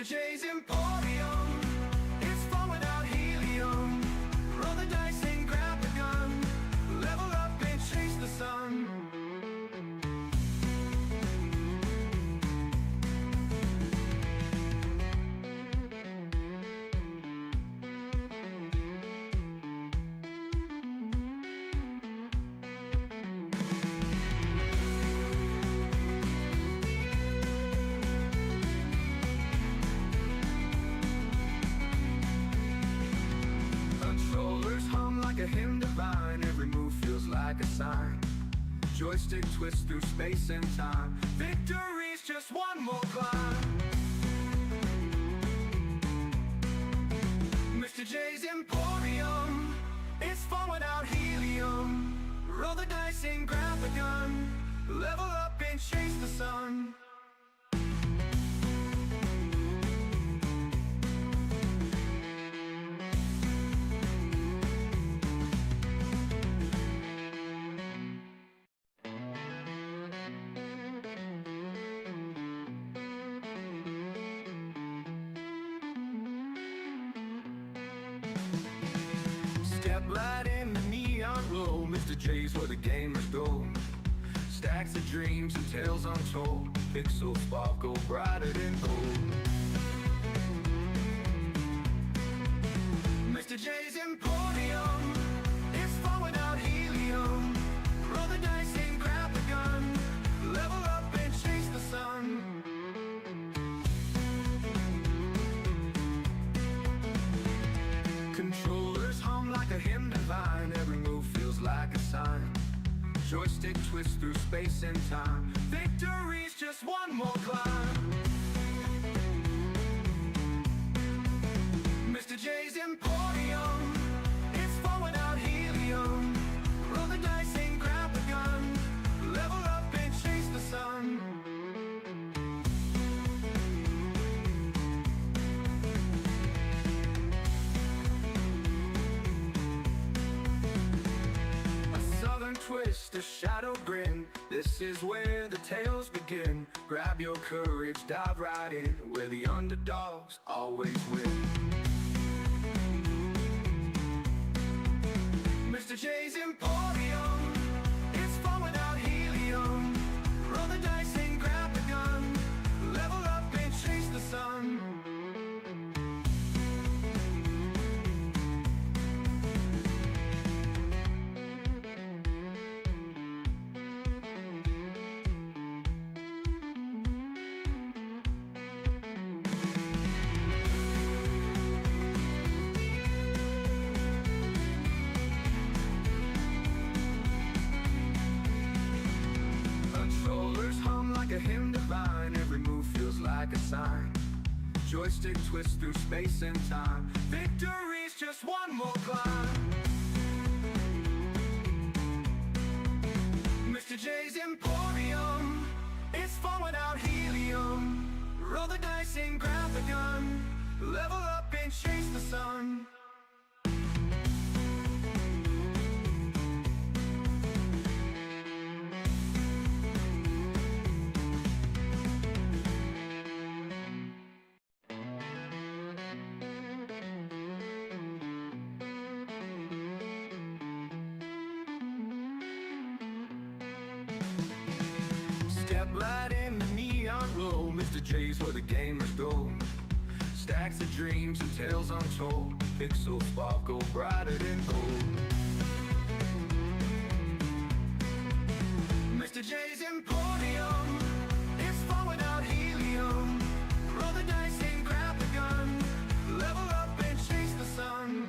Mr.Jay's Emporium. It's fun without helium. Roll the dice and grab the gun. Level up and chase the sun. A hymn divine, every move feels like a sign. Joystick twists through space and time. Victory's just one more climb. Mr.Jay's Emporium. It's fun without helium. Roll the dice and grab the gun. Level up and chase the sun. Step right in the neon glow. Mr.Jay's where the gamers go. Stacks of dreams and tales untold. Pixels sparkle brighter than gold. Mr.Jay's Emporium. It's fun without helium. Roll the dice and grab the gun. Level up and chase the sun. Controllers hum like a hymn divine. Every move feels like a sign. Joystick twists through space and time. Victory's just one more climb. Mr.Jay's Emporium. It's fun without helium. Roll the dice and grab the gun. Level up and chase the sun. Twist, a shadow grin. This is where the tales begin. Grab your courage, dive right in, where the underdogs always win. Mr.Jay's Emporium. It's fun without helium. Roll the dice and grab the gun. Level up and chase the sun. A hymn divine, every move feels like a sign. Joystick twists through space and time. Victory's just one more climb. Mr.Jay's Emporium. It's fun without helium. Roll the dice and grab the gun. Level up and chase the sun. Step right in the neon glow. Mr.Jay's where the gamers go. Stacks of dreams and tales untold. Pixels sparkle brighter than gold. Mr.Jay's Emporium. It's fun without helium. Roll the dice and grab the gun. Level up and chase the sun.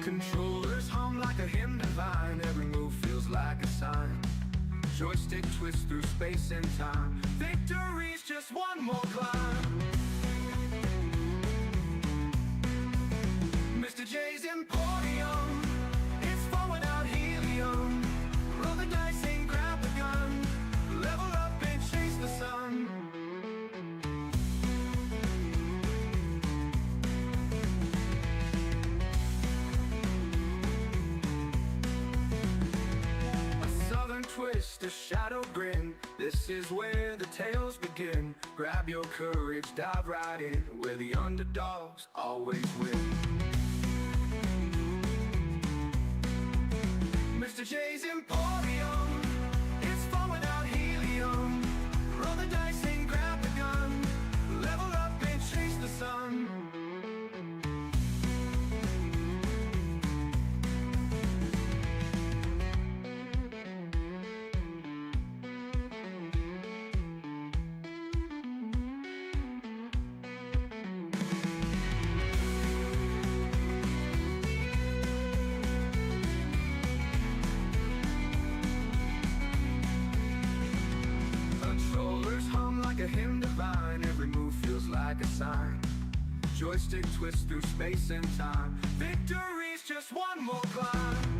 Controllers hum like a hymn divine. Every move feels like a sign. Joystick twists through space and time. Victory's just one more climb. Mr.Jay's Emporium. It's fun without helium. Roll the dice and grab the gun. Level up and chase the sun. twist. twist, a shadow grin. This is where the tales begin. Grab your courage, dive right in, where the underdogs always win. Mr.Jay's Emporium, it's fun without helium. Roll the dice and grab the gun, level up and chase the sun. A hymn divine, every move feels like a sign. Joystick twists through space and time. Victory's just one more climb.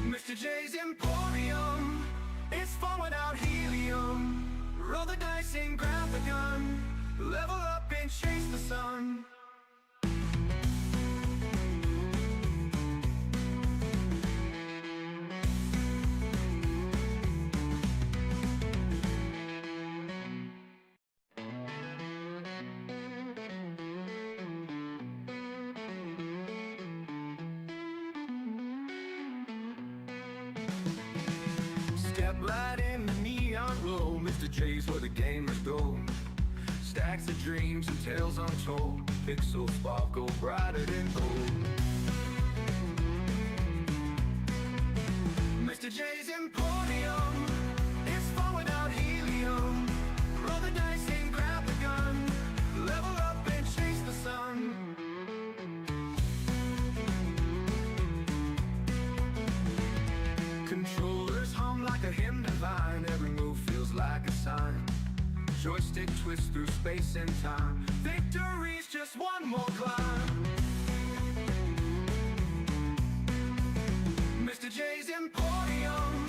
Mr.Jay's Emporium, it's fun without helium. Roll the dice and grab the gun, level up and chase the sun. Step right in the neon glow, Mr.Jay's where the gamers go. Stacks of dreams and tales untold, pixels sparkle brighter than gold. Mr.Jay's Emporium, it's fun without helium. Roll the dice and grab the gun, level up and chase the sun. Controllers hum like a hymn divine, every move feels like a sign. Joystick twists through space and time. Victory's just one more climb. Mr.Jay's Emporium,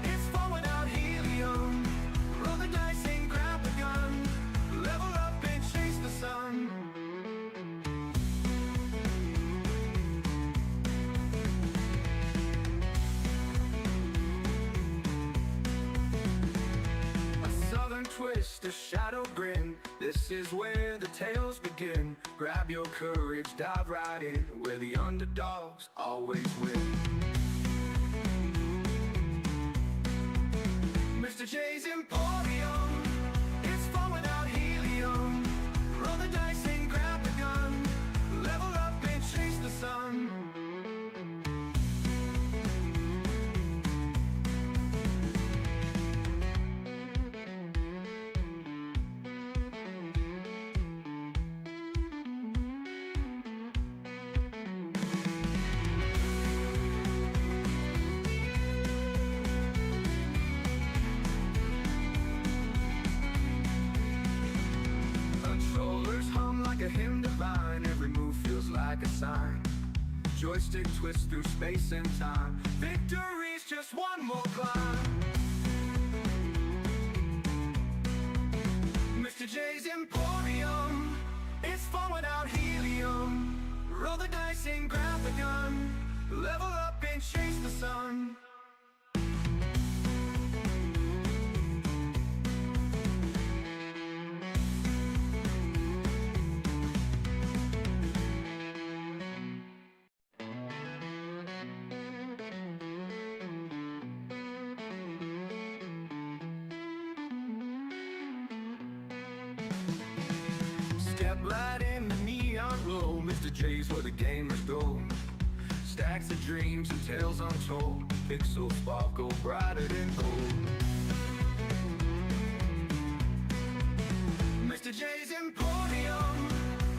it's fun without helium. Roll the dice and grab the gun, level up and chase the sun. Twist, a shadow grin. This is where the tales begin. Grab your courage, dive right in, where the underdogs always win. Mr.Jay's Emporium, it's fun without helium. Roll the dice and grab the gun, level up and chase the sun. A hymn divine, every move feels like a sign. Joystick twists through space and time. Victory's just one more climb. Mr.Jay's Emporium, it's fun without helium. Roll the dice and grab the gun, level up and chase the sun. Step right in the neon glow, Mr.Jay's where the gamers go. Stacks of dreams and tales untold, pixels sparkle brighter than gold. Mr.Jay's Emporium,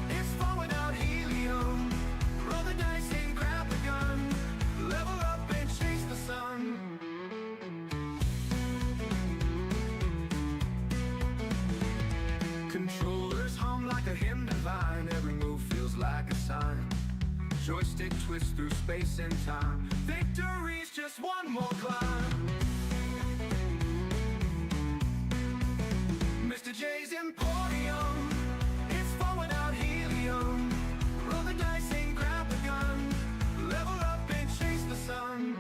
it's fun without helium. Roll the dice and grab the gun, level up and chase the sun. Controllers hum like a hymn divine, every move feels like a sign. Joystick twists through space and time. Victory's just one more climb. Mr.Jay's Emporium, it's fun without helium. Roll the dice and grab the gun, level up and chase the sun.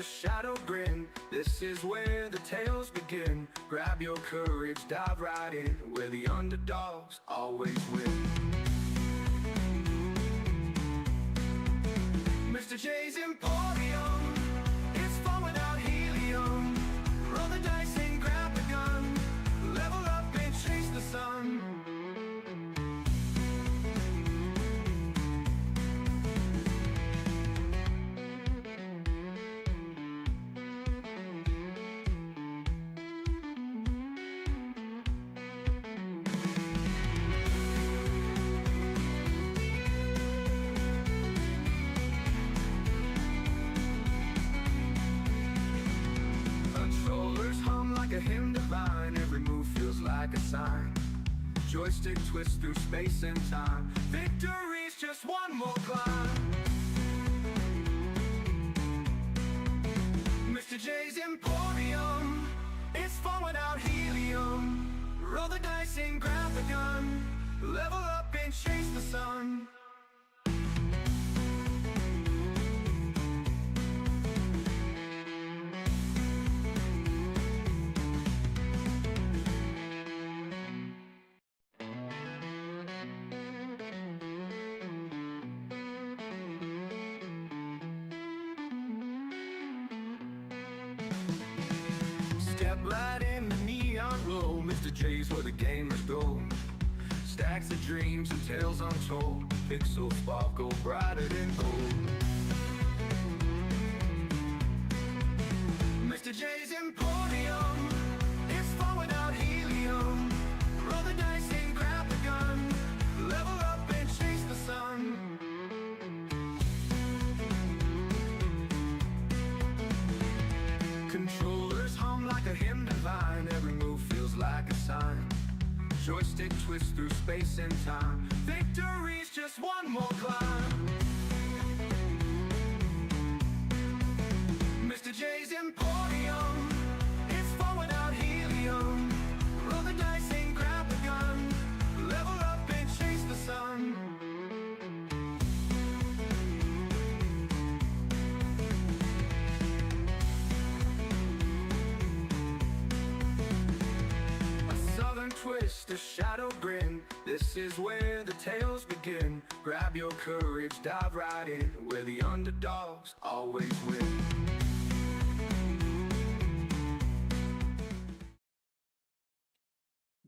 shadow grin. This is where the tales begin. Grab your courage, dive right in, where the underdogs always win. Mr.Jay's Emporium, it's fun without helium. Roll the dice and grab the gun, level up and chase the sun. Controllers hum like a hymn divine, every move feels like a sign. Joystick twists through space and time, victory's just one more climb. Mr.Jay's Emporium, it's fun without helium. Roll the dice and grab the gun, level up and chase the sun. Step right in the neon glow, Mr.Jay's where the gamers go. Stacks of dreams and tales untold, pixels sparkle brighter than gold. Mr.Jay's Emporium, it's fun without helium. Roll the dice and grab the gun, level up and chase the sun. Controllers hum like a hymn divine, every move feels like a sign. Joystick twists through space and time, victory's just one more climb. Mr.Jay's Emporium, it's fun without helium. Roll the dice and grab the gun, level up and chase the sun. Twist, a shadow grin. This is where the tales begin. Grab your courage, dive right in, where the underdogs always win.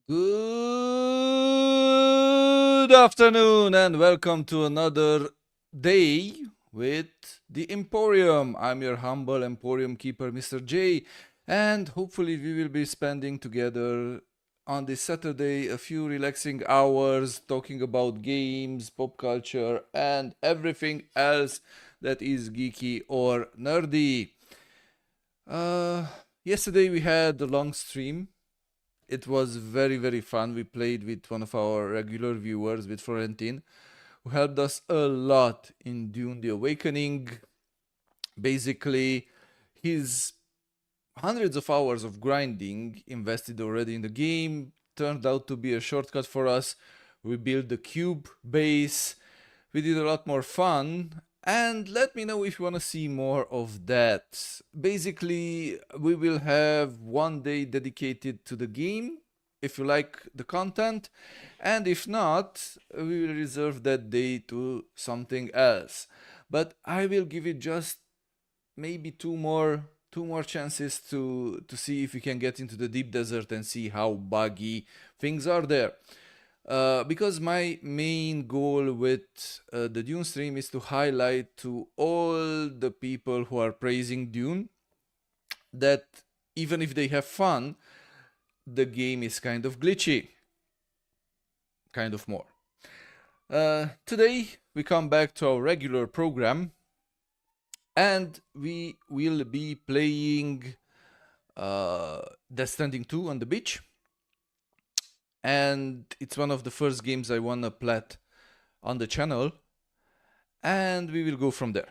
Good afternoon and welcome to another day with the Emporium. I'm your humble Emporium keeper, Mr.Jay, and hopefully we will be spending together on this Saturday a few relaxing hours talking about games, pop culture, and everything else that is geeky or nerdy. Yesterday we had a long stream. It was very fun. We played with one of our regular viewers, with Florentin, who helped us a lot in Dune the Awakening. Basically, his hundreds of hours of grinding invested already in the game turned out to be a shortcut for us. We built the cube base, we did a lot more fun, and let me know if you want to see more of that. Basically, we will have one day dedicated to the game if you like the content, and if not, we will reserve that day to something else. But I will give it just maybe two more chances to see if we can get into the deep desert and see how buggy things are there. Because my main goal with the Dune stream is to highlight to all the people who are praising Dune that even if they have fun, the game is kind of glitchy. Kind of more. Today we come back to our regular program, and we will be playing Death Stranding 2 on the beach. And it's one of the first games I wanna plat on the channel. And we will go from there.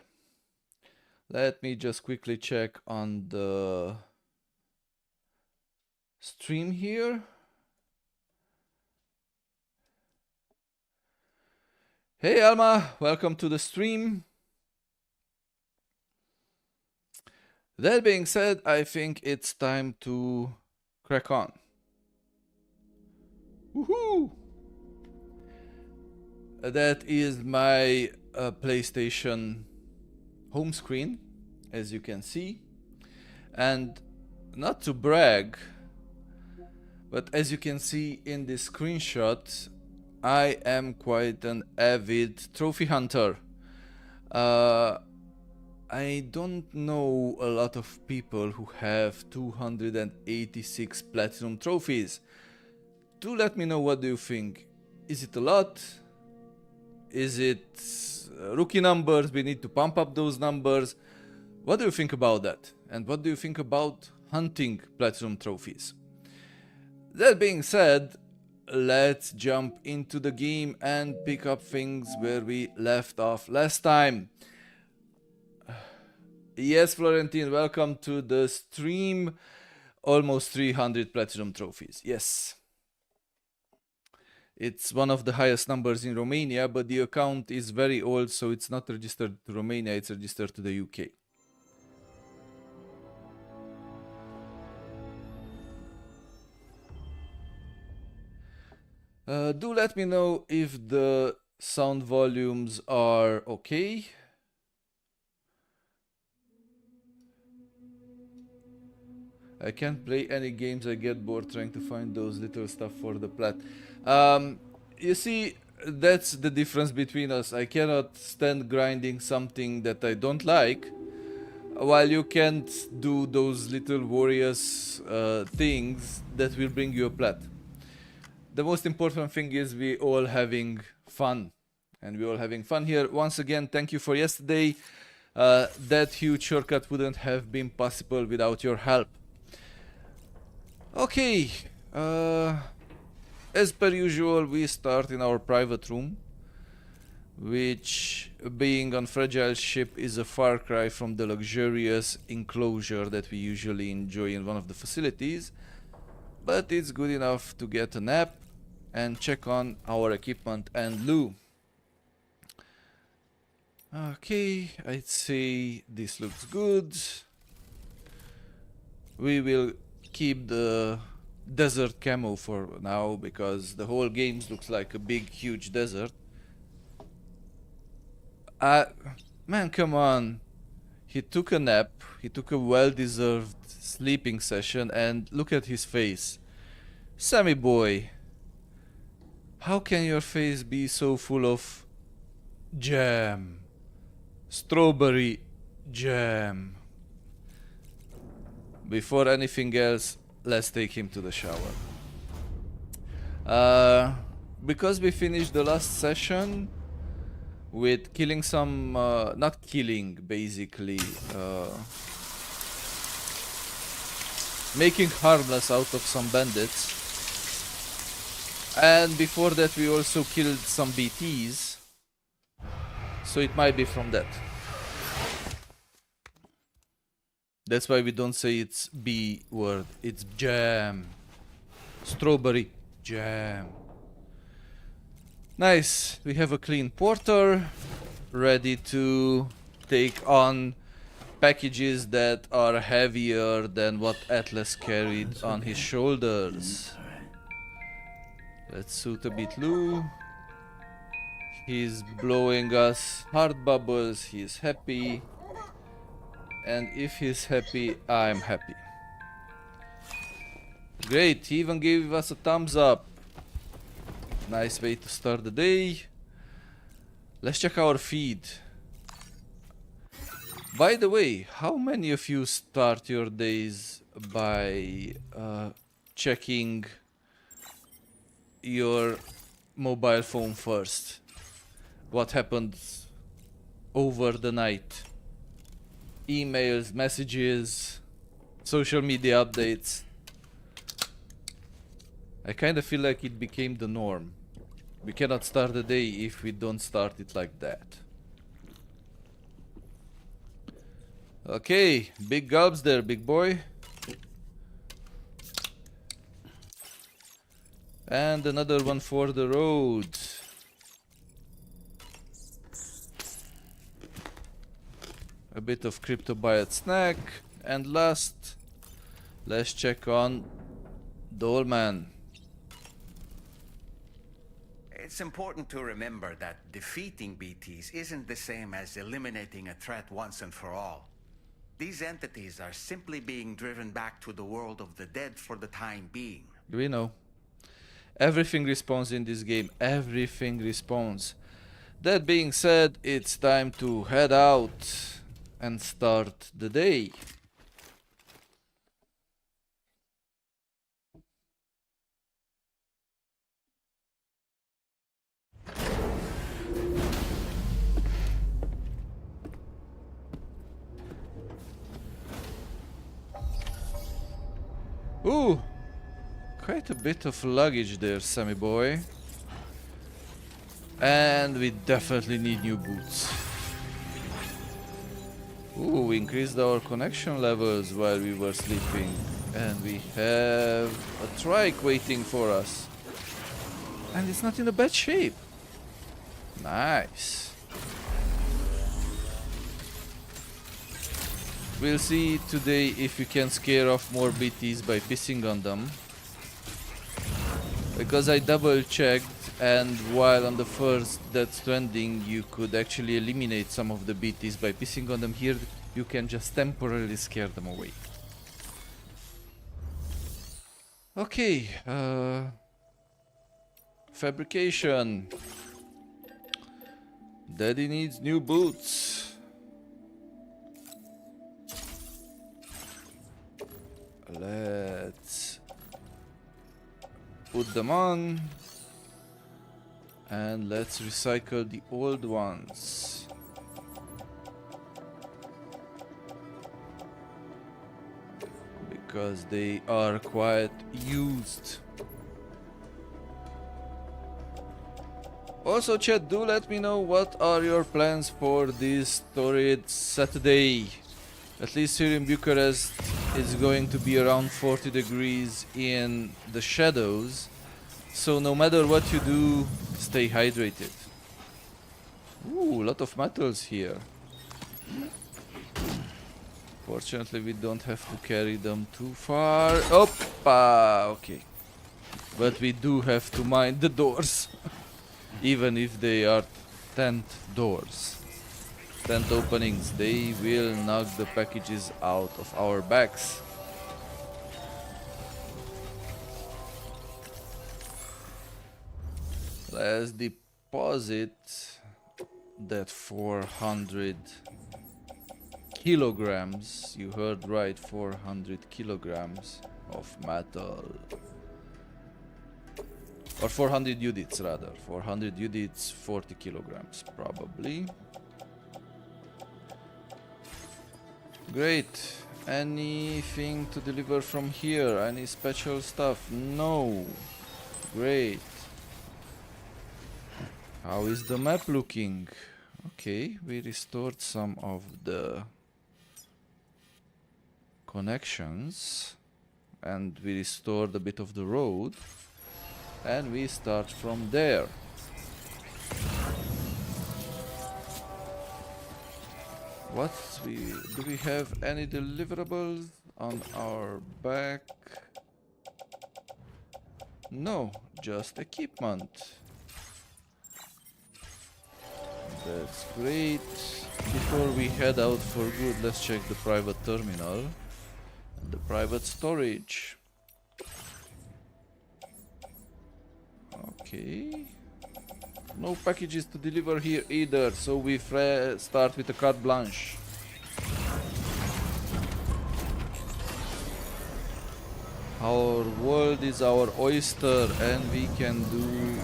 Let me just quickly check on the stream here. Hey Alma, welcome to the stream. That being said, I think it's time to crack on. Woohoo! That is my PlayStation home screen, as you can see. And not to brag, but as you can see in this screenshot, I am quite an avid trophy hunter. I don't know a lot of people who have 286 platinum trophies. Do let me know, what do you think? Is it a lot? Is it rookie numbers? We need to pump up those numbers. What do you think about that? And what do you think about hunting platinum trophies? That being said, let's jump into the game and pick up things where we left off last time. Yes, Florentine, welcome to the stream. Almost 300 platinum trophies. Yes. It's one of the highest numbers in Romania, but the account is very old, so it's not registered to Romania, it's registered to the UK. Do let me know if the sound volumes are okay. I can't play any games, I get bored trying to find those little stuff for the plat. You see, that's the difference between us. I cannot stand grinding something that I don't like, while you can't do those little warriors things that will bring you a plat. The most important thing is we all having fun. And we're all having fun here. Once again, thank you for yesterday. That huge shortcut wouldn't have been possible without your help. Okay, as per usual, we start in our private room, which, being on fragile ship, is a far cry from the luxurious enclosure that we usually enjoy in one of the facilities, but it's good enough to get a nap and check on our equipment and loot. Okay, I'd say this looks good. We will keep the desert camo for now, because the whole game looks like a big huge desert. Man, come on. He took a nap, he took a well-deserved sleeping session, and look at his face. Sammy boy, how can your face be so full of jam? Strawberry jam. Before anything else, let's take him to the shower. Because we finished the last session with killing some, not killing, basically, making harmless out of some bandits. And before that we also killed some BTs. So it might be from that. That's why we don't say it's B word, it's jam. Strawberry jam. Nice, we have a clean porter, ready to take on packages that are heavier than what Atlas carried on his shoulders. Let's suit a bit Lou. He's blowing us heart bubbles, he's happy. And if he's happy, I'm happy. Great, he even gave us a thumbs up. Nice way to start the day. Let's check our feed. By the way, how many of you start your days by checking your mobile phone first? What happened over the night? Emails, messages, social media updates. I kind of feel like it became the norm. We cannot start the day if we don't start it like that. Okay, big gulps there, big boy. And another one for the road. A bit of crypto biot snack. And last, let's check on the old man. It's important to remember that defeating BTs isn't the same as eliminating a threat once and for all. These entities are simply being driven back to the world of the dead for the time being. We know. Everything respawns in this game. Everything respawns. That being said, it's time to head out and start the day. Ooh, quite a bit of luggage there, Sammy boy. And we definitely need new boots. Ooh, we increased our connection levels while we were sleeping. And we have a trike waiting for us. And it's not in a bad shape. Nice. We'll see today if we can scare off more BTs by pissing on them. Because I double checked, and while on the first Death Stranding you could actually eliminate some of the BTs by pissing on them, here you can just temporarily scare them away. Okay, fabrication. Daddy needs new boots. Let's put them on and let's recycle the old ones. Because they are quite used. Also, chat, do let me know what are your plans for this torrid Saturday. At least here in Bucharest, it's going to be around 40 degrees in the shadows. So no matter what you do, stay hydrated. Ooh, a lot of metals here. Fortunately, we don't have to carry them too far. Oppa! Okay. But we do have to mind the doors. Even if they are tent doors. Tent openings, they will knock the packages out of our backs. Let's deposit that 400 kilograms. You heard right, 400 kilograms of metal. Or 400 units rather. 400 units, 40 kilograms probably. Great. Anything to deliver from here? Any special stuff? No. Great. How is the map looking? Okay, we restored some of the connections and we restored a bit of the road and we start from there. What do we have any deliverables on our back? No, just equipment. That's great. Before we head out for good, let's check the private terminal and the private storage. Okay. No packages to deliver here either, so we start with a carte blanche. Our world is our oyster and we can do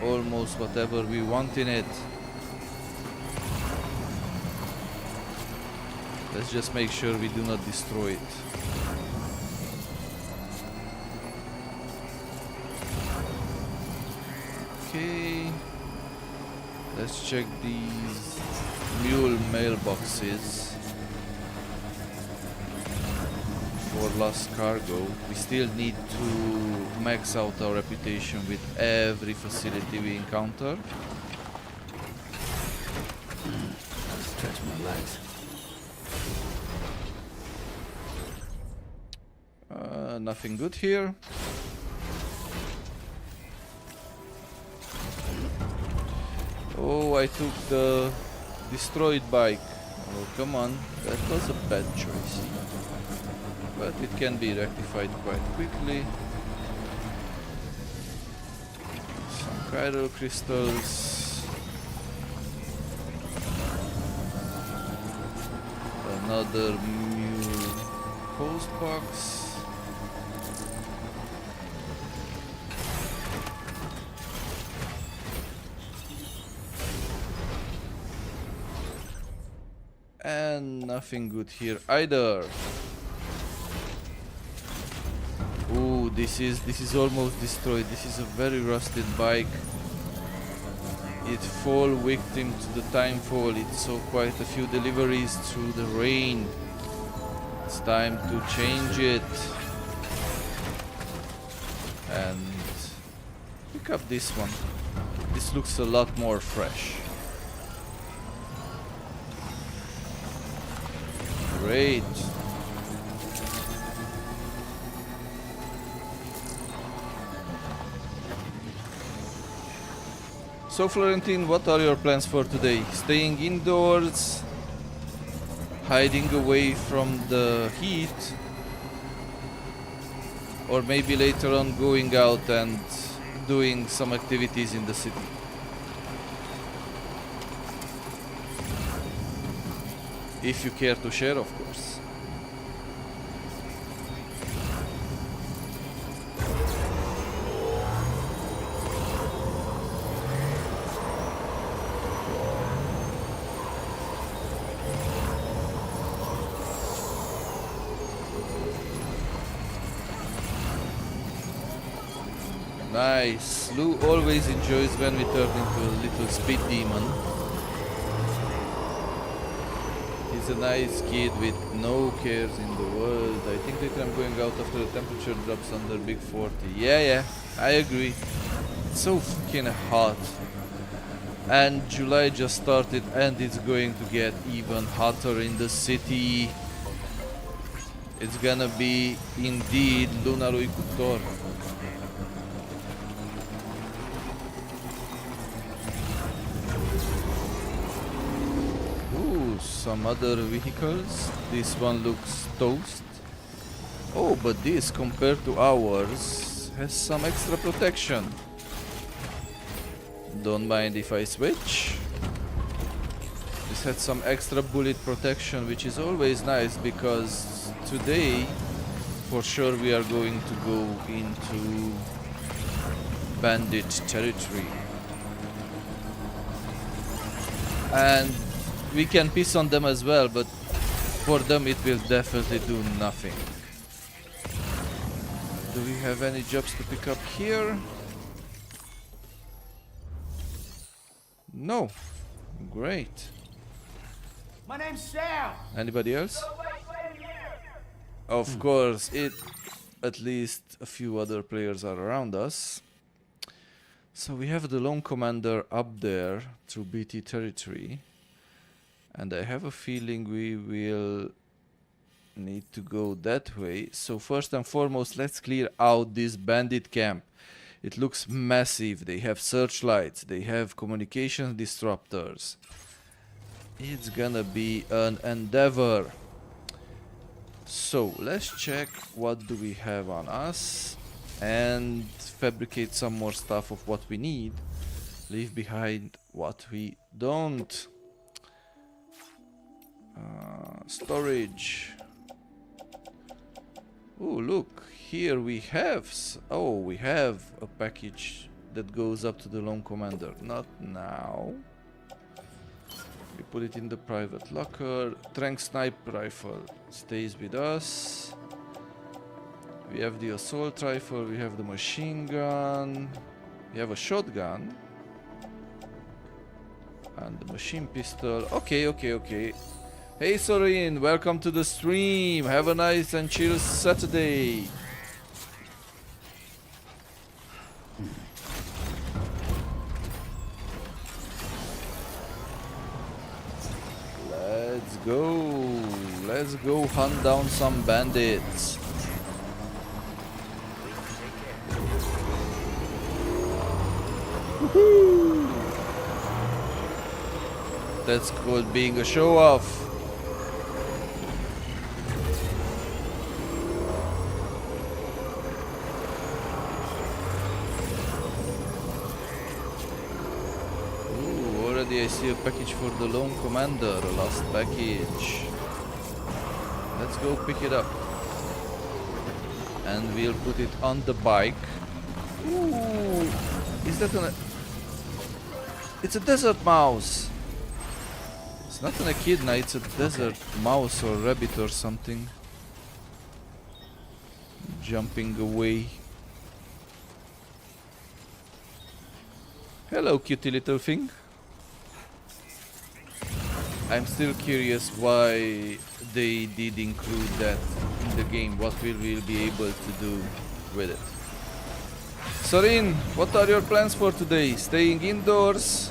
almost whatever we want in it. Let's just make sure we do not destroy it. Okay. Let's check these mule mailboxes for lost cargo. We still need to max out our reputation with every facility we encounter. Stretch my legs. Nothing good here. Oh, I took the destroyed bike. Oh, come on. That was a bad choice. But it can be rectified quite quickly. Some chiral crystals. Another new post box. And nothing good here either. Ooh, this is almost destroyed. This is a very rusted bike. It fall victim to the time fall. It saw quite a few deliveries through the rain. It's time to change it. And pick up this one. This looks a lot more fresh. Great. So Florentine, what are your plans for today? Staying indoors? Hiding away from the heat? Or maybe later on going out and doing some activities in the city? If you care to share, of course. Nice. Lou always enjoys when we turn into a little speed demon. He's a nice kid with no cares in the world. I think that I'm going out after the temperature drops under big 40. Yeah, I agree. It's so fucking hot. And July just started and it's going to get even hotter in the city. It's gonna be indeed Lunarui Kutor. Some other vehicles. This one looks toast. Oh, but this compared to ours has some extra protection. Don't mind if I switch. This had some extra bullet protection, which is always nice because today for sure we are going to go into bandit territory. And we can piss on them as well, but for them it will definitely do nothing. Do we have any jobs to pick up here? No. Great. My name's Sam. Anybody else? Of course, at least a few other players are around us. So we have the lone commander up there through BT territory. And I have a feeling we will need to go that way. So first and foremost, let's clear out this bandit camp. It looks massive. They have searchlights. They have communication disruptors. It's gonna be an endeavor. So let's check what do we have on us and fabricate some more stuff of what we need. Leave behind what we don't. Storage. Oh, look, here we have we have a package that goes up to the lone commander. Not now. We put it in the private locker. Trank sniper rifle stays with us. We have the assault rifle, we have the machine gun, we have a shotgun and the machine pistol. Okay. Hey Sorin, welcome to the stream. Have a nice and chill Saturday. Let's go hunt down some bandits. That's called being a show off. Ooh, already I see a package for the lone commander, a lost package. Let's go pick it up. And we'll put it on the bike. Ooh, is that an... It's a desert mouse. It's not an echidna, it's a desert mouse or rabbit or something. Jumping away. Hello, cutie little thing. I'm still curious why they did include that in the game. What will we be able to do with it? Sorin, what are your plans for today? Staying indoors?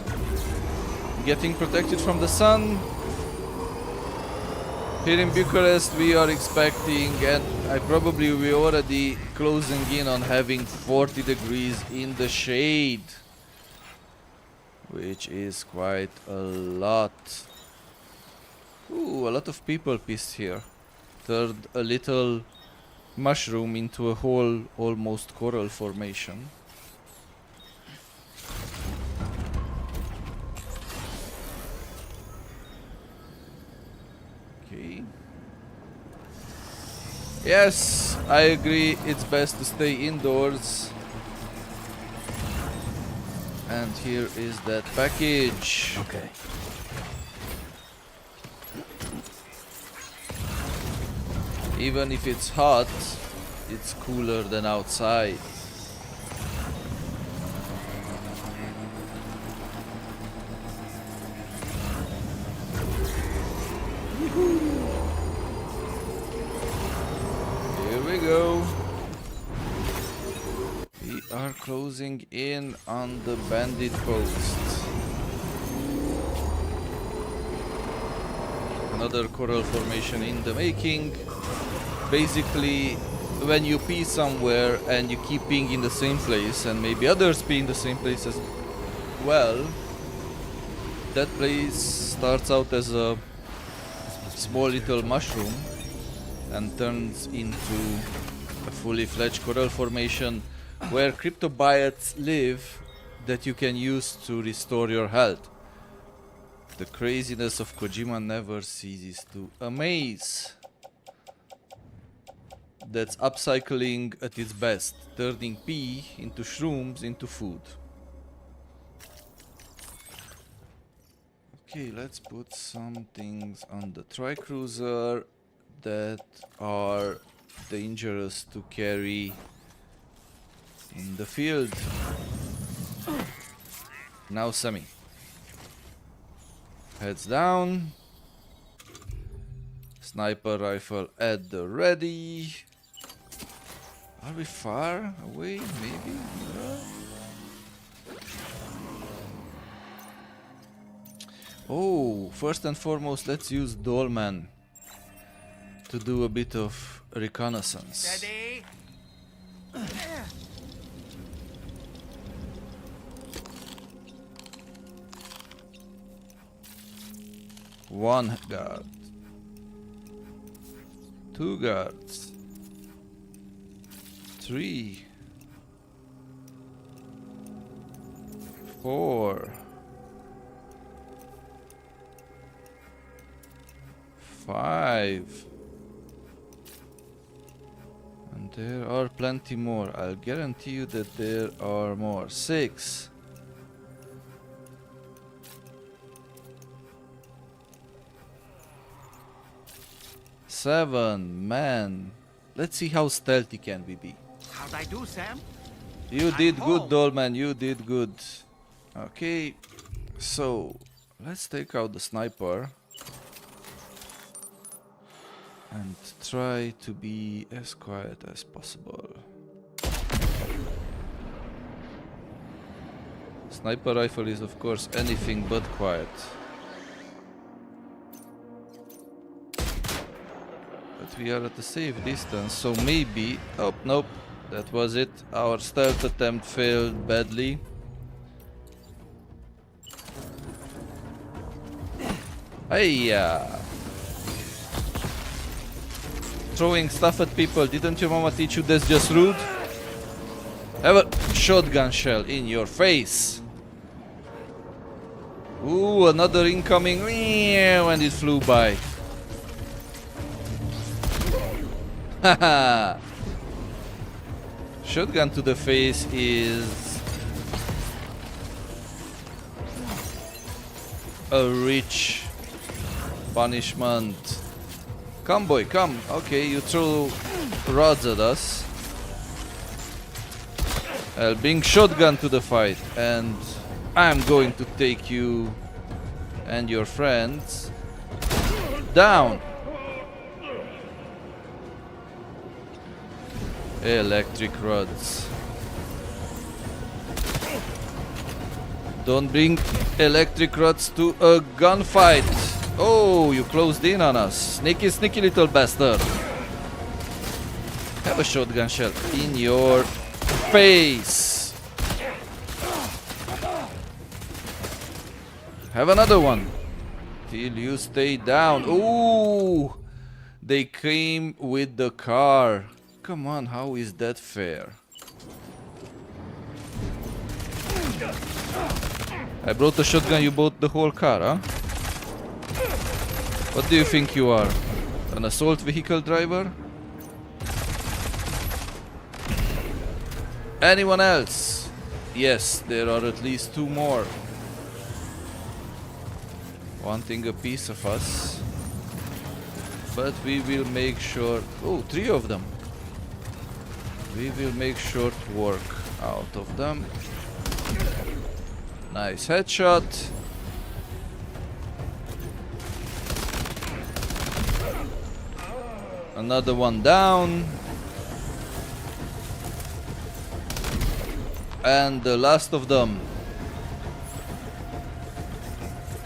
Getting protected from the sun? Here in Bucharest we are expecting, and I probably will already closing in on having 40 degrees in the shade, which is quite a lot. Ooh, a lot of people pissed here. Turned a little mushroom into a whole almost coral formation. Okay. Yes, I agree, it's best to stay indoors. And here is that package. Okay. Even if it's hot, it's cooler than outside. Here we go. We are closing in on the bandit post. Another coral formation in the making. Basically, when you pee somewhere and you keep peeing in the same place, and maybe others pee in the same place as well, that place starts out as a small little mushroom and turns into a fully fledged coral formation where cryptobiotes live that you can use to restore your health. The craziness of Kojima never ceases to amaze. That's upcycling at its best, turning pee into shrooms into food. Okay, let's put some things on the Tricruiser that are dangerous to carry in the field. Now Sammy. Heads down. Sniper rifle at the ready. Are we far away? Maybe? Oh, first and foremost, let's use Dolman to do a bit of reconnaissance. Steady. One guard. Two guards. 3, 4, 5, and there are plenty more. I'll guarantee you that there are more. 6, 7, man. Let's see how stealthy can we be. How'd I do, Sam? You did good, home. Dolman, you did good. Okay, so let's take out the sniper and try to be as quiet as possible. Sniper rifle is of course anything but quiet. But we are at a safe distance, so maybe... Oh, nope. That was it. Our stealth attempt failed badly. Hey, throwing stuff at people. Didn't your mama teach you that's just rude? Have a shotgun shell in your face. Ooh, another incoming. When it flew by. Haha. Shotgun to the face is a rich punishment. Come, boy, come. Okay, you throw rods at us. I'll bring shotgun to the fight, and I'm going to take you and your friends down. Electric rods. Don't bring electric rods to a gunfight. Oh, you closed in on us. Sneaky, sneaky little bastard. Have a shotgun shell in your face. Have another one. Till you stay down. Ooh, they came with the car. Come on, how is that fair? I brought a shotgun, you bought the whole car, huh? What do you think you are? An assault vehicle driver? Anyone else? Yes, there are at least 2 more. Wanting a piece of us. But we will make sure... Oh, 3 of them. We will make short work out of them. Nice headshot. Another one down. And the last of them.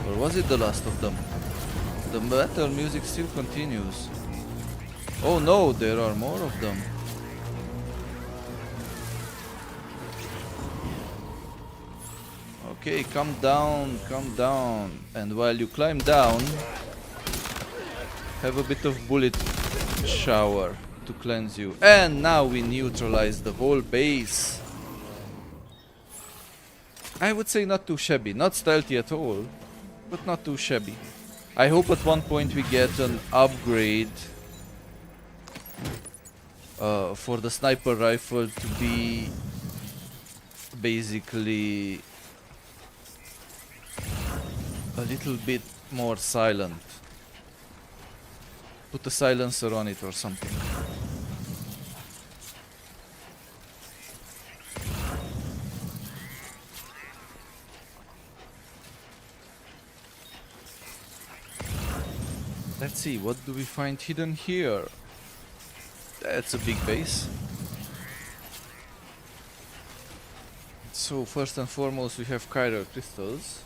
Or was it the last of them? The battle music still continues. Oh no, there are more of them. Okay, come down, come down. And while you climb down, have a bit of bullet shower to cleanse you. And now we neutralize the whole base. I would say not too shabby, not stealthy at all, but not too shabby. I hope at one point we get an upgrade for the sniper rifle to be basically a little bit more silent. Put a silencer on it or something. Let's see, what do we find hidden here? That's a big base. So first and foremost we have chiral crystals.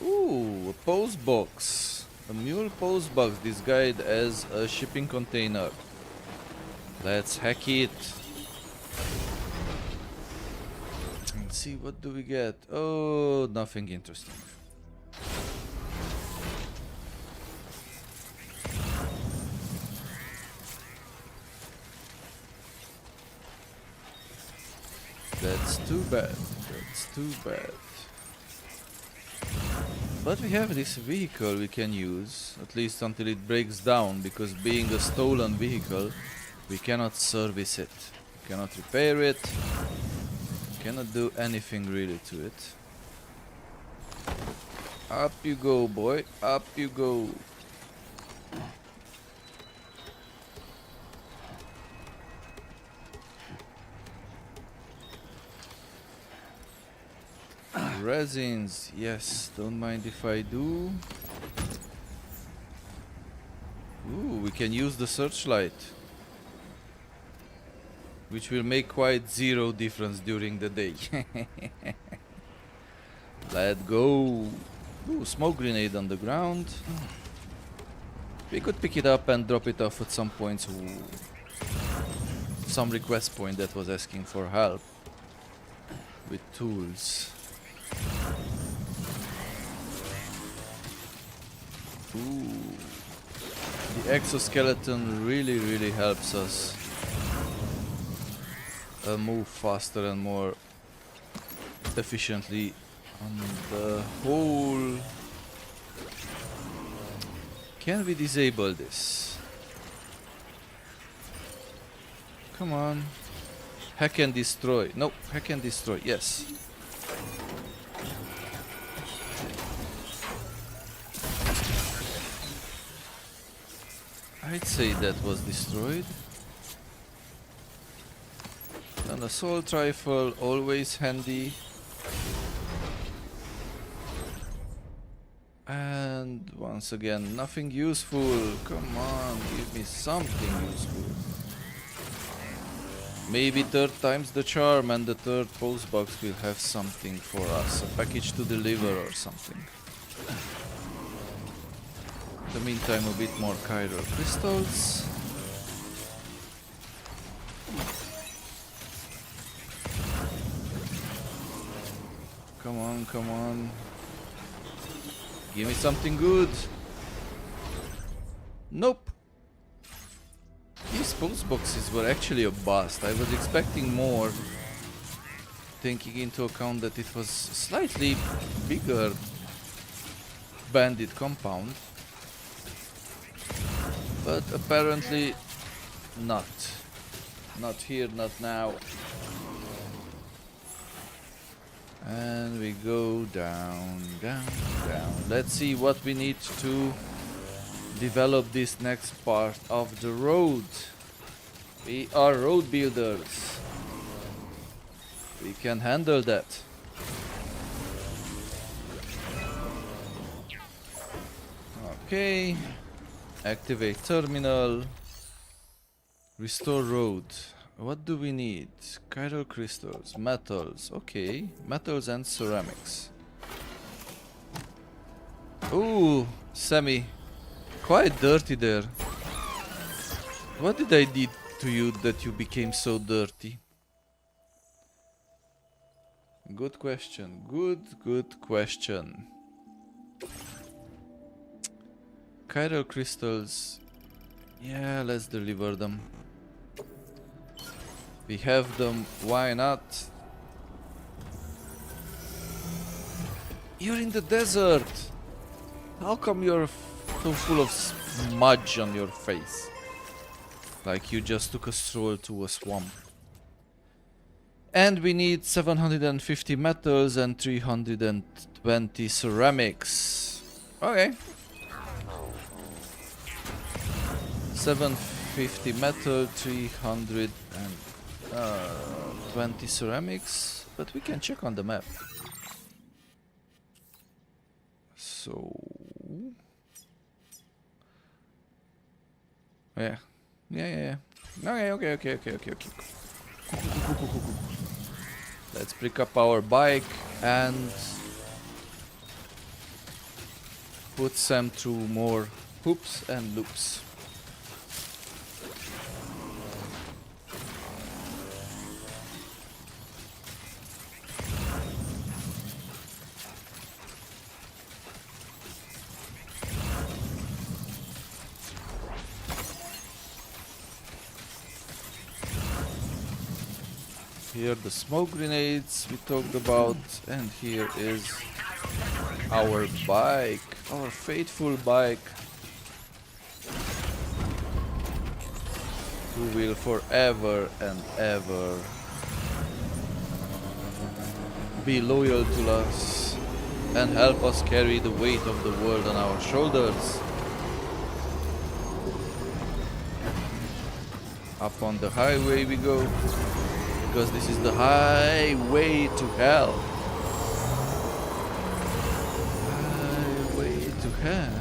Ooh, a post box. A mule post box disguised as a shipping container. Let's hack it. And see, what do we get? Oh, nothing interesting. That's too bad. That's too bad. But we have this vehicle we can use, at least until it breaks down, because being a stolen vehicle, we cannot service it. We cannot repair it. We cannot do anything really to it. Up you go, boy. Up you go. Resins, yes, don't mind if I do. Ooh, we can use the searchlight, which will make quite 0 difference during the day. Let's go. Ooh, smoke grenade on the ground. We could pick it up and drop it off at some points. Some request point that was asking for help with tools. Ooh. The exoskeleton really helps us move faster and more efficiently on the whole. Can we disable this? Come on. Hack and destroy. No, hack and destroy. Yes. I'd say that was destroyed. An assault rifle, always handy. And once again, nothing useful. Come on, give me something useful. Maybe third time's the charm and the third post box will have something for us. A package to deliver or something. In the meantime, a bit more chiral crystals. Come on, come on. Give me something good. Nope. These post boxes were actually a bust. I was expecting more, taking into account that it was a slightly bigger bandit compound. But apparently not. Not here, not now. And we go down, down, down. Let's see what we need to develop this next part of the road. We are road builders. We can handle that. Okay. Activate terminal. Restore road. What do we need? Chiral crystals, metals. Okay, metals and ceramics. Ooh, Sammy. Quite dirty there. What did I do to you that you became so dirty? Good question. Good question. Chiral crystals. Yeah, let's deliver them. We have them, why not? You're in the desert! How come you're so full of smudge on your face? Like you just took a stroll to a swamp. And we need 750 metals and 320 ceramics. Okay. 750 metal, 320 ceramics, but we can check on the map. So yeah. Okay. Let's pick up our bike and put Sam through more hoops and loops. Here the smoke grenades we talked about, and here is our bike, our faithful bike, who will forever and ever be loyal to us and help us carry the weight of the world on our shoulders. Up on the highway we go. Because this is the highway to hell. Highway to hell.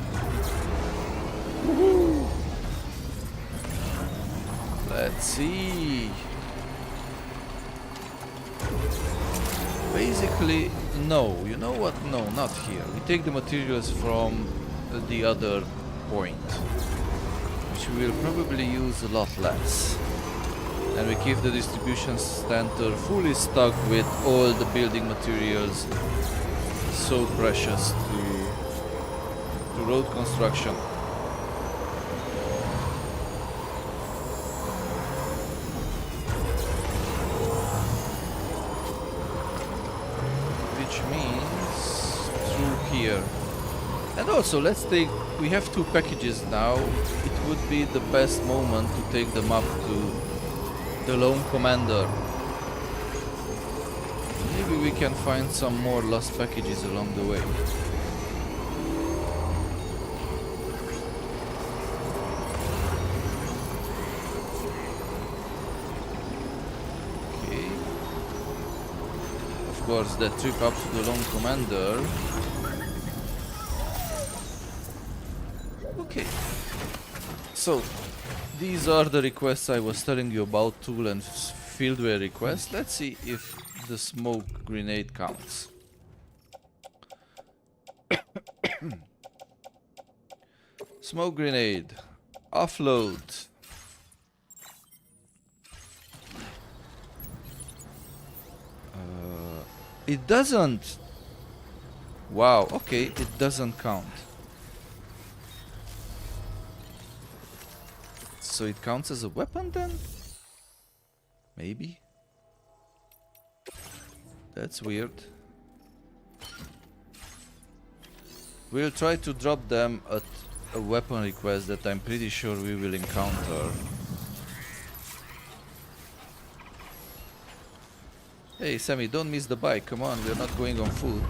Woohoo! Let's see. Basically, no. You know what? No, not here. We take the materials from the other point. which we will probably use a lot less. And we keep the distribution center fully stocked with all the building materials so precious to road construction. Which means through here. And also, we have 2 packages now. It would be the best moment to take them up to the Lone Commander. Maybe we can find some more lost packages along the way. Okay. Of course, the trip up to the Lone Commander. Okay. So, these are the requests I was telling you about, tool and fieldware requests. Let's see if the smoke grenade counts. Smoke grenade. Offload. It doesn't. Wow, okay, it doesn't count. So it counts as a weapon then? Maybe? That's weird. We'll try to drop them at a weapon request that I'm pretty sure we will encounter. Hey Sammy, don't miss the bike, come on, we're not going on foot.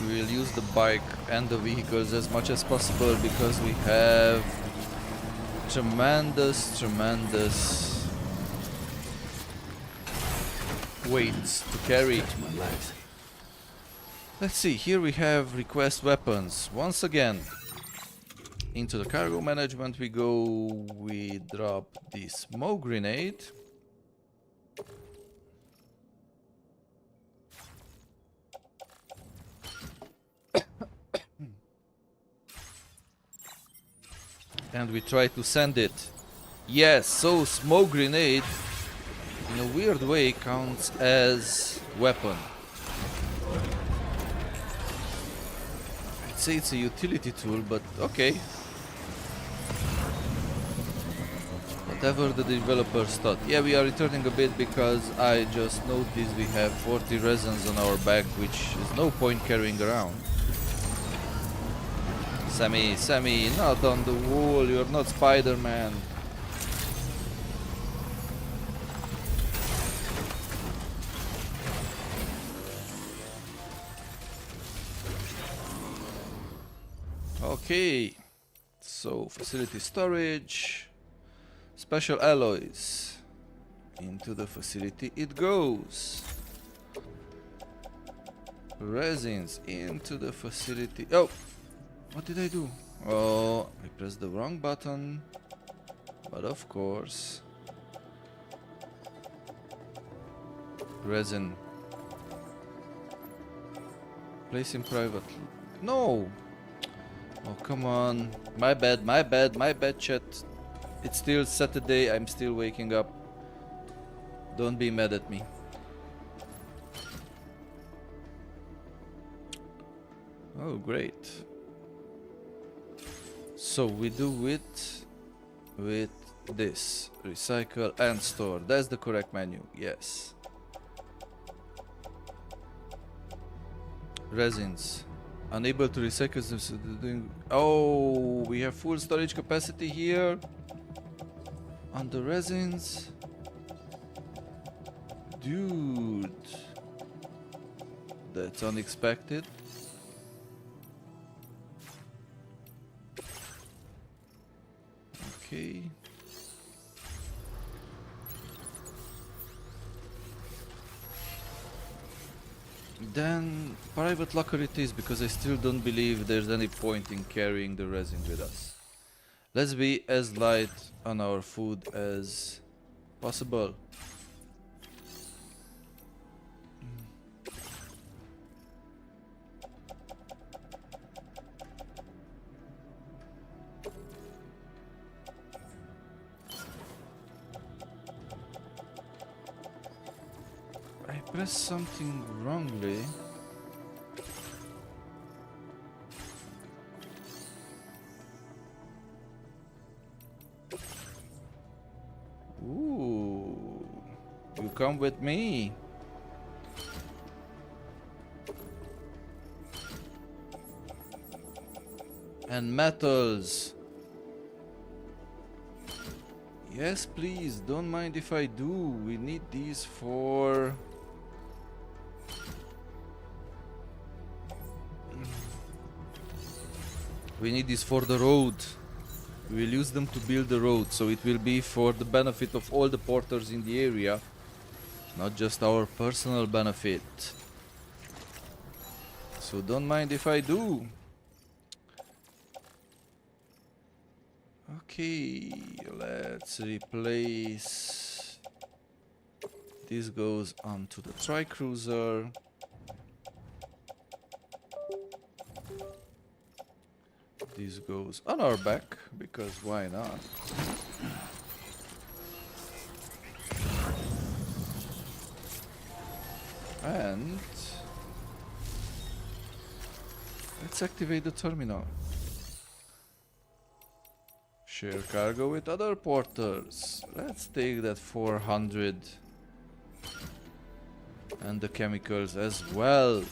We will use the bike and the vehicles as much as possible because we have tremendous weights to carry. Let's see, here we have request weapons. Once again, into the cargo management we go, we drop the smoke grenade. And we try to send it. Yes, so smoke grenade in a weird way counts as weapon. I'd say it's a utility tool, but okay. Whatever the developers thought. Yeah, we are returning a bit because I just noticed we have 40 resins on our back, which is no point carrying around. Sammy, not on the wall, you're not Spider-Man. Okay, so facility storage, special alloys, into the facility it goes. Resins, into the facility. Oh! What did I do? Oh, I pressed the wrong button. But of course. Resin. Place in private. No! Oh, come on. My bad, chat. It's still Saturday, I'm still waking up. Don't be mad at me. Oh, great. So we do it with this. Recycle and store. That's the correct menu. Yes. Resins. Unable to recycle them. Oh, we have full storage capacity here. On the resins. Dude. That's unexpected. Okay. Then private locker it is, because I still don't believe there's any point in carrying the resin with us. Let's be as light on our food as possible. I pressed something wrongly. Ooh, you come with me. And metals. Yes, please, don't mind if I do. We need these for... We need these for the road. We will use them to build the road, so it will be for the benefit of all the porters in the area, not just our personal benefit. So don't mind if I do. Okay, let's replace. This goes onto the tri-cruiser. This goes on our back, because why not? And let's activate the terminal. Share cargo with other porters. Let's take that 400 and the chemicals as well.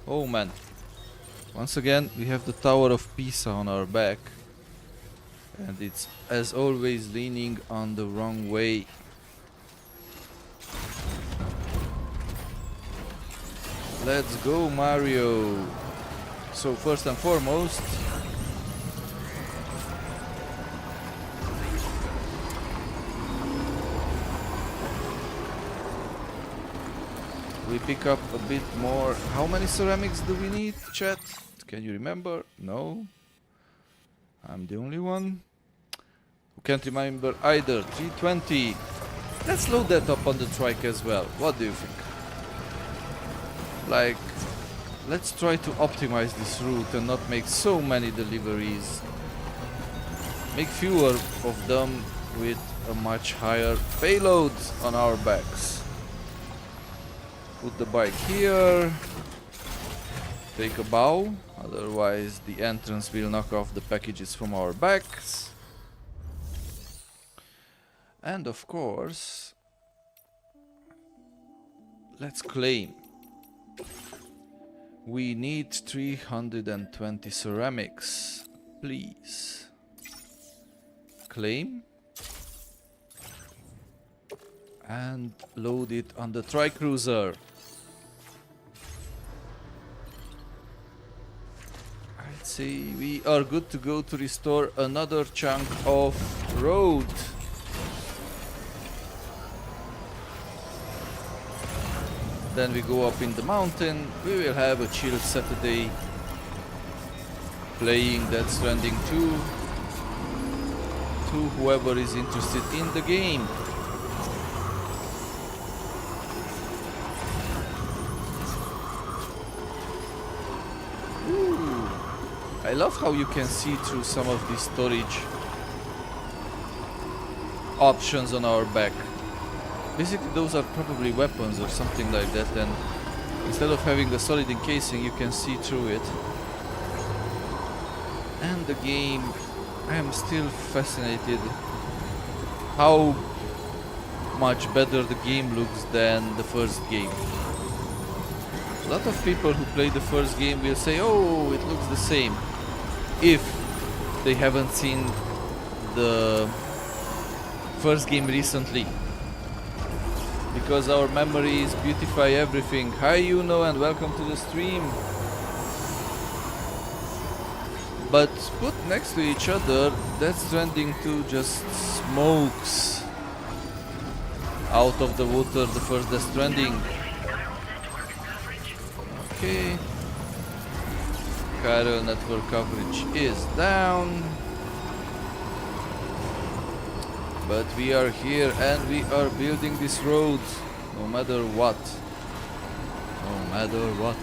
Oh man, once again we have the Tower of Pisa on our back, and it's as always leaning on the wrong way. Let's go, Mario. So first and foremost, we pick up a bit more. How many ceramics do we need, chat? Can you remember? No. I'm the only one who can't remember either. 320. Let's load that up on the trike as well. What do you think? Like, let's try to optimize this route and not make so many deliveries. Make fewer of them with a much higher payload on our backs. Put the bike here. Take a bow, otherwise the entrance will knock off the packages from our backs. And of course, let's claim. We need 320 ceramics, please. Claim. And load it on the tri-cruiser. I'd say we are good to go to restore another chunk of road. Then we go up in the mountain. We will have a chill Saturday playing Death Stranding 2 to whoever is interested in the game. Ooh. I love how you can see through some of these storage options on our back. Basically those are probably weapons or something like that, and instead of having a solid encasing you can see through it. And the game, I am still fascinated how much better the game looks than the first game. A lot of people who play the first game will say, oh, it looks the same, if they haven't seen the first game recently. Because our memories beautify everything. Hi Yuno and welcome to the stream. But put next to each other, Death Stranding 2 just smokes out of the water the first Death Stranding. Okay. Chiral network coverage is down. But we are here and we are building this road, no matter what. No matter what.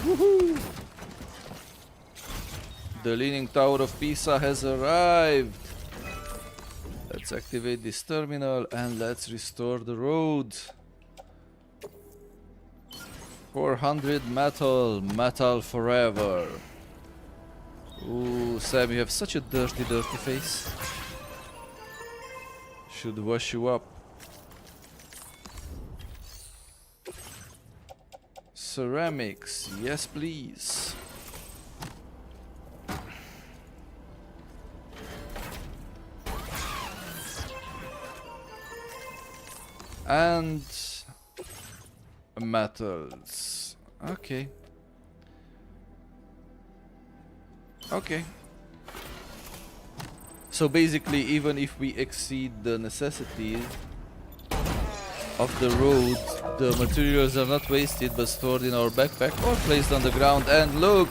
Woohoo! The Leaning Tower of Pisa has arrived. Let's activate this terminal and let's restore the road. 400 metal, metal forever. Ooh, Sam, you have such a dirty face. Should wash you up. Ceramics, yes please. And metals. Okay. Okay. So basically, even if we exceed the necessity of the road, the materials are not wasted but stored in our backpack or placed on the ground. And look!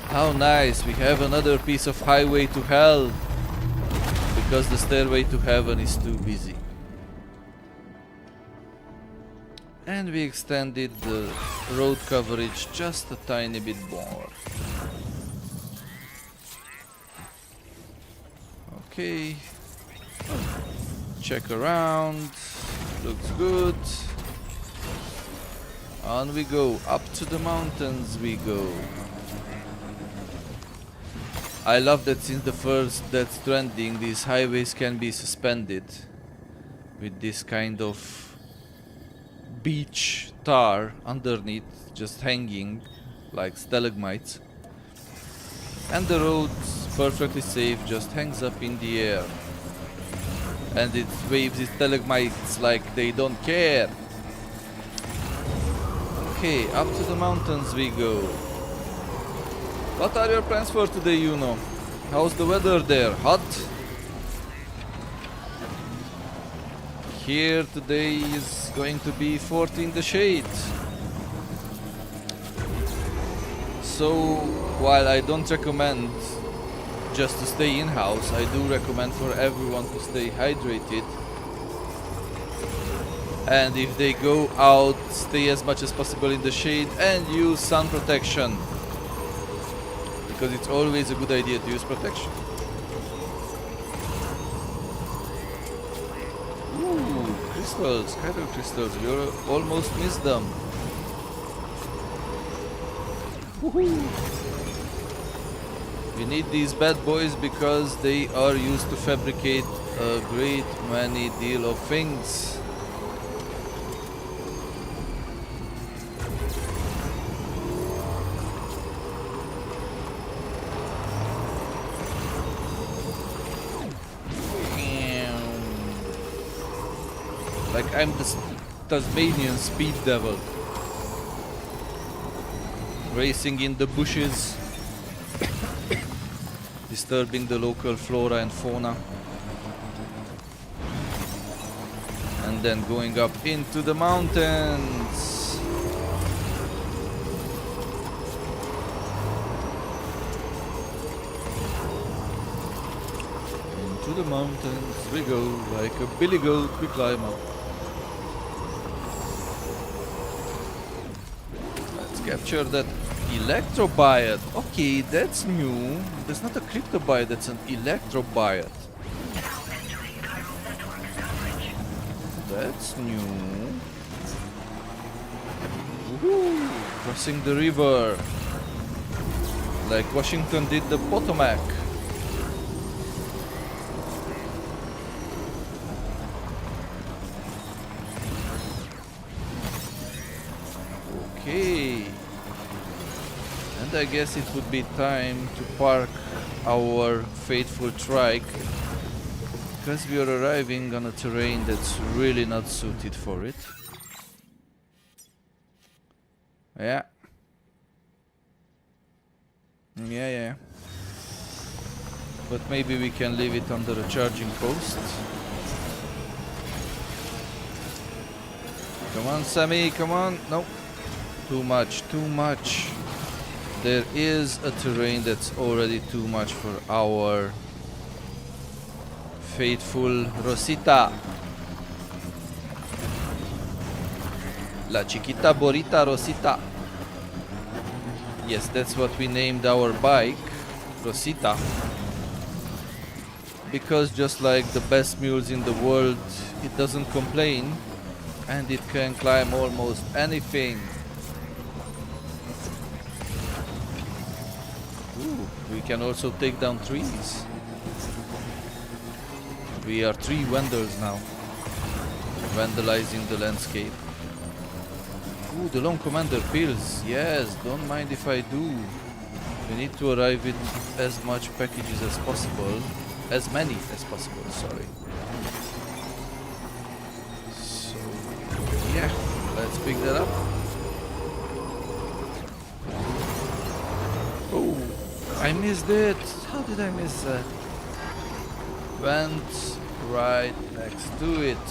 How nice! We have another piece of highway to hell because the stairway to heaven is too busy. And we extended the road coverage just a tiny bit more. Okay. Check around. Looks good. On we go. Up to the mountains we go. I love that since the first Death Stranding, these highways can be suspended with this kind of beach tar underneath, just hanging like stalagmites, and the road's perfectly safe, just hangs up in the air and it waves its stalagmites like they don't care. Okay, up to the mountains we go. What are your plans for today, Yuno? How's the weather there? Hot? Here today is going to be 40 in the shade. So while I don't recommend just to stay in-house, I do recommend for everyone to stay hydrated. And if they go out, stay as much as possible in the shade and use sun protection. Because it's always a good idea to use protection. Crystals, hydro crystals, we almost missed them. Woohoo! We need these bad boys because they are used to fabricate a great many deal of things. Like I'm the Tasmanian speed devil, racing in the bushes, disturbing the local flora and fauna, and then going up into the mountains. Into the mountains we go, like a billy goat we climb up. Capture that electrobiote. Okay, that's new. That's not a cryptobiote, that's an electrobiote. That's new. Woohoo! Crossing the river. Like Washington did the Potomac. Okay. And I guess it would be time to park our faithful trike, because we are arriving on a terrain that's really not suited for it. Yeah. Yeah. But maybe we can leave it under a charging post. Come on, Sammy, come on. No. Too much, too much. There is a terrain that's already too much for our faithful Rosita. La Chiquita Borita Rosita. Yes, that's what we named our bike. Rosita. Because just like the best mules in the world, it doesn't complain and it can climb almost anything. Ooh, we can also take down trees. We are tree vendors now, vandalizing the landscape. Ooh, the long commander pills. Yes, don't mind if I do. We need to arrive with as much packages as possible. As many as possible, sorry. So, yeah, let's pick that up. Oh, I missed it. How did I miss that? Went right next to it.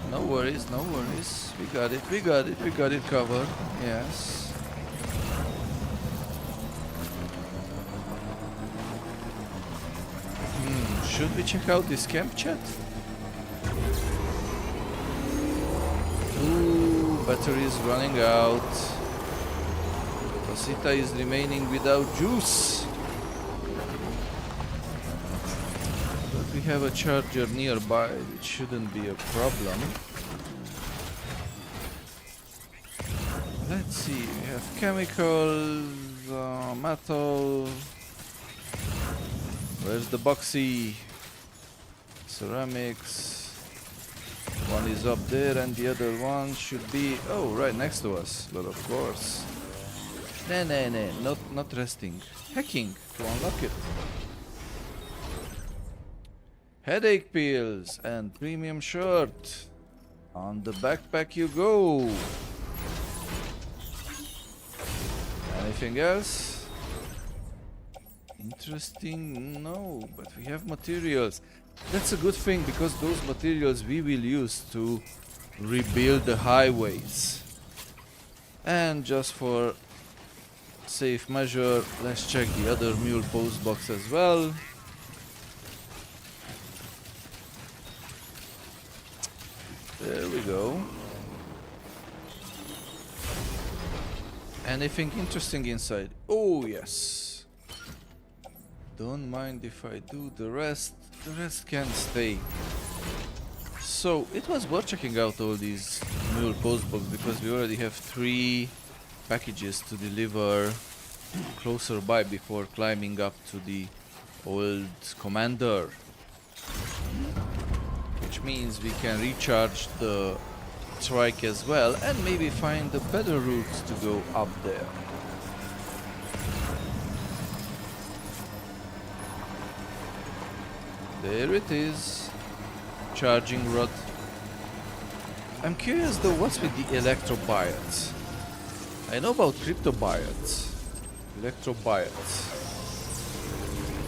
No worries, no worries. We got it, we got it, we got it covered. Yes. Should we check out this camp chat? Ooh, battery is running out. Rosita is remaining without juice. But we have a charger nearby, which shouldn't be a problem. Let's see, we have chemicals, metal. Where's the boxy? Ceramics. One is up there and the other one should be, oh, right next to us. But of course. Nah, not resting. Hacking to unlock it. Headache pills and premium shirt. On the backpack you go. Anything else? Interesting, no, but we have materials. That's a good thing because those materials we will use to rebuild the highways. And just for safe measure, let's check the other mule post box as well. There we go. Anything interesting inside? Oh yes. Don't mind if I do. The rest can stay. So it was worth checking out all these mule post boxes because we already have 3 packages to deliver closer by before climbing up to the old commander, which means we can recharge the trike as well and maybe find a better route to go up there. There it is. Charging rod. I'm curious though, what's with the electrobiots? I know about cryptobiots. Electrobiots.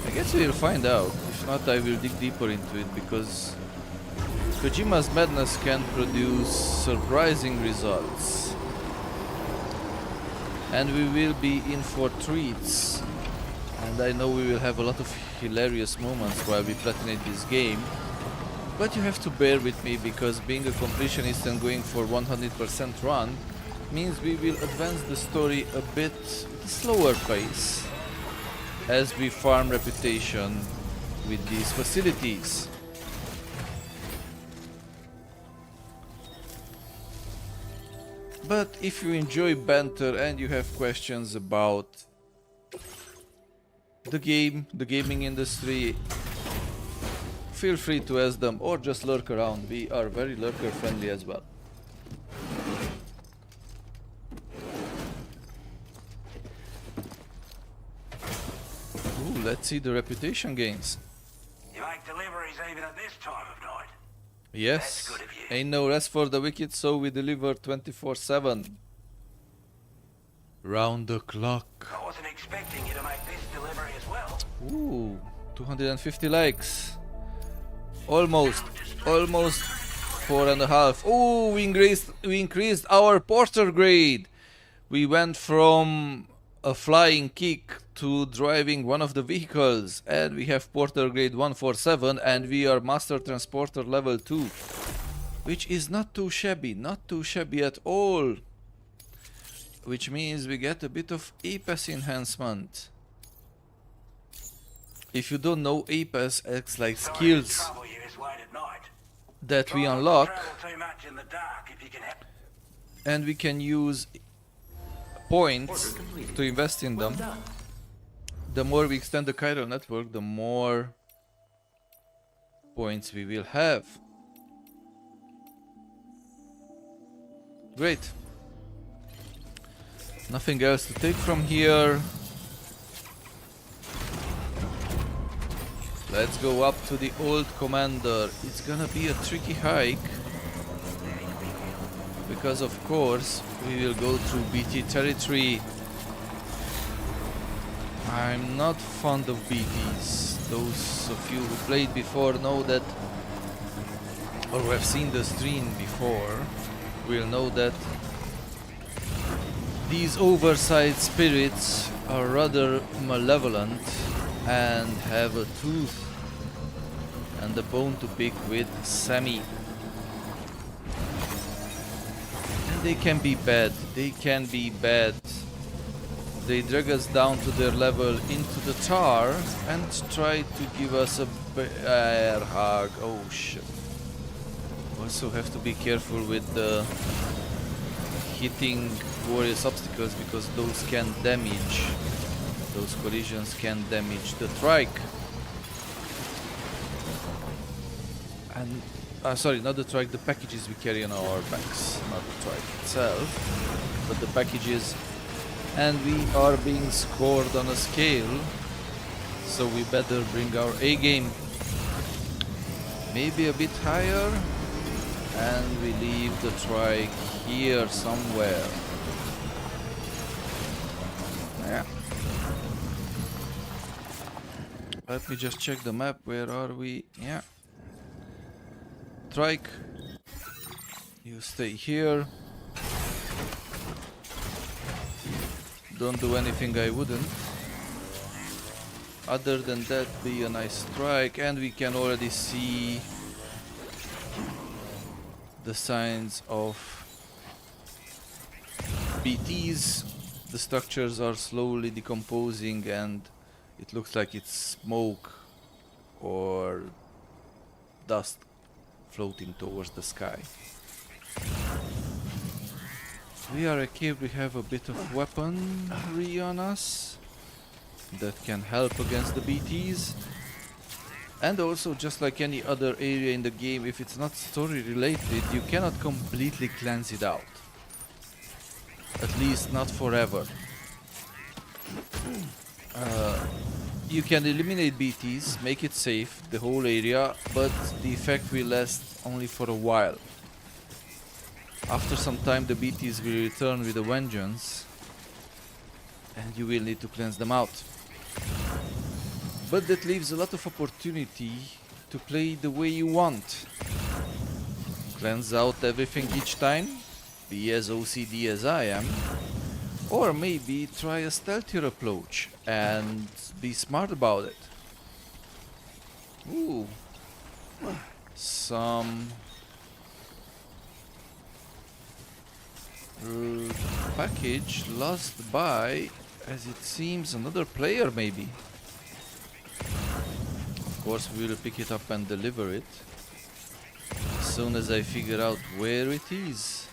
I guess we'll find out. If not, I will dig deeper into it because Kojima's madness can produce surprising results. And we will be in for treats. And I know we will have a lot of hilarious moments while we platinate this game. But you have to bear with me because being a completionist and going for 100% run means we will advance the story a bit slower pace as we farm reputation with these facilities. But if you enjoy banter and you have questions about the game, the gaming industry, feel free to ask them or just lurk around. We are very lurker friendly as well. Ooh, let's see the reputation gains. You make deliveries even at this time of night. Yes, That's good of you. ain't no rest for the wicked, so we deliver 24/7. Round the clock. I wasn't expecting you to make this delivery as well. Ooh, 250 likes. Almost 4.5. Ooh, we increased our porter grade. We went from a flying kick to driving one of the vehicles, and we have porter grade 147, and we are master transporter level 2, which is not too shabby at all. which means we get a bit of APS enhancement. If you don't know, APS acts like Sorry to skills trouble you this late at night. that we Try not to unlock, travel too much in the dark if you can help. and we can use points to invest in them. The more we extend the chiral network, the more points we will have. Great. Nothing else to take from here. Let's go up to the old commander. It's gonna be a tricky hike, because of course we will go through BT territory. I'm not fond of BTs. Those of you who played before know that, or who have seen the stream before, will know that these oversized spirits are rather malevolent and have a tooth and a bone to pick with Sammy. And they can be bad. They can be bad. They drag us down to their level into the tar and try to give us a bear hug. Oh shit. Also have to be careful with the hitting various obstacles, because those can damage. Those collisions can damage the trike. And sorry, not the trike, the packages we carry on our backs, not the trike itself, but the packages. And we are being scored on a scale, so we better bring our A game maybe a bit higher, and we leave the trike here somewhere. Yeah. Let me just check the map. Where are we? Yeah. Trike, you stay here. Don't do anything I wouldn't. Other than that, be a nice strike, and we can already see the signs of BTs. The structures are slowly decomposing, and it looks like it's smoke or dust floating towards the sky. We are a cave, we have a bit of weaponry on us that can help against the BTs. And also, just like any other area in the game, if it's not story related, you cannot completely cleanse it out. At least not forever. You can eliminate BTs, make it safe, the whole area, but the effect will last only for a while. After some time the BTs will return with a vengeance, and you will need to cleanse them out. But that leaves a lot of opportunity to play the way you want. Cleanse out everything each time, be as OCD as I am, or maybe try a stealthier approach and be smart about it. Ooh, some package lost by, as it seems, another player maybe. Of course we will pick it up and deliver it as soon as I figure out where it is,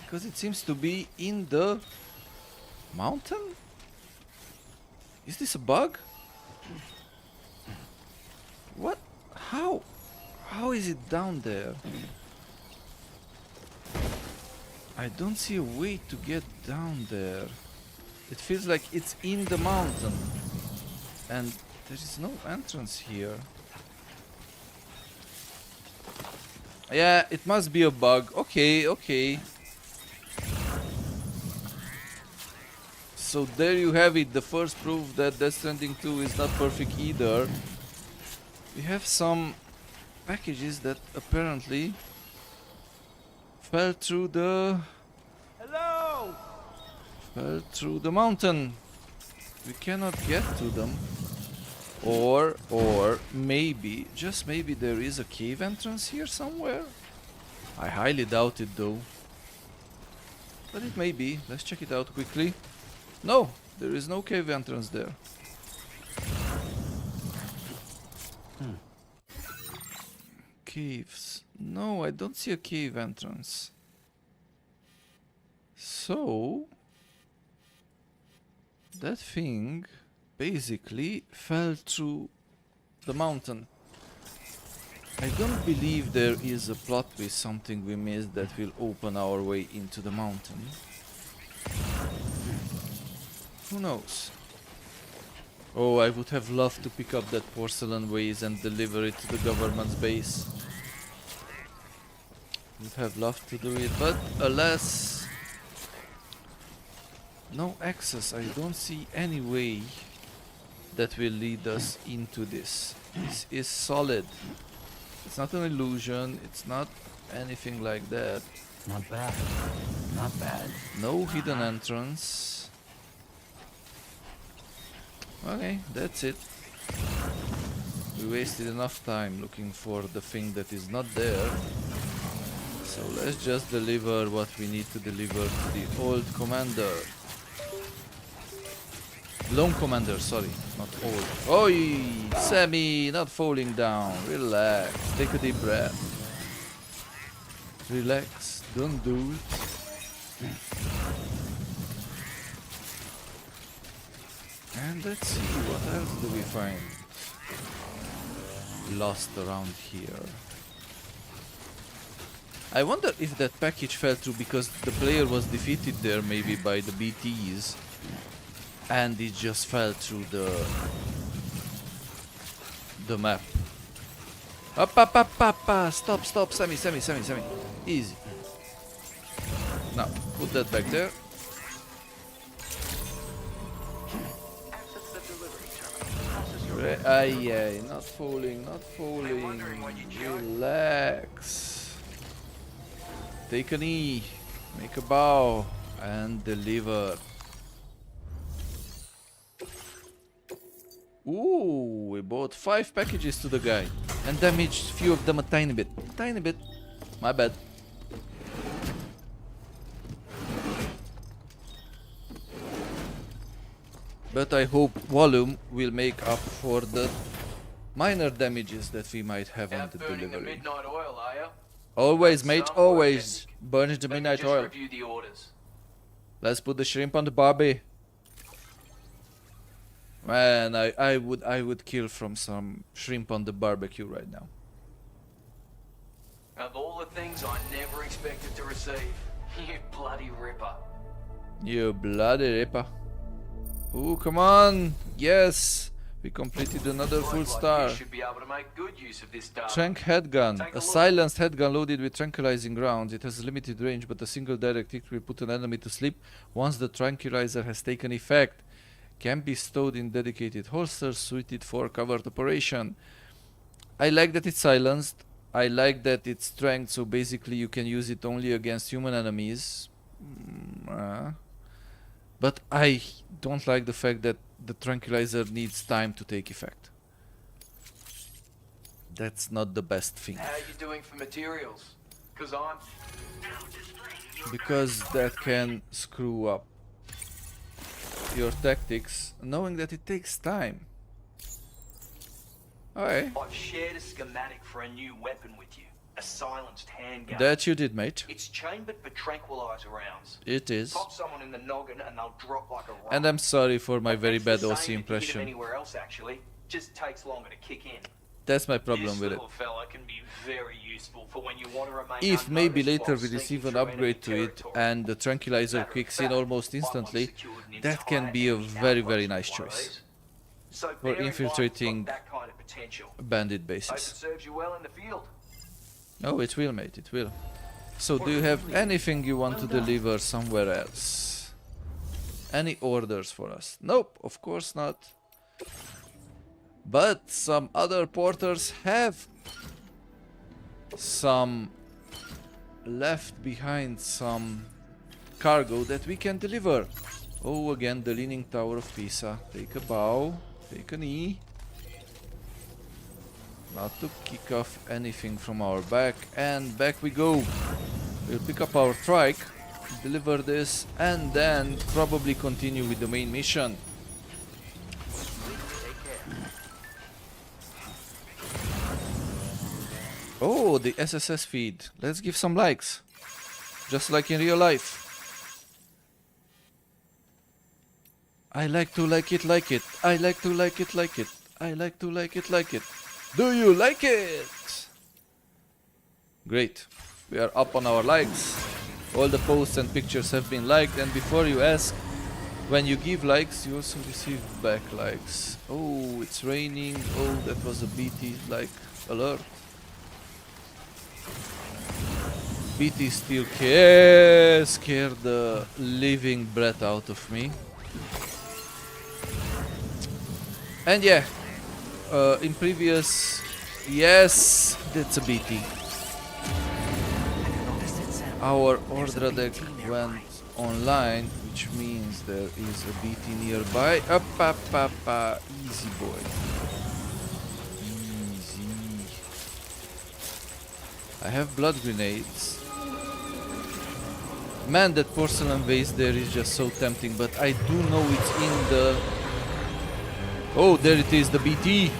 because it seems to be in the mountain. Is this a bug? What? How is it down there? I don't see a way to get down there. It feels like it's in the mountain, and there is no entrance here. Yeah, it must be a bug. Okay. So there you have it, the first proof that Death Stranding 2 is not perfect either. We have some packages that apparently fell through the... Hello! Fell through the mountain. We cannot get to them. Or maybe, just maybe there is a cave entrance here somewhere? I highly doubt it though. But it may be. Let's check it out quickly. No, there is no cave entrance there. Caves. No, I don't see a cave entrance. So that thing basically fell through the mountain. I don't believe there is a plot twist, something we missed that will open our way into the mountain. Who knows? Oh, I would have loved to pick up that porcelain vase and deliver it to the government's base. Would have loved to do it, but alas, no access. I don't see any way that will lead us into this. This is solid. It's not an illusion, it's not anything like that. Not bad. Not bad. No hidden entrance. Okay, that's it. We wasted enough time looking for the thing that is not there. So let's just deliver what we need to deliver to the old commander. Lone commander, sorry, not old. Oi! Sammy, not falling down. Relax. Take a deep breath. Relax. Don't do it. And let's see, what else do we find lost around here? I wonder if that package fell through because the player was defeated there maybe by the BTs. And it just fell through the map. Up. Stop, Sammy. Easy. Now, put that back there. Aye, not falling. Relax. Take a knee, make a bow, and deliver. Ooh, we bought 5 packages to the guy and damaged few of them a tiny bit. My bad. But I hope volume will make up for the minor damages that we might have on the delivery. Midnight oil, are you? Always, mate, always. Burn the midnight Just oil. review the orders. Let's put the shrimp on the barbie. Man, I would kill from some shrimp on the barbecue right now. Of all the things I never expected to receive, you bloody ripper. You bloody ripper. Ooh, come on. Yes. We completed another full Like star. You should be able to make good use of this data. Trank headgun. Take a A look. silenced headgun loaded with tranquilizing rounds. It has limited range, but a single direct hit will put an enemy to sleep once the tranquilizer has taken effect. Can be stowed in dedicated holsters suited for covert operation. I like that it's silenced. I like that it's strength, so basically you can use it only against human enemies. But I don't like the fact that the tranquilizer needs time to take effect. That's not the best thing. How you doing for materials? Because I'm... Because that can screw up your tactics, knowing that it takes time. Okay. I've shared a schematic for a new weapon with you. A silenced handgun. That you did, mate. It's chambered for tranquilizer rounds. It is. Pop someone in the noggin and they'll drop like a rock. And I'm sorry for my very That's bad the OC same if you hit 'em impression. anywhere else, actually. Just takes longer to kick in. That's my problem This with it. little fella can be very useful for when you want to remain If maybe unnoticed later while we sneaking receive an through enemy upgrade to it territory. and the tranquilizer Matter of kicks in fact, almost I once instantly, secured an that can entire be a enemy very, outpost very with nice one of choice these. So for bear in mind it's got infiltrating that kind of potential. bandit Hope it bases. serves you well in the field. Oh, it will, mate, it will. So, do you have anything you want to deliver somewhere else? Any orders for us? Nope, of course not. But some other porters have some left behind some cargo that we can deliver. Oh, again, the Leaning Tower of Pisa. Take a bow, take a knee. Not to kick off anything from our back, and back we go. We'll pick up our trike. deliver this, and then probably continue with the main mission. Oh, the SSS feed. Let's give some likes. Just like in real life. I like to like it like it. I like to like it like it. I like to like it like it. Do you like it? Great. We are up on our likes. All the posts and pictures have been liked, and before you ask, when you give likes, you also receive back likes. Oh, it's raining. Oh, that was a BT like alert. BT still scared the living breath out of me. And yeah, in previous, yes, that's a BT. Our order deck went online, which means there is a BT nearby. Up, easy boy. Easy. I have blood grenades. Man, that porcelain vase there is just so tempting, but I do know it's in the... Oh, there it is, the BT.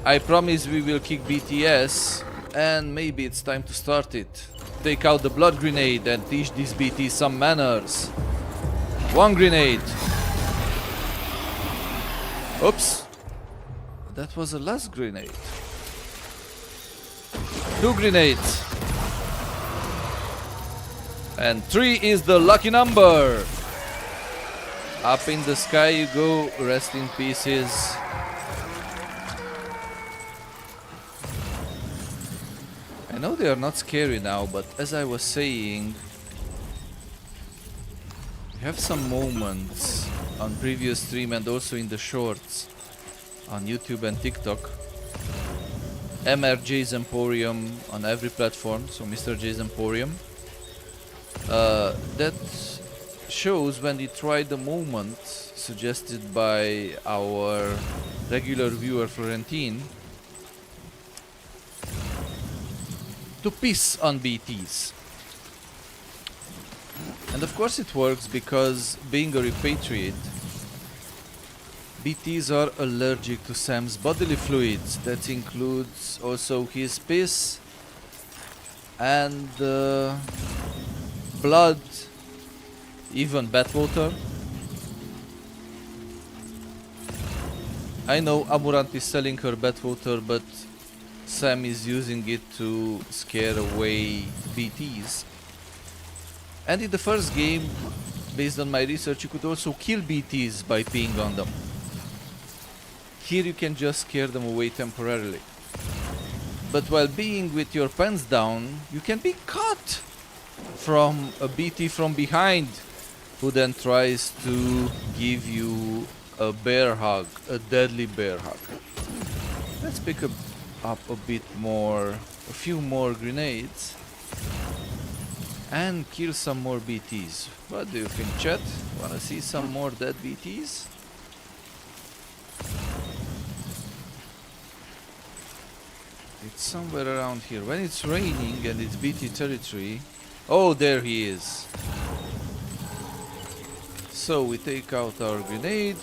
I promise we will kick BTS, and maybe it's time to start it. Take out the blood grenade and teach this BT some manners. One grenade. Oops. That was the last grenade. Two grenades. And 3 is the lucky number. Up in the sky you go, rest in pieces. I know they are not scary now, but as I was saying, we have some moments on previous stream and also in the shorts on YouTube and TikTok. MRJ's Emporium on every platform, so Mr.Jay's Emporium. That shows when we try the moment suggested by our regular viewer Florentine to piss on BTs. And of course it works because, being a repatriate, BTs are allergic to Sam's bodily fluids. That includes also his piss and blood, even bathwater. I know Amurant is selling her bathwater, but Sam is using it to scare away BTs. And in the first game, based on my research, you could also kill BTs by peeing on them. Here you can just scare them away temporarily. But while being with your pants down, you can be caught from a BT from behind, who then tries to give you a bear hug, a deadly bear hug. Let's pick up a bit more, a few more grenades, and kill some more BTs. What do you think, chat? Wanna see some more dead BTs? It's somewhere around here. When it's raining and it's BT territory... Oh, there he is. So we take out our grenade.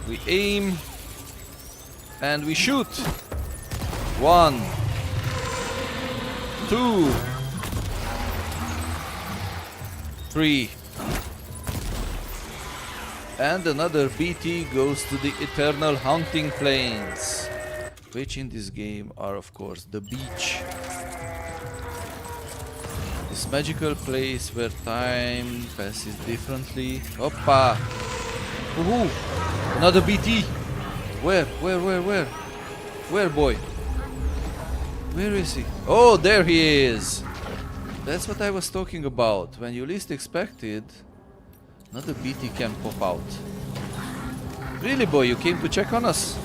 We aim. And we shoot. 1, 2, 3. And another BT goes to the eternal hunting plains, which in this game are of course the beach. This magical place where time passes differently. Hoppa! Woohoo! Another BT! Where? Where, boy? Where is he? Oh, there he is! That's what I was talking about. When you least expected, another BT can pop out. Really, boy, you came to check on us?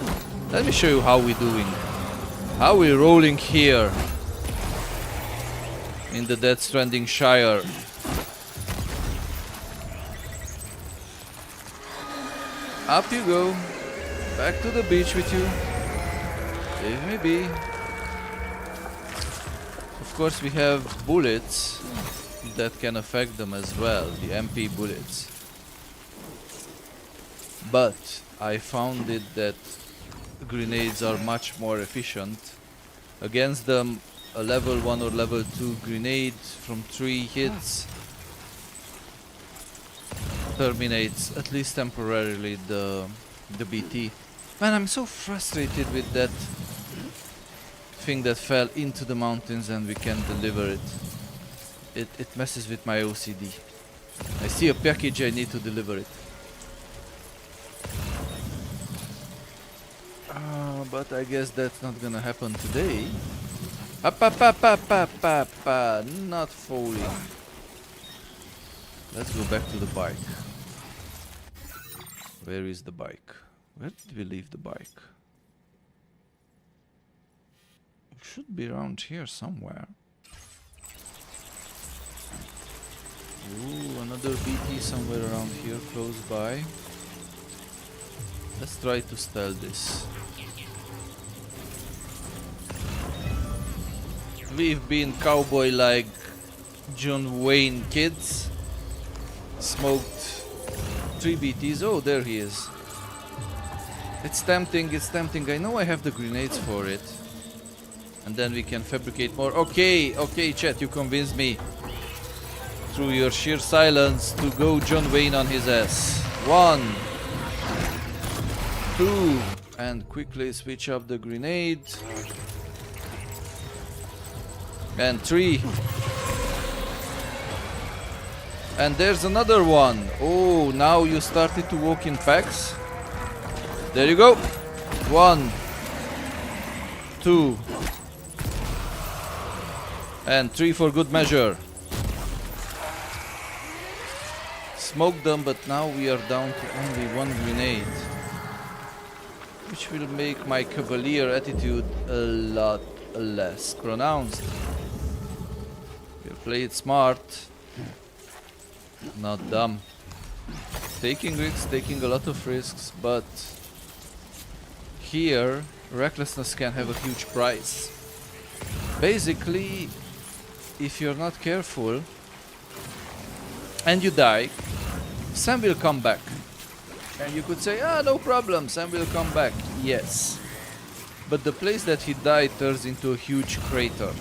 Let me show you how we're doing. How we're rolling here in the Death Stranding Shire. Up you go. Back to the beach with you. Leave me be. Of course we have bullets that can affect them as well, the MP bullets. But I found it that grenades are much more efficient. Against them, a level 1 or level 2 grenade from 3 hits terminates, at least temporarily, the BT. Man, I'm so frustrated with that thing that fell into the mountains and we can't deliver it. It messes with my OCD. I see a package, I need to deliver it. But I guess that's not gonna happen today. Not falling. Let's go back to the bike. Where is the bike? Where did we leave the bike? It should be around here somewhere. Ooh, another BT somewhere around here, close by. Let's try to steal this. We've been cowboy-like John Wayne kids. Smoked 3 BTs. Oh, there he is. It's tempting, it's tempting. I know I have the grenades for it. And then we can fabricate more. Okay, okay, chat, you convinced me through your sheer silence to go John Wayne on his ass. 1, 2, and quickly switch up the grenade. And 3. And there's another one. Oh, now you started to walk in packs. There you go. 1, 2, and 3 for good measure. Smoked them, but now we are down to only 1 grenade, which will make my cavalier attitude a lot less pronounced. We'll play it smart, not dumb. Taking risks, taking a lot of risks, but here recklessness can have a huge price. Basically, if you're not careful and you die, Sam will come back. And you could say, ah, no problem, Sam will come back. Yes. But the place that he died turns into a huge crater.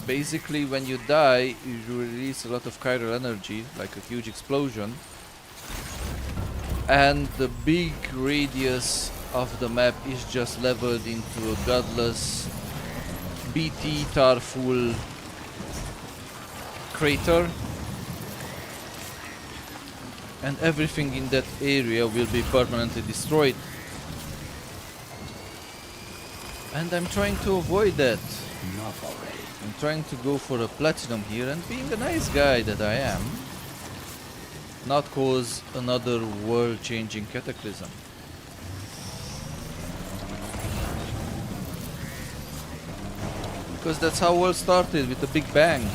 Basically, when you die, you release a lot of chiral energy, like a huge explosion. And the big radius of the map is just leveled into a godless BT tar full crater. And everything in that area will be permanently destroyed. And I'm trying to avoid that. Enough already. I'm trying to go for a platinum here and being a nice guy that I am, not cause another world-changing cataclysm. Because that's how world started, with a big bang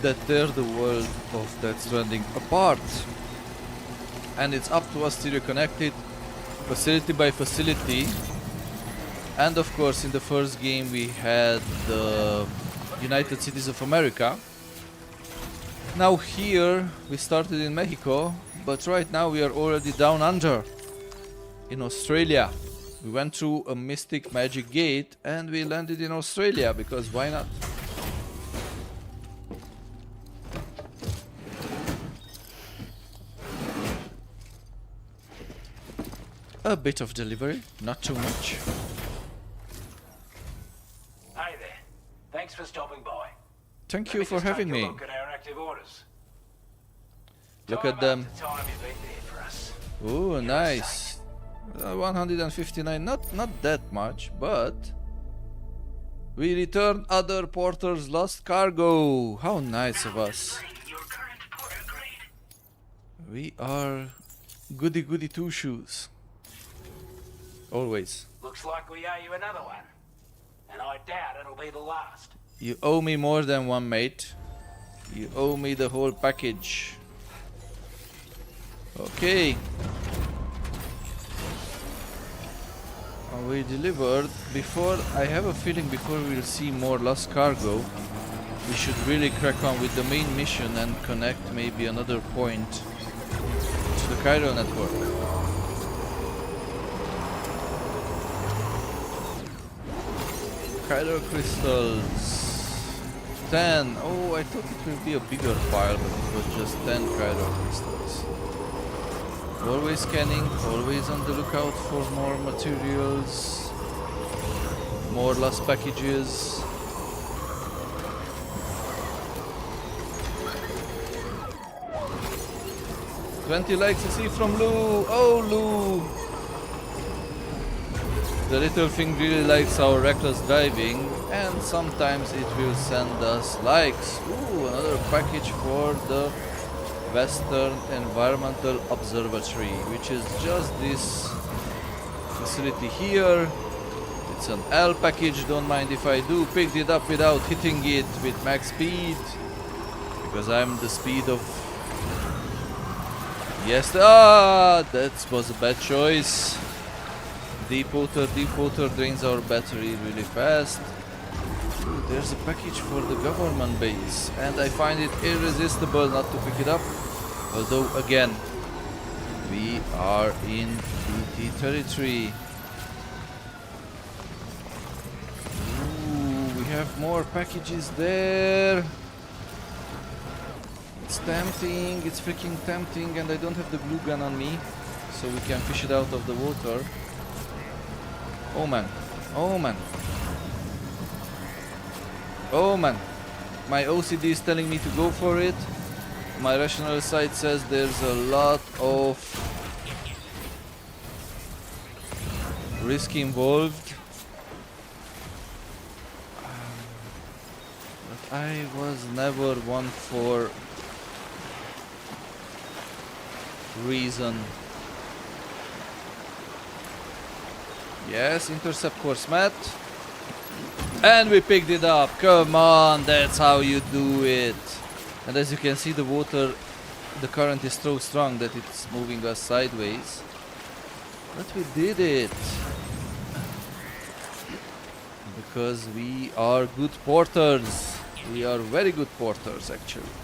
that tear the world of Death Stranding apart. And it's up to us to reconnect it, facility by facility. And of course, in the first game we had the United Cities of America. Now here we started in Mexico, but right now we are already down under in Australia. We went through a mystic magic gate and we landed in Australia, because why not? A bit of delivery, not too much. Hey there. Thanks for stopping by. Thank Let you me for just take having a me. Look at our active orders. Look Time at them. after time you've been there for us. Oh, You're nice. 159, not that much, but we return other porters' lost cargo. How nice of us. We are goody goody two shoes. Always. Looks like we owe you another one. And I doubt it'll be the last. You owe me more than one, mate. You owe me the whole package. Okay. We delivered. Before, I have a feeling before we'll see more lost cargo, we should really crack on with the main mission and connect maybe another point to the Cairo network. Cairo crystals. 10. Oh, I thought it will be a bigger pile, but it was just 10 Cairo crystals. Always scanning, always on the lookout for more materials, more lost packages. "20 likes to see from Lou. Oh, Lou! The little thing really likes our reckless driving, and sometimes it will send us likes. Ooh, another package for the Western Environmental Observatory, which is just this facility here. It's an L package, don't mind if I do. Picked it up without hitting it with max speed, because I'm the speed of... Yes, that was a bad choice. Deep water drains our battery really fast. Ooh, there's a package for the government base, and I find it irresistible not to pick it up. Although, again, we are in BT territory. Ooh, we have more packages there. It's tempting, it's freaking tempting, and I don't have the glue gun on me, so we can fish it out of the water. Oh man, oh man. Oh man, my OCD is telling me to go for it. My rational side says there's a lot of risk involved. But I was never one for reason. Yes, intercept course met. And we picked it up. Come on, that's how you do it. And as you can see, the water, the current is so strong that it's moving us sideways. But we did it. Because we are good porters. We are very good porters, actually.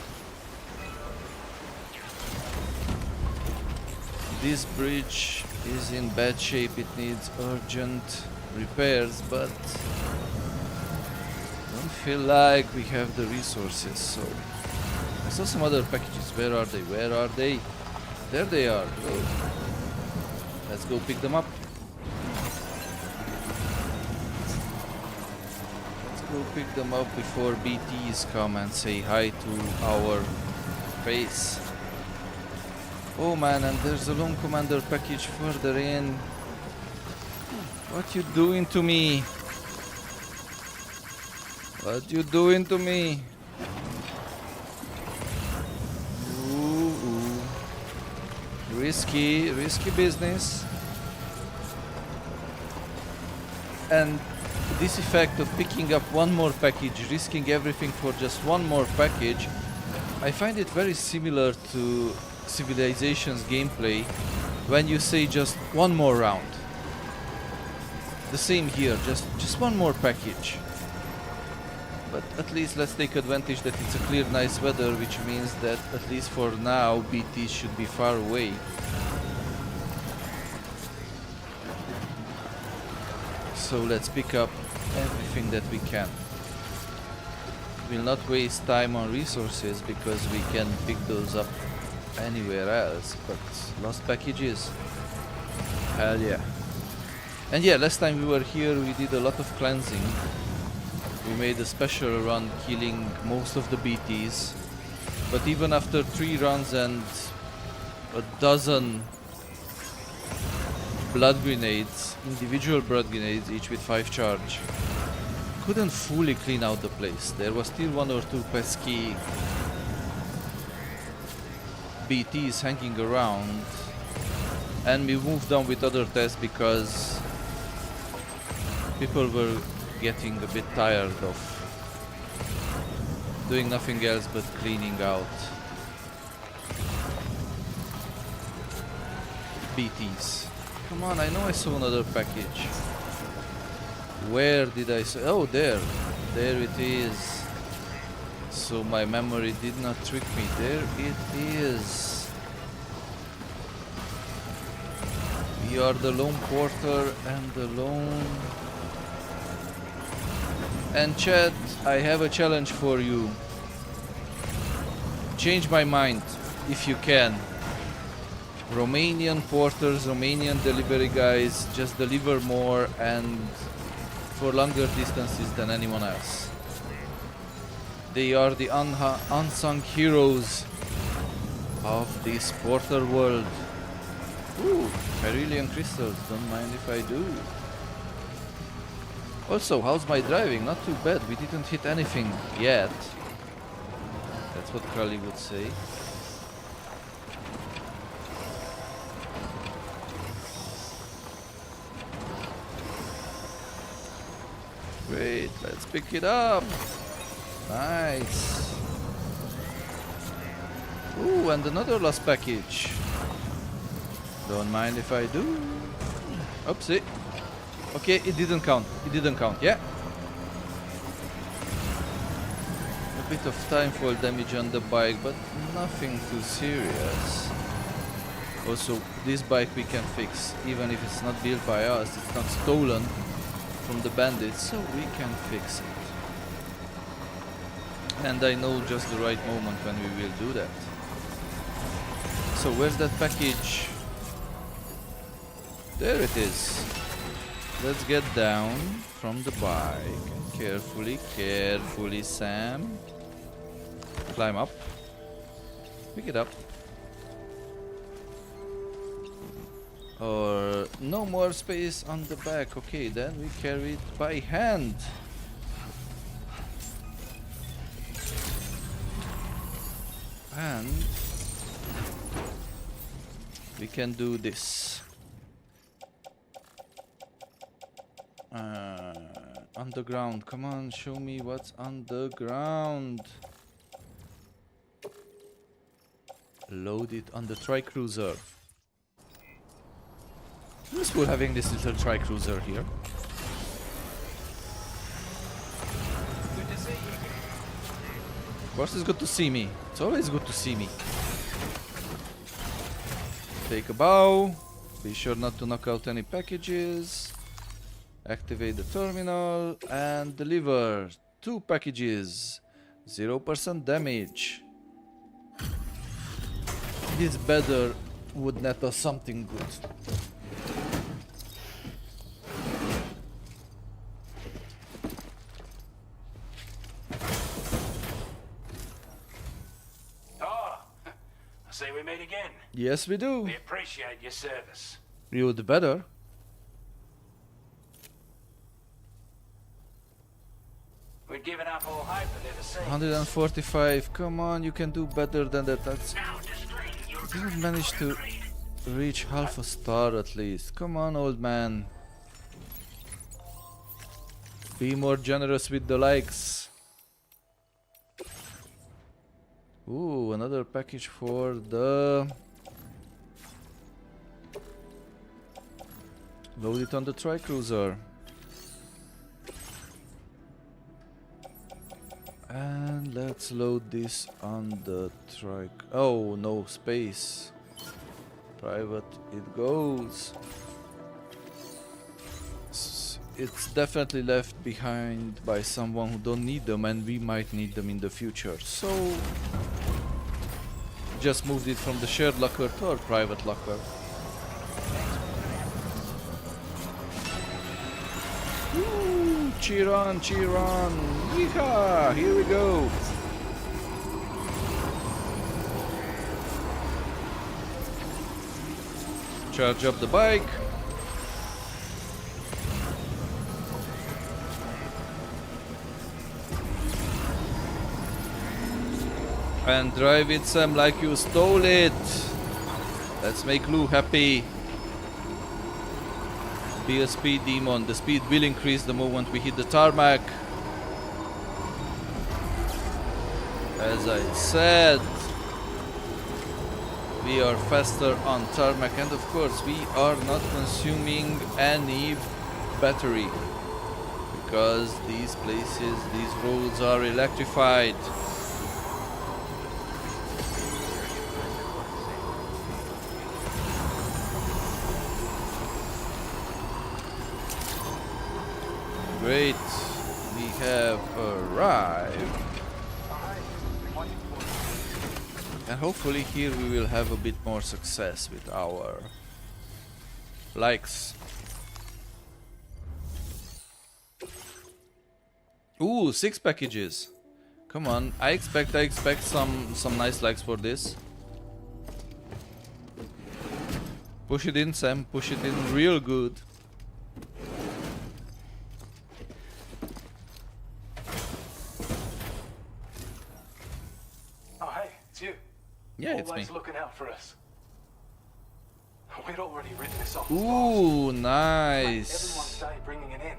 This bridge is in bad shape. It needs urgent repairs, but don't feel like we have the resources. So I saw some other packages. Where are they? Where are they? There they are. Good. Let's go pick them up. Let's go pick them up before BTs come and say hi to our face. Oh man, and there's a Lone Commander package further in. What you doing to me? What you doing to me? Ooh. Risky business. And this effect of picking up one more package, risking everything for just one more package, I find it very similar to Civilization's gameplay when you say just one more round. The same here, just one more package. But at least let's take advantage that it's a clear, nice weather, which means that at least for now BT should be far away. So let's pick up everything that we can. We'll not waste time on resources because we can pick those up anywhere else, but lost packages, hell yeah. And yeah, last time we were here we did a lot of cleansing. We made a special run killing most of the BTs, but even after 3 runs and a dozen blood grenades, individual blood grenades, each with 5 charge, couldn't fully clean out the place. There was still 1 or 2 pesky BTs hanging around, and we moved on with other tests because people were getting a bit tired of doing nothing else but cleaning out BTs. Come on, I know I saw another package. Where did I say? Oh, there. There it is. So my memory did not trick me. There it is. We are the lone porter and the lone... And chat, I have a challenge for you. Change my mind, if you can. Romanian porters, Romanian delivery guys, just deliver more and for longer distances than anyone else. They are the unsung heroes of this porter world. Ooh, Carillion crystals, don't mind if I do. Also, how's my driving? Not too bad, we didn't hit anything yet. That's what Carly would say. Great, let's pick it up. Nice. Ooh, and another lost package. Don't mind if I do. Oopsie. Okay, it didn't count. It didn't count, yeah? A bit of time fall damage on the bike, but nothing too serious. Also, this bike we can fix, even if it's not built by us, it's not stolen from the bandits, so we can fix it. And I know just the right moment when we will do that. So where's that package? There it is. Let's get down from the bike. Carefully, carefully, Sam. Climb up. Pick it up. Or no more space on the back. Okay, then we carry it by hand. And we can do this. On the ground. Come on, show me what's on the ground. Load it on the tri-cruiser. Useful having this little tri-cruiser here. Good to see you. Of course, it's good to see me. It's always good to see me. Take a bow. Be sure not to knock out any packages. Activate the terminal and deliver 2 packages. 0% damage. This better would net us something good. Oh, I see we meet again. Yes, we do. We appreciate your service. You would better. We'd given up all hope of ever seeing 145. Come on, you can do better than that. That's... Now displaying your Didn't manage to reach half a star at least. Come on, old man. Be more generous with the likes. Ooh, another package for the... Load it on the tri-cruiser. And let's load this on the truck. Oh, no space. Private it goes. It's definitely left behind by someone who don't need them, and we might need them in the future. So just moved it from the shared locker to our private locker. Woo, cheer on, cheer on. Yeehaw, here we go. Charge up the bike. And drive it, Sam, like you stole it. Let's make Lou happy. Be a speed demon. The speed will increase the moment we hit the tarmac. As I said, we are faster on tarmac, and of course we are not consuming any battery. because these places, these roads are electrified. Great, we have arrived. And hopefully here we will have a bit more success with our likes. Ooh, 6 packages. Come on, I expect some nice likes for this. Push it in, Sam, push it in real good. Oh, hey, it's you. Yeah, it's me. Always looking out for us. We'd already written this off. Ooh, Everyone's nice. day bringing it in.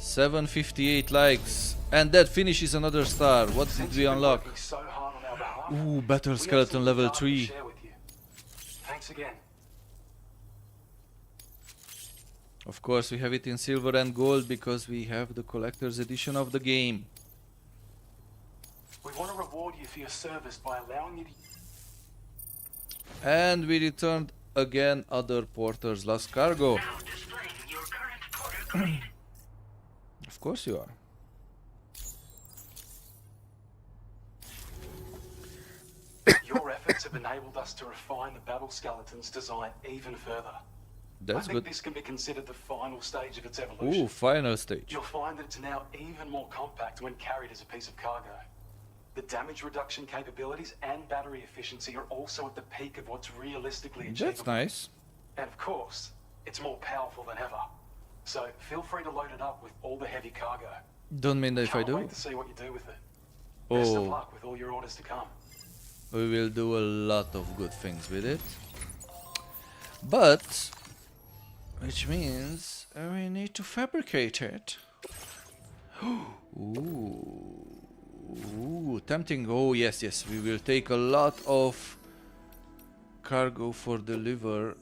758 likes. And that finishes another star. What did Since we you've been unlock? working so hard on our behalf, Ooh, battle we have skeleton some level data to 3. share with you. Thanks again. Of course, we have it in silver and gold because we have the collector's edition of the game. We want to reward you for your service by allowing you to... And we returned again other porters lost cargo. Now displaying your current porter grade. Of course you are. Your efforts have enabled us to refine the battle skeleton's design even further. I That's think good. this can be considered the final stage of its evolution. Ooh, final stage. You'll find that it's now even more compact when carried as a piece of cargo. The damage reduction capabilities and battery efficiency are also at the peak of what's realistically achievable. That's nice. And of course, it's more powerful than ever. So feel free to load it up with all the heavy cargo. Don't mind if I Can't do. wait to see what you do with it. Best of Oh, luck with all your orders to come. we will do a lot of good things with it. But, which means we need to fabricate it. Ooh, tempting. Oh, yes, yes. We will take a lot of cargo for delivery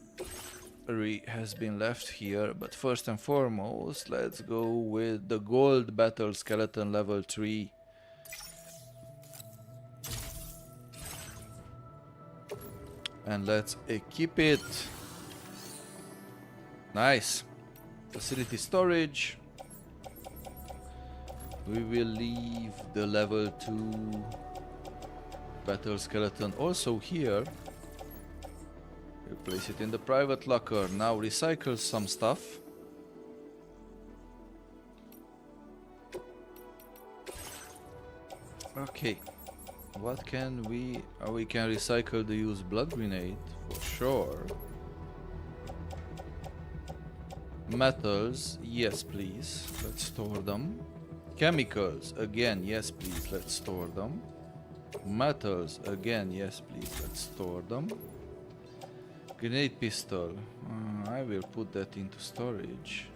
has been left here. But first and foremost, let's go with the gold battle skeleton level 3. And let's equip it. Nice. Facility storage. We will leave the level 2 battle skeleton also here. We'll place it in the private locker. Now recycle some stuff. Okay. What can we... we can recycle the used blood grenade for sure. Metals, yes please, let's store them. Chemicals, again, yes please, let's store them. Metals, again, yes please, let's store them. Grenade pistol, I will put that into storage.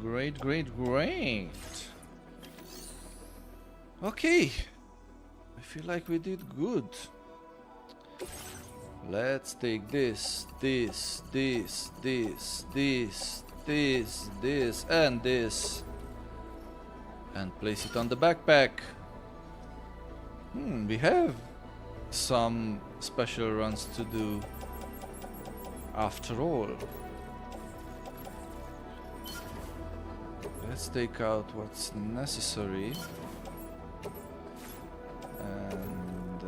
Great, great. Okay, I feel like we did good. Let's take this, and this, and place it on the backpack. We have some special runs to do after all. Let's take out what's necessary. And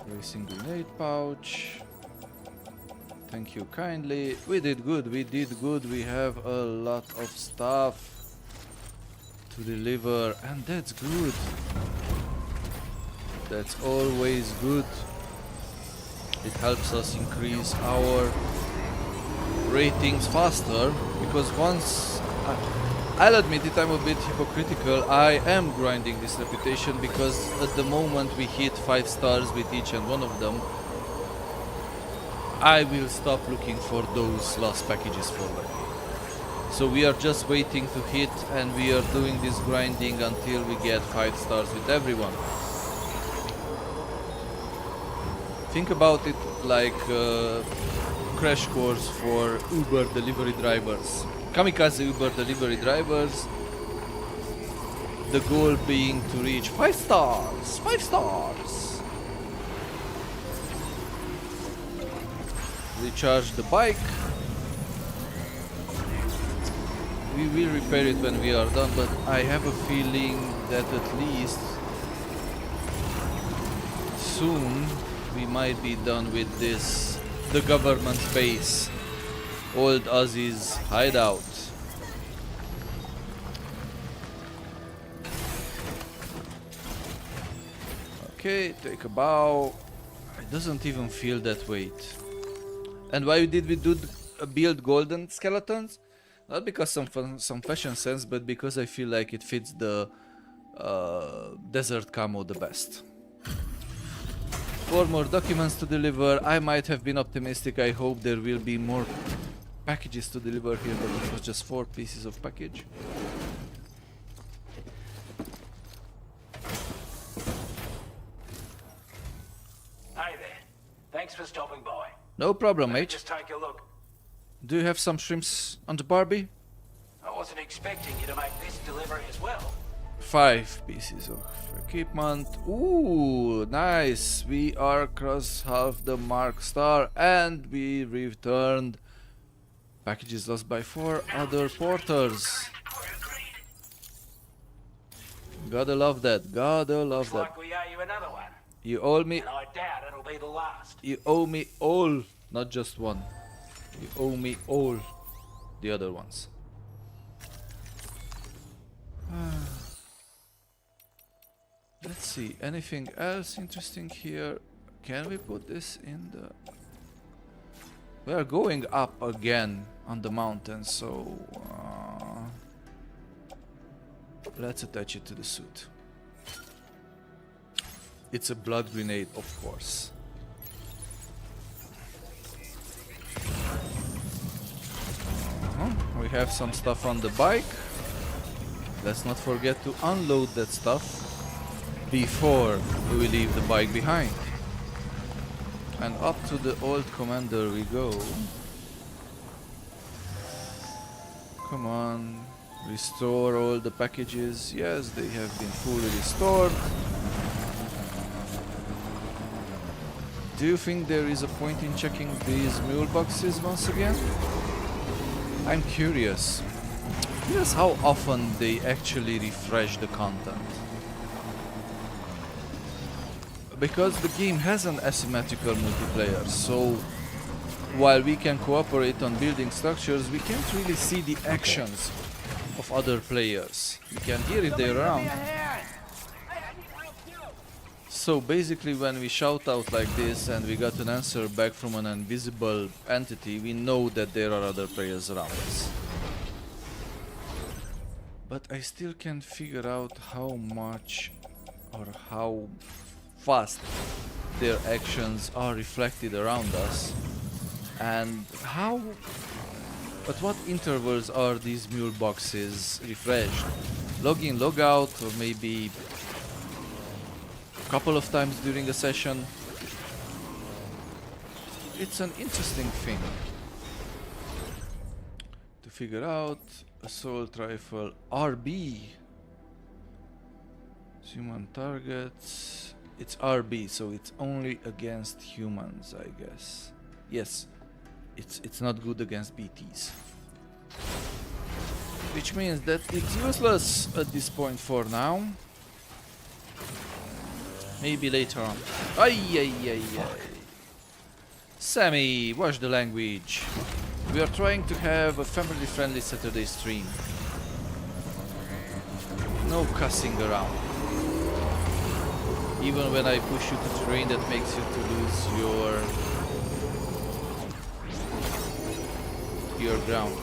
placing grenade pouch. Thank you kindly. We did good, we have a lot of stuff to deliver, and that's good. That's always good. It helps us increase our ratings faster, because once I'll admit it, I'm a bit hypocritical. I am grinding this reputation because at the moment we hit 5 stars with each and one of them, I will stop looking for those lost packages for them. So we are just waiting to hit, and we are doing this grinding until we get 5 stars with everyone. Think about it like a crash course for Uber delivery drivers. Kamikaze Uber delivery drivers. The goal being to reach 5 stars. 5 stars. Recharge the bike. We will repair it when we are done, but I have a feeling that at least soon we might be done with this, the government base, old Aussie's hideout. Okay, take a bow. It doesn't even feel that weight. And why did we build golden skeletons? Not because some fashion sense, but because I feel like it fits the desert camo the best. 4 more documents to deliver. I might have been optimistic. I hope there will be more packages to deliver here, but it was just 4 pieces of package. Hey there. Thanks for stopping by. No problem, mate. Just take a look. Do you have some shrimps on the Barbie? I wasn't expecting you to make this delivery as well. 5 pieces of equipment. Ooh, nice. We are cross half the mark star and we returned packages lost by 4 other porters. Gotta love that. Gotta love that. Like we owe you another one. You owe me. And I doubt it'll be the last. You owe me all, not just one. You owe me all the other ones. Let's see, anything else interesting here? Can we put this in the... We are going up again on the mountain, so... let's attach it to the suit. It's a blood grenade, of course. We have some stuff on the bike. Let's not forget to unload that stuff before we leave the bike behind. And up to the old commander we go. Come on, restore all the packages. Yes, they have been fully restored. Do you think there is a point in checking these mule boxes once again? I'm curious. Curious how often they actually refresh the content. Because the game has an asymmetrical multiplayer, so while we can cooperate on building structures, we can't really see the actions of other players. We can hear if they're around. So basically when we shout out like this and we got an answer back from an invisible entity, we know that there are other players around us. But I still can't figure out how much or how fast their actions are reflected around us, and how, at what intervals are these mule boxes refreshed? Log in, log out, or maybe a couple of times during a session. It's an interesting thing to figure out. Assault rifle RB, human targets. It's RB, so it's only against humans, I guess. Yes, it's not good against BTs. Which means that it's useless at this point for now. Maybe later on. Ay, ay, ay, ay. Sammy, watch the language. We are trying to have a family-friendly Saturday stream. No cussing around. Even when I push you to terrain that makes you to lose your ground.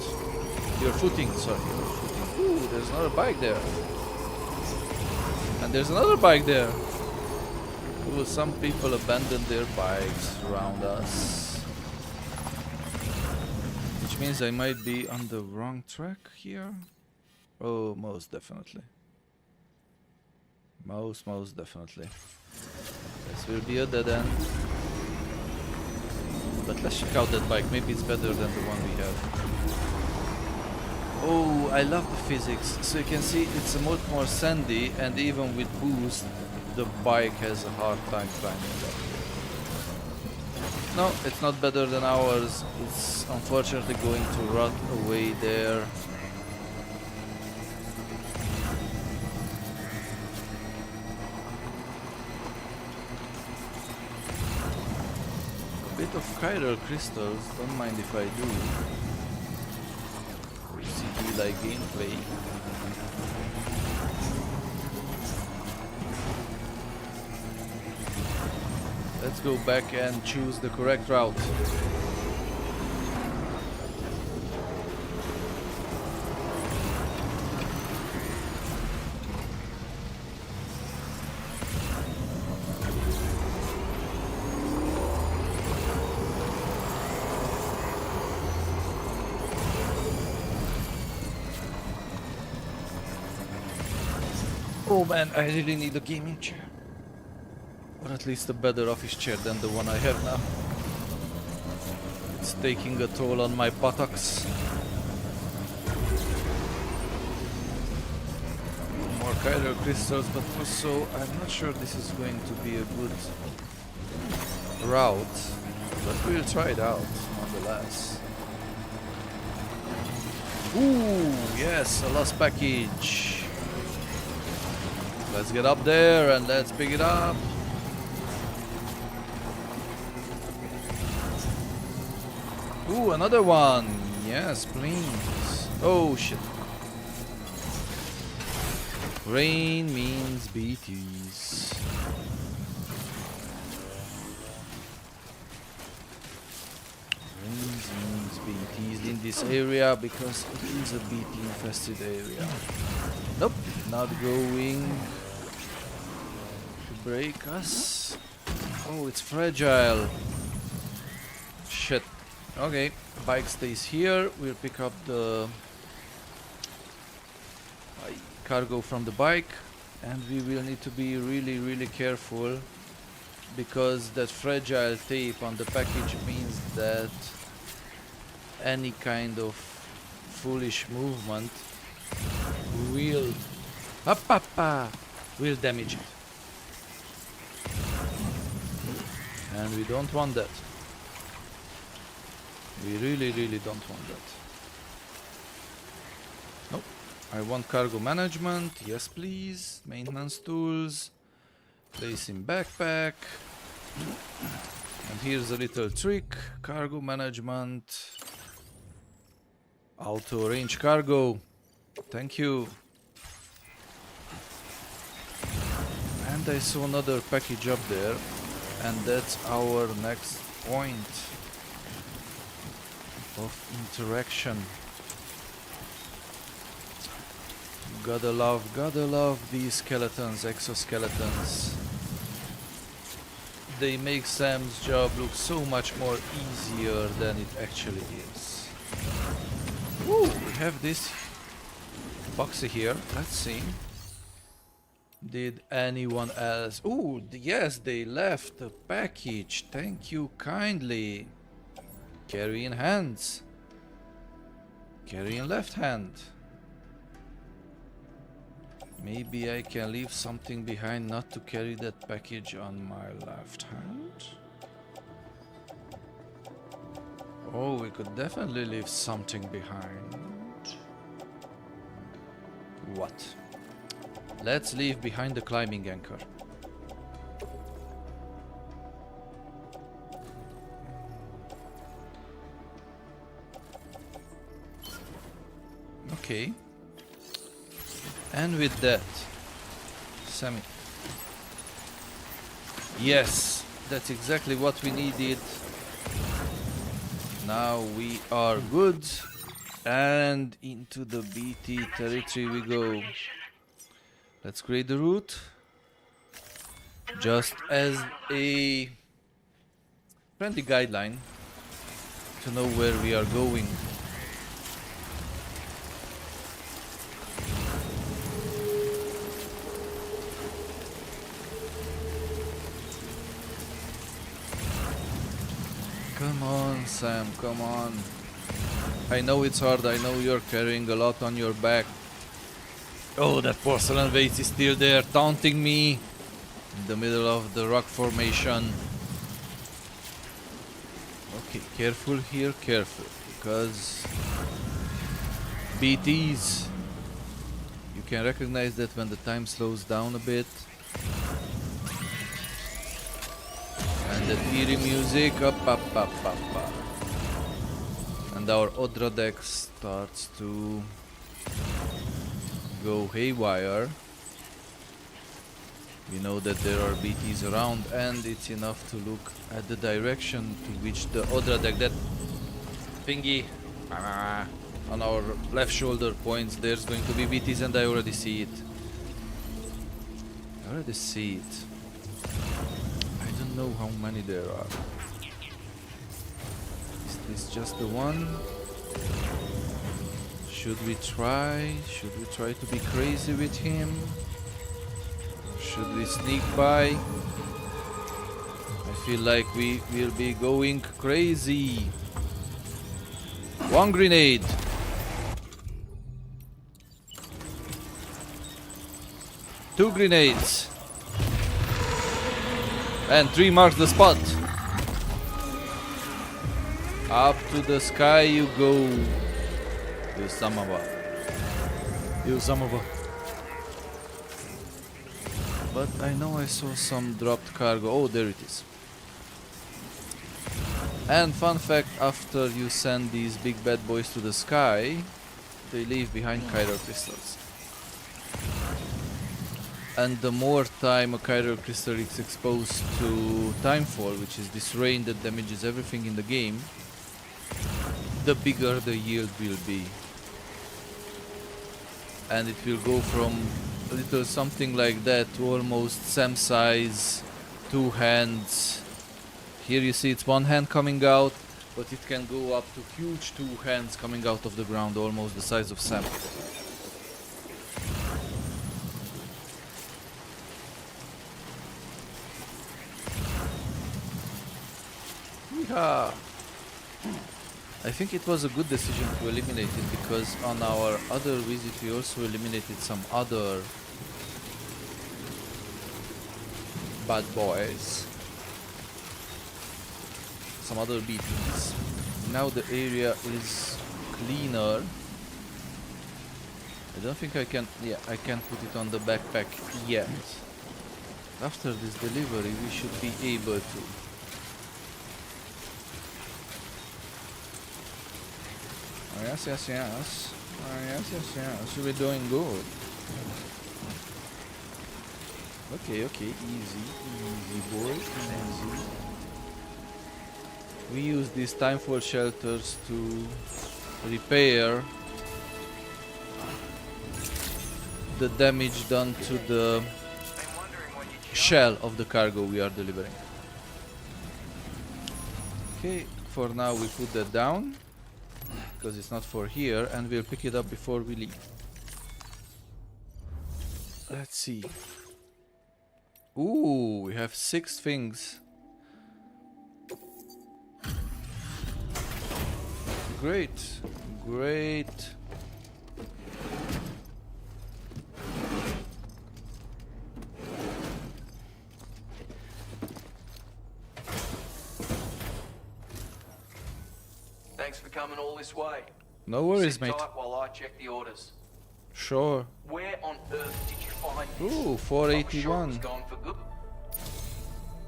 Your footing, sorry. Your footing. Ooh, there's another bike there. And there's another bike there. Ooh, some people abandon their bikes around us. Which means I might be on the wrong track here. Oh, most definitely. Most definitely. This will be a dead end. But let's check out that bike. Maybe it's better than the one we have. Oh, I love the physics. So you can see it's a lot more sandy, and even with boost, the bike has a hard time climbing up. No, it's not better than ours. It's unfortunately going to rot away there. A bit of chiral crystals, don't mind if I do. CD like gameplay. Let's go back and choose the correct route. Oh man, I really need a gaming chair. Or at least a better office chair than the one I have now. It's taking a toll on my buttocks. More chiral crystals, but also I'm not sure this is going to be a good route. But we'll try it out nonetheless. Ooh, yes, a lost package. Let's get up there and let's pick it up. Ooh, another one. Yes, please. Oh shit. Rain means BTs. Rain means BTs in this area because it is a BT infested area. Nope, not going to break us. Oh, it's fragile. Shit. Okay, bike stays here. We'll pick up the cargo from the bike, and we will need to be really careful because that fragile tape on the package means that any kind of foolish movement will damage it, and we don't want that. We really don't want that. Nope. I want cargo management. Yes, please. Maintenance tools. Place in backpack. And here's a little trick. Cargo management. Auto range cargo. Thank you. And I saw another package up there. And that's our next point of interaction. Gotta love these skeletons, exoskeletons. They make Sam's job look so much more easier than it actually is. Woo, we have this boxy here. Let's see. Did anyone else? Ooh, yes, they left the package. Thank you kindly. Carry in hands. Carry in left hand. Maybe I can leave something behind not to carry that package on my left hand. Oh, we could definitely leave something behind. What? Let's leave behind the climbing anchor. Okay. And with that, Sammy. Yes, that's exactly what we needed. Now we are good. And into the BT territory we go. Let's create the route. Just as a friendly guideline to know where we are going. Come on, Sam, come on. I know it's hard, I know you're carrying a lot on your back. Oh, that porcelain vase is still there, taunting me in the middle of the rock formation. Okay, careful here, careful, because BTs, you can recognize that when the time slows down a bit. And that eerie music, up. And our Odra deck starts to go haywire. We know that there are BTs around, and it's enough to look at the direction to which the Odra deck, that thingy on our left shoulder points. There's going to be BTs, and I already see it. I don't know how many there are. Is this just the one? Should we try to be crazy with him? Should we sneak by? I feel like we will be going crazy. One grenade. Two grenades. And 3 marks the spot. Up to the sky you go. You Samaba. But I know I saw some dropped cargo. Oh, there it is. And fun fact, after you send these big bad boys to the sky, they leave behind chiral crystals. And the more time a chiral crystal is exposed to timefall, which is this rain that damages everything in the game, the bigger the yield will be. And it will go from a little something like that to almost Sam size, 2 hands. Here you see it's 1 hand coming out, but it can go up to huge 2 hands coming out of the ground, almost the size of Sam. Yeehaw! I think it was a good decision to eliminate it, because on our other visit we also eliminated some other bad boys, some other BTs. Now the area is cleaner. I don't think I can, yeah, I can't put it on the backpack yet. After this delivery we should be able to. Oh, yes. We're doing good. Okay, easy boy, easy. We use these timefall shelters to repair the damage done to the shell of the cargo we are delivering. Okay, for now we put that down, because it's not for here, and we'll pick it up before we leave. Let's see. Ooh, we have 6 things. Great. Thanks for coming all this way. No worries, Sit mate. tight while I check the orders. Sure. Where on earth did you find this? Ooh, I was 481. sure it was gone for good.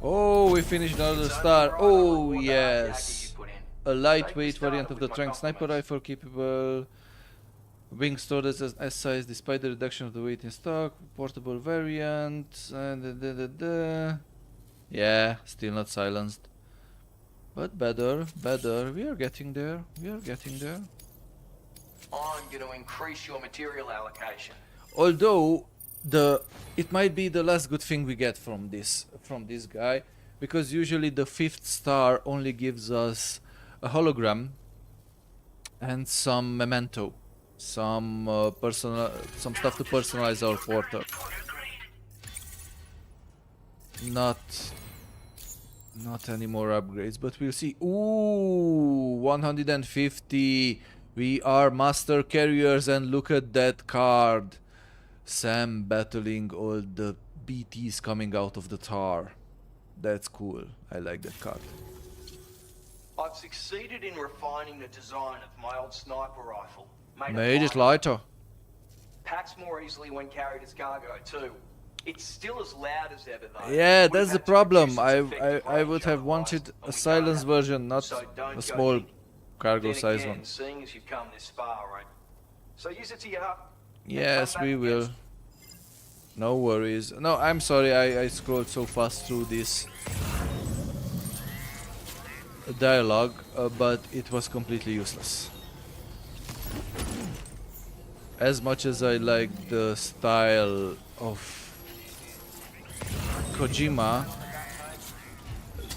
Oh, we finished another It's only star. right Oh, what yes. you put in. A lightweight start variant of the with my trunk sniper compliments. rifle, capable being stored as S size despite the reduction of the weight in stock. Portable variant. Yeah, still not silenced. But better. We are getting there. I'm going to increase your material allocation. Although it might be the last good thing we get from this guy, because usually the 5th star only gives us a hologram and some memento, some stuff to personalize our portal. Not Not any more upgrades, but we'll see. Ooh, 150. We are master carriers, and look at that card. Sam battling all the BTs coming out of the tar. That's cool. I like that card. I've succeeded in refining the design of my old sniper rifle. Made it lighter. Packs more easily when carried as cargo too. It's still as loud as ever though. Yeah, Would've that's the had to problem. reduce its effective I would range have otherwise, wanted and a we silence don't. version, not So don't a go small big. cargo Then size again, one. seeing as you've come this far, right? So use it to your heart. Yes, we will. No worries. No, I'm sorry, I scrolled so fast through this dialogue, but it was completely useless. As much as I like the style of Kojima,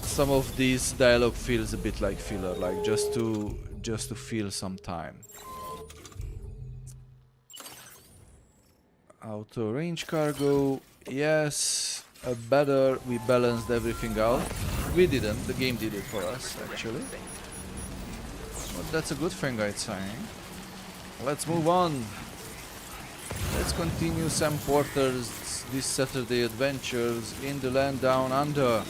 some of this dialogue feels a bit like filler, like just to fill some time. Auto range cargo, yes, better. We balanced everything out. We didn't, the game did it for us actually. But that's a good thing, I'd say. Let's move on. Let's continue Sam Porter's this Saturday adventures in the land down under.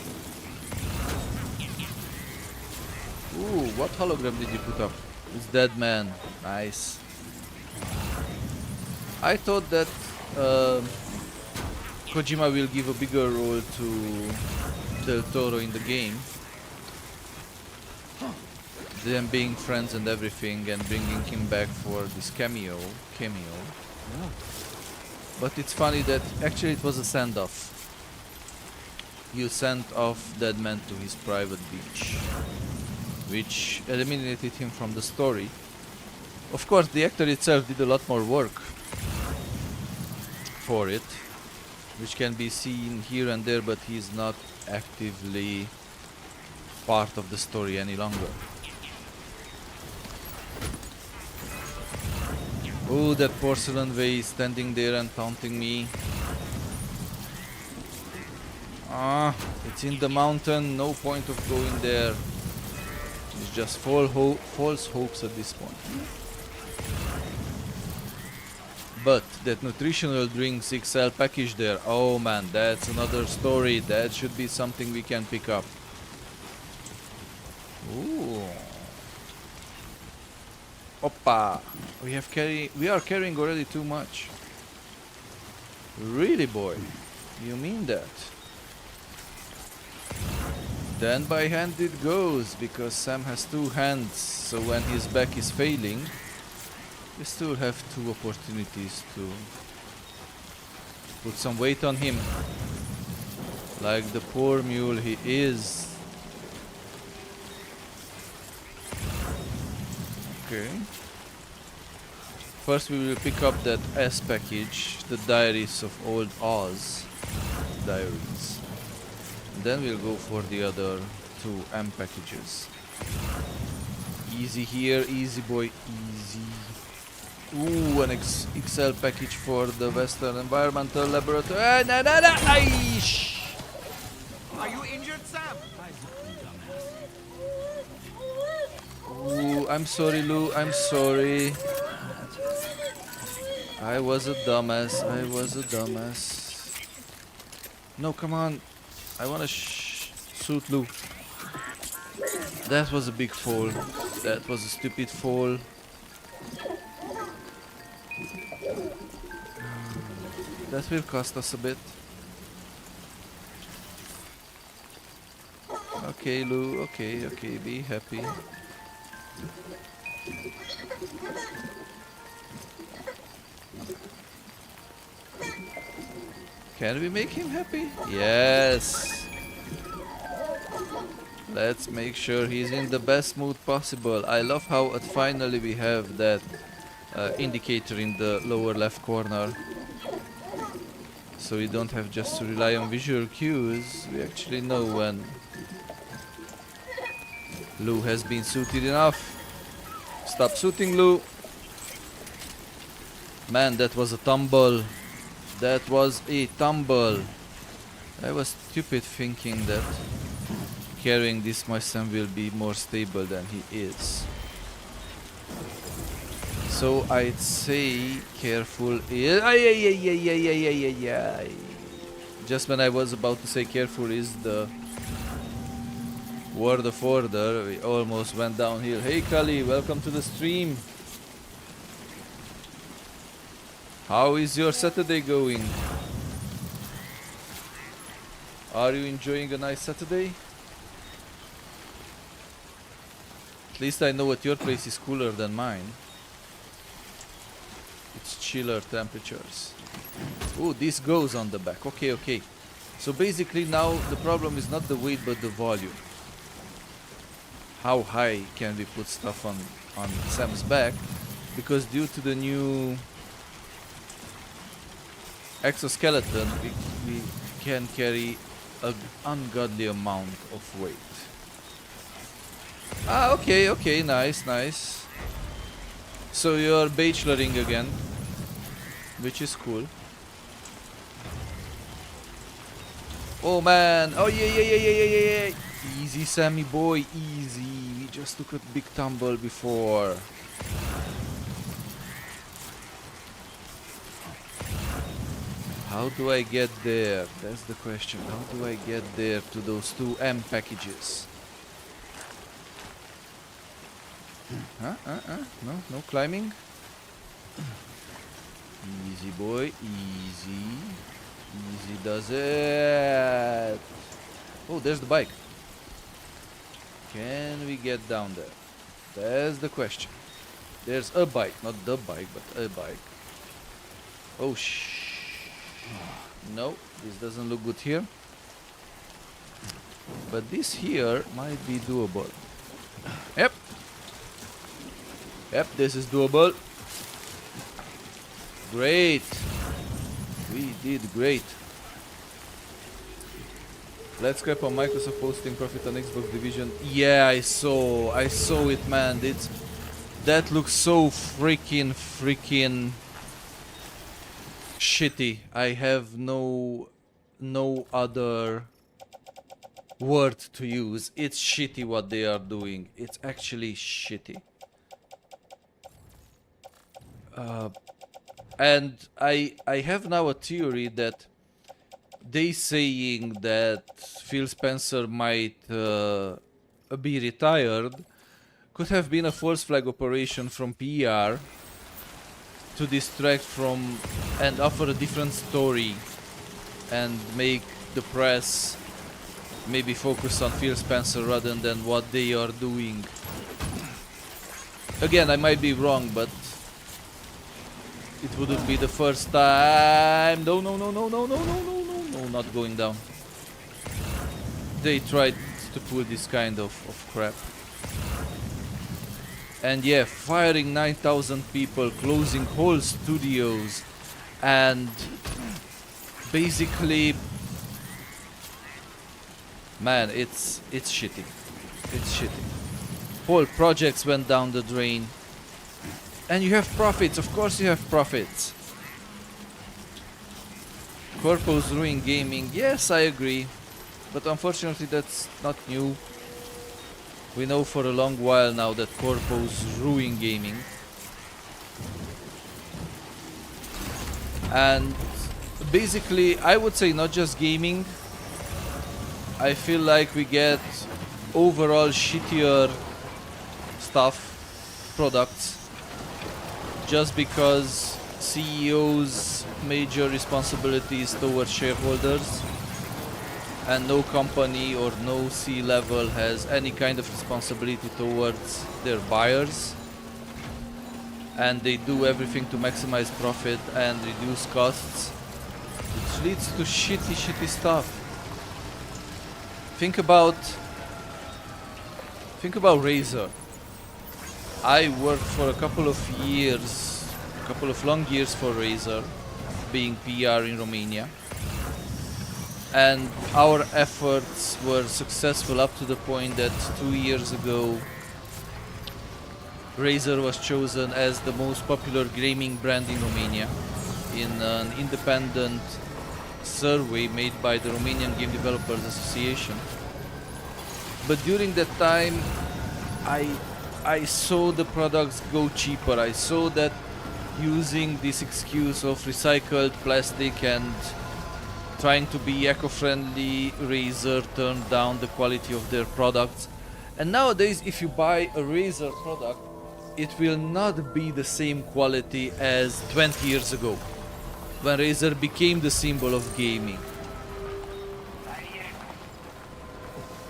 Ooh, what hologram did you put up? It's Dead Man. Nice. I thought that Kojima will give a bigger role to Del Toro in the game. Them being friends and everything, and bringing him back for this cameo. But it's funny that actually it was a send-off. You sent off Dead Man to his private beach, which eliminated him from the story. Of course, the actor itself did a lot more work for it, which can be seen here and there, but he's not actively part of the story any longer. Oh, that porcelain vase standing there and taunting me. Ah, it's in the mountain, no point of going there. It's just false hopes at this point. But that nutritional drinks XL package there, oh man, that's another story. That should be something we can pick up. Ooh. Oppa! We are carrying already too much. Really, boy? You mean that? Then by hand it goes, because Sam has two hands, so when his back is failing, we still have two opportunities to put some weight on him. Like the poor mule he is. Okay. First we will pick up that S package, the Diaries of Old Oz diaries. Then we'll go for the other two M packages. Easy here, easy boy, easy. Ooh, an XL package for the Western Environmental Laboratory. Aish! Are you injured, Sam? Ooh, I'm sorry, Lou. I'm sorry. I was a dumbass. No, come on. I wanna shoot Lou. That was a big fall. That was a stupid fall. That will cost us a bit. Okay, Lou. Okay. Be happy. Can we make him happy? Yes. Let's make sure he's in the best mood possible. I love how finally we have that indicator in the lower left corner. So we don't have just to rely on visual cues. We actually know when Lou has been suited enough. Stop suiting, Lou. Man, that was a tumble. That was a tumble. I was stupid thinking that carrying this, my son will be more stable than he is. So I'd say careful is... Just when I was about to say careful is the word of order, we almost went downhill. Hey Kali, welcome to the stream. How is your Saturday going? Are you enjoying a nice Saturday? At least I know that your place is cooler than mine. It's chiller temperatures. Oh, this goes on the back. Okay, okay. So basically now the problem is not the weight but the volume. How high can we put stuff on Sam's back? Because due to the new exoskeleton, we can carry an ungodly amount of weight. Ah, okay, okay, nice, nice. So you're bachelorring again, which is cool. Oh man, oh yeah. Easy, Sammy boy, easy. We just took a big tumble before. How do I get there? That's the question. How do I get there to those two M packages? No climbing. Easy boy, easy. Easy does it. Oh, there's the bike. Can we get down there? That's the question. There's a bike, not the bike, but a bike. Oh no, this doesn't look good here. But this here might be doable. Yep. Yep, this is doable. Great. We did great. Let's scrap on Microsoft posting profit on Xbox Division. Yeah, I saw it, man. That looks so freaking shitty. I have no other word to use. It's shitty what they are doing. It's actually shitty. And I have now a theory that they saying that Phil Spencer might be retired could have been a false flag operation from PR to distract from and offer a different story and make the press maybe focus on Phil Spencer rather than what they are doing. Again, I might be wrong, but it wouldn't be the first time. No, not going down. They tried to pull this kind of crap. And yeah, firing 9,000 people, closing whole studios, and basically, man, it's shitty. It's shitty. Whole projects went down the drain. And you have profits, of course you have profits. Corpos ruin gaming, yes, I agree. But unfortunately that's not new. We know for a long while now that corpos ruin gaming. And basically, I would say not just gaming. I feel like we get overall shittier stuff, products, just because CEOs' major responsibilities towards shareholders, and no company or no C-level has any kind of responsibility towards their buyers, and they do everything to maximize profit and reduce costs, which leads to shitty stuff. Think about Razer. I worked for a couple of long years for Razer, being PR in Romania, and our efforts were successful up to the point that 2 years ago Razer was chosen as the most popular gaming brand in Romania in an independent survey made by the Romanian Game Developers Association. But during that time, I saw the products go cheaper. I saw that using this excuse of recycled plastic and trying to be eco-friendly, Razer turned down the quality of their products. And nowadays, if you buy a Razer product, it will not be the same quality as 20 years ago, when Razer became the symbol of gaming.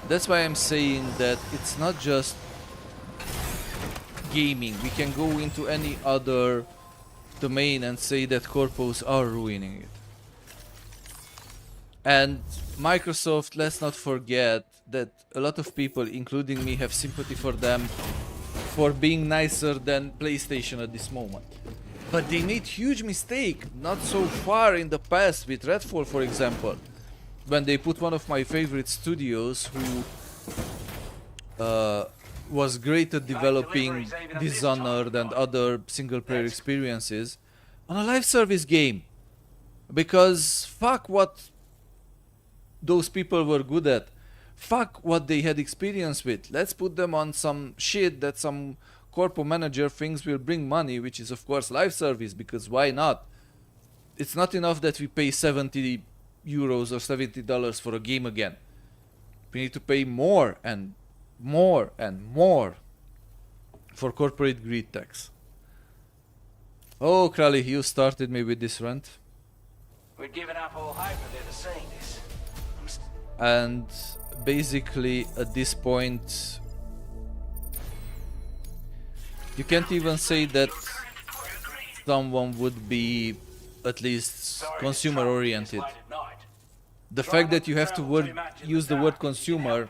That's why I'm saying that it's not just gaming. We can go into any other domain and say that corpos are ruining it. And Microsoft, let's not forget that a lot of people, including me, have sympathy for them for being nicer than PlayStation at this moment. But they made huge mistake not so far in the past with Redfall, for example, when they put one of my favorite studios who was great at developing Dishonored and other single player experiences on a live service game. Because fuck what those people were good at. Fuck what they had experience with. Let's put them on some shit that some corpo manager thinks will bring money, which is of course live service, because why not? It's not enough that we pay 70 euros or $70 for a game again. We need to pay more and more and more for corporate greed tax. Oh, Krali, you started me with this rant. We'd given up all hope of ever seeing this. And basically at this point you can't even say that someone would be at least consumer oriented. The fact that you have to use the word consumer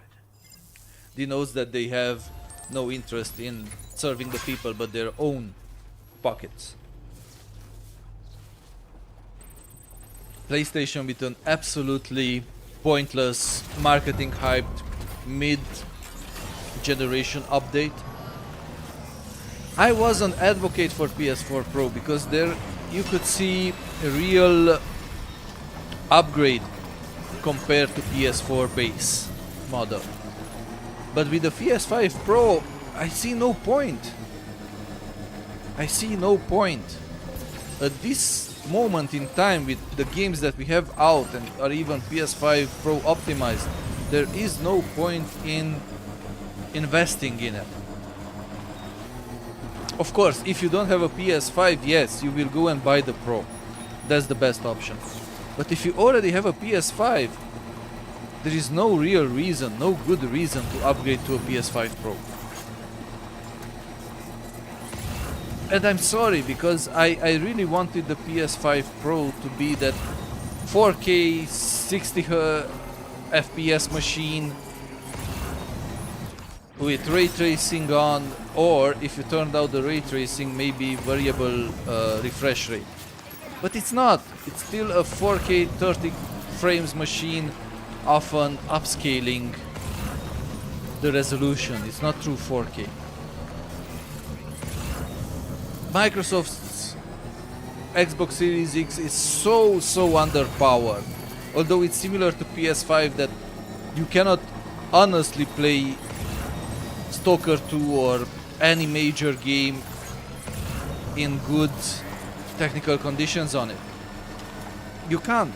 denotes that they have no interest in serving the people but their own pockets. PlayStation with an absolutely pointless marketing hyped mid-generation update. I was an advocate for PS4 Pro because there you could see a real upgrade compared to PS4 base model. But with the PS5 Pro, I see no point. I see no point. At this moment in time, with the games that we have out and are even PS5 Pro optimized, there is no point in investing in it. Of course, if you don't have a PS5, yes, you will go and buy the Pro. That's the best option. But if you already have a PS5, there is no real reason, no good reason to upgrade to a PS5 Pro. And I'm sorry, because I really wanted the PS5 Pro to be that 4K 60 FPS machine with ray tracing on, or if you turned out the ray tracing, maybe variable refresh rate. But it's not. It's still a 4K 30 frames machine, often upscaling the resolution. It's not true 4K. Microsoft's Xbox Series X is so underpowered. Although it's similar to PS5 that you cannot honestly play Stalker 2 or any major game in good technical conditions on it. You can't.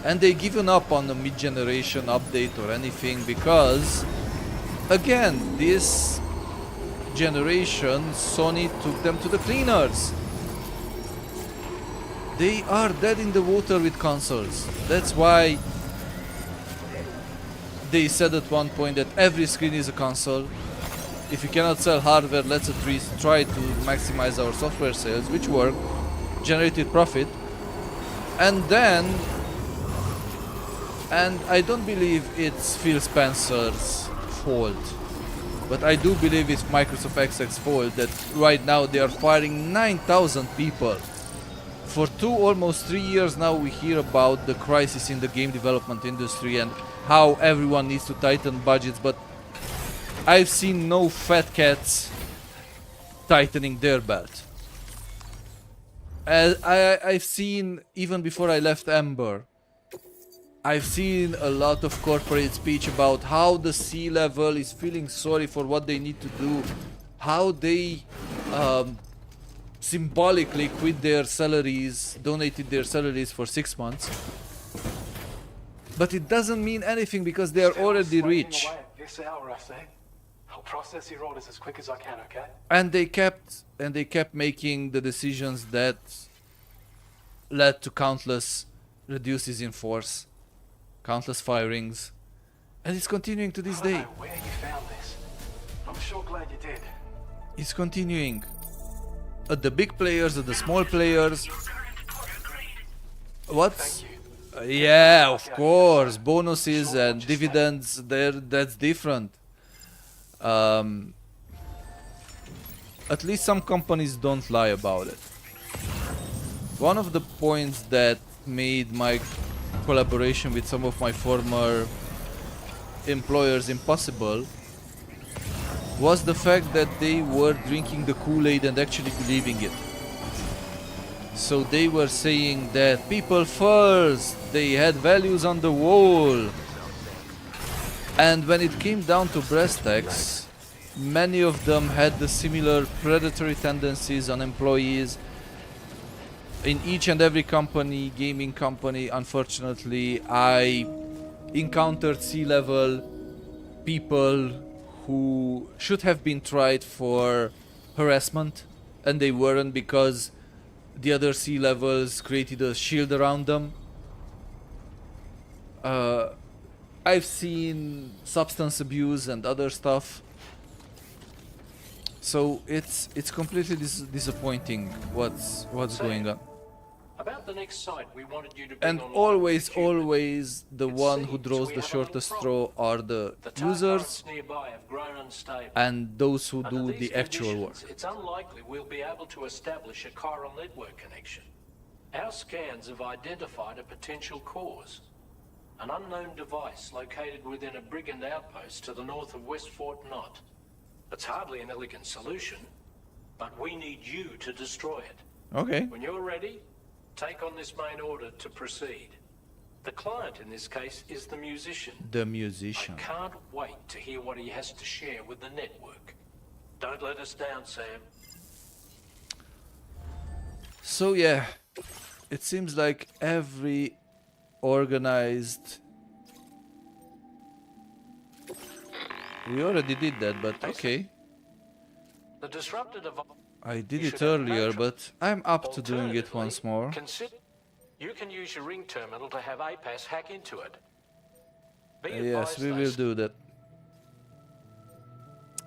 And they given up on the mid-generation update or anything because, again, this generation Sony took them to the cleaners. They are dead in the water with consoles. That's why they said at one point that every screen is a console. If you cannot sell hardware, let's at least try to maximize our software sales, which worked, generated profit. And I don't believe it's Phil Spencer's fault, but I do believe it's Microsoft X's fault that right now they are firing 9,000 people. For almost 3 years now we hear about the crisis in the game development industry and how everyone needs to tighten budgets, but I've seen no fat cats tightening their belt. I've seen, even before I left Ember, I've seen a lot of corporate speech about how the sea level is feeling sorry for what they need to do, how they symbolically quit their salaries, donated their salaries for 6 months. But it doesn't mean anything because they are Still already slaving rich. away at this hour, I say. I'll process your orders as quick as I can, okay? And they kept making the decisions that led to countless reduces in force, countless firings, and it's continuing to this I don't day. know where you found this. I'm sure glad you did. It's continuing. At the big players, at the small players. What's Thank you. yeah, of course, bonuses and dividends. That's different. At least some companies don't lie about it. One of the points that made my collaboration with some of my former employers impossible was the fact that they were drinking the Kool-Aid and actually believing it. So they were saying that people first, they had values on the wall. And when it came down to brass tacks, many of them had the similar predatory tendencies on employees. In each and every company, gaming company, unfortunately, I encountered C-level people who should have been tried for harassment, and they weren't because the other C-levels created a shield around them. I've seen substance abuse and other stuff. So it's completely disappointing what's going on. About the next site, we wanted you to And bring online always the It one who seems draws we the have a shortest little straw are the The tar users currents nearby have grown unstable. and those who Under do these the actual work. conditions, it's unlikely we'll be able to establish a chiral network connection. Our scans have identified a potential cause. An unknown device located within a brigand outpost to the north of West Fort Knott. It's hardly an elegant solution, but we need you to destroy it. Okay. When you're ready, take on this main order to proceed. The client in this case is the musician. The musician. I can't wait to hear what he has to share with the network. Don't let us down, Sam. So yeah, it seems like every organized... We already did that, but okay. The disruptor device. I did You it should have earlier, neutral. but I'm up to doing it once more. You can use your ring terminal to have APAS hack into it. Be Yes, advised we though, will do that.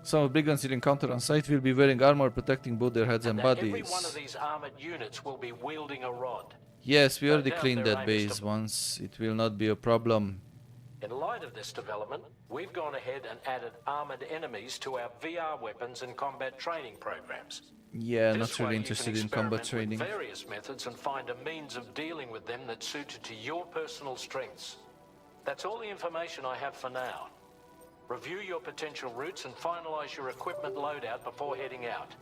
Some brigands you encounter on site will be wearing armor protecting both their heads and that bodies. every one of these armored units will be wielding a rod. Yes, we No already doubt cleaned their that aim is base to- once. It will not be a problem. In light of this development, we've gone ahead and added armored enemies to our VR weapons and combat training programs. Yeah, This not way really you can interested in combat experiment with training. various methods and find a means of dealing with them that's suited to your personal strengths. That's all the information I have for now. Review your potential routes and finalize your equipment loadout before heading out.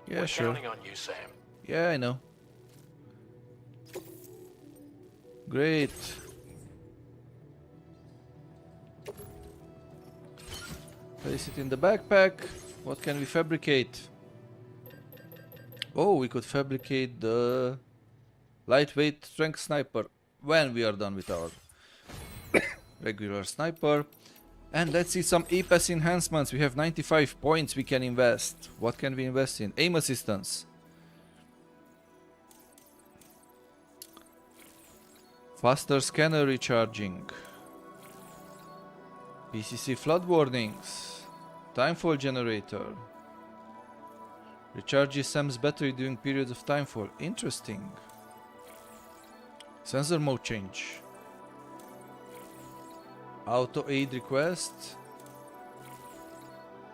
Yeah, We're sure. counting on you, Sam. Yeah, I know. Great. Place it in the backpack. What can we fabricate? Oh, we could fabricate the lightweight strength sniper when we are done with our regular sniper. And let's see some APAS enhancements. We have 95 points we can invest. What can we invest in? Aim assistance. Faster scanner recharging. PCC flood warnings. Timefall generator. Recharges Sam's battery during periods of timefall. Interesting. Sensor mode change. Auto aid request.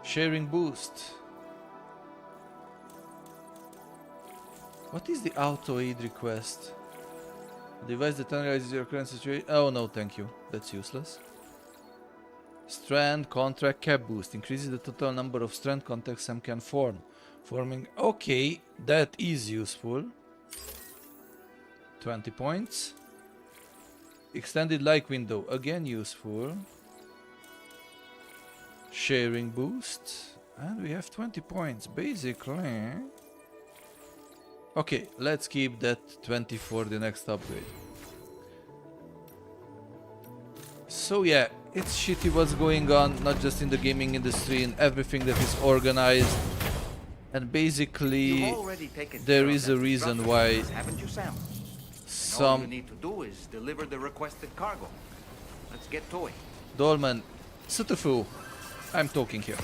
Sharing boost. What is the auto aid request? Device that analyzes your current situation. Oh no, thank you. That's useless. Strand contract cap boost increases the total number of strand contacts Sam can form. Forming. Okay, that is useful. 20 points. extended like window, again useful. Sharing boost, and we have 20 points basically. Okay, let's keep that 20 for the next upgrade. So yeah, it's shitty what's going on, not just in the gaming industry, in everything that is organized. And basically, there is a reason why Haven't you, Sam? All you some need to do is deliver the requested cargo. Let's get to it. Dolman, Sutufu, I'm talking here.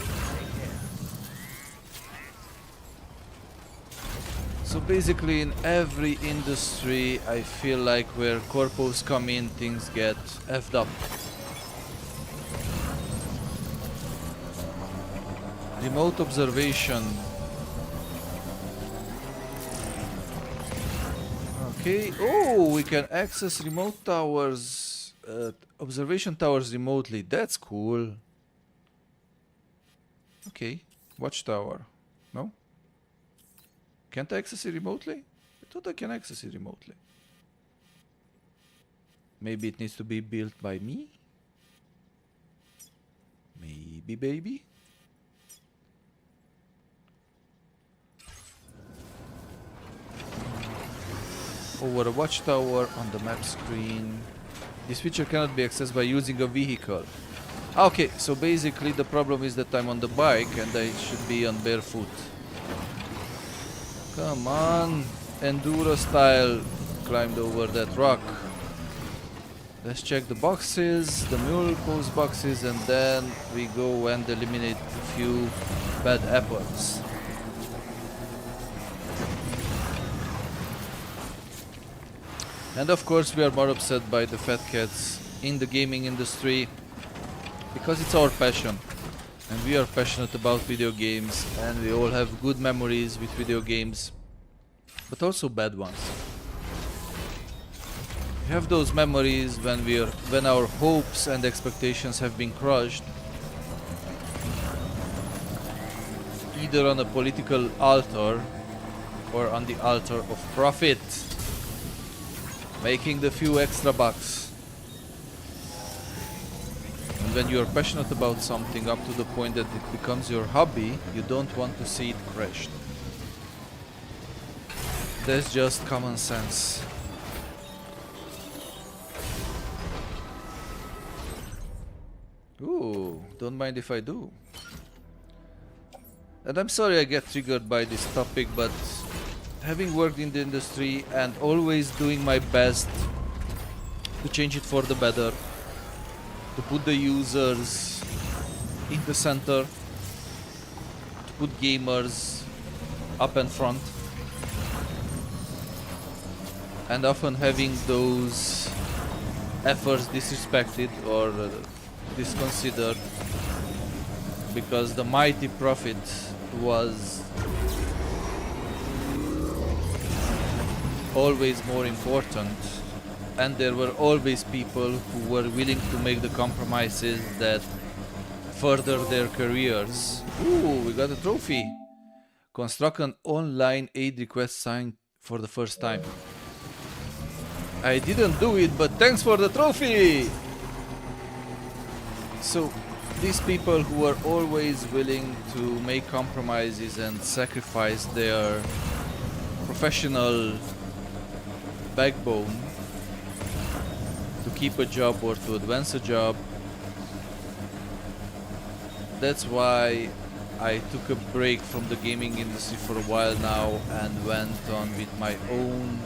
So basically in every industry I feel like where corpos come in, things get effed up. Remote observation. Okay, oh, we can access remote towers, observation towers remotely, that's cool. Okay, watchtower, no? Can't I access it remotely? I thought I can access it remotely. Maybe it needs to be built by me? Maybe, baby? Over a watchtower on the map screen. This feature cannot be accessed by using a vehicle. Okay, so basically the problem is that I'm on the bike and I should be on barefoot. Come on, enduro style, climbed over that rock. Let's check the boxes, the mule pose boxes, and then we go and eliminate a few bad apples. And of course we are more upset by the fat cats in the gaming industry because it's our passion. And we are passionate about video games, and we all have good memories with video games, but also bad ones. We have those memories when our hopes and expectations have been crushed, either on a political altar or on the altar of profit, making the few extra bucks. And when you are passionate about something up to the point that it becomes your hobby, you don't want to see it crashed. That's just common sense. Ooh, don't mind if I do. And I'm sorry I get triggered by this topic, but having worked in the industry and always doing my best to change it for the better, to put the users in the center, to put gamers up and front, and often having those efforts disrespected or disconsidered because the mighty profit was always more important, and there were always people who were willing to make the compromises that further their careers. Ooh, we got a trophy. Construct an online aid request sign for the first time. I didn't do it, but thanks for the trophy! So, these people who are always willing to make compromises and sacrifice their professional backbone to keep a job or to advance a job. That's why I took a break from the gaming industry for a while now and went on with my own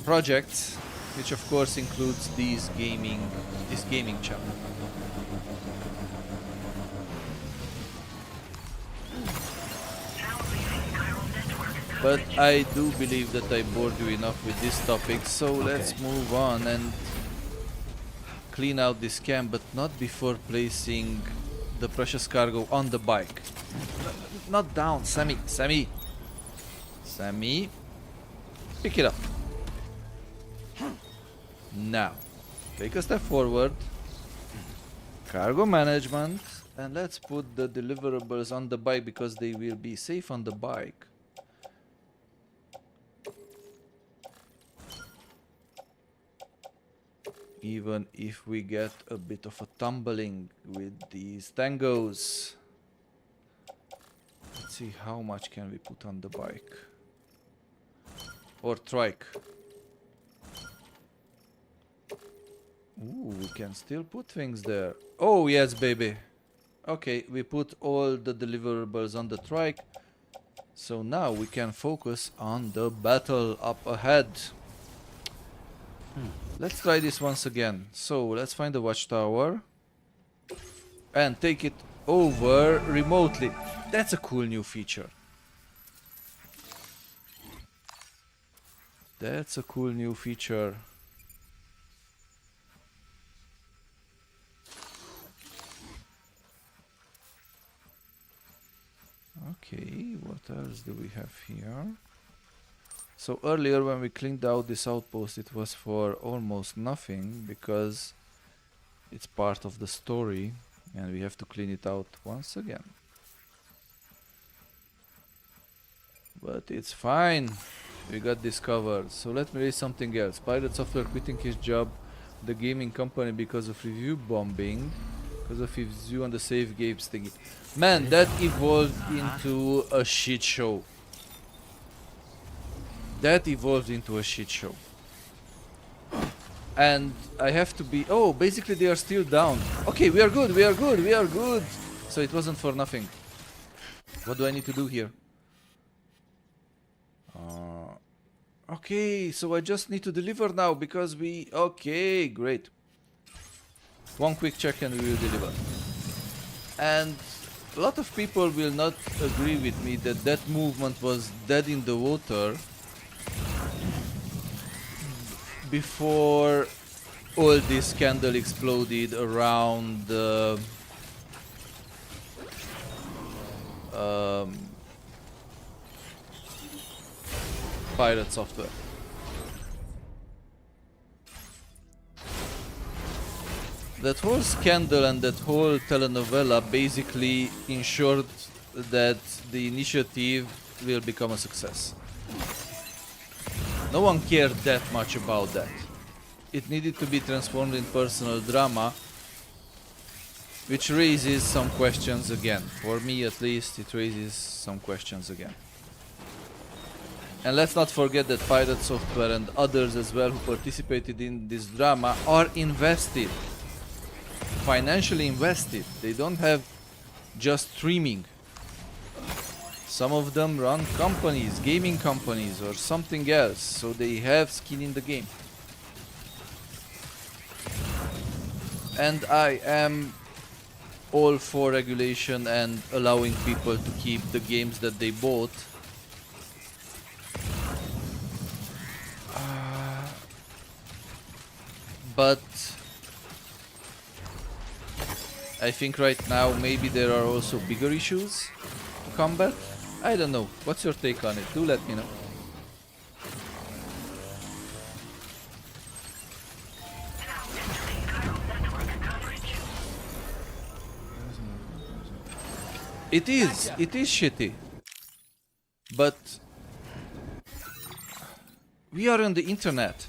project, which of course includes this gaming channel. But I do believe that I bored you enough with this topic, so let's move on and clean out this camp, but not before placing the precious cargo on the bike. Not down, Sammy. Pick it up. Now, take a step forward. Cargo management, and let's put the deliverables on the bike because they will be safe on the bike. even if we get a bit of a tumbling with these tangos. Let's see how much can we put on the bike or trike. Ooh, we can still put things there. Oh yes, baby. Okay, we put all the deliverables on the trike, so now we can focus on the battle up ahead. Let's try this once again. So let's find the watchtower and take it over remotely. That's a cool new feature. That's a cool new feature. Okay, what else do we have here? So earlier when we cleaned out this outpost, it was for almost nothing because it's part of the story and we have to clean it out once again. But it's fine, we got this covered. So let me raise something else. Pirate Software quitting his job, the gaming company, because of review bombing, because of his view on the save games thingy. Man, that evolved into a shit show. That evolved into a shit show. And I have to be... Oh, basically they are still down. Okay, we are good, we are good, we are good. So it wasn't for nothing. What do I need to do here? Okay, so I just need to deliver now because we... Okay, great. One quick check and we will deliver. And a lot of people will not agree with me that that movement was dead in the water before all this scandal exploded around Pirate Software. That whole scandal and that whole telenovela basically ensured that the initiative will become a success. No one cared that much about that. It needed to be transformed in personal drama, which raises some questions again. For me at least, it raises some questions again. And let's not forget that Pirate Software and others as well who participated in this drama are invested. Financially invested. They don't have just streaming. Some of them run companies, gaming companies or something else, so they have skin in the game. And I am all for regulation and allowing people to keep the games that they bought. But I think right now maybe there are also bigger issues to combat. I don't know. What's your take on it? Do let me know. It is shitty. But we are on the internet.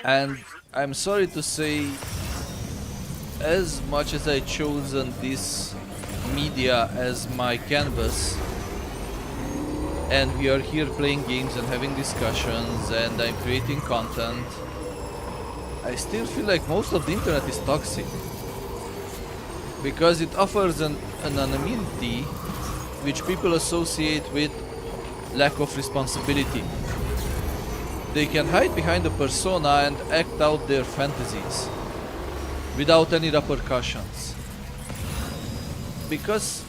And I'm sorry to say, as much as I chosen this media as my canvas, and we are here playing games and having discussions and I'm creating content, I still feel like most of the internet is toxic. Because it offers an anonymity which people associate with lack of responsibility. They can hide behind a persona and act out their fantasies without any repercussions. Because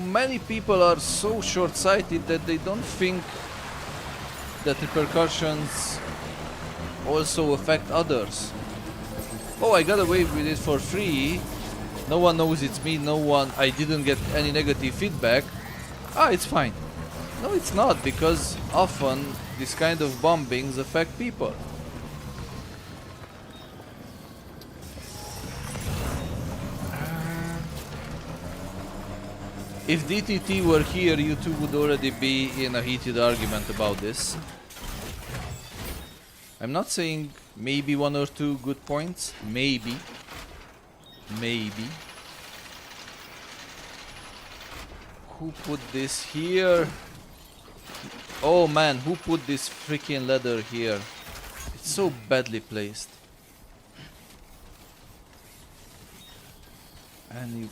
many people are so short-sighted that they don't think that repercussions also affect others. Oh, I got away with it for free. No one knows it's me, I didn't get any negative feedback. Ah, it's fine. No, it's not, because often this kind of bombings affect people. If DTT were here, you two would already be in a heated argument about this. I'm not saying maybe one or two good points. Maybe. Maybe. Who put this here? Oh man, who put this freaking ladder here? It's so badly placed. And you,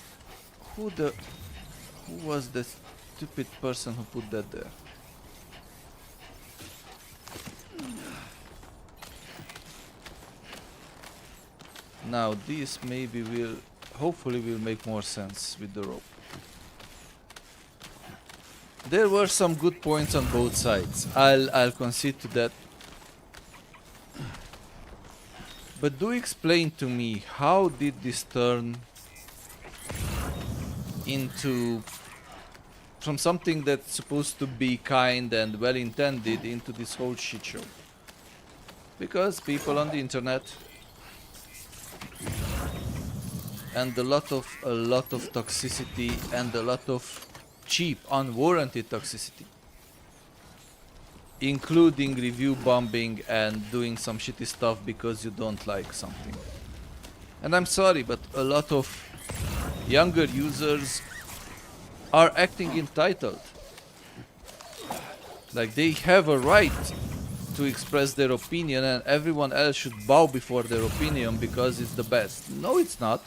who was the stupid person who put that there? Now this maybe will, hopefully will make more sense with the rope. There were some good points on both sides. I'll concede to that. But do explain to me, how did this turn into, from something that's supposed to be kind and well intended, into this whole shit show? Because people on the internet and a lot of toxicity and a lot of cheap, unwarranted toxicity, including review bombing and doing some shitty stuff because you don't like something. And I'm sorry, but a lot of younger users are acting entitled. Like they have a right to express their opinion and everyone else should bow before their opinion because it's the best. No, it's not.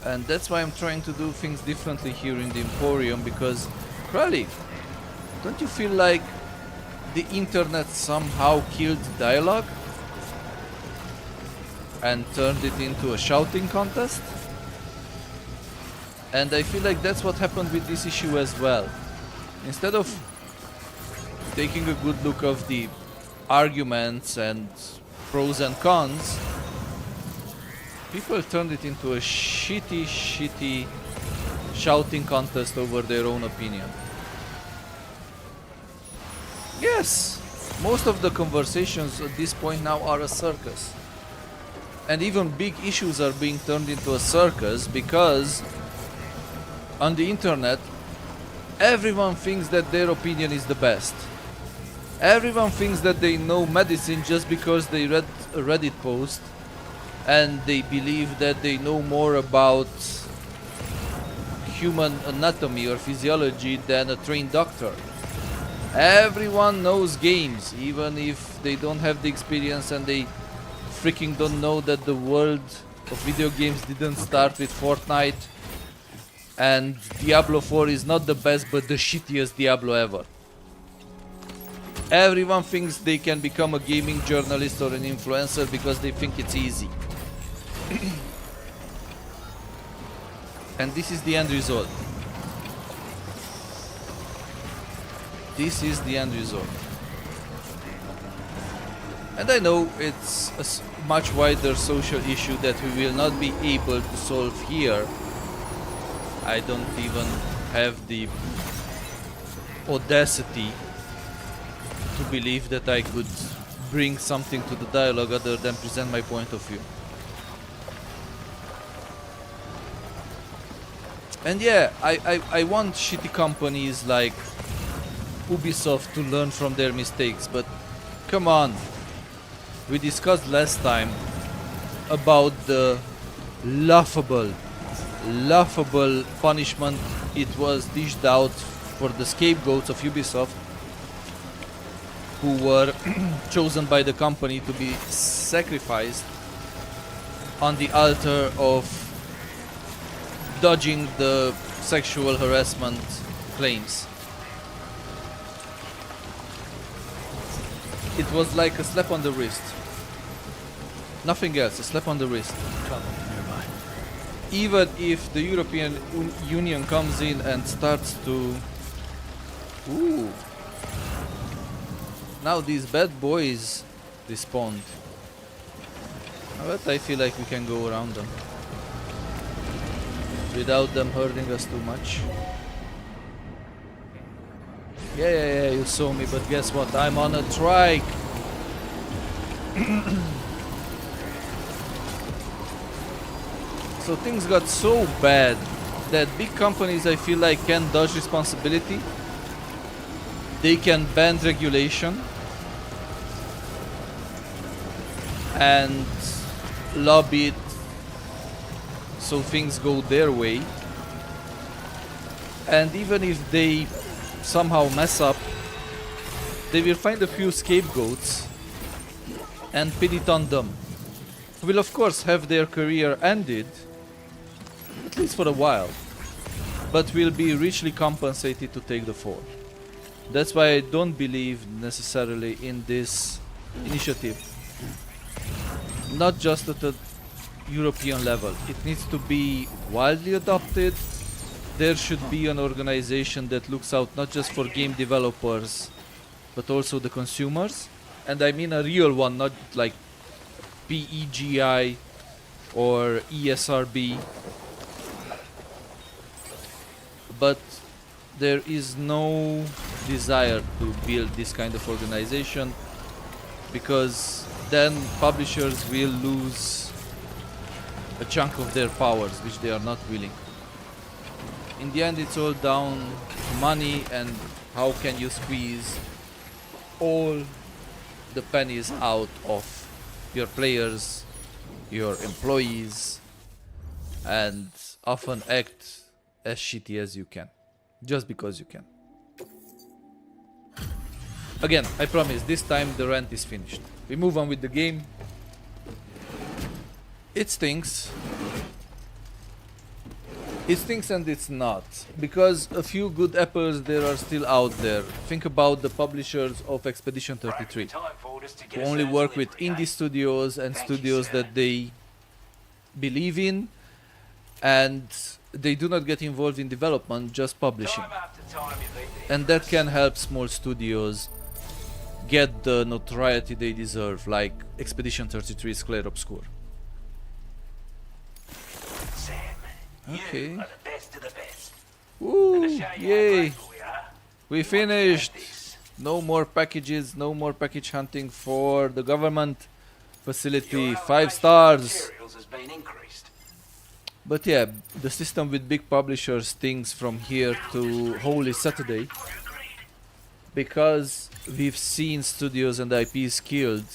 And that's why I'm trying to do things differently here in the Emporium, because, Crowley, don't you feel like the internet somehow killed dialogue and turned it into a shouting contest? And I feel like that's what happened with this issue as well. Instead of taking a good look of the arguments and pros and cons, people turned it into a shitty shouting contest over their own opinion. Yes, most of the conversations at this point now are a circus. And even big issues are being turned into a circus because on the internet, everyone thinks that their opinion is the best. Everyone thinks that they know medicine just because they read a Reddit post, and they believe that they know more about human anatomy or physiology than a trained doctor. Everyone knows games, even if they don't have the experience and they freaking don't know that the world of video games didn't start with Fortnite and Diablo 4 is not the best but the shittiest Diablo ever. Everyone thinks they can become a gaming journalist or an influencer because they think it's easy. And this is the end result. This is the end result. And I know it's a much wider social issue that we will not be able to solve here. I don't even have the audacity to believe that I could bring something to the dialogue other than present my point of view. And yeah, I want shitty companies like Ubisoft to learn from their mistakes, but come on. We discussed last time about the laughable punishment it was dished out for the scapegoats of Ubisoft, who were chosen by the company to be sacrificed on the altar of dodging the sexual harassment claims. It was like a slap on the wrist. Nothing else, a slap on the wrist. Even if the European Union comes in and starts to... Ooh. Now these bad boys respond. But I feel like we can go around them without them hurting us too much. Yeah, you saw me, but guess what? I'm on a trike. So things got so bad that big companies, I feel like, can dodge responsibility. they can bend regulation and lobby it so things go their way. And even if they somehow mess up, they will find a few scapegoats and pin it on them. Who will of course have their career ended, at least for a while, but will be richly compensated to take the fall. That's why I don't believe necessarily in this initiative. Not just at the European level. It needs to be widely adopted. There should be an organization that looks out not just for game developers, but also the consumers. And I mean a real one, not like PEGI or ESRB. But there is no desire to build this kind of organization, because then publishers will lose a chunk of their powers, which they are not willing. In the end, it's all down to money and how can you squeeze all the pennies out of your players, your employees, and often act as shitty as you can, just because you can. Again, I promise, this time the rant is finished. We move on with the game. It stinks. It stinks and it's not, because a few good apples there are still out there. Think about the publishers of Expedition 33, who only work with indie studios and studios that they believe in, and they do not get involved in development, just publishing. And that can help small studios get the notoriety they deserve, like Expedition 33's Clair Obscur. Okay. Ooh, yay! We finished! No more packages, no more package hunting for the government facility. 5 stars! But yeah, the system with big publishers stinks from here to Holy Saturday, because we've seen studios and IPs killed,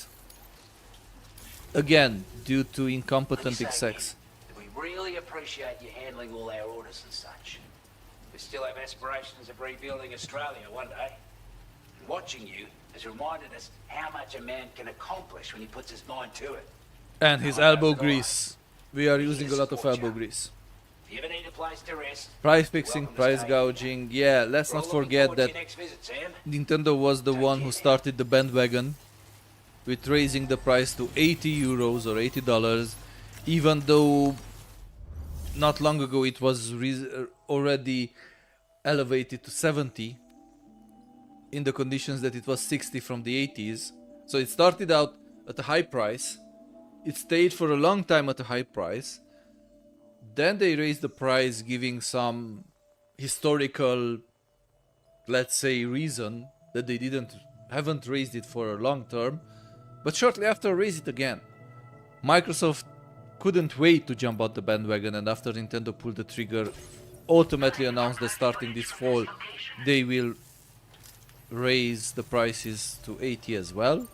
again, due to incompetent execs. We really appreciate you handling all our orders and such. We still have aspirations of rebuilding Australia one day. Watching you has reminded us how much a man can accomplish when he puts his mind to it. And his elbow grease. We are using a lot of elbow grease. If you ever need a place to rest, Price fixing, price gouging. Yeah, let's not forget that Nintendo was the one who started the bandwagon with raising the price to 80 euros or $80, even though not long ago it was already elevated to 70 in the conditions that it was 60 from the 80s. So it started out at a high price. It stayed for a long time at a high price. Then they raised the price, giving some historical, let's say, reason that they haven't raised it for a long term. But shortly after, raised it again. Microsoft couldn't wait to jump out the bandwagon, and after Nintendo pulled the trigger, ultimately announced that starting this fall, they will raise the prices to 80 as well.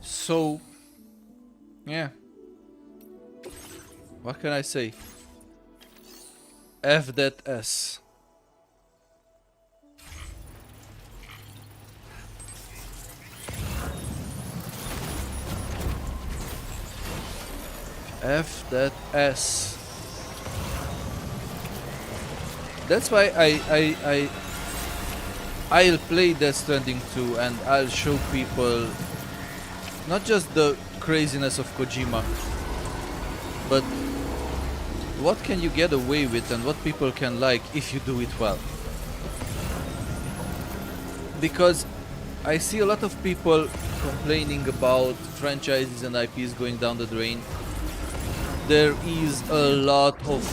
So, yeah. What can I say? F that S. F that S. That's why I'll play Death Stranding 2 and I'll show people not just the craziness of Kojima, but what can you get away with and what people can like if you do it well. Because I see a lot of people complaining about franchises and IPs going down the drain. There is a lot of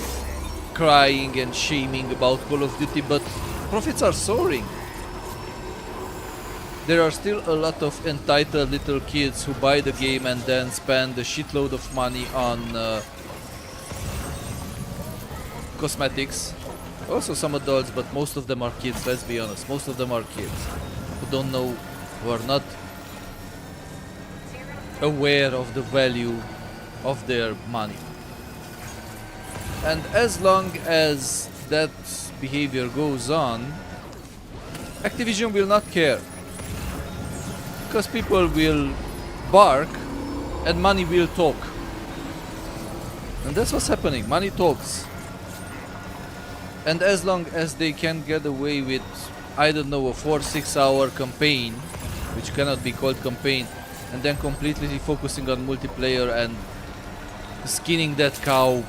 crying and shaming about Call of Duty, but profits are soaring. There are still a lot of entitled little kids who buy the game and then spend a shitload of money on cosmetics Also some adults, but most of them are kids, let's be honest. Most of them are kids who don't know, who are not aware of the value of their money. And as long as that behavior goes on, Activision will not care. Because people will bark and money will talk. And that's what's happening. Money talks. And as long as they can get away with, I don't know, a 4-6 hour campaign, which cannot be called campaign, and then completely focusing on multiplayer and skinning that cow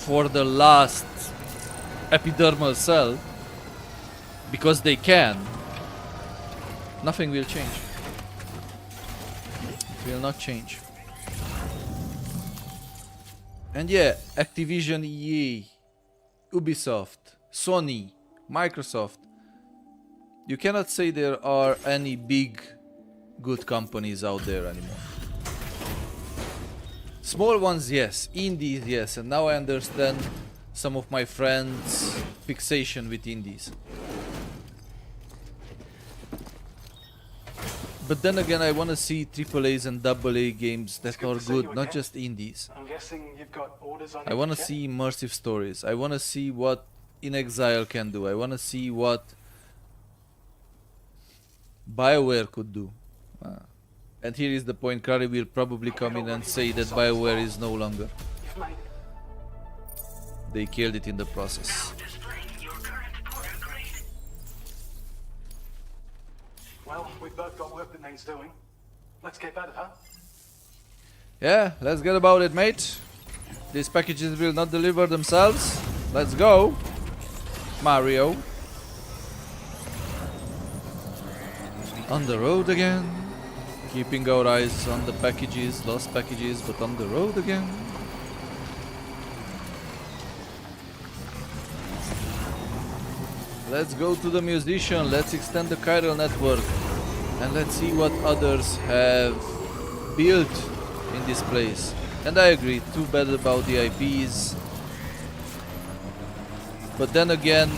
for the last epidermal cell, because they can, nothing will change. It will not change. And yeah, Activision, EA, Ubisoft, Sony, Microsoft. You cannot say there are any big good companies out there anymore. Small ones, yes. Indies, yes. And now I understand some of my friends' fixation with indies. But then again, I want to see AAAs and AA games that are good, not just indies. I'm guessing you've got orders on I want to see immersive stories. I want to see what In Exile can do. I want to see what BioWare could do. And here is the point. Kari will probably come in and say that BioWare is no longer. They killed it in the process. Well, we've both got work that needs doing. Let's get at it, huh? Yeah, let's get about it, mate. These packages will not deliver themselves. Let's go, Mario. On the road again. Keeping our eyes on the packages, lost packages, but on the road again. Let's go to the musician, let's extend the chiral network, and let's see what others have built in this place. And I agree, too bad about the IPs. But then again,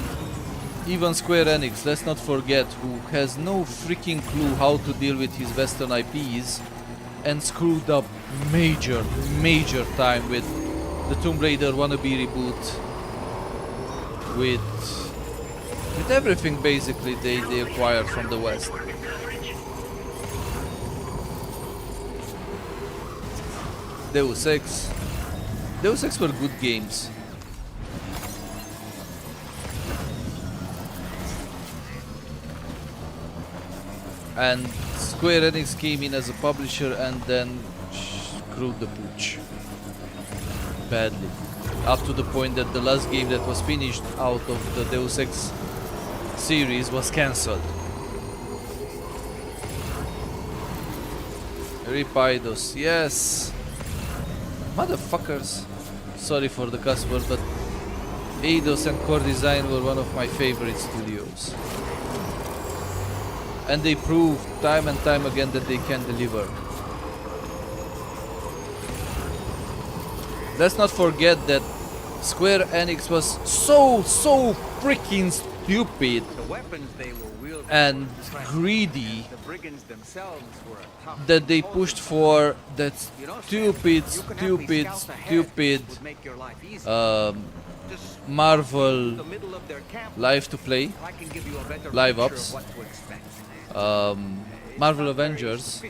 even Square Enix, let's not forget, who has no freaking clue how to deal with his Western IPs, and screwed up major time with the Tomb Raider wannabe reboot, with everything basically they acquired from the West. Deus Ex. Deus Ex were good games. And Square Enix came in as a publisher and then screwed the pooch badly. Up to the point that the last game that was finished out of the Deus Ex series was cancelled. Ripaidos, yes. Motherfuckers. Sorry for the cuss word, but Eidos and Core Design were one of my favorite studios. And they proved time and time again that they can deliver. Let's not forget that Square Enix was so freaking stupid and greedy that they pushed for that stupid Marvel live to play, live ops, Marvel Avengers,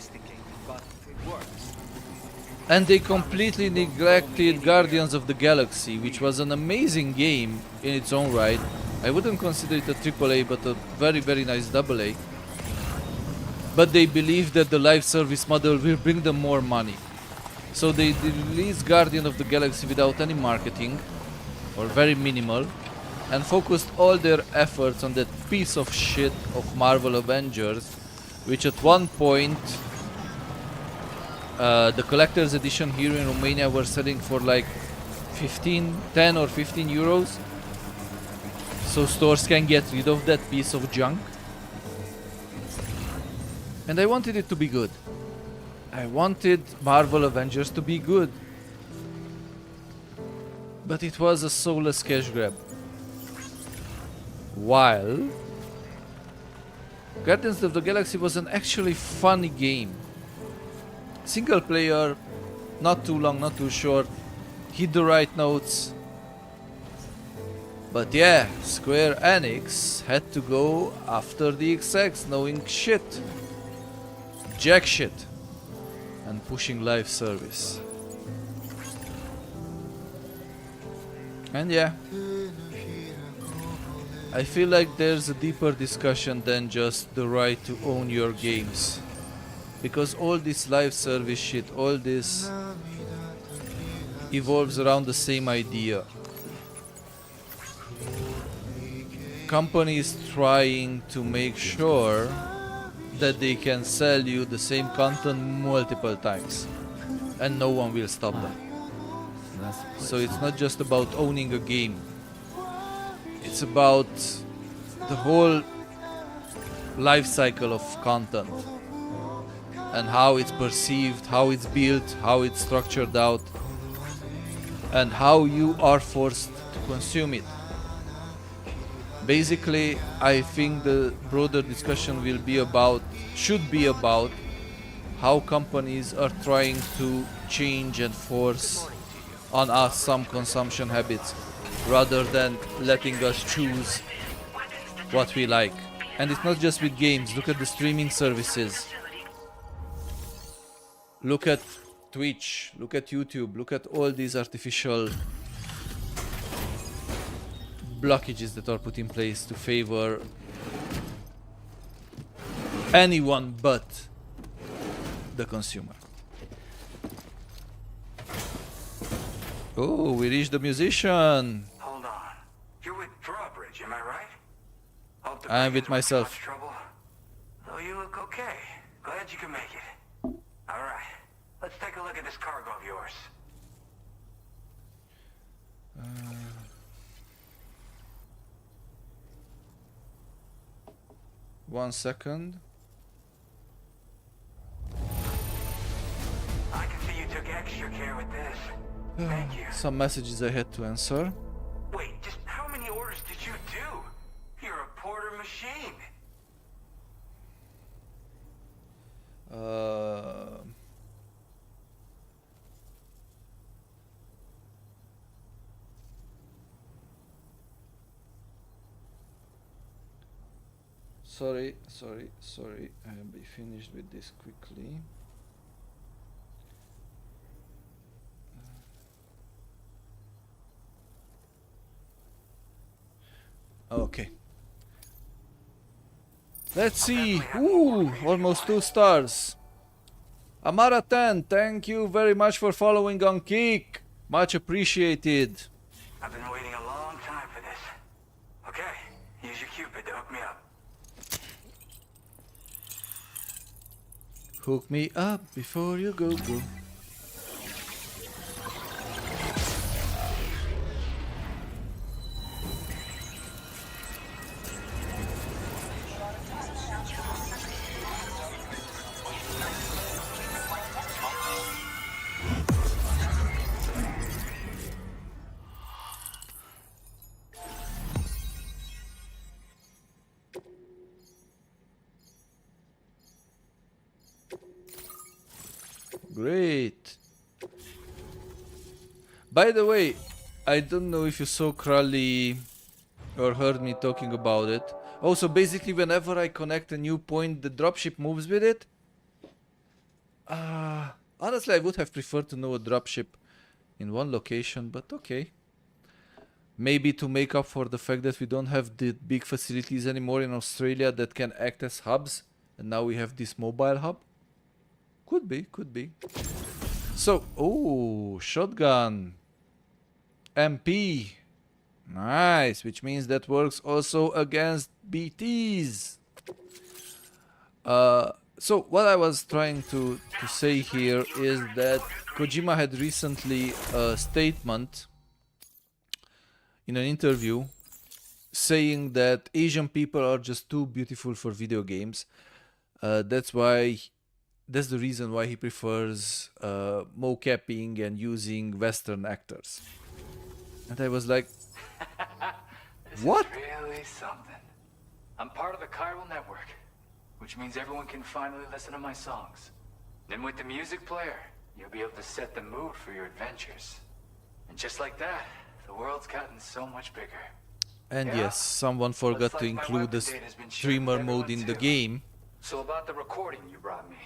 and they completely neglected Guardians of the Galaxy, which was an amazing game in its own right. I wouldn't consider it a AAA, but a very nice AA. But they believe that the live service model will bring them more money. So they released Guardian of the Galaxy without any marketing, or very minimal, and focused all their efforts on that piece of shit of Marvel Avengers, which at one point the collector's edition here in Romania were selling for like 10 or 15 euros. So stores can get rid of that piece of junk. And I wanted it to be good. I wanted Marvel Avengers to be good. But it was a soulless cash grab. While Guardians of the Galaxy was an actually funny game. Single player, not too long, not too short, hit the right notes. But yeah, Square Enix had to go after the XX, knowing shit, jack shit, and pushing live service. And yeah, I feel like there's a deeper discussion than just the right to own your games. Because all this live service shit, all this evolves around the same idea. Companies trying to make sure that they can sell you the same content multiple times. And no one will stop them. So it's not just about owning a game. It's about the whole life cycle of content. And how it's perceived, how it's built, how it's structured out. And how you are forced to consume it. Basically, I think the broader discussion will be about, should be about, how companies are trying to change and force on us some consumption habits, rather than letting us choose what we like. And it's not just with games. Look at the streaming services. Look at Twitch, look at YouTube, look at all these artificial blockages that are put in place to favor anyone but the consumer. Oh, we reached the musician. Hold on. You're with Drawbridge, am I right? Hope the I'm break-ins with weren't myself. too much trouble. Oh, you look okay. Glad you can make it. All right. Let's take a look at this cargo of yours. 1 second. I can see you took extra care with this. Thank you. Some messages I had to answer. Wait, just how many orders did you do? You're a porter machine. Sorry. I'll be finished with this quickly. Okay. Let's see. Ooh, almost 2 stars. Amara 10, thank you very much for following on Kick. Much appreciated. I've been waiting a long time for this. Okay, use your Cupid to hook me up. Hook me up before you go. Great. By the way, I don't know if you saw Crowley or heard me talking about it. Also, basically, whenever I connect a new point, the dropship moves with it. Honestly, I would have preferred to know a dropship in one location, but okay. Maybe to make up for the fact that we don't have the big facilities anymore in Australia that can act as hubs, and now we have this mobile hub. Could be. So, oh, shotgun. MP. Nice, which means that works also against BTs. So, what I was trying to say here is that Kojima had recently a statement in an interview saying that Asian people are just too beautiful for video games. That's the reason why he prefers mocapping and using Western actors. And I was like, This What? is really something. I'm part of the chiral network, which means everyone can finally listen to my songs. Then with the music player, you'll be able to set the mood for your adventures. And just like that, the world's gotten so much bigger. And Yeah. yes, someone forgot Looks to like my include the weapon data's been shared streamer with mode in everyone the too. game. So about the recording you brought me,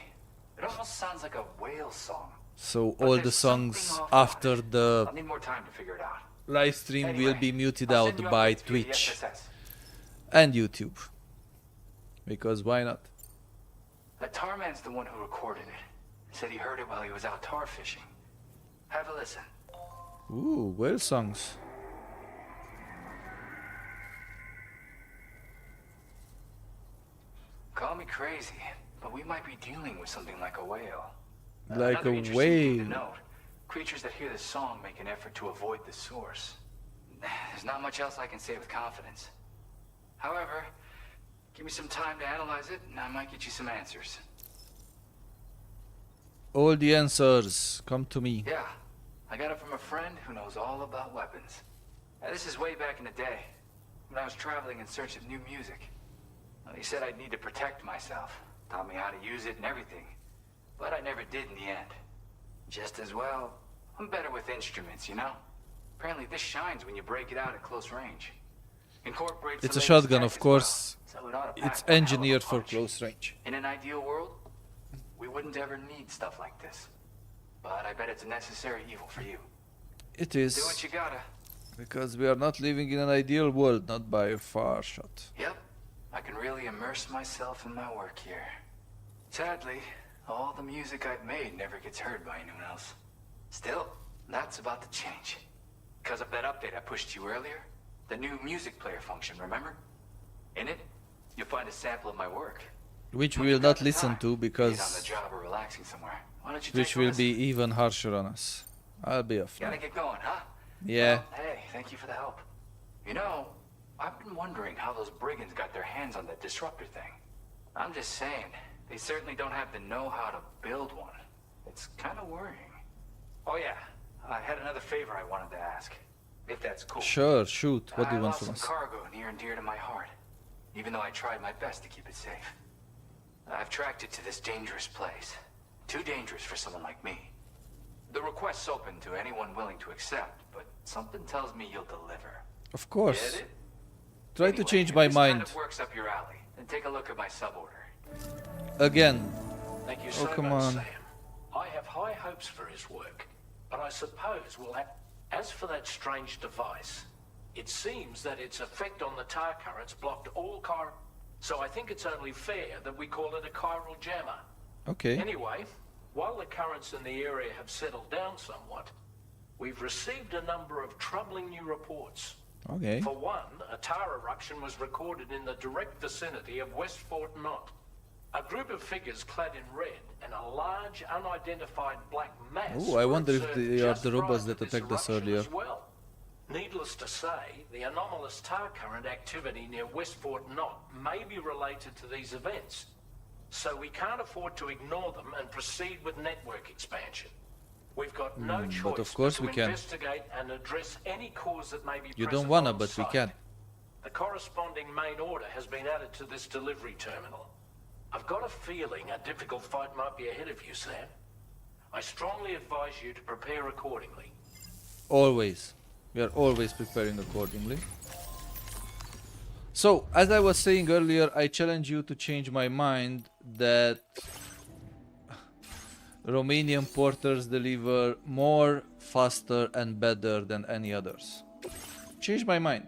it almost sounds like a whale song. So But all the there's songs something off about after it. the I'll need more time to figure it out. live stream will Anyway, be muted I'll out send you by updates via the Twitch SSS. and YouTube. Because why not? That tar man's the one who recorded it. Said he heard it while he was out tar fishing. Have a listen. Ooh, whale songs. Call me crazy, but we might be dealing with something like a whale. Like Another a interesting thing to whale. note, creatures that hear this song make an effort to avoid the source. There's not much else I can say with confidence. However, give me some time to analyze it, and I might get you some answers. All the answers come to me. Yeah, I got it from a friend who knows all about weapons. Now, this is way back in the day, when I was traveling in search of new music. Well, he said I'd need to protect myself, taught me how to use it and everything. But I never did in the end. Just as well, I'm better with instruments, you know? Apparently this shines when you break it out at close range. Incorporates It's the a latest shotgun, tech of as course. well, so it ought to pack It's one hell of a engineered for punch. close range. In an ideal world, we wouldn't ever need stuff like this. But I bet it's a necessary evil for you. It Do is. what you gotta. Because we are not living in an ideal world, not by a far shot. Yep, I can really immerse myself in my work here. Sadly, all the music I've made never gets heard by anyone else. Still, that's about to change. Because of that update I pushed you earlier, the new music player function, remember? In it, you'll find a sample of my work. Which When we will you've got not the listen time, to be it on the because job or relaxing somewhere. Why don't you which take a will listen? be even harsher on us. I'll be off now. Gotta get going, huh? Yeah. Well, hey, thank you for the help. You know, I've been wondering how those brigands got their hands on that disruptor thing. I'm just saying, they certainly don't have the know-how to build one. It's kind of worrying. Oh yeah, I had another favor I wanted to ask, if that's cool. Sure, shoot. What do you I want lost from some us? cargo near and dear to my heart, even though I tried my best to keep it safe. I've tracked it to this dangerous place. Too dangerous for someone like me. The request's open to anyone willing to accept, but something tells me you'll deliver. Of course. Get it? Try to Anyway, change if my this mind. kind of works up your alley, then take a look at my suborder. Again. Thank you Oh, so come much, on. Sam. I have high hopes for his work, but I suppose we'll have... As for that strange device, it seems that its effect on the tar currents blocked all so I think it's only fair that we call it a chiral jammer. Okay. Anyway, while the currents in the area have settled down somewhat, we've received a number of troubling new reports. Okay. For one, a tar eruption was recorded in the direct vicinity of West Fort Knot. A group of figures clad in red and a large unidentified black mass. Oh, I were wonder if observed they are just the robots prior that to this attacked us eruption earlier. as well. Needless to say, the anomalous tar current activity near West Fort Knot may be related to these events. So we can't afford to ignore them and proceed with network expansion. We've got no choice but of course to we can. investigate and address any cause that may be You present don't wanna, on but we site. can. The corresponding main order has been added to this delivery terminal. I've got a feeling a difficult fight might be ahead of you, Sam. I strongly advise you to prepare accordingly. Always. We are always preparing accordingly. So, as I was saying earlier, I challenge you to change my mind that Romanian porters deliver more, faster and better than any others. Change my mind.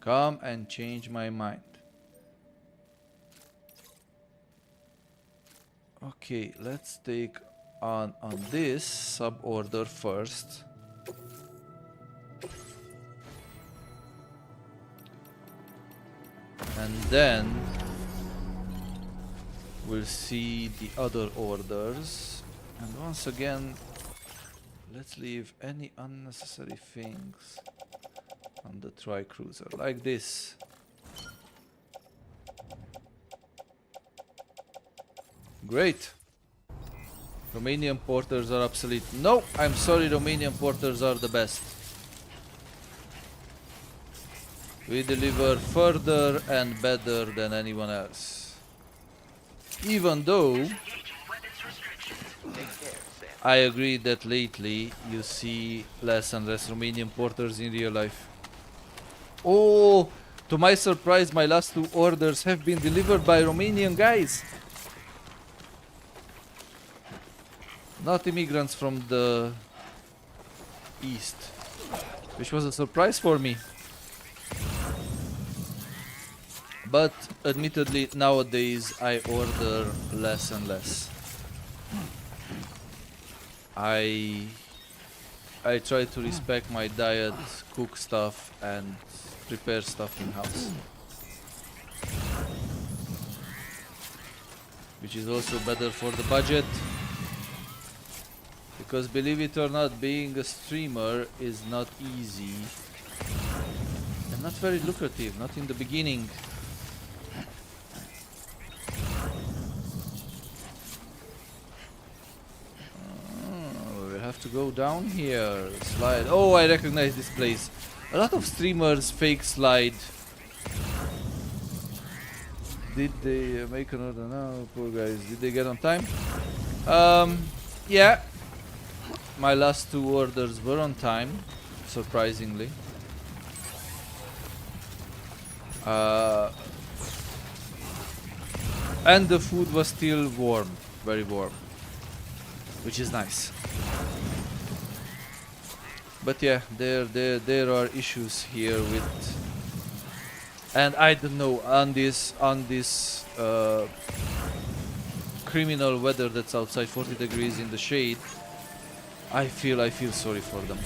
Come and change my mind. Okay, let's take on this sub-order first. And then we'll see the other orders. And once again, let's leave any unnecessary things on the tri-cruiser, like this. Great. Romanian porters are obsolete. No, I'm sorry, Romanian porters are the best. We deliver further and better than anyone else. Even though I agree that lately you see less and less Romanian porters in real life. Oh, to my surprise, my last 2 orders have been delivered by Romanian guys. Not immigrants from the east, which was a surprise for me. But admittedly, nowadays I order less and less. I try to respect my diet, cook stuff and prepare stuff in house. Which is also better for the budget. Because believe it or not, being a streamer is not easy. And not very lucrative, not in the beginning. We have to go down here, slide. Oh, I recognize this place. A lot of streamers fake slide. Did they make another? No, poor guys. Did they get on time? Yeah. My last 2 orders were on time, surprisingly. And the food was still warm, very warm, which is nice. But yeah, there are issues here with, and I don't know, on this criminal weather that's outside, 40 degrees in the shade. I feel sorry for them.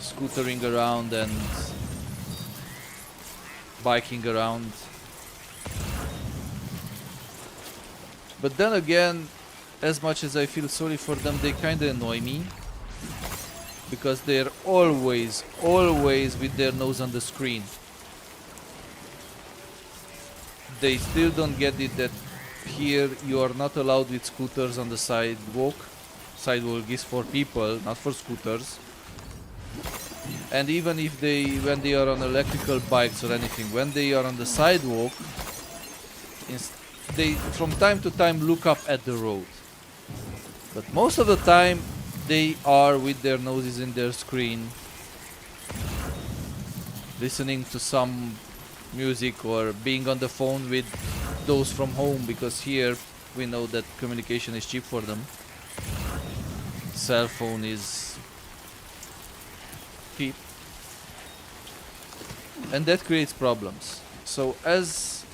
Scootering around and biking around. But then again, as much as I feel sorry for them, they kinda annoy me. Because they're always with their nose on the screen. They still don't get it that here you are not allowed with scooters on the sidewalk. Sidewalk is for people, not for scooters. And even if when they are on electrical bikes or anything, when they are on the sidewalk, they from time to time look up at the road. But most of the time they are with their noses in their screen, listening to some music or being on the phone with those from home, because here we know that communication is cheap for them. Cell phone is cheap, and that creates problems. So as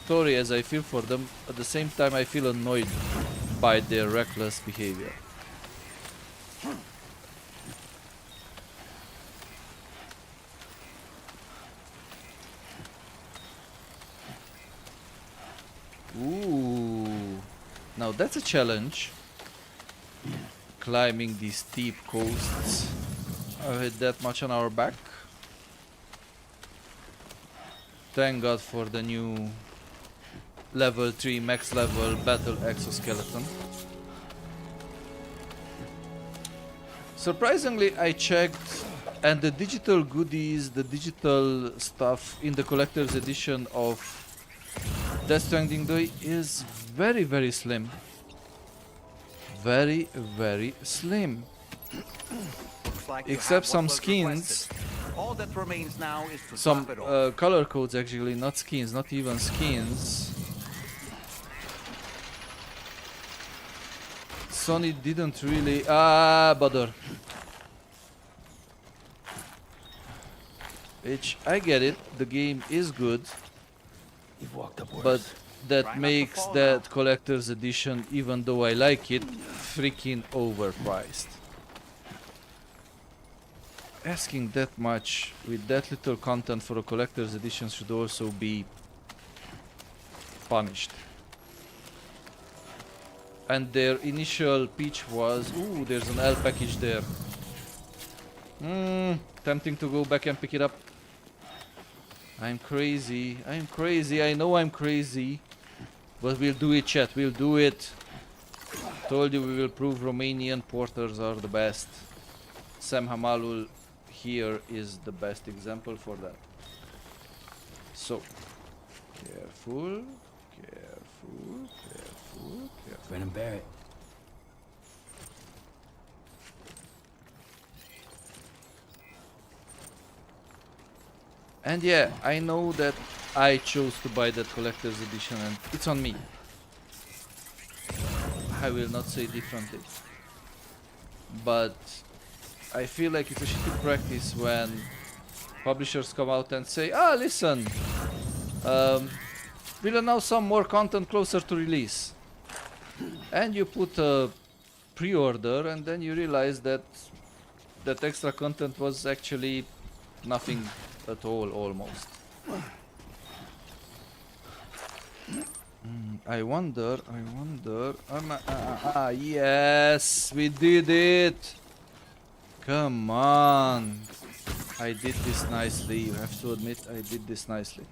sorry as I feel for them, at the same time I feel annoyed by their reckless behavior. Ooh, now that's a challenge. Climbing these steep coasts. I had that much on our back. Thank God for the new level 3 max level battle exoskeleton. Surprisingly, I checked, and the digital goodies, the digital stuff in the collector's edition of Death Stranding Day is very, very slim. Very, very slim. Like except some skins. All that remains now is to some top it off. color codes, actually, not skins, not even skins. Sony didn't really bother. Which I get it, the game is good, but that makes that collector's edition, even though I like it, freaking overpriced. Asking that much with that little content for a collector's edition should also be punished. And their initial pitch was, ooh, there's an L package there. Tempting to go back and pick it up. I'm crazy, I know I'm crazy. But we'll do it, chat, we'll do it. Told you we will prove Romanian porters are the best. Sam Hamalul here is the best example for that. So, careful, careful, careful, careful. Grin and bear it. And yeah, I know that I chose to buy that collector's edition and it's on me. I will not say differently. But I feel like it's a shitty practice when publishers come out and say, ah, listen, we'll announce some more content closer to release. And you put a pre-order and then you realize that that extra content was actually nothing at all, almost. I wonder, yes, we did it! Come on! I did this nicely, you have to admit I did this nicely.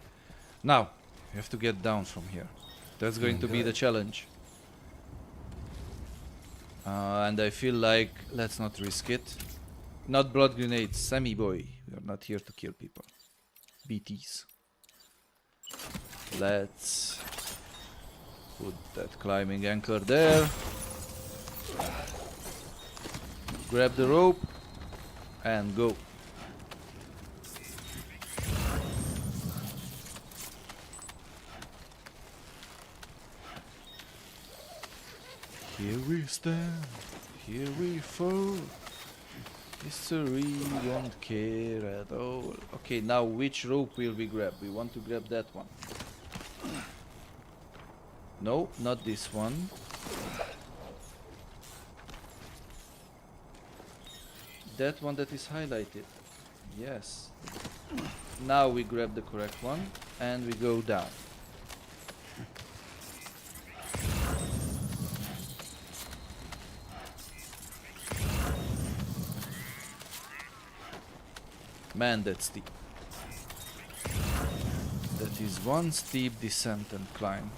Now, you have to get down from here. That's going to be the challenge. And I feel like, let's not risk it. Not blood grenades, Sammy boy. We are not here to kill people. BTs. Let's put that climbing anchor there. Grab the rope and go. Here we stand, here we fall. History won't care at all. Okay, now which rope will we grab? We want to grab that one. No, not this one. That one that is highlighted. Yes. Now we grab the correct one and we go down. Man, that's steep. That is one steep descent and climb.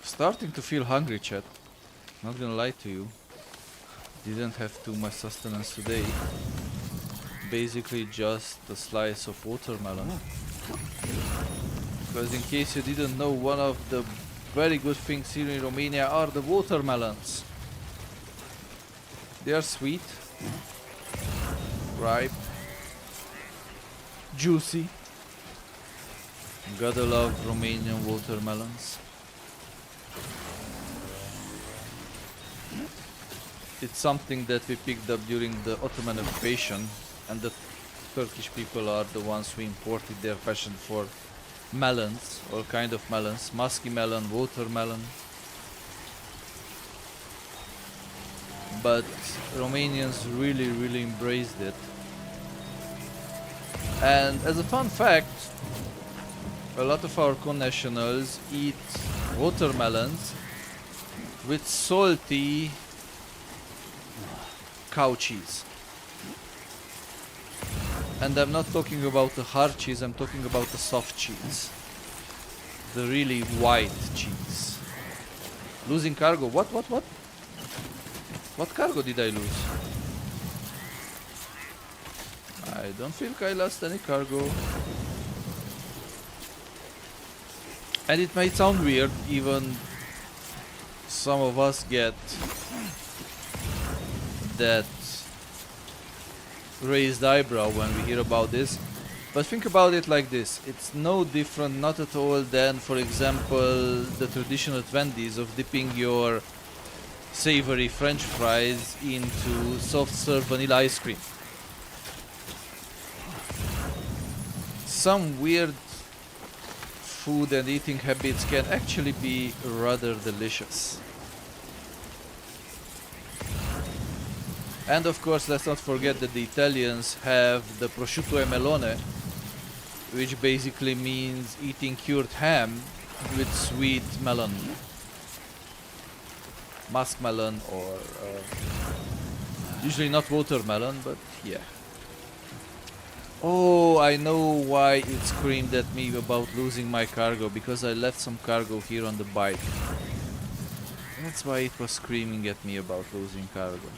Starting to feel hungry, chat. Not gonna lie to you. Didn't have too much sustenance today. Basically just a slice of watermelon. Because in case you didn't know, one of the very good things here in Romania are the watermelons. They are sweet, ripe, juicy. Gotta love Romanian watermelons. It's something that we picked up during the Ottoman occupation, and the Turkish people are the ones who imported their passion for melons, all kind of melons, musky melon, watermelon. But Romanians really embraced it. And as a fun fact, a lot of our connationals eat watermelons with salty cow cheese. And I'm not talking about the hard cheese, I'm talking about the soft cheese. The really white cheese. Losing cargo? What? What cargo did I lose? I don't think I lost any cargo. And it might sound weird, even some of us get that raised eyebrow when we hear about this, but think about it like this: it's no different, not at all, than, for example, the traditional Wendy's of dipping your savory French fries into soft serve vanilla ice cream. Some weird food and eating habits can actually be rather delicious. And of course, let's not forget that the Italians have the prosciutto e melone, which basically means eating cured ham with sweet melon. Muskmelon, or usually not watermelon, but yeah. Oh, I know why it screamed at me about losing my cargo, because I left some cargo here on the bike. That's why it was screaming at me about losing cargo.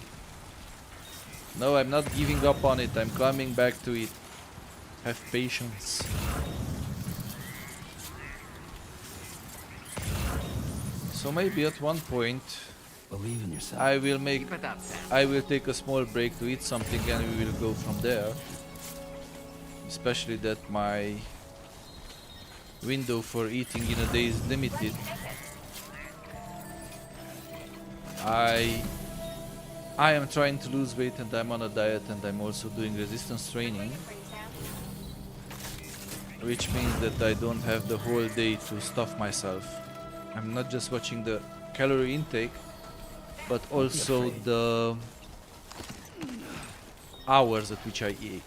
No, I'm not giving up on it, I'm coming back to it. Have patience. So maybe at one point Believe in yourself. I will take a small break to eat something and we will go from there. Especially that my window for eating in a day is limited. I am trying to lose weight and I'm on a diet and I'm also doing resistance training. Which means that I don't have the whole day to stuff myself. I'm not just watching the calorie intake, but also the hours at which I eat.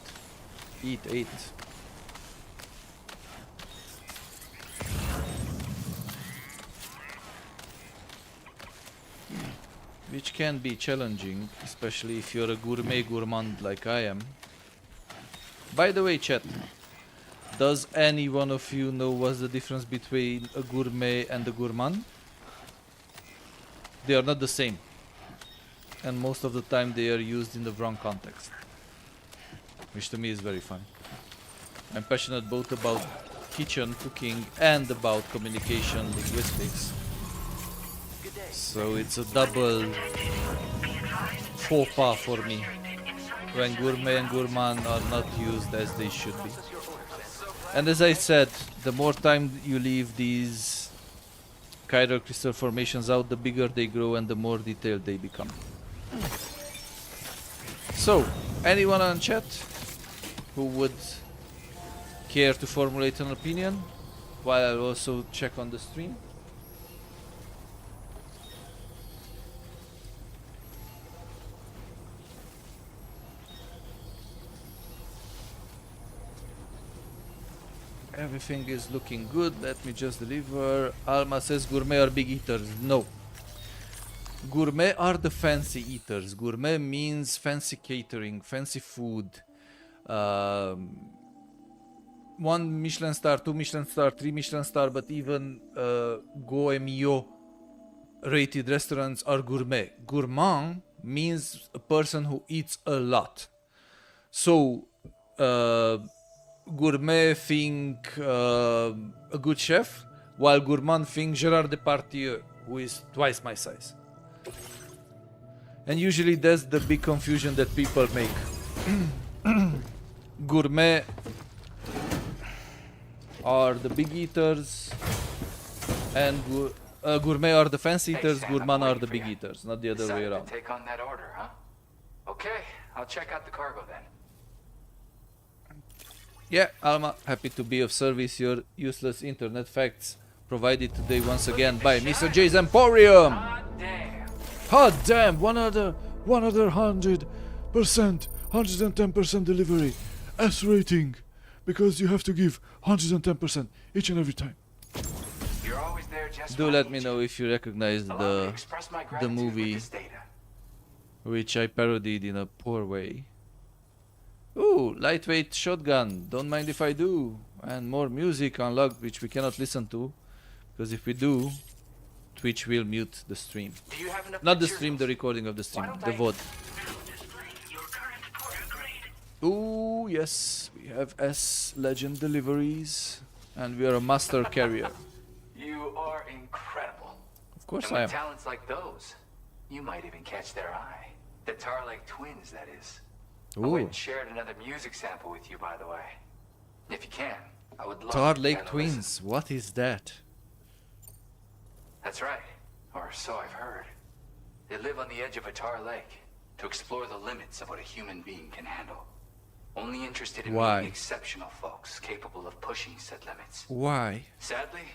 Which can be challenging, especially if you're a gourmand like I am. By the way, chat, does any one of you know what's the difference between a gourmet and a gourmand? They are not the same. And most of the time they are used in the wrong context. Which to me is very fun. I'm passionate both about kitchen, cooking and about communication, linguistics. So it's a double faux pas for me when gourmet and gourmand are not used as they should be. And as I said, the more time you leave these chiral crystal formations out, the bigger they grow and the more detailed they become. So, anyone on chat who would care to formulate an opinion while I'll also check on the stream? Everything is looking good, let me just deliver. Alma says gourmet are big eaters. No. Gourmet are the fancy eaters. Gourmet means fancy catering, fancy food. 1 Michelin star, 2 Michelin star, 3 Michelin star, but even Goemio rated restaurants are gourmet. Gourmand means a person who eats a lot. So, gourmet think a good chef, while gourmand think Gérard Depardieu, who is twice my size. And usually that's the big confusion that people make. Gourmet are the big eaters, and gourmet are the fancy eaters, gourmand are the big eaters, not the other way around. Take on that order, huh? Okay, I'll check out the cargo then. Yeah, Alma, happy to be of service. Your useless internet facts provided today once again by Mr.Jay's Emporium. Hot damn, one other 100%, 110% delivery. S rating, because you have to give 110% each and every time. You're always there just Do let me know if you recognize the movie, which I parodied in a poor way. Ooh, lightweight shotgun, don't mind if I do. And more music unlocked, which we cannot listen to, because if we do, Twitch will mute the stream. Not the stream, the recording of the stream, the VOD. Ooh, yes, we have S Legend deliveries, and we are a master carrier. You are incredible. Of course and I with am. talents like those, you might even catch their eye. The Tar Lake twins, that is. I went Ooh, and shared another music sample with you, by the way. If you can, I would love Tar to Lake have a Twins, listen. what is that? That's right, or so I've heard. They live on the edge of a tar lake to explore the limits of what a human being can handle. Only interested in Why? meeting exceptional folks capable of pushing said limits. Why? Sadly,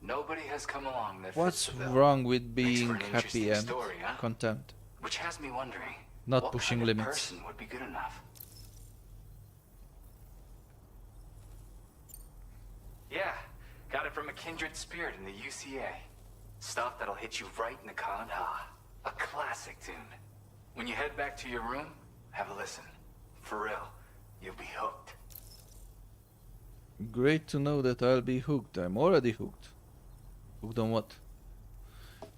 nobody has come along that What's fits the bill. wrong with Makes being for an happy interesting and story, huh? content? Which has me wondering, Not what pushing kind of limits. person would be good enough? Yeah, got it from a kindred spirit in the UCA. Stuff that'll hit you right in the Kandha. A classic tune. When you head back to your room, have a listen. For real, you'll be hooked. Great to know that I'll be hooked. I'm already hooked. Hooked on what?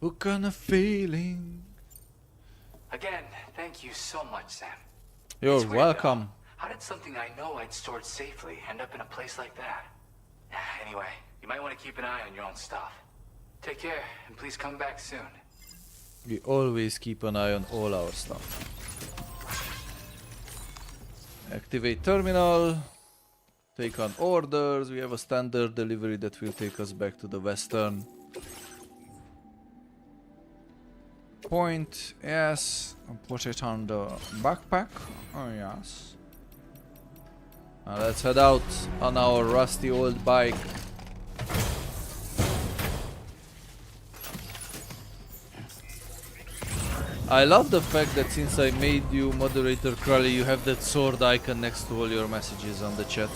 Hooked on a feeling. Again, thank you so much, Sam. You're It's weird, welcome. though. How did something I know I'd stored safely end up in a place like that? Anyway, you might want to keep an eye on your own stuff. Take care, and please come back soon. We always keep an eye on all our stuff. Activate terminal. Take on orders. We have a standard delivery that will take us back to the western point. Yes. And put it on the backpack. Oh yes. Now let's head out on our rusty old bike. I love the fact that since I made you moderator, Crowley, you have that sword icon next to all your messages on the chat.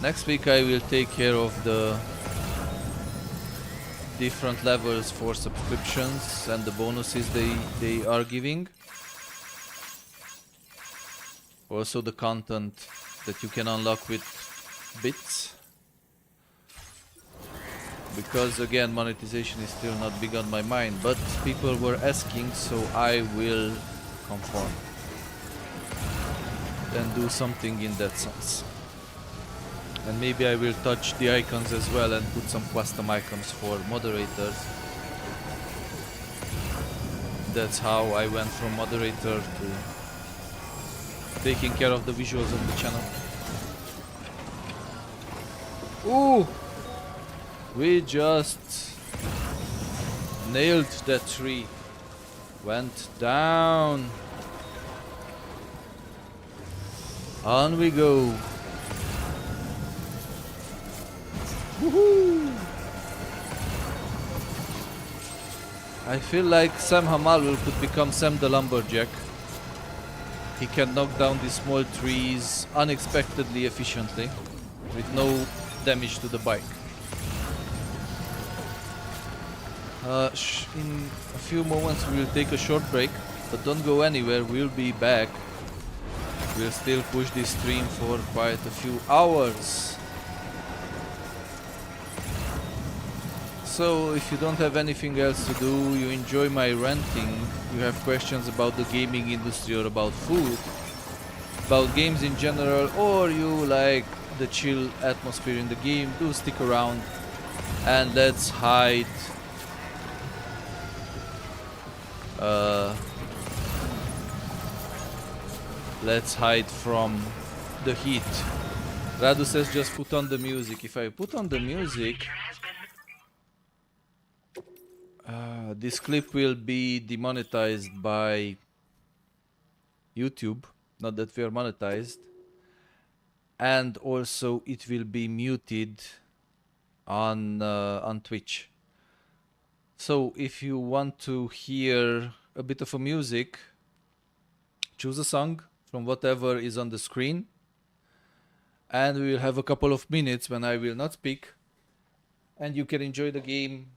Next week I will take care of the different levels for subscriptions and the bonuses they are giving. Also the content that you can unlock with bits. Because again, monetization is still not big on my mind, but people were asking, so I will conform and do something in that sense. And maybe I will touch the icons as well and put some custom icons for moderators. That's how I went from moderator to taking care of the visuals of the channel. Ooh! We just nailed that tree. Went down. On we go. Woohoo! I feel like Sam Hamalul could become Sam the Lumberjack. He can knock down these small trees unexpectedly efficiently with no damage to the bike. In a few moments we will take a short break, but don't go anywhere, we'll be back. We'll still push this stream for quite a few hours. So if you don't have anything else to do, you enjoy my ranting, you have questions about the gaming industry or about food, about games in general, or you like the chill atmosphere in the game, do stick around and let's hide. Let's hide from the heat. Radu says just put on the music. If I put on the music, this clip will be demonetized by YouTube. Not that we are monetized. And also it will be muted on Twitch. So if you want to hear a bit of a music, choose a song from whatever is on the screen, and we will have a couple of minutes when I will not speak, and you can enjoy the game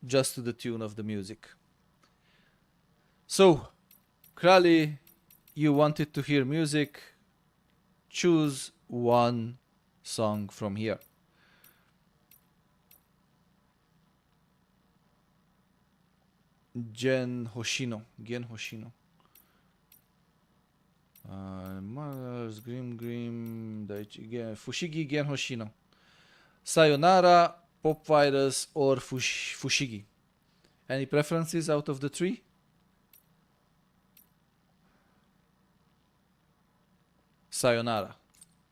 just to the tune of the music. So, Krali, you wanted to hear music, choose one song from here. Gen Hoshino. Mothers, Grim, Fushigi, Gen Hoshino. Sayonara, Pop Virus, or Fushigi. Any preferences out of the three? Sayonara.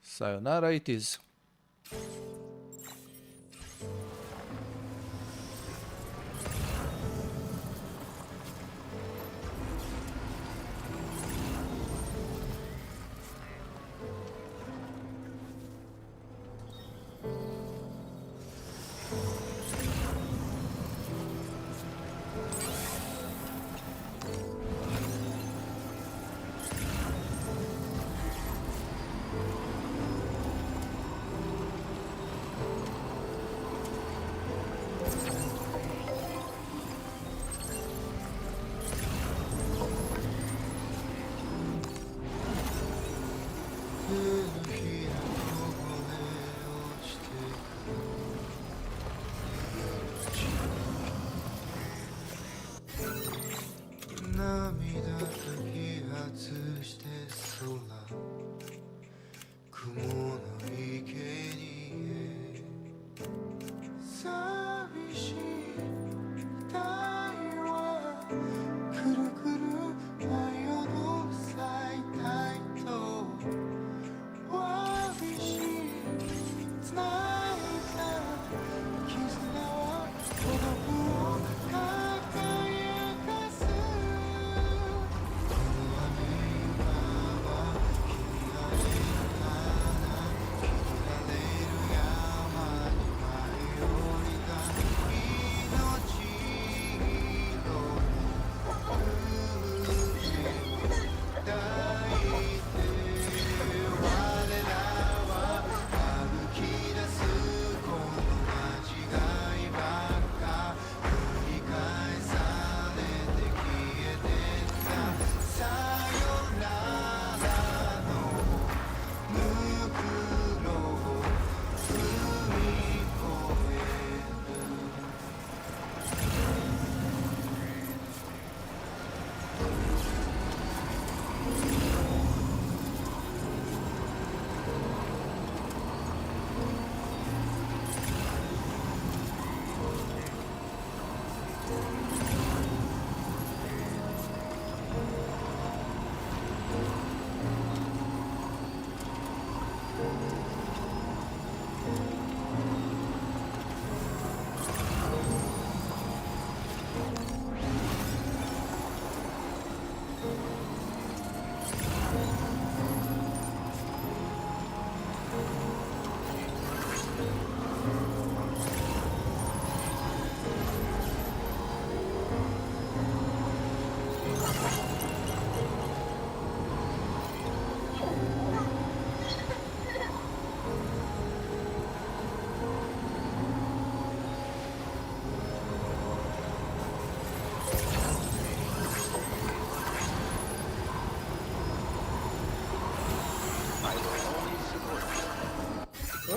Sayonara it is. して空雲の生贄へ寂しい太陽はくるくる舞い踊る最大とわびしい繋いだ絆は孤独を輝かすこの雨今は君がいる花君がれる山に舞い降りた命の抱いて我らは歩き出すこの間違いばっか繰り返されて消えてったさよならのムクロを踏み越え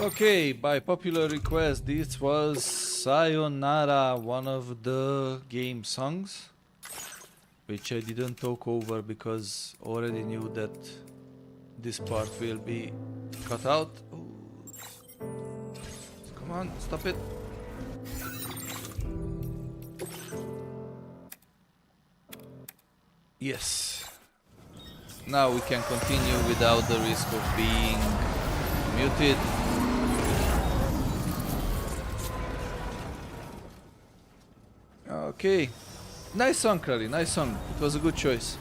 Okay, by popular request, this was Sayonara, one of the game songs, which I didn't talk over because already knew that this part will be cut out. Ooh. Come on, stop it. Yes. Now we can continue without the risk of being muted. Okay, nice song, Crowley, nice song. It was a good choice.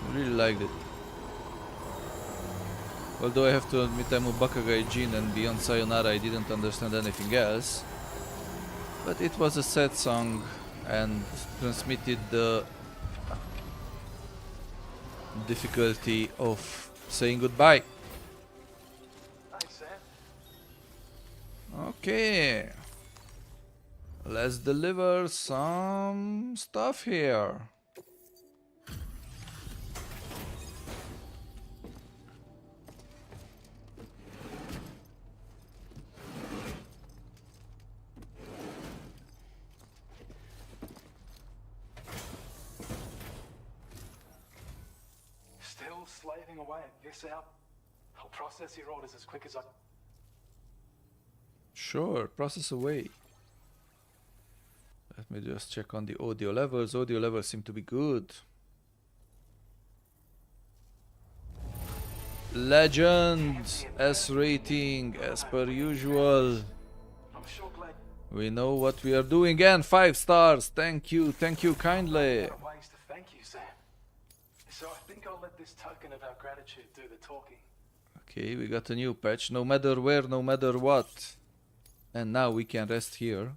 I really liked it. Although I have to admit I'm a Bakugai Jin and beyond Sayonara I didn't understand anything else. But it was a sad song and transmitted the difficulty of saying goodbye. Thanks, Sam. Okay. Let's deliver some stuff here. Still slaving away at this out. I'll process your orders as quick as I... Sure, process away. Let me just check on the audio levels. Audio levels seem to be good. Legend! S rating as per usual. I'm sure glad We know what we are doing and 5 stars. Thank you kindly. out of ways to thank you, Sam. So I think I'll let this token of our gratitude do the talking. Okay, we got a new patch. No matter where, no matter what. And now we can rest here.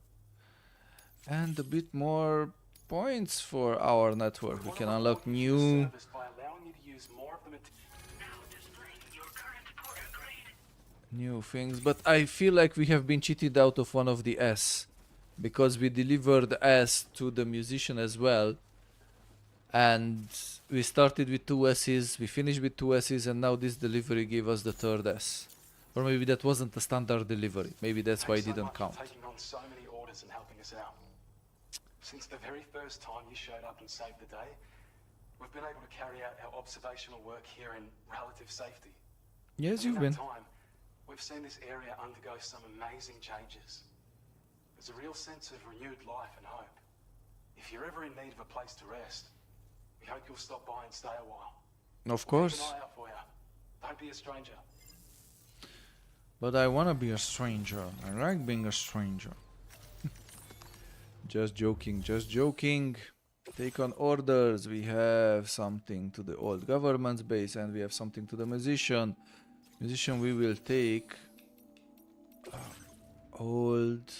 And a bit more points for our network. We can unlock new Service by allowing you to use more of the new things, but I feel like we have been cheated out of one of the S, because we delivered S to the musician as well, and we started with 2 S's, we finished with 2 S's, and now this delivery gave us the 3rd S. Or maybe that wasn't a standard delivery, maybe that's why it didn't count. Taking on so many orders and helping us out. Since the very first time you showed up and saved the day, we've been able to carry out our observational work here in relative safety. Yes, And you've in been. that time, we've seen this area undergo some amazing changes. There's a real sense of renewed life and hope. If you're ever in need of a place to rest, we hope you'll stop by and stay a while. Of We'll keep course. an eye out for you. Don't be a stranger. But I wanna be a stranger. I like being a stranger. Just joking, just joking. Take on orders. We have something to the old government's base and we have something to the musician. Musician we will take. Old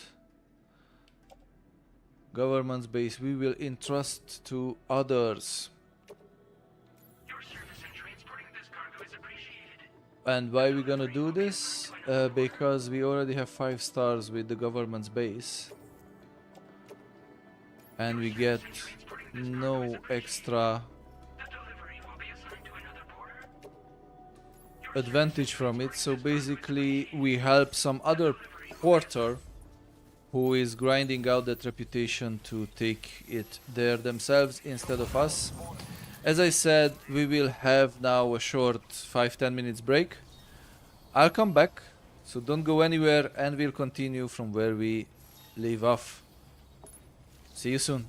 government's base we will entrust to others. Your service in transporting this cargo is appreciated. And why we gonna do this? Because we already have 5 stars with the government's base. And we get no extra The delivery will be assigned to another border. advantage from it. So basically we help some other porter who is grinding out that reputation to take it there themselves instead of us. As I said, we will have now a short 5-10 minutes break. I'll come back, so don't go anywhere, and we'll continue from where we leave off. See you soon.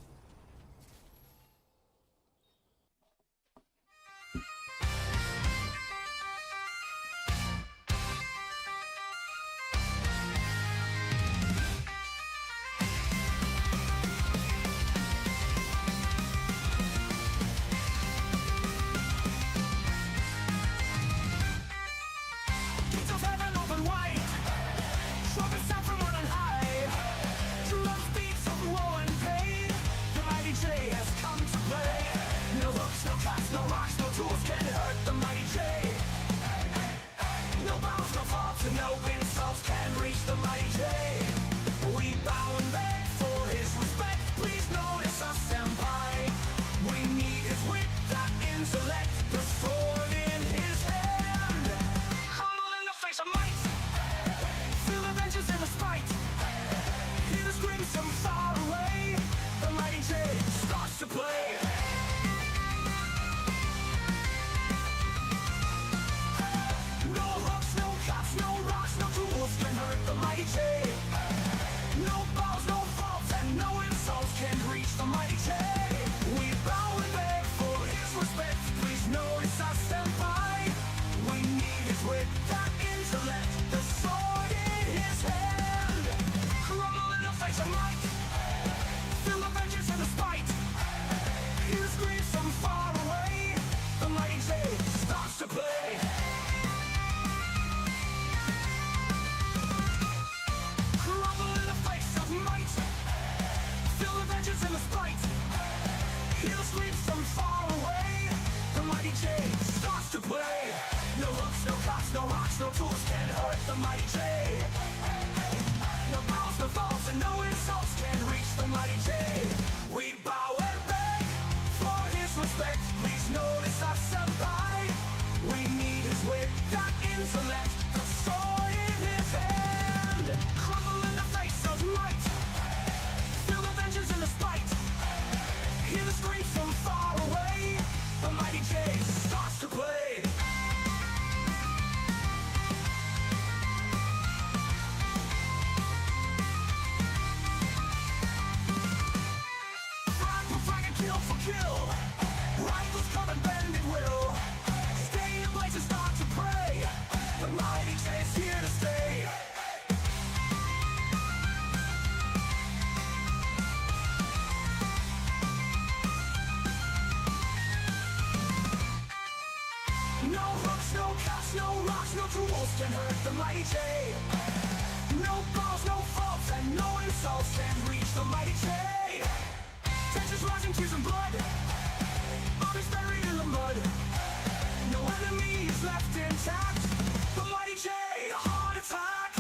Gates of heaven open wide, trumpets sound from on high. True love speaks of woe and pain. The mighty J has come to play. No hooks, no cuts, no rocks, no tools can hurt the mighty J. No bounds, no faults, and no insults can reach the mighty J. We bow and beg for his respect. Please notice us, senpai. We need his wit, that intellect, the sword in his hand. Humble in the face of might, feel the vengeance and the spite. Hear the screams from far away. The mighty J starts to play. No hooks, no cuts, no rocks, no tools can hurt the mighty J. No balls, no faults, and no insults can reach the mighty J. We bow and beg for his respect. Please notice us, senpai. We need his wit, that intellect, the sword in his hand. Crumble in the face of might, feel the vengeance and the spite. Hear the screams from far away. The mighty J starts to play. Crumble in the face of might, feel the vengeance and the spite. Hear the screams from far away. The mighty J starts to play. No hooks, no cuts, no rocks, no tools can hurt the mighty J. No bounds, no faults, and no insults can reach the mighty J. We bow and beg for his respect. Please notice us, senpai. We need his wit, that intellect, the sword in his hand. Crumble in the face of might, feel the vengeance and the spite. Hear the screams from far away. The mighty J starts to play. Frag for frag and kill for kill. Rifles come and bend at will. Stay in place and start to pray. The mighty J is here to stay. No hooks, no cuts, no rocks, no tools can hurt the mighty J. No balls, no faults, and no insults can reach the mighty J. Tensions rising, tears and blood. Bodies buried in the mud. No enemy is left intact. The mighty J, heart attack.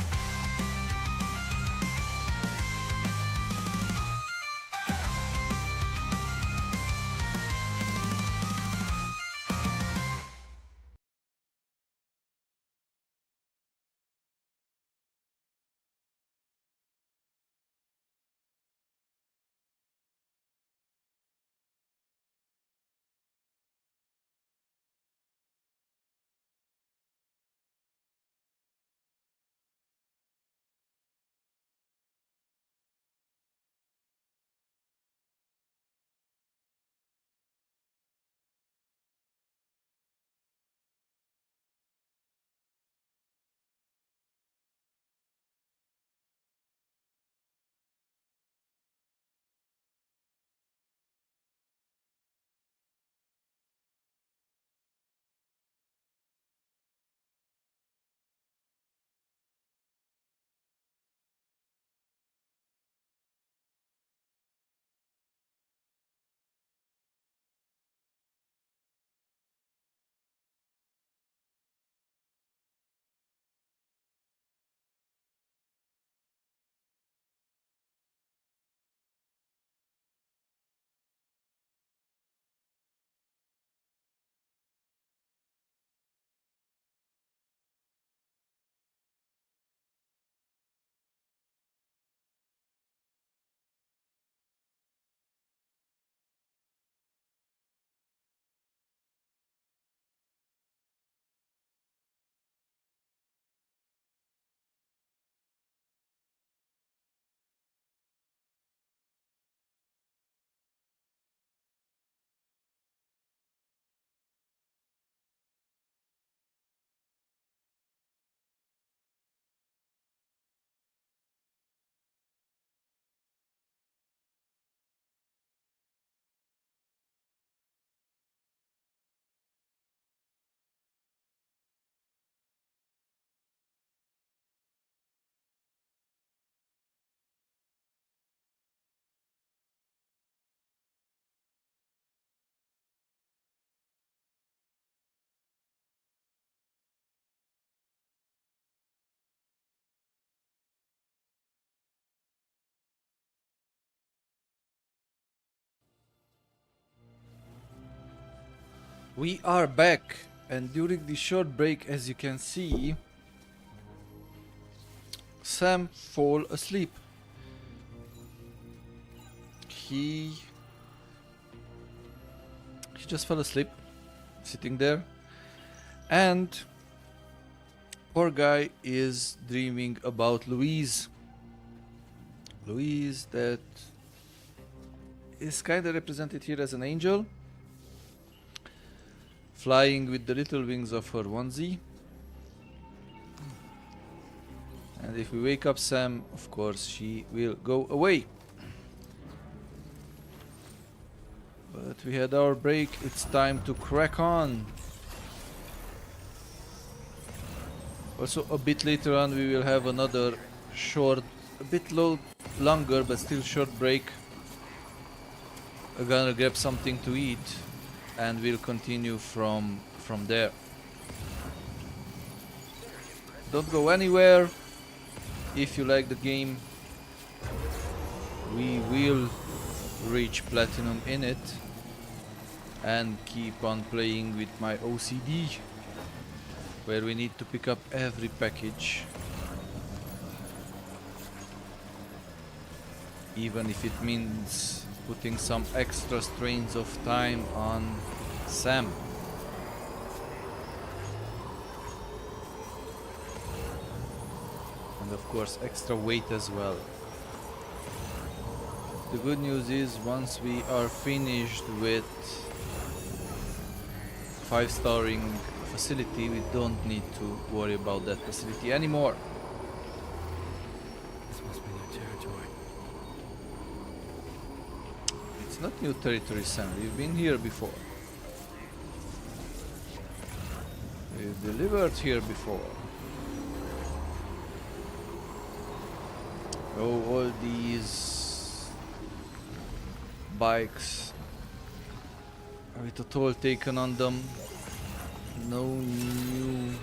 We are back, and during the short break, as you can see, Sam fall asleep. He just fell asleep, sitting there, and poor guy is dreaming about Louise. Louise that is kind of represented here as an angel, flying with the little wings of her onesie. And if we wake up Sam, of course she will go away. But we had our break, it's time to crack on. Also a bit later on we will have another short, a bit longer but still short break. We're gonna grab something to eat and we'll continue from there. Don't go anywhere. If you like the game, we will reach platinum in it and keep on playing with my OCD, where we need to pick up every package, even if it means putting some extra strains of time on Sam. And of course extra weight as well. The good news is once we are finished with 5-staring facility, we don't need to worry about that facility anymore. This must be new territory. It's not new territory, Sam. We've been here before. We've delivered here before. Oh, all these bikes with a toll taken on them. No new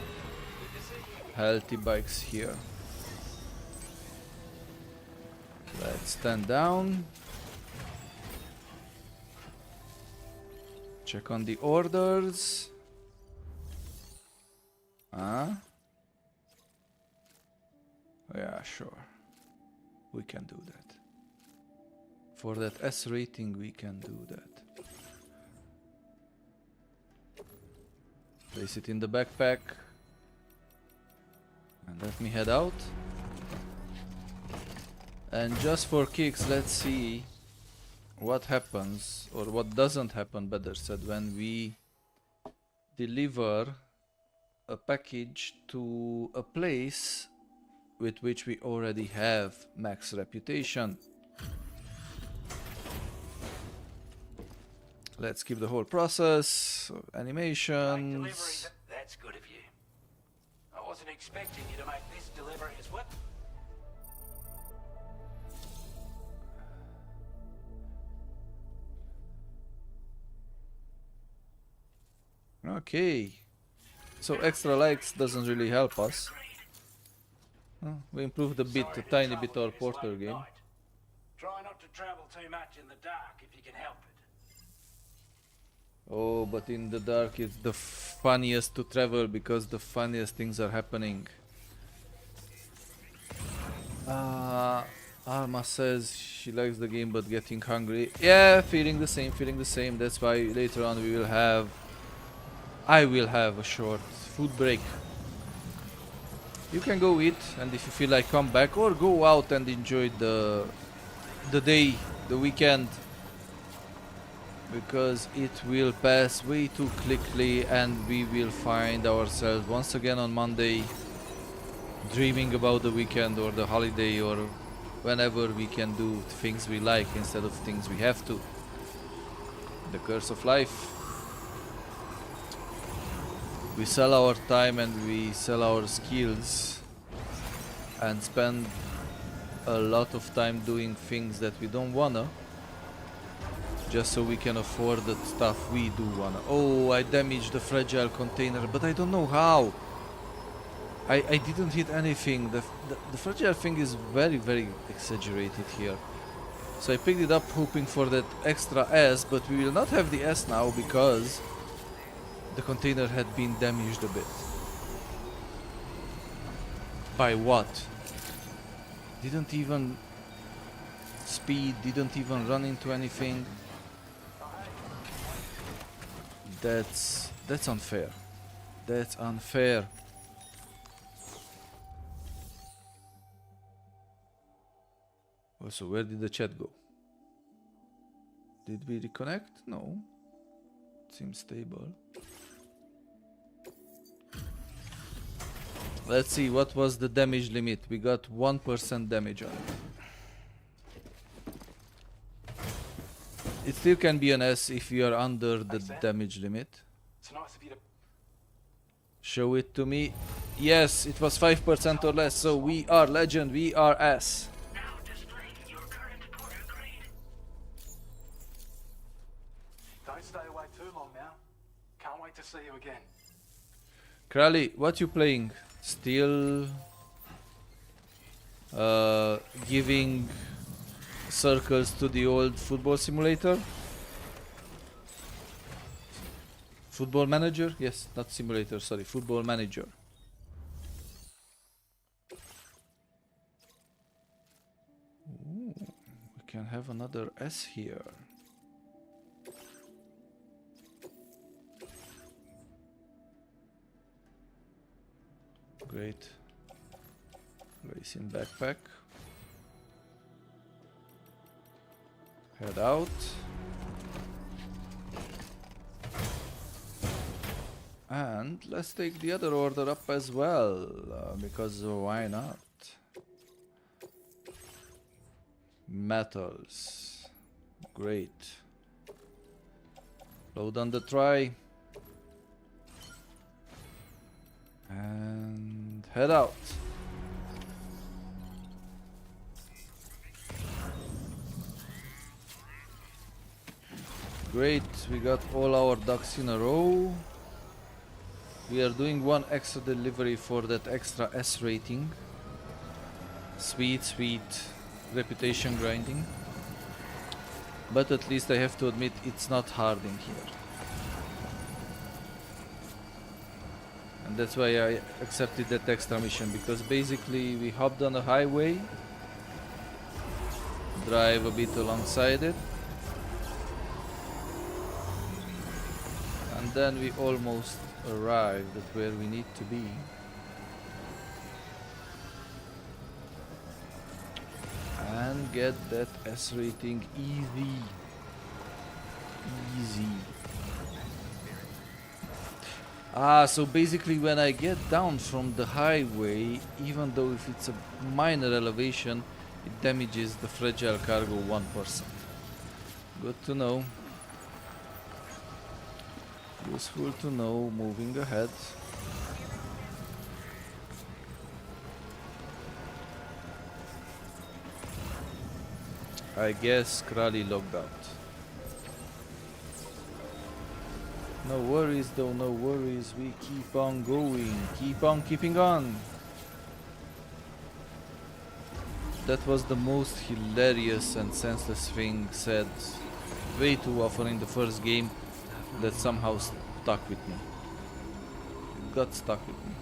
healthy bikes here. Let's stand down. Check on the orders. Yeah, sure. We can do that. For that S rating, we can do that. Place it in the backpack. And let me head out. And just for kicks, let's see what happens, or what doesn't happen, better said, when we deliver a package to a place with which we already have max reputation. Let's skip the whole process. Animations. That's good of you. I wasn't expecting you to make this delivery as well. Okay. So extra likes doesn't really help us. We improved a bit, a tiny bit our Porter game. Try not to travel too much in the dark if you can help it. Oh, but in the dark it's the funniest to travel because the funniest things are happening. Alma says she likes the game but getting hungry. Yeah, feeling the same, feeling the same. That's why later on we will have... I will have a short food break. You can go eat, and if you feel like come back, or go out and enjoy the day, the weekend, because it will pass way too quickly and we will find ourselves once again on Monday dreaming about the weekend or the holiday or whenever we can do things we like instead of things we have to. The curse of life. We sell our time and we sell our skills and spend a lot of time doing things that we don't wanna, just so we can afford the stuff we do wanna. Oh, I damaged the fragile container, but I don't know how. I didn't hit anything. The fragile thing is very, very exaggerated here. So I picked it up hoping for that extra S, but we will not have the S now because the container had been damaged a bit. By what? Didn't even speed, didn't even run into anything. That's unfair. That's unfair. Also, where did the chat go? Did we reconnect? No. Seems stable. Let's see, what was the damage limit? We got 1% damage on it. It still can be an S if you are under the damage limit. It's nice of you to... Show it to me. Yes, it was 5% or less, so we are legend, we are S. Don't stay away too long now. Can't wait to see you again. Crowley, what you playing? Still giving circles to the old football simulator? Football manager? Yes, not simulator, sorry, football manager. Ooh, we can have another S here. Great. Racing backpack. Head out. And let's take the other order up as well, because why not? Metals. Great. Load on the try. And head out. Great, we got all our ducks in a row. We are doing one extra delivery for that extra S rating. Sweet, sweet reputation grinding. But at least I have to admit it's not hard in here. And that's why I accepted that extra mission, because basically we hopped on a highway, drive a bit alongside it, and then we almost arrived at where we need to be. And get that S rating easy. Easy. Ah, so basically when I get down from the highway, even though if it's a minor elevation, it damages the fragile cargo 1%. Good to know. Useful to know, moving ahead. I guess Krali logged out. No worries though, no worries, we keep on going, keep on keeping on. That was the most hilarious and senseless thing said way too often in the first game that somehow stuck with me. It got stuck with me.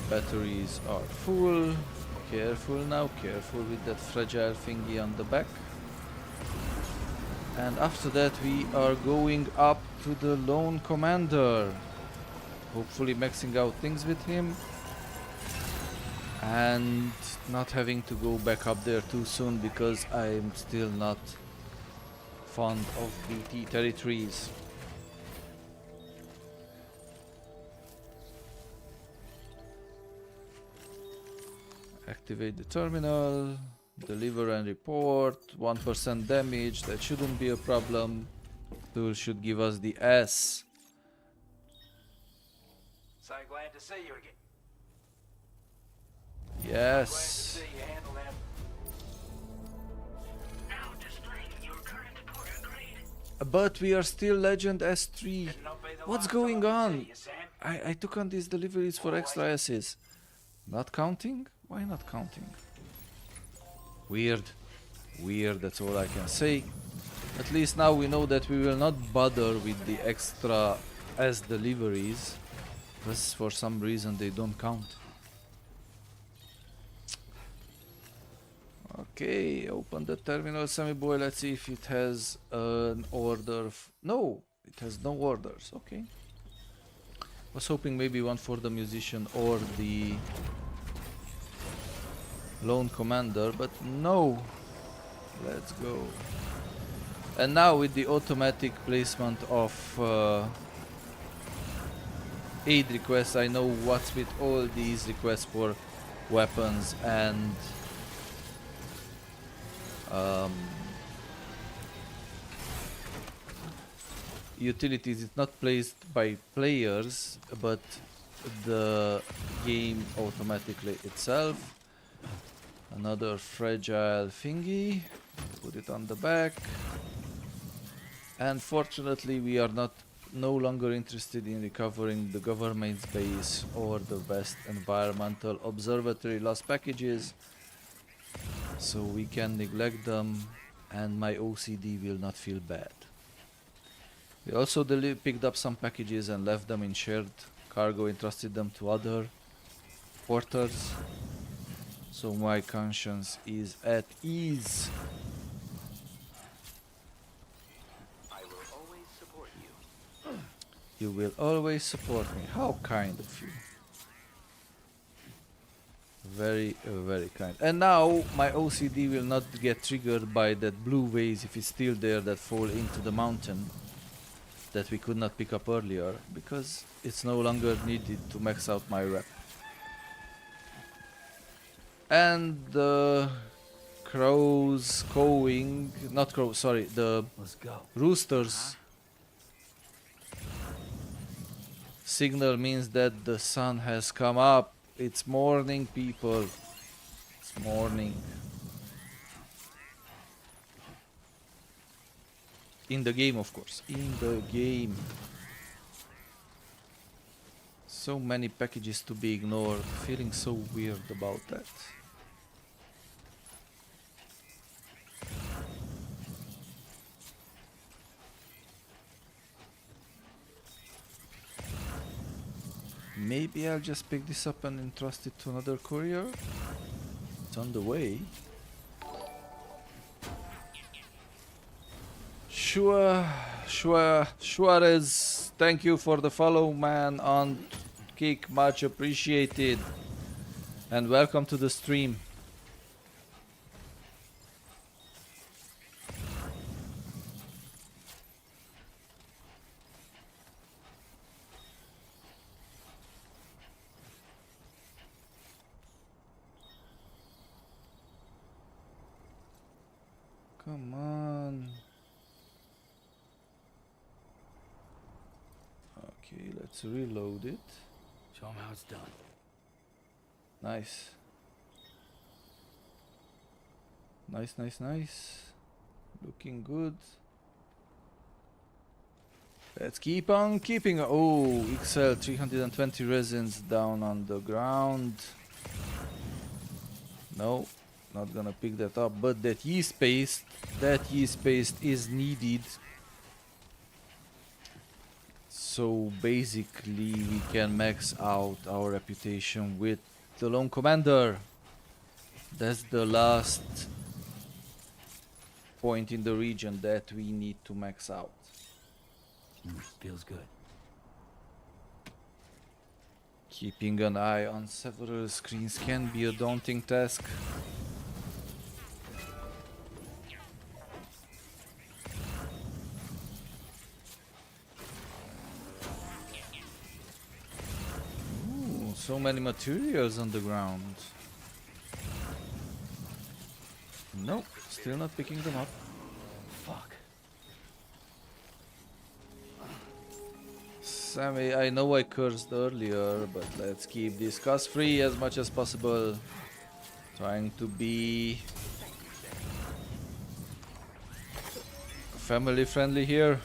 Batteries are full. Careful now, careful with that fragile thingy on the back. And after that we are going up to the lone commander. Hopefully maxing out things with him. And not having to go back up there too soon, because I'm still not fond of BT territories. Activate the terminal, deliver and report, 1% damage, that shouldn't be a problem. Tool should give us the S. So glad to see you again. Yes. Glad to see you handle them. Now displaying your current order grade. But we are still Legend S3. Should not be the What's last going time I on? see you, Sam. I took on these deliveries for extra S's. Not counting? Why not counting? Weird. Weird, that's all I can say. At least now we know that we will not bother with the extra as deliveries, because for some reason they don't count. Okay, open the terminal, Sammy boy. Let's see if it has an order. No, it has no orders. Okay. Was hoping maybe one for the musician or the lone commander, but no. Let's go. And now with the automatic placement of aid requests, I know what's with all these requests for weapons and utilities. It's not placed by players, but the game automatically itself. Another fragile thingy. Put it on the back. And fortunately we are no longer interested in recovering the government's base or the West Environmental Observatory lost packages, so we can neglect them and my OCD will not feel bad. We also picked up some packages and left them in shared cargo, entrusted them to other porters, so my conscience is at ease. You will always support me. How kind of you. Very, very kind. And now my OCD will not get triggered by that blue vase if it's still there that fall into the mountain that we could not pick up earlier, because it's no longer needed to max out my rep. And the crows cawing, not crows, sorry, the roosters signal means that the sun has come up. It's morning, people. It's morning. In the game, of course. In the game. So many packages to be ignored. Feeling so weird about that. Maybe I'll just pick this up and entrust it to another courier. It's on the way. Suarez, thank you for the follow, man, on Kick, much appreciated. And welcome to the stream. Come on. Okay, let's reload it. Show him how it's done. Nice. Nice, nice, nice. Looking good. Let's keep on keeping. Oh, XL 320 resins down on the ground. No. Not gonna pick that up, but that yeast paste is needed. So basically we can max out our reputation with the lone commander. That's the last point in the region that we need to max out. Feels good. Keeping an eye on several screens can be a daunting task. So many materials on the ground. Nope, still not picking them up. Fuck. Sammy, I know I cursed earlier, but let's keep this cost free as much as possible. Trying to be family friendly here.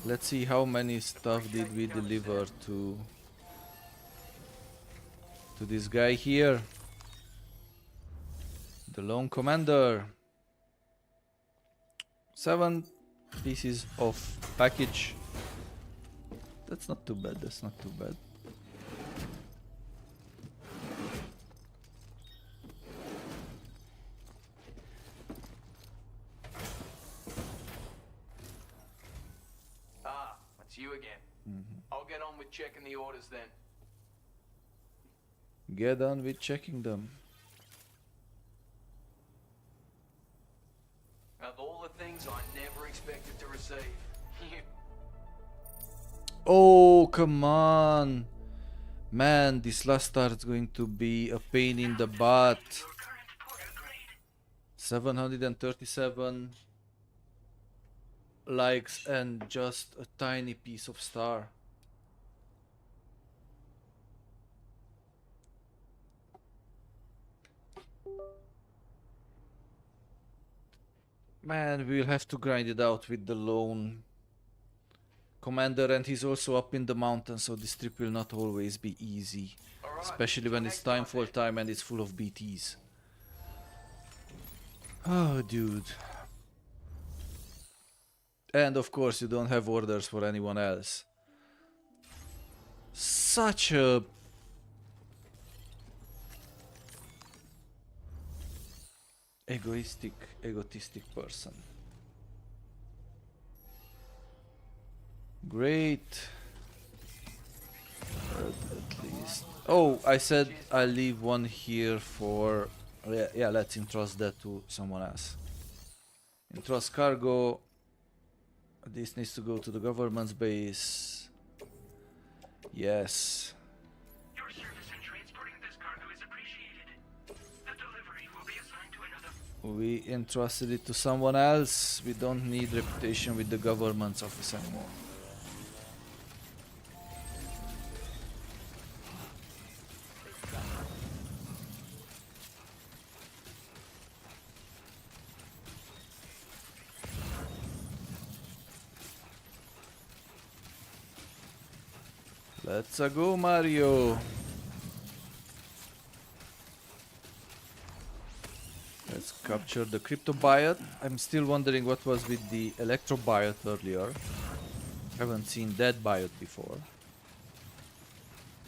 Let's see how many stuff did we deliver to this guy here. The lone commander. 7 pieces of package. That's not too bad, that's not too bad. Ah, it's you again. I'll get on with checking the orders then. Get on with checking them. Of all the things I never expected to receive. Oh, come on. Man, this last start's going to be a pain in the butt. 737 likes and just a tiny piece of star. Man, we'll have to grind it out with the lone commander, and he's also up in the mountain, so this trip will not always be easy. Especially when it's timefall time and it's full of BTs. Oh, dude. And of course you don't have orders for anyone else. Such a... egotistic person. Great. But at least... Oh, I said I'll leave one here for... Yeah, let's entrust that to someone else. Entrust cargo. This needs to go to the government's base. Yes. Your service in transporting this cargo is appreciated. The delivery will be assigned to another. We entrusted it to someone else. We don't need reputation with the government's office anymore. Let's go, Mario. Let's capture the crypto biot. I'm still wondering what was with the electro biot earlier. Haven't seen that biot before.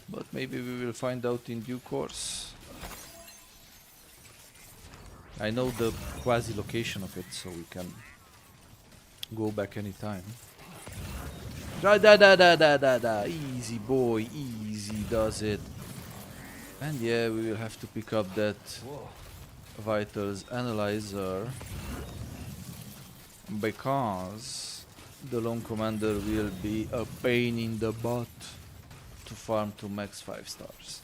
But maybe we will find out in due course. I know the quasi location of it, so we can go back anytime. Easy boy, easy does it. And yeah, we will have to pick up that vitals analyzer because the lone commander will be a pain in the butt to farm to max 5 stars.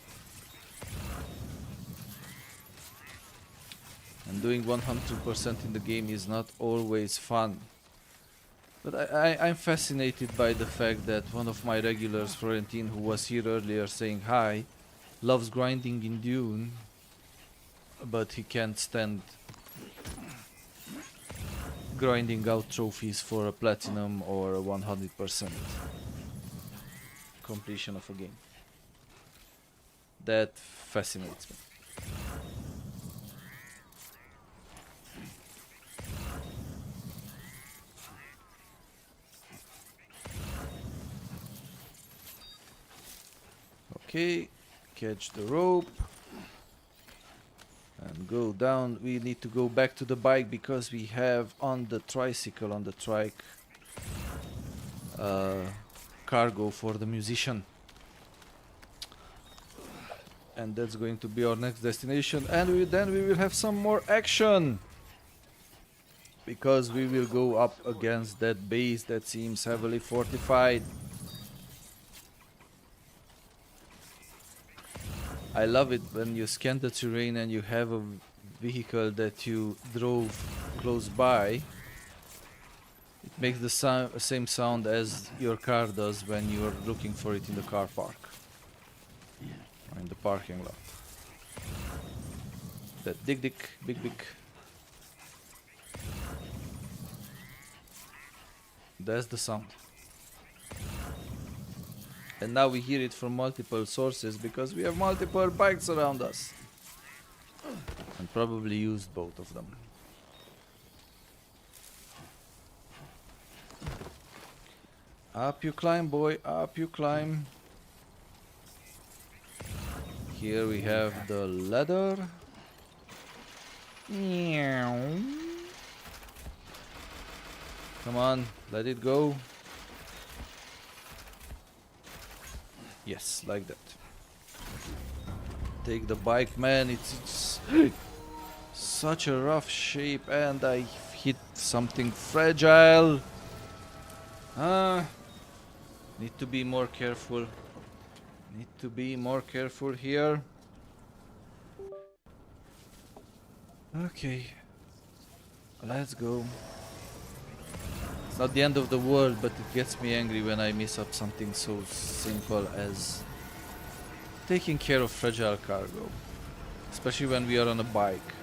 And doing 100% in the game is not always fun. But I'm fascinated by the fact that one of my regulars, Florentine, who was here earlier saying hi, loves grinding in Dune, but he can't stand grinding out trophies for a platinum or a 100% completion of a game. That fascinates me. Okay, catch the rope and go down. We need to go back to the bike because we have on the tricycle, on the trike, cargo for the musician. And that's going to be our next destination, and then we will have some more action because we will go up against that base that seems heavily fortified. I love it when you scan the terrain and you have a vehicle that you drove close by. It makes the same sound as your car does when you are looking for it in the car park. Or in the parking lot. That big. That's the sound. And now we hear it from multiple sources because we have multiple bikes around us. and probably used both of them. Up you climb, boy, up you climb. Here we have the ladder. Meow. Come on, let it go. Yes, like that. Take the bike, man. It's such a rough shape, and I hit something fragile. Need to be more careful. Need to be more careful here. Okay, let's go. It's not the end of the world, but it gets me angry when I miss up something so simple as taking care of fragile cargo, especially when we are on a bike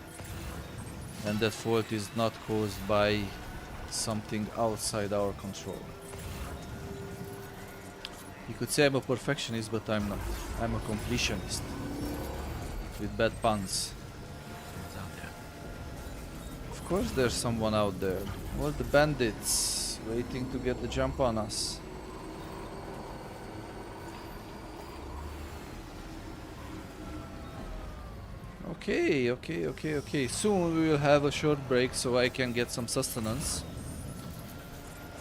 and that fault is not caused by something outside our control. You could say I'm a perfectionist, but I'm not. I'm a completionist with bad puns. Of course there's someone out there. All the bandits waiting to get the jump on us. Okay. Soon we will have a short break so I can get some sustenance.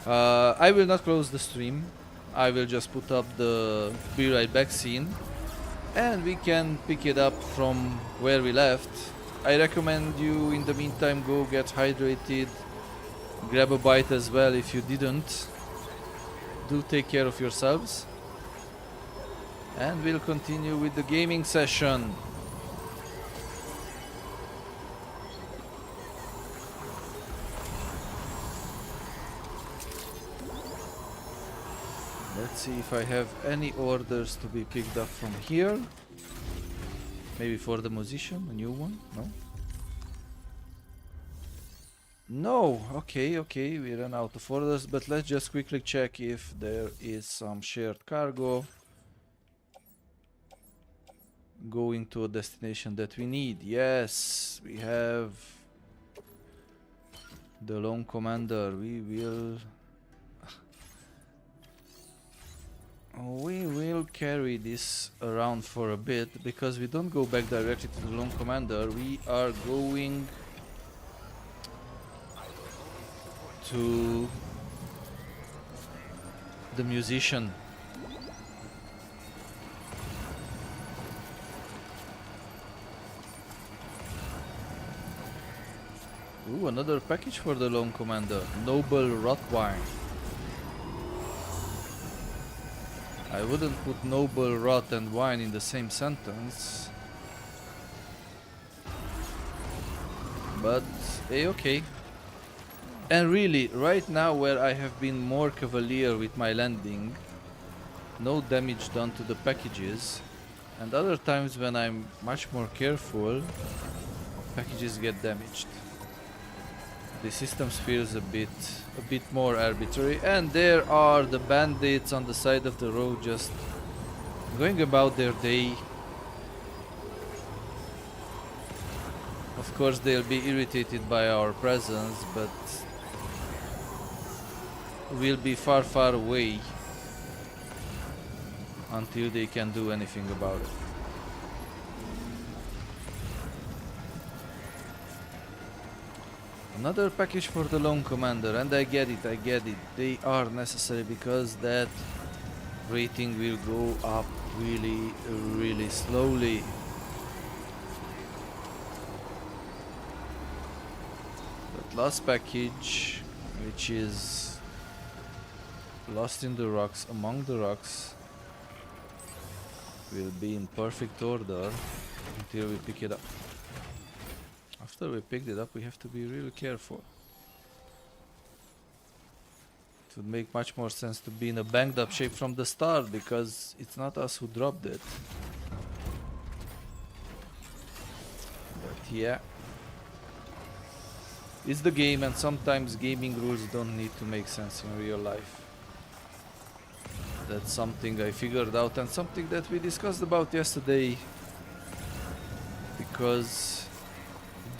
I will not close the stream. I will just put up the be right back scene and we can pick it up from where we left. I recommend you in the meantime go get hydrated, grab a bite as well if you didn't. Do take care of yourselves. And we'll continue with the gaming session. Let's see if I have any orders to be picked up from here. Maybe for the musician, a new one? No? No! Okay, we ran out of orders, but let's just quickly check if there is some shared cargo going to a destination that we need. Yes, we have the Lone Commander. We will carry this around for a bit because we don't go back directly to the Lone Commander. We are going to the musician. Ooh, another package for the Lone Commander. Noble Rot Wine. I wouldn't put noble rot and wine in the same sentence. But okay. And really, right now where I have been more cavalier with my landing, no damage done to the packages. And other times when I'm much more careful, packages get damaged. The system feels a bit more arbitrary, and there are the bandits on the side of the road just going about their day. Of course they'll be irritated by our presence, but we'll be far away until they can do anything about it. Another package for the Lone Commander, and I get it. They are necessary because that rating will go up really slowly. That last package, which is lost in the rocks, among the rocks, will be in perfect order until we pick it up. After we picked it up, we have to be really careful. It would make much more sense to be in a banged up shape from the start, because it's not us who dropped it. But yeah. It's the game, and sometimes gaming rules don't need to make sense in real life. That's something I figured out, and something that we discussed about yesterday. Because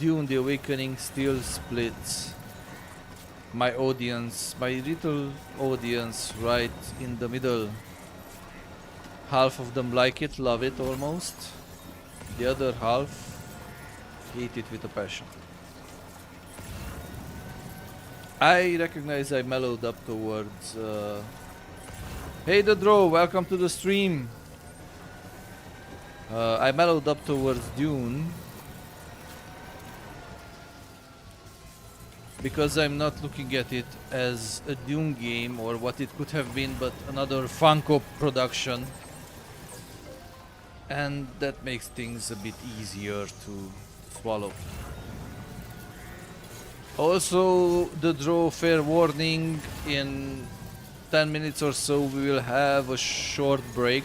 Dune The Awakening still splits my audience, my little audience right in the middle. Half of them like it, love it almost. The other half hate it with a passion. I recognize I mellowed up towards... Hey the Dro, welcome to the stream! I mellowed up towards Dune because I'm not looking at it as a Dune game or what it could have been, but another Funko production, and that makes things a bit easier to swallow. Also, the Draw, fair warning, in 10 minutes or so we will have a short break,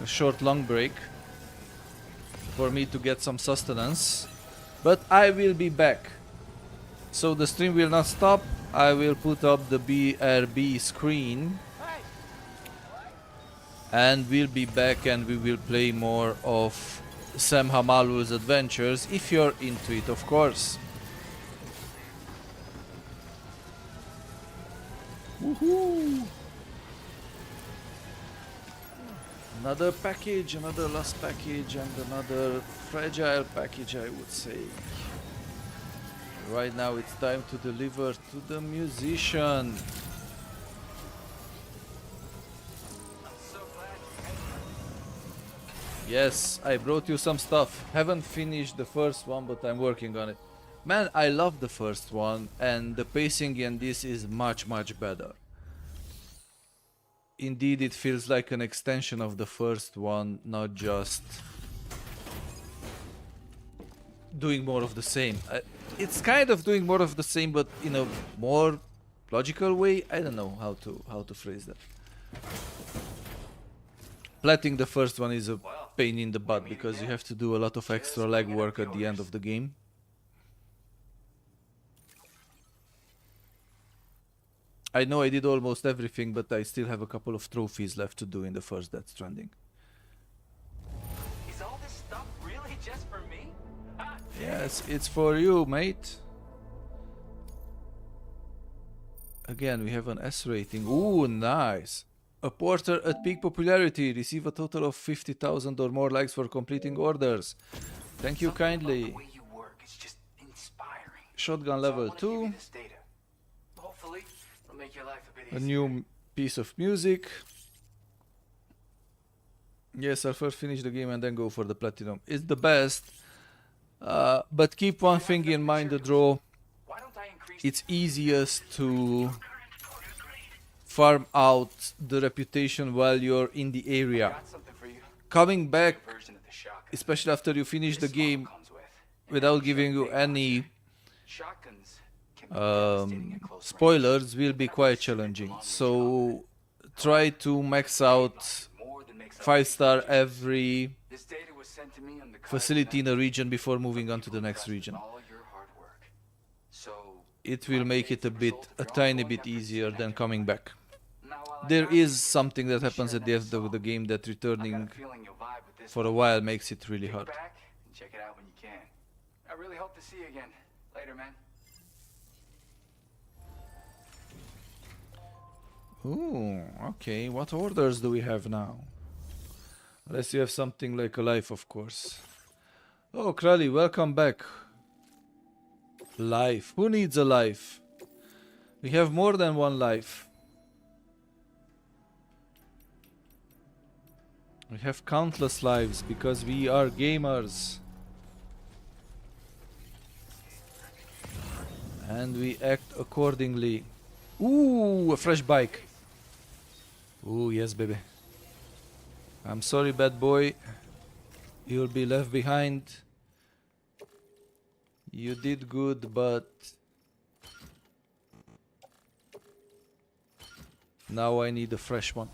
a short long break for me to get some sustenance. But I will be back, so the stream will not stop. I will put up the BRB screen and we'll be back and we will play more of Sam Hamalu's adventures, if you're into it, of course. Woohoo! Another package, another last package, and another fragile package, I would say. Right now it's time to deliver to the musician. Yes, I brought you some stuff. Haven't finished the first one, but I'm working on it. Man, I love the first one, and the pacing in this is much better. Indeed, it feels like an extension of the first one, not just doing more of the same. It's kind of doing more of the same, but in a more logical way. I don't know how to phrase that. Platting the first one is a pain in the butt because you have to do a lot of extra legwork at the end of the game. I know I did almost everything, but I still have a couple of trophies left to do in the first Death Stranding. Is all this stuff really just for me? Yes, it's for you, mate. Again, we have an S rating. Ooh, nice. A porter at peak popularity. Receive a total of 50,000 or more likes for completing orders. Thank you kindly. The way you work is just inspiring. Shotgun level 2. Hopefully, it'll make your life a bit A easier. new piece of music. Yes, I'll first finish the game and then go for the platinum. It's the best. But keep one thing in mind, the draw. It's easiest to farm out the reputation while you're in the area. Coming back, especially after you finish the game, without giving you any spoilers, will be quite challenging. So try to max out 5-star every facility in a region before moving on to the next region. It will make it a tiny bit easier than coming back. There is something that happens at the end of the game that returning for a while makes it really hard. Check it out when you can. I really hope to see you again. Later, man. Ooh, okay. What orders do we have now? Unless you have something like a life, of course. Oh, Krali, welcome back. Life. Who needs a life? We have more than one life. We have countless lives because we are gamers. And we act accordingly. Ooh, a fresh bike. Ooh, yes, baby. I'm sorry, bad boy. You'll be left behind. You did good, but now I need a fresh one.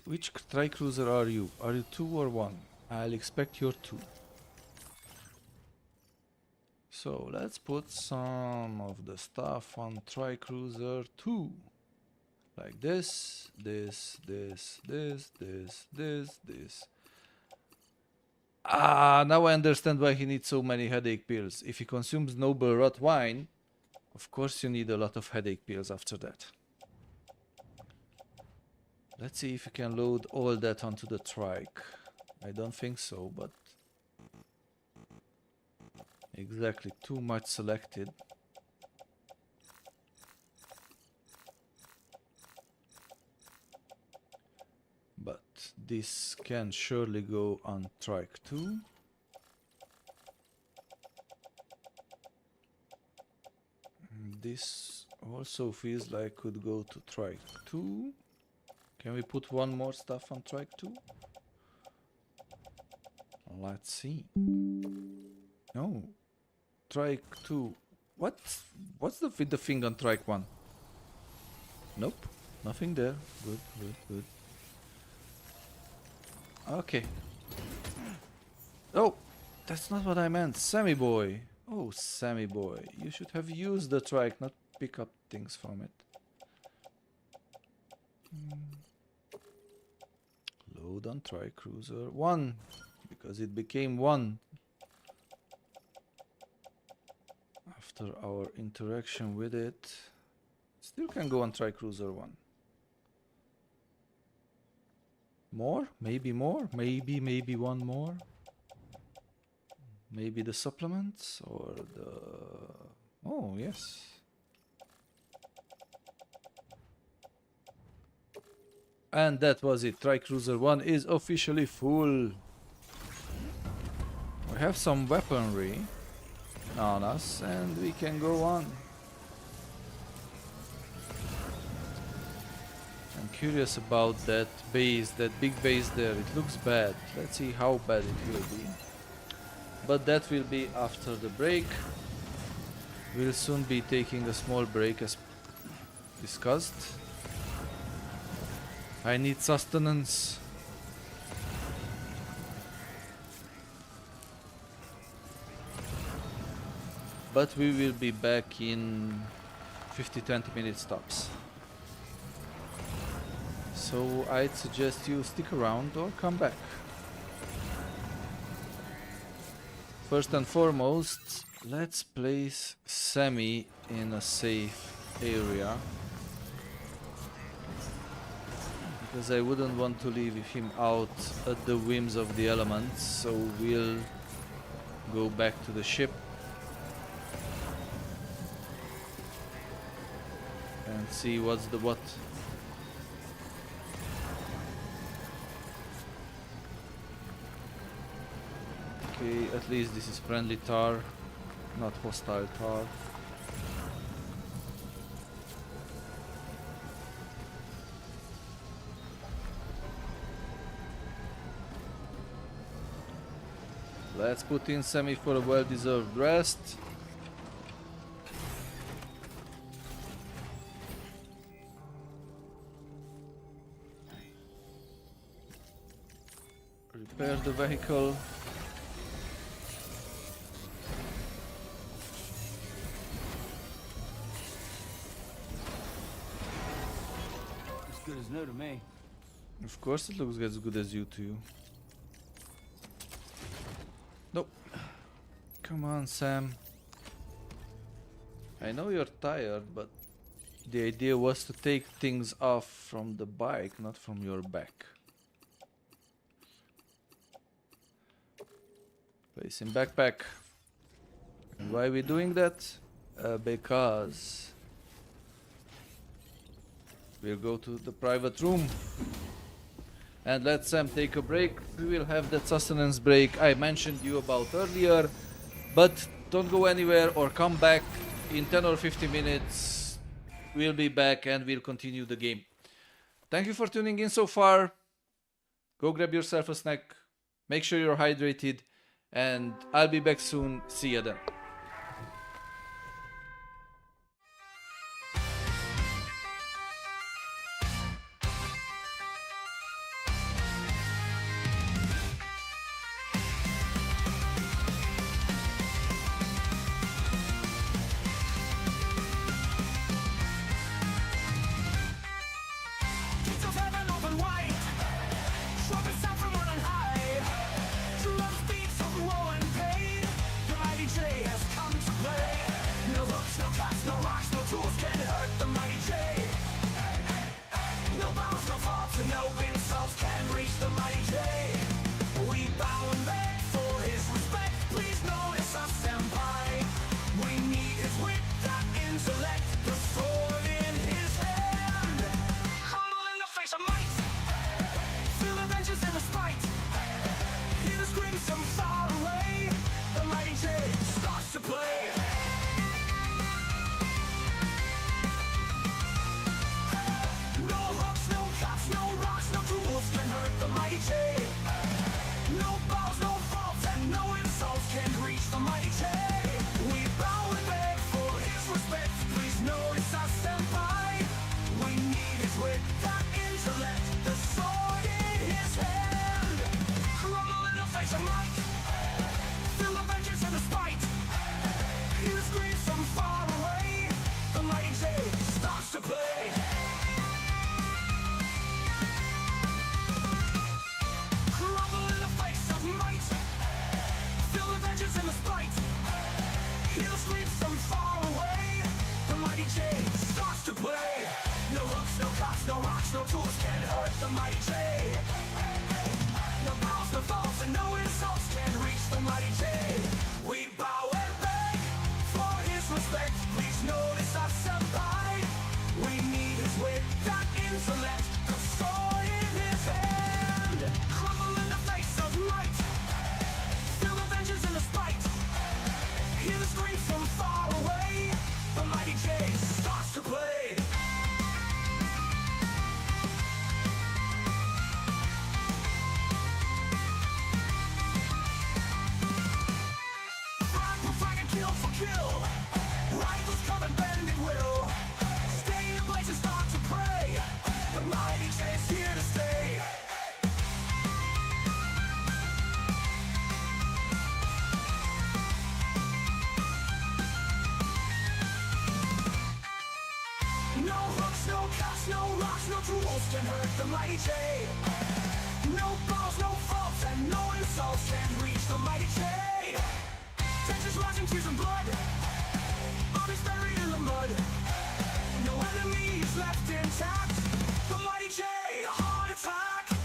Which tri-cruiser are you? Are you 2 or 1? I'll expect you're 2. So let's put some of the stuff on Tricruiser 2. Like this. Ah, now I understand why he needs so many headache pills. If he consumes noble rot wine, of course you need a lot of headache pills after that. Let's see if we can load all that onto the trike. I don't think so, but exactly too much selected. But this can surely go on trike 2. This also feels like could go to trike 2. Can we put one more stuff on trike 2? Let's see. No. Trike 2. What's with the thing on trike 1? Nope. Nothing there. Good. Okay. Oh, that's not what I meant. Sammy boy. Oh, Sammy boy. You should have used the trike, not pick up things from it. Load on Tricruiser 1. Because it became 1. After our interaction with it. Still can go on Tricruiser 1. More? Maybe more? Maybe one more? Maybe the supplements or the... Oh, yes. And that was it. Tricruiser 1 is officially full. We have some weaponry on us and we can go on. I'm curious about that base, that big base there. It looks bad. Let's see how bad it will be. But that will be after the break. We'll soon be taking a small break as discussed. I need sustenance. But we will be back in 50-20 minute stops. So I'd suggest you stick around or come back. First and foremost, let's place Sammy in a safe area. Because I wouldn't want to leave him out at the whims of the elements, so we'll go back to the ship and see what's the what. Okay, at least this is friendly tar, not hostile tar. Let's put in Sammy for a well-deserved rest. Repair the vehicle. As good as new to me. Of course it looks as good as you to you. Nope. Come on, Sam. I know you're tired, but the idea was to take things off from the bike, not from your back. Place in backpack. And why are we doing that? Because we'll go to the private room and let Sam take a break. We will have that sustenance break I mentioned you about earlier, but don't go anywhere or come back in 10 or 15 minutes. We'll be back and we'll continue the game. Thank you for tuning in so far. Go grab yourself a snack, make sure you're hydrated, and I'll be back soon. See ya then. vengeance and the spite. Hear the screams from far away. The mighty J starts to play. No hooks, no cops, no rocks, no tools can hurt the mighty J. No bows, no falls, and no insults can reach the mighty J. We bow and beg for his respect. Please notice us senpai. We need his wit, that intellect, the sword in his hand. Crumble in the face of might. Feel the vengeance and the spite. Hear the scream from far away. The mighty J starts to play. Kill for kill. Rivals come and bend at will. Stay in place and start to pray. The mighty J's here to stay. No hooks, no cuffs, no rocks, no tools can hurt the mighty J. No balls, no faults, and no insults can reach the mighty J. Tensions rising, tears and blood. Bodies buried in the mud. No enemies left intact. The mighty J, heart attack.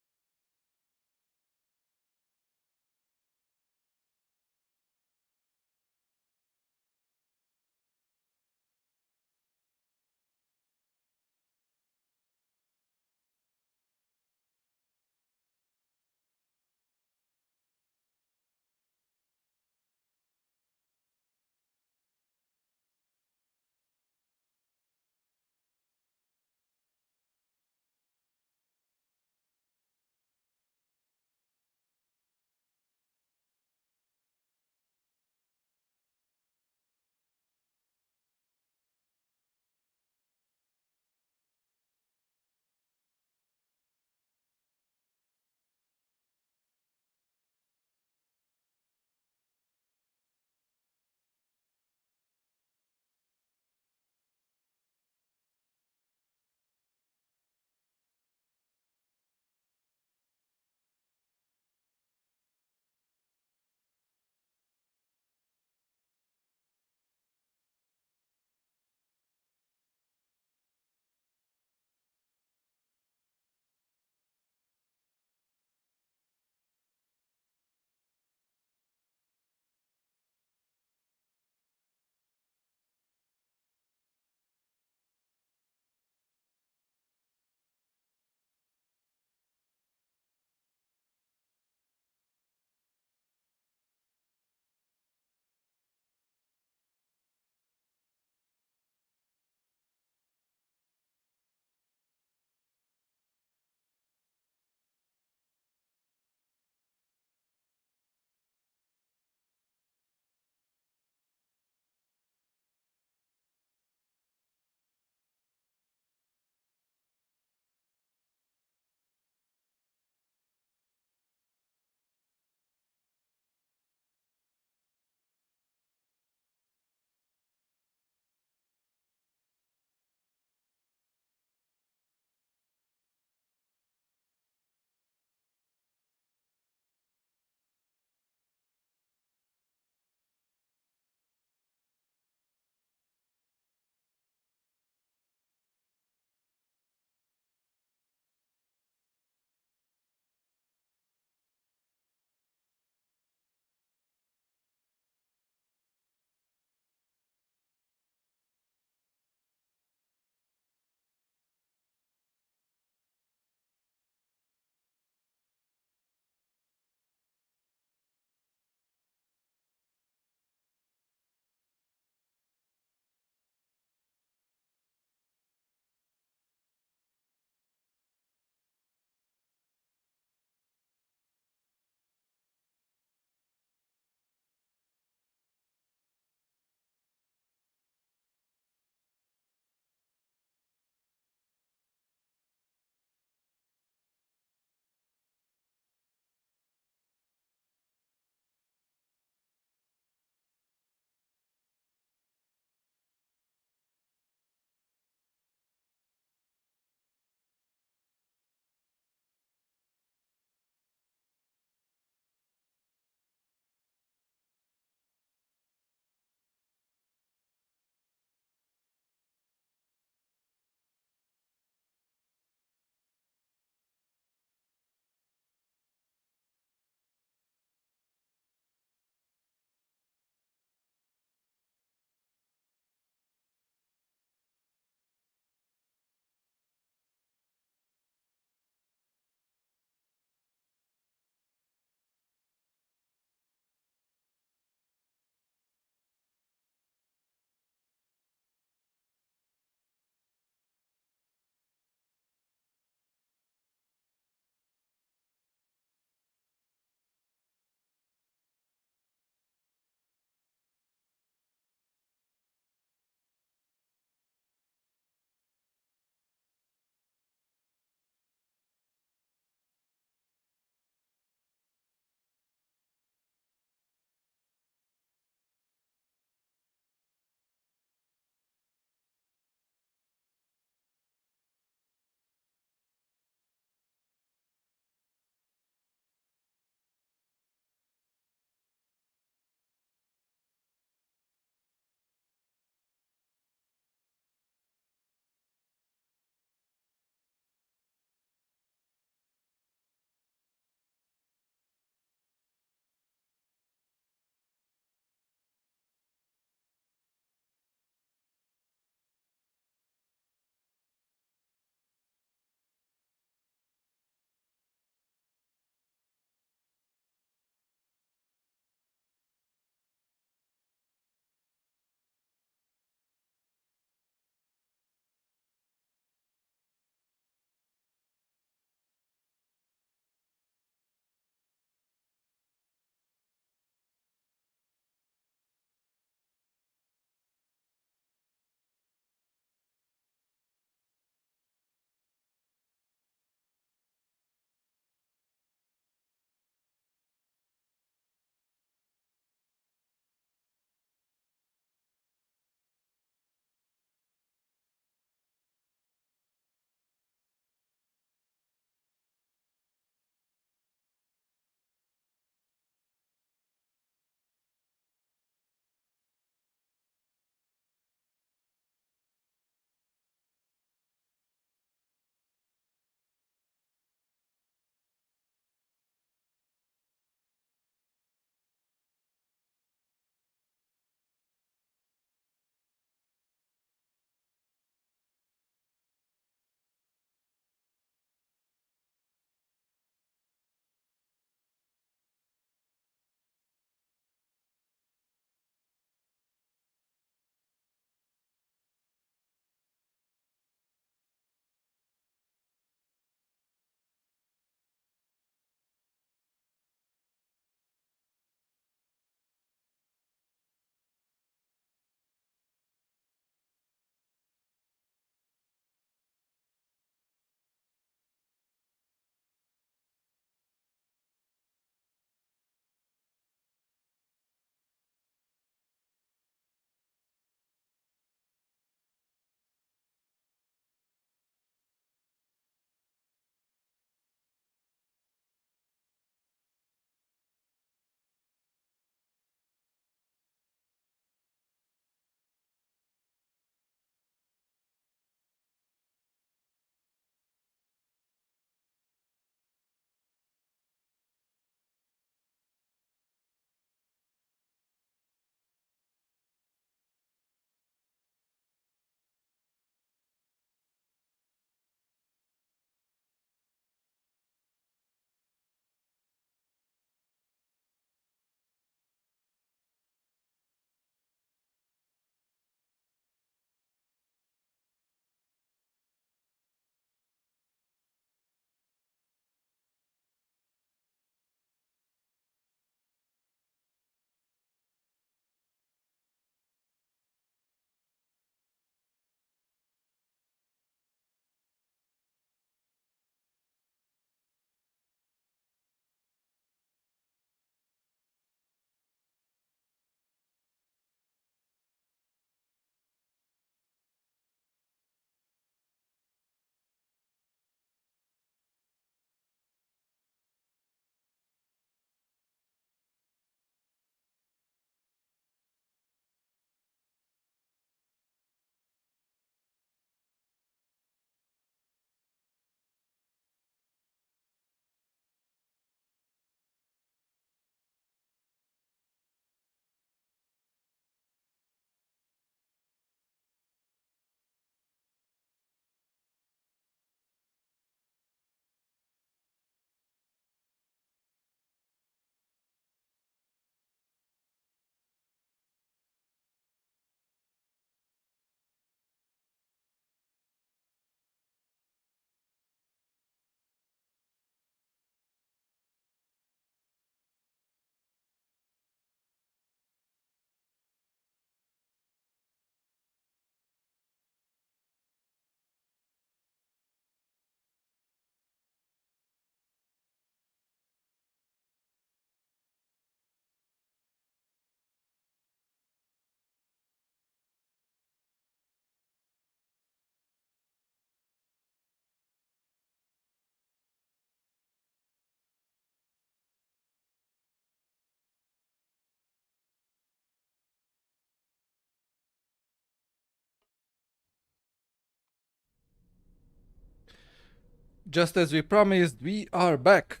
just as we promised, we are back.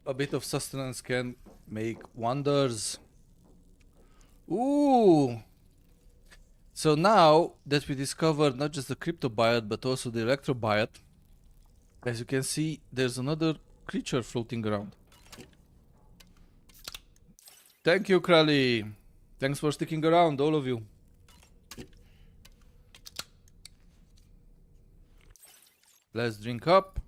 A bit of sustenance can make wonders. Ooh! So now that we discovered not just the cryptobiote but also the electrobiote, as you can see, there's another creature floating around. Thank you, Krali. Thanks for sticking around, all of you. Let's drink up.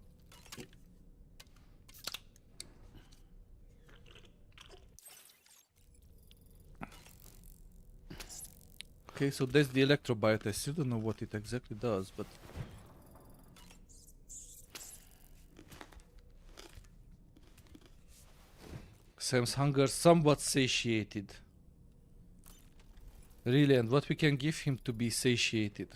Okay, so that's the electrobiote. I still don't know what it exactly does, but... Sam's hunger somewhat satiated. Really, and what we can give him to be satiated?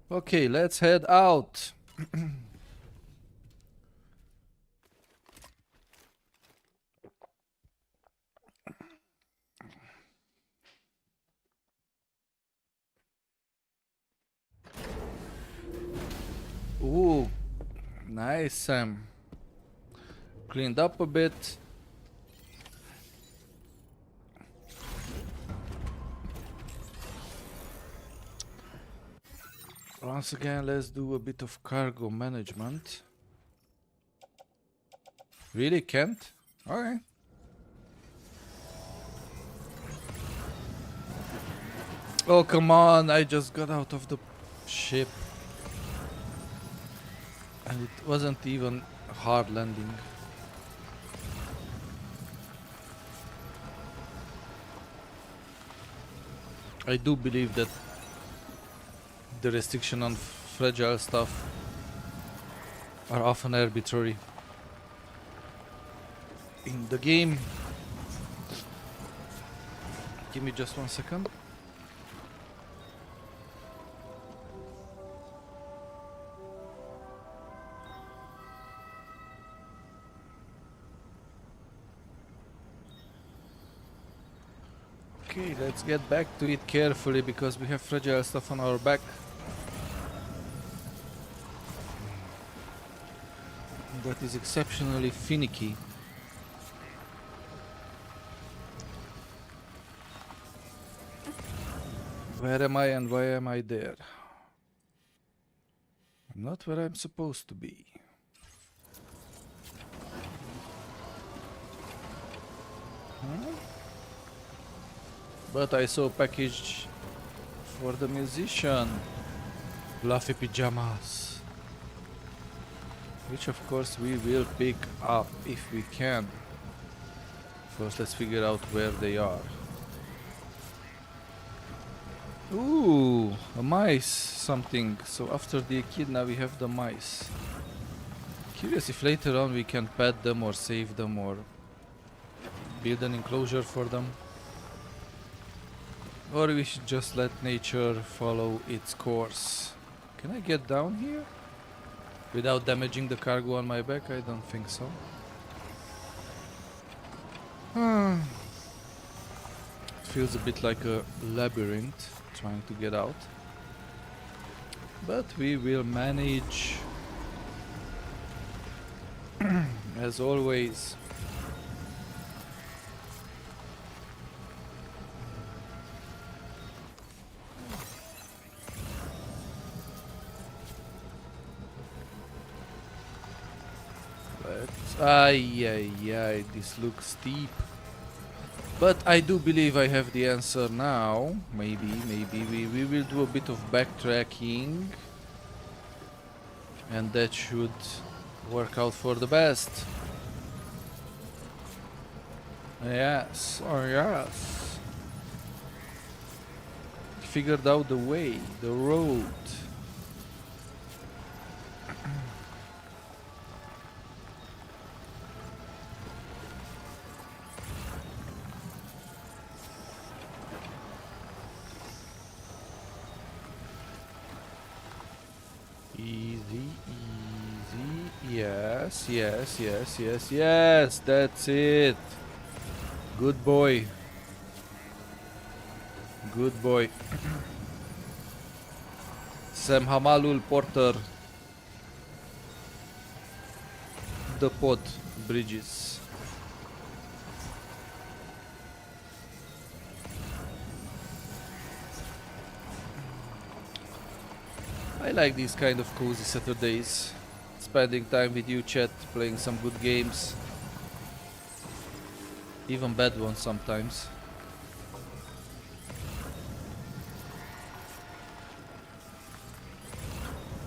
Okay, let's head out. Ooh, nice, Sam. Cleaned up a bit. Once again, let's do a bit of cargo management. Really can't? Alright. Oh, come on, I just got out of the ship. And it wasn't even a hard landing. I do believe that the restriction on fragile stuff are often arbitrary in the game. Give me just 1 second. Okay, let's get back to it carefully because we have fragile stuff on our back. That is exceptionally finicky. Where am I and why am I there? I'm not where I'm supposed to be. Huh? But I saw a package for the musician. Fluffy pajamas. Which of course we will pick up if we can. First let's figure out where they are. Ooh, a mice something. So after the echidna we have the mice. Curious if later on we can pet them or save them or build an enclosure for them. Or we should just let nature follow its course. Can I get down here? Without damaging the cargo on my back? I don't think so. Feels a bit like a labyrinth trying to get out. But we will manage. As always. Ay, this looks steep. But I do believe I have the answer now. Maybe we will do a bit of backtracking. And that should work out for the best. Yes, oh yes. Figured out the way, the road. Yes, yes, yes, yes, yes. That's it. Good boy. Good boy. Sam Hamalul Porter. The pod bridges. I like these kind of cozy Saturdays. Spending time with you, chat, playing some good games. Even bad ones sometimes.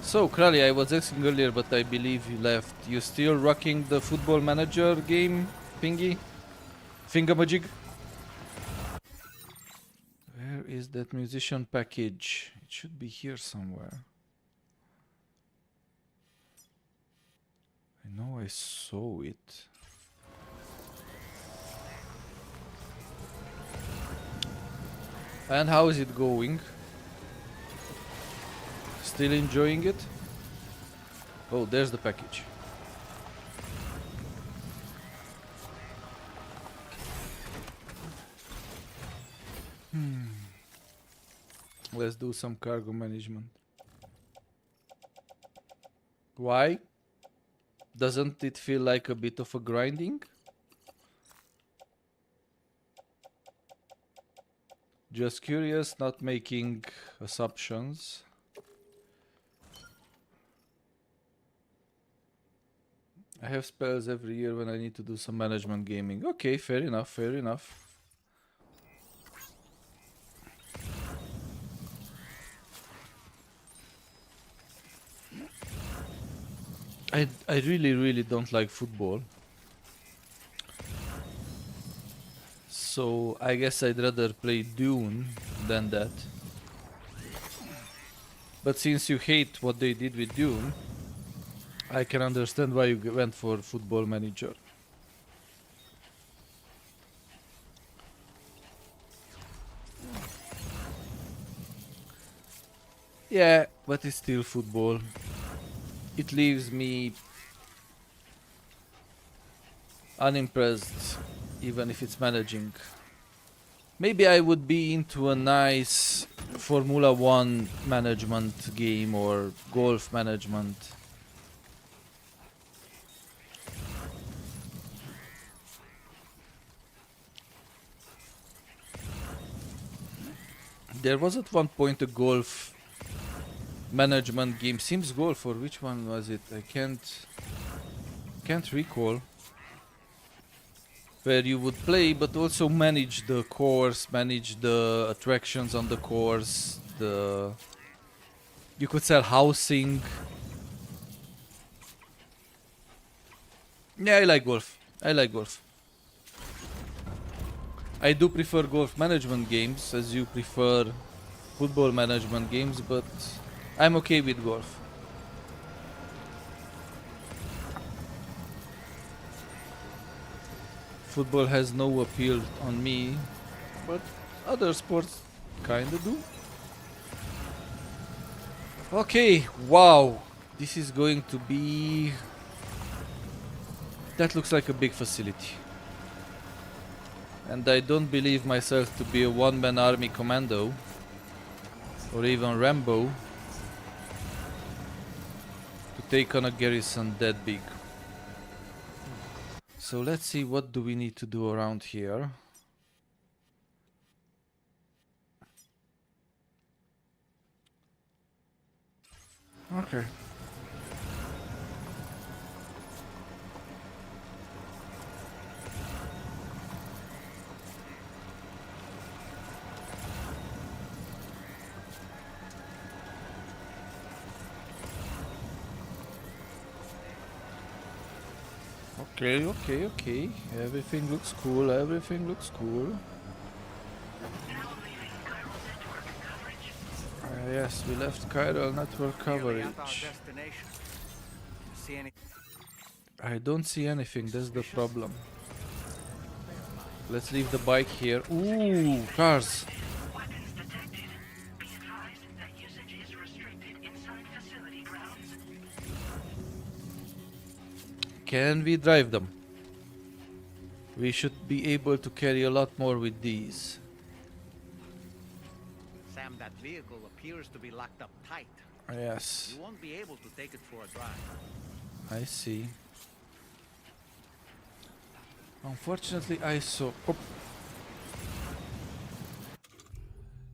So, Krali, I was asking earlier, but I believe you left. You still rocking the Football Manager game, Pingy? Fingamajig? Where is that musician package? It should be here somewhere. I know I saw it. And how is it going? Still enjoying it? Oh, there's the package. Let's do some cargo management. Why? Doesn't it feel like a bit of a grinding? Just curious, not making assumptions. I have spells every year when I need to do some management gaming. Okay, fair enough, fair enough. I really don't like football. So I guess I'd rather play Dune than that. But since you hate what they did with Dune, I can understand why you went for Football Manager. Yeah, but it's still football. It leaves me unimpressed, even if it's managing. Maybe I would be into a nice Formula 1 management game or golf management. There was at one point a golf management game. Sims Golf, or which one was it? I can't recall. Where you would play but also manage the course, manage the attractions on the course, you could sell housing. Yeah, I like golf. I like golf. I do prefer golf management games as you prefer football management games, but I'm okay with golf. Football has no appeal on me, but other sports kinda do. Okay, wow, this is going to be... That looks like a big facility. And I don't believe myself to be a one-man army commando, or even Rambo, to take on a garrison that big. So let's see, what do we need to do around here? Okay. Okay. Everything looks cool, everything looks cool. Yes, we left chiral network coverage. I don't see anything, that's the problem. Let's leave the bike here. Ooh, cars! Weapons detected. Be advised that usage is restricted inside facility grounds. Can we drive them? We should be able to carry a lot more with these. Sam, that vehicle appears to be locked up tight. Yes, You won't be able to take it for a drive. I see. Unfortunately, I saw... Oh.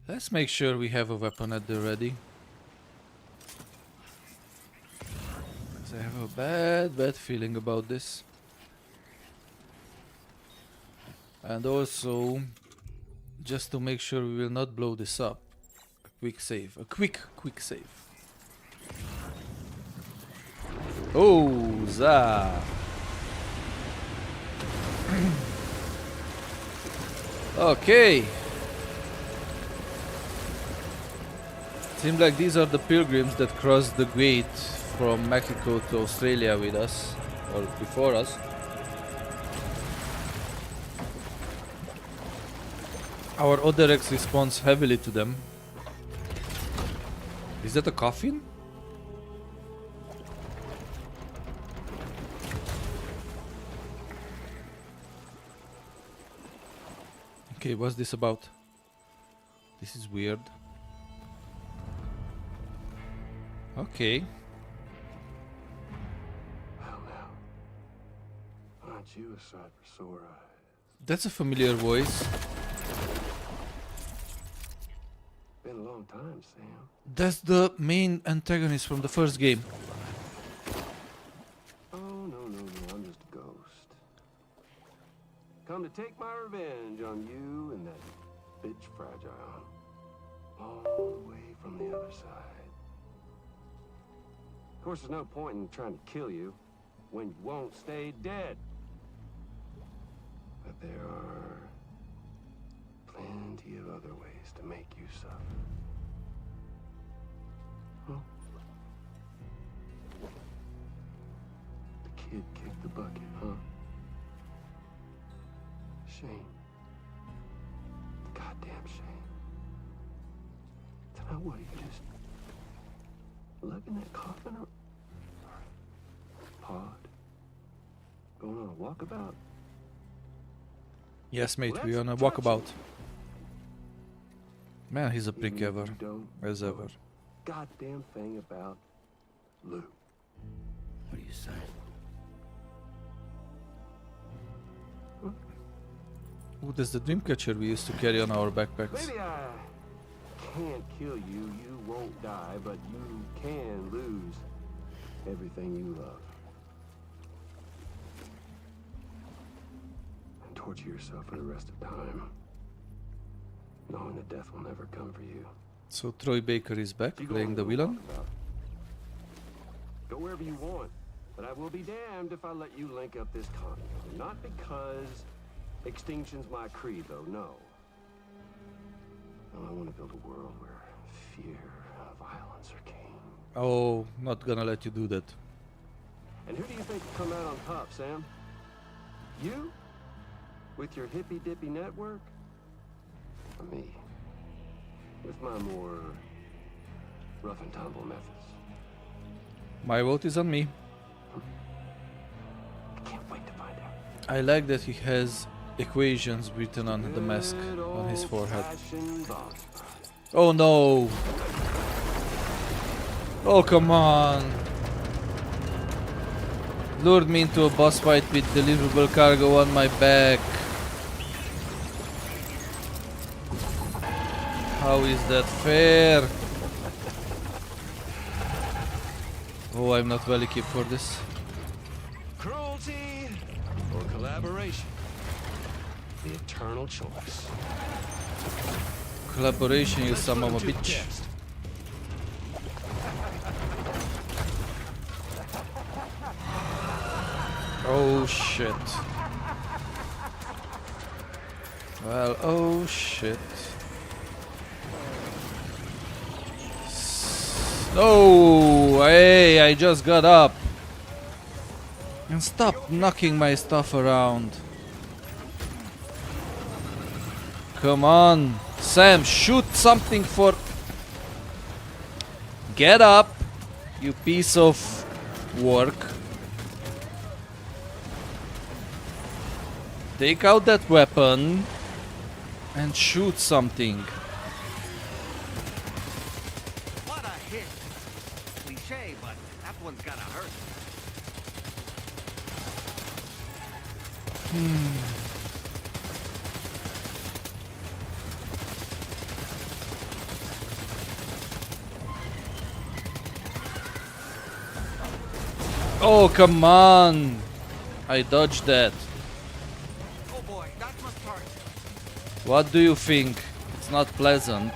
Let's make sure we have a weapon at the ready. Because I have a bad feeling about this. And also, just to make sure we will not blow this up. A quick save. A quick save. Oh, za! Okay. Seems like these are the pilgrims that crossed the gate from Mexico to Australia with us, or before us. Our Oderex responds heavily to them. Is that a coffin? Okay, what's this about? This is weird. Okay. Well now, aren't you a sight for sore eyes? That's a familiar voice. Been a long time, Sam. That's the main antagonist from the first game. Oh, no, I'm just a ghost. Come to take my revenge on you and that bitch Fragile. All the way from the other side. Of course, there's no point in trying to kill you when you won't stay dead. But there are plenty of other ways to make you suffer. Huh? The kid kicked the bucket, huh? Shame. Goddamn shame. Now what, you just lug in that coffin or pod? Going on a walkabout? Yes, mate, Well, we're on a that's walkabout. touching. Man, he's a prick Even if ever. you don't As know ever. a goddamn thing about Lou. What are you saying? Ooh, that's the dreamcatcher we used to carry on our backpacks. Maybe I can't kill you, you won't die, but you can lose everything you love. And torture yourself for the rest of time, knowing that death will never come for you. So Troy Baker is back, You go playing on the a villain. walkabout. Go wherever you want, but I will be damned if I let you link up this continent. Not because extinction's my creed, though, no. No, I want to build a world where fear and violence are king. Oh, not gonna let you do that. And who do you think will come out on top, Sam? You? With your hippy-dippy network? Or me? With my more rough and tumble methods? My vote is on me. I can't wait to find out. I like that he has equations written on the mask Good on his forehead. old-fashioned boss fight. Oh no! Oh come on! Lured me into a boss fight with deliverable cargo on my back. How is that fair? Oh, I'm not well equipped for this. Cruelty or collaboration? The eternal choice. Collaboration, you son of a bitch. Oh shit. Well, oh shit. No! Hey, I just got up. And stop knocking my stuff around. Come on. Sam, shoot something for... Get up, you piece of work. Take out that weapon and shoot something. What a hit! Cliche, but that one's gotta hurt. Oh, come on! I dodged that. Oh boy, that must hurt. What do you think? It's not pleasant.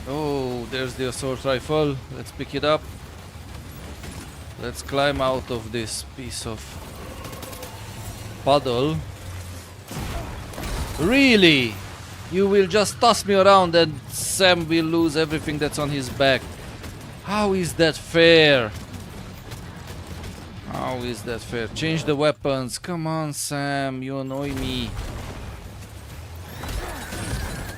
Oh, there's the assault rifle. Let's pick it up. Let's climb out of this piece of puddle. Really? You will just toss me around and Sam will lose everything that's on his back. How is that fair? How is that fair? Change the weapons. Come on, Sam. You annoy me.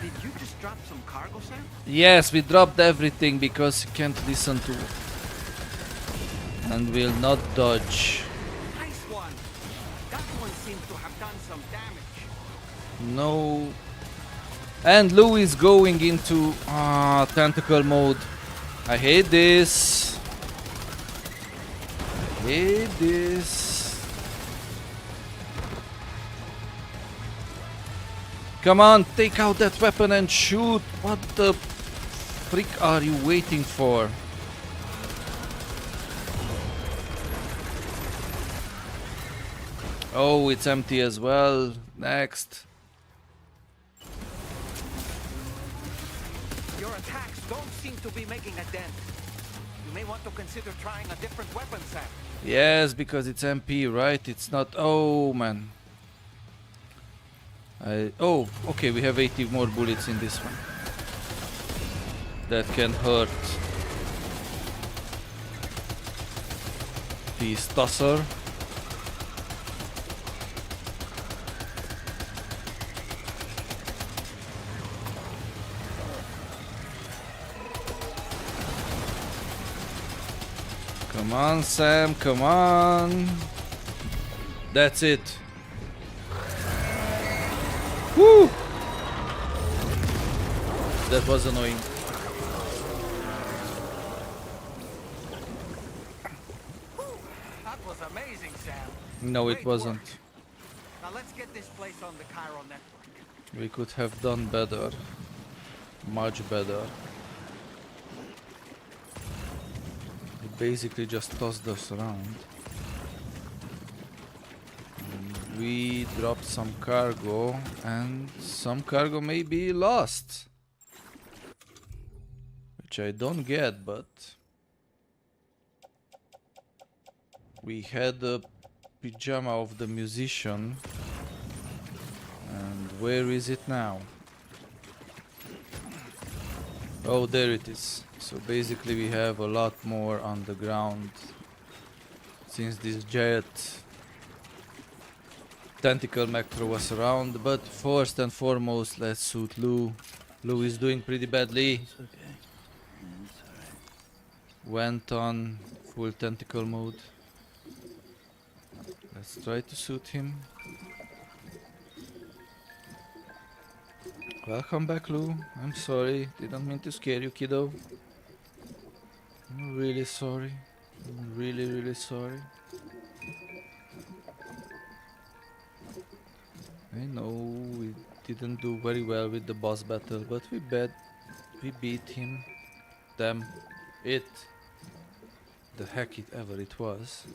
Did you just drop some cargo, Sam? Yes, we dropped everything because you can't listen to and will not dodge. Nice one. That one seems to have done some damage. No. And Lou is going into tentacle mode. I hate this. Hate this. Come on, take out that weapon and shoot. What the freak are you waiting for? Oh, it's empty as well. Next. Your attacks don't seem to be making a dent. You may want to consider trying a different weapon, Sam. Yes, because it's MP, right? It's not. Oh man. Oh, okay. We have 80 more bullets in this one. That can hurt. Peace tosser. Come on, Sam, come on. That's it. Woo! That was annoying. That was amazing, Sam. No, it Great wasn't. work. Now let's get this place on the chiral network. We could have done better. Much better. He basically just tossed us around. And we dropped some cargo, and some cargo may be lost. Which I don't get, but we had a pyjama of the musician. And where is it now? Oh, there it is. So basically we have a lot more on the ground since this giant tentacle mech threw us around. But first and foremost, let's shoot Lou. Lou is doing pretty badly. It's okay. It's alright. Went on full tentacle mode. Let's try to shoot him. Welcome back, Lou. I'm sorry. Didn't mean to scare you, kiddo. I'm really sorry. I'm really, really sorry. I know we didn't do very well with the boss battle, but we beat him. Them. It. The heck it ever it was.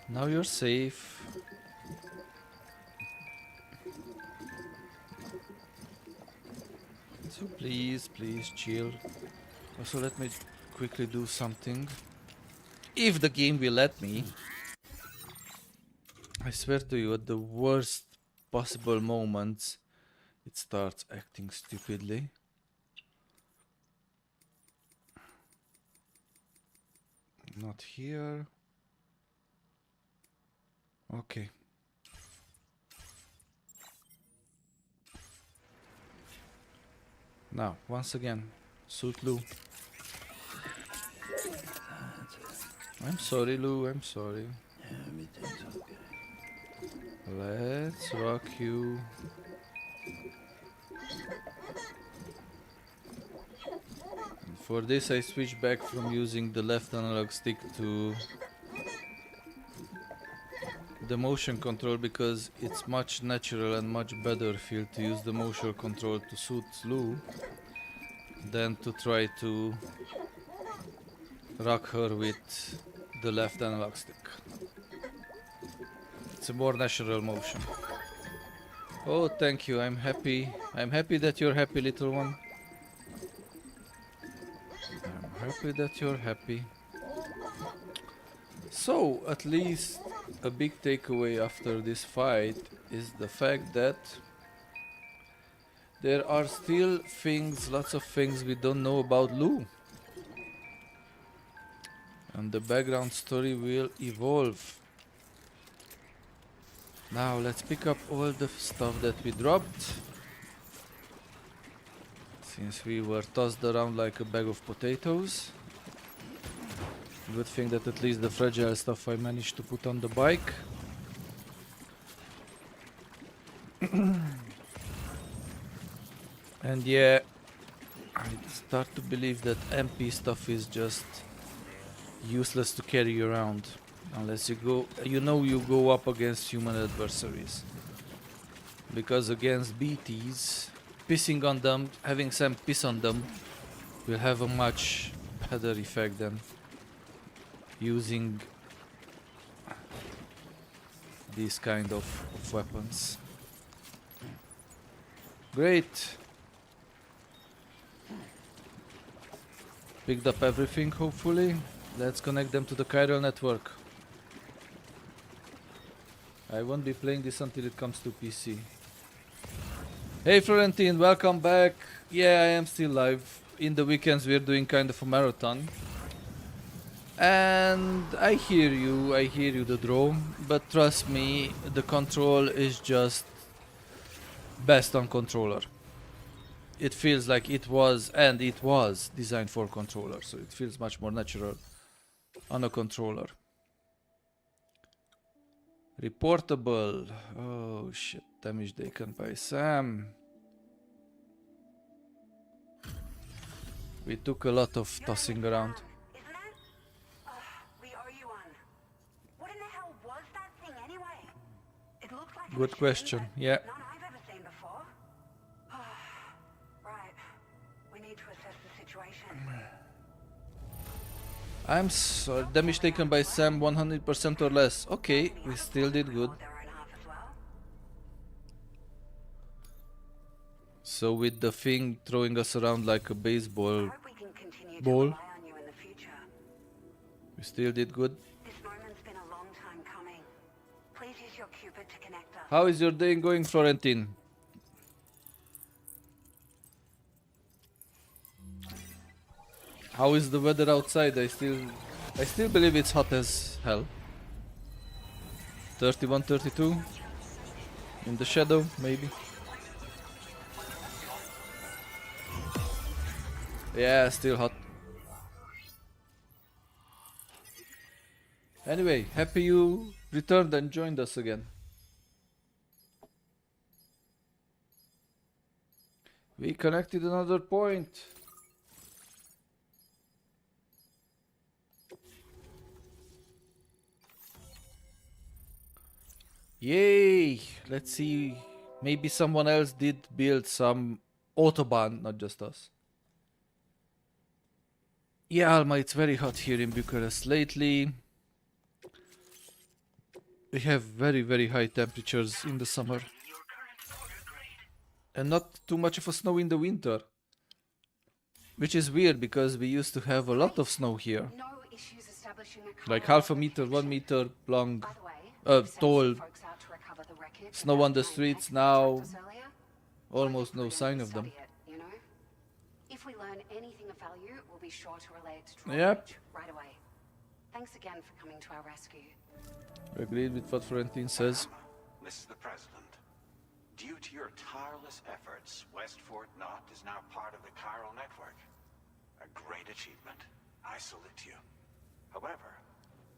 Now you're safe. So please, please chill. Also, let me quickly do something. If the game will let me. I swear to you, at the worst possible moments, it starts acting stupidly. Not here. Okay. Now, once again, suit Lou. I'm sorry, Lou, I'm sorry. Everything's okay. Let's rock you. And for this I switch back from using the left analog stick to the motion control because it's much natural and much better feel to use the motion control to suit Lou than to try to rock her with the left analog stick. It's a more natural motion. Oh, thank you. I'm happy. I'm happy that you're happy, little one. I'm happy that you're happy. So, at least a big takeaway after this fight is the fact that there are still things, lots of things we don't know about Lou. And the background story will evolve. Now let's pick up all the stuff that we dropped. Since we were tossed around like a bag of potatoes. Good thing that at least the fragile stuff I managed to put on the bike. And yeah, I start to believe that MP stuff is just useless to carry around. Unless you go, you go up against human adversaries. Because against BTs, pissing on them, having some piss on them, will have a much better effect than using these kind of weapons. Great. Picked up everything, hopefully. Let's connect them to the chiral network. I won't be playing this until it comes to PC. Hey Florentine, welcome back. Yeah, I am still live. In the weekends we're doing kind of a marathon. And I hear you the draw, but trust me, the control is just best on controller. It feels like it was designed for controller, so it feels much more natural on a controller. Reportable. Oh shit, damage taken by Sam. We took a lot of tossing around. Good question, yeah. I'm sorry, damage taken by Sam 100% or less. Okay, we still did good. So with the thing throwing us around like a baseball ball, we still did good. How is your day going, Florentine? How is the weather outside? I still believe it's hot as hell. 31, 32 in the shadow, maybe. Yeah, still hot. Anyway, happy you returned and joined us again. We connected another point. Yay! Let's see. Maybe someone else did build some autobahn, not just us. Yeah, Alma, it's very hot here in Bucharest lately. We have very, very high temperatures in the summer. And not too much of a snow in the winter. Which is weird because we used to have a lot of snow here. Like half a meter, 1 meter long, tall snow on the streets. Now almost no sign of them. If we learn anything of value, we'll be sure to relay it to Troy right away. Thanks again for coming to our rescue. Agreed with what Florentine says. Mrs. the President, due to your tireless efforts, West Fort Knot is now part of the chiral network. A great achievement. I salute you. However,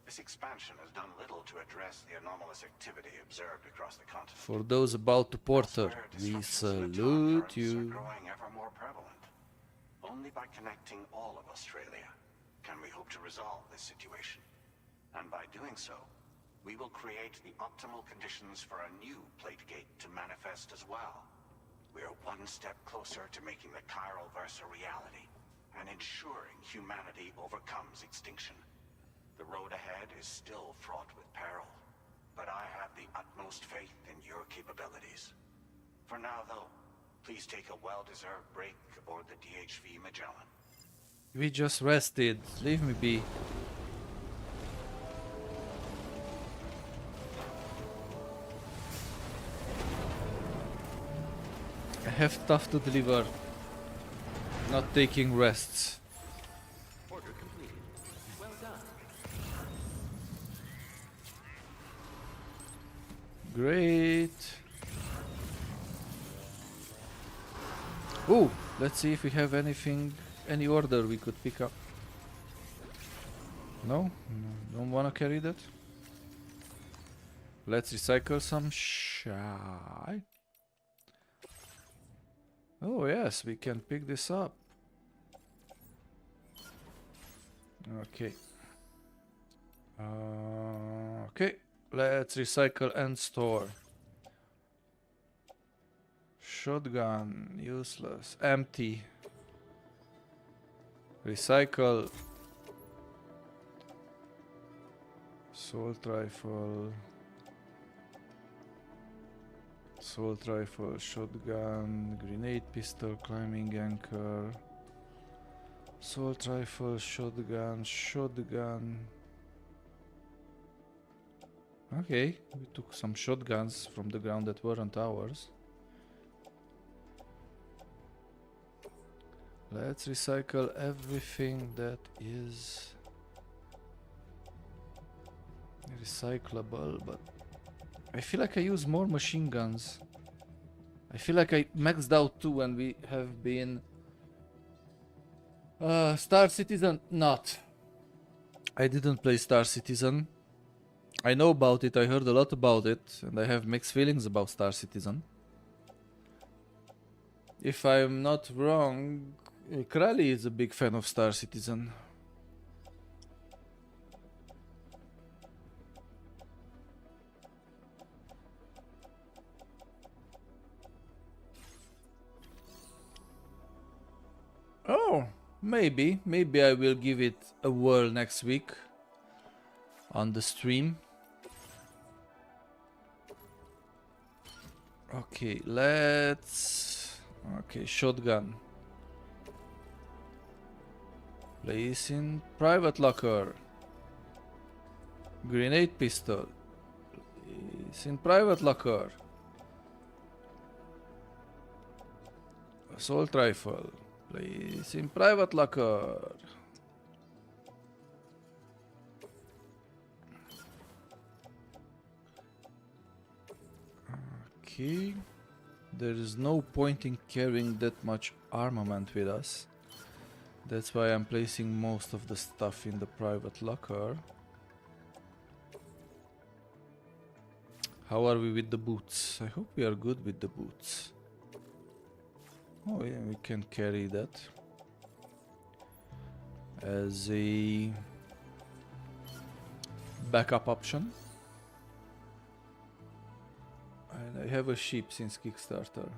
This expansion has done little to address the anomalous activity observed across the continent. For those about to Porter, Elsewhere, we disruptions in the salute currents you. are growing ever more prevalent. Only by connecting all of Australia can we hope to resolve this situation. And by doing so, we will create the optimal conditions for a new plate gate to manifest as well. We are one step closer to making the chiral verse a reality and ensuring humanity overcomes extinction. The road ahead is still fraught with peril, but I have the utmost faith in your capabilities. For now, though, please take a well-deserved break aboard the DHV Magellan. We just rested. Leave me be. I have stuff to deliver. Not taking rests. Order completed. Well done. Great. Ooh, let's see if we have anything, any order we could pick up. No? Don't wanna carry that? Let's recycle some shy. Oh yes, we can pick this up. Okay. Okay, let's recycle and store. Shotgun, useless, empty. Recycle. Assault rifle. Assault rifle, shotgun, grenade pistol, climbing anchor. Assault rifle, shotgun, shotgun. Okay, we took some shotguns from the ground that weren't ours. Let's recycle everything that is recyclable, but I feel like I use more machine guns. I feel like I maxed out too when we have been Star Citizen. Not. I didn't play Star Citizen. I know about it, I heard a lot about it, and I have mixed feelings about Star Citizen. If I'm not wrong, Krali is a big fan of Star Citizen. Oh, maybe I will give it a whirl next week on the stream. Okay, let's... Okay, shotgun. Place in private locker. Grenade pistol. Place in private locker. Assault rifle. Place in private locker. Okay. There is no point in carrying that much armament with us. That's why I'm placing most of the stuff in the private locker. How are we with the boots? I hope we are good with the boots. Oh yeah, we can carry that as a backup option. And I have a sheep since Kickstarter.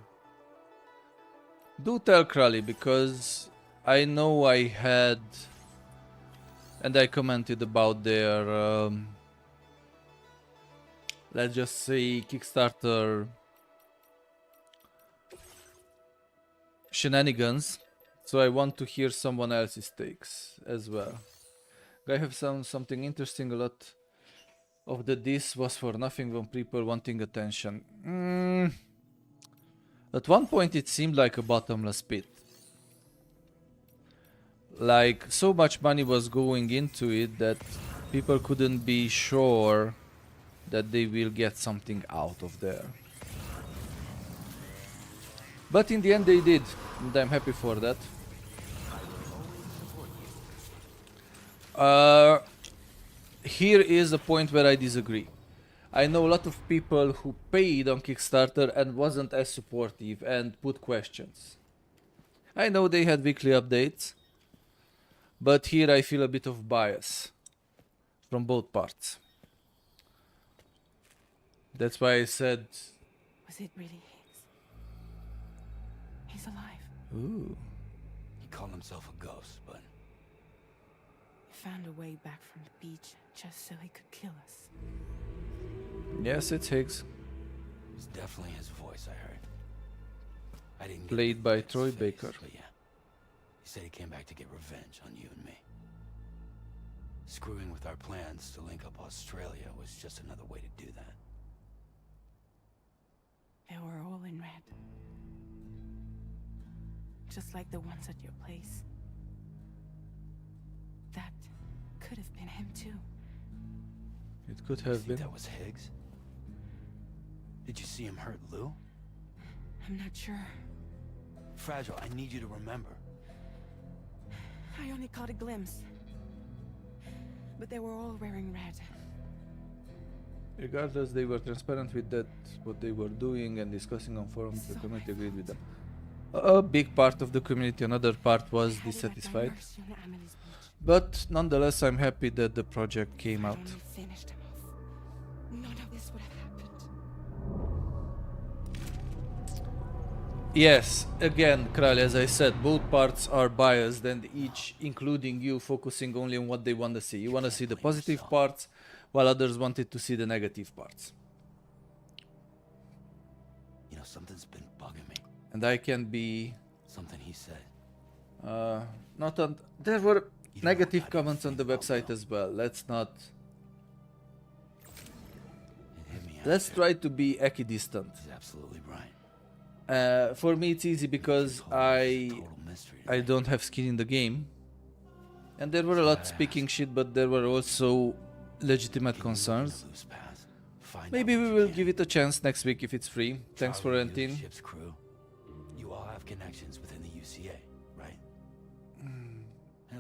Do tell Krali, because I know I had, and I commented about their let's just say Kickstarter shenanigans, so I want to hear someone else's takes as well. I have something interesting. A lot of the this was for nothing when people wanting attention. At one point it seemed like a bottomless pit. Like, so much money was going into it that people couldn't be sure that they will get something out of there. But in the end they did, and I'm happy for that. here is a point where I disagree. I know a lot of people who paid on Kickstarter and wasn't as supportive and put questions. I know they had weekly updates, but here I feel a bit of bias from both parts. That's why I said... Was it really his? He's alive. Ooh. He called himself a ghost, but... He found a way back from the beach just so he could kill us. Yes, it's Higgs. It's definitely his voice, I heard. I didn't get Played by Troy face, Baker. But yeah, he said he came back to get revenge on you and me. Screwing with our plans to link up Australia was just another way to do that. They were all in red. Just like the ones at your place. That could have been him too. It could have been. That was Higgs? Did you see him hurt Lou? I'm not sure. Fragile, I need you to remember. I only caught a glimpse. But they were all wearing red. Regardless, they were transparent with that, what they were doing and discussing on forums. The community agreed with them. A big part of the community, another part was dissatisfied. But nonetheless, I'm happy that the project came out. None of this would have happened. Yes, again, Kral, as I said, both parts are biased and each, including you, focusing only on what they want to see. You want to see the positive parts, while others wanted to see the negative parts. You know, something's been bugging me. And I can be... Something he said. Not on... There were negative comments on the website as well. Let's not... Let's try to be equidistant. He's absolutely right. For me it's easy because I don't have skin in the game. And there were a lot speaking shit, but there were also legitimate concerns. Maybe we will give it a chance next week if it's free. Thanks for renting. You all have connections within the UCA, right?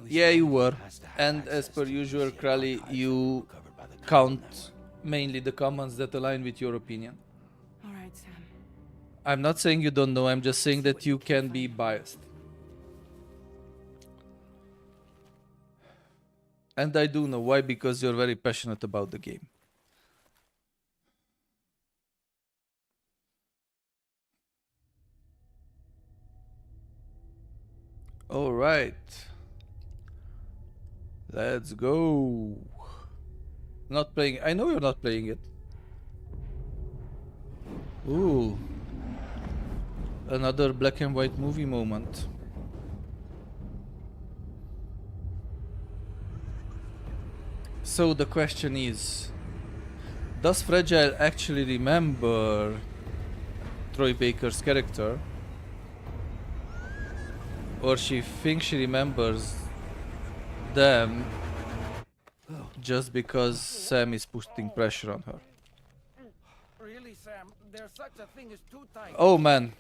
Yeah, you were. And as per usual, Krali, you count mainly the comments that align with your opinion. Alright, Sam. I'm not saying you don't know, I'm just saying that you can be biased. And I do know why, because you're very passionate about the game. Alright. Let's go. Not playing. I know you're not playing it. Ooh. Another black and white movie moment. So the question is, does Fragile actually remember Troy Baker's character? Or she thinks she remembers them just because Sam is putting pressure on her? Really, Sam? There's such a thing as too tight. Oh man,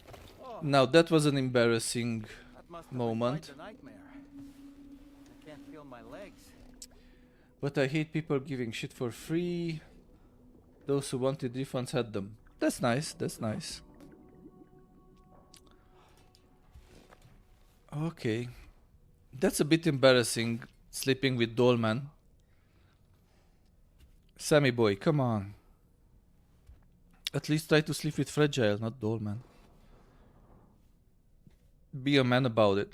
now that was an embarrassing moment. I can't feel my legs. But I hate people giving shit for free. Those who wanted refunds had them. That's nice, that's nice. Okay. That's a bit embarrassing, sleeping with Dollman. Sammy boy, come on. At least try to sleep with Fragile, not Dollman. Be a man about it.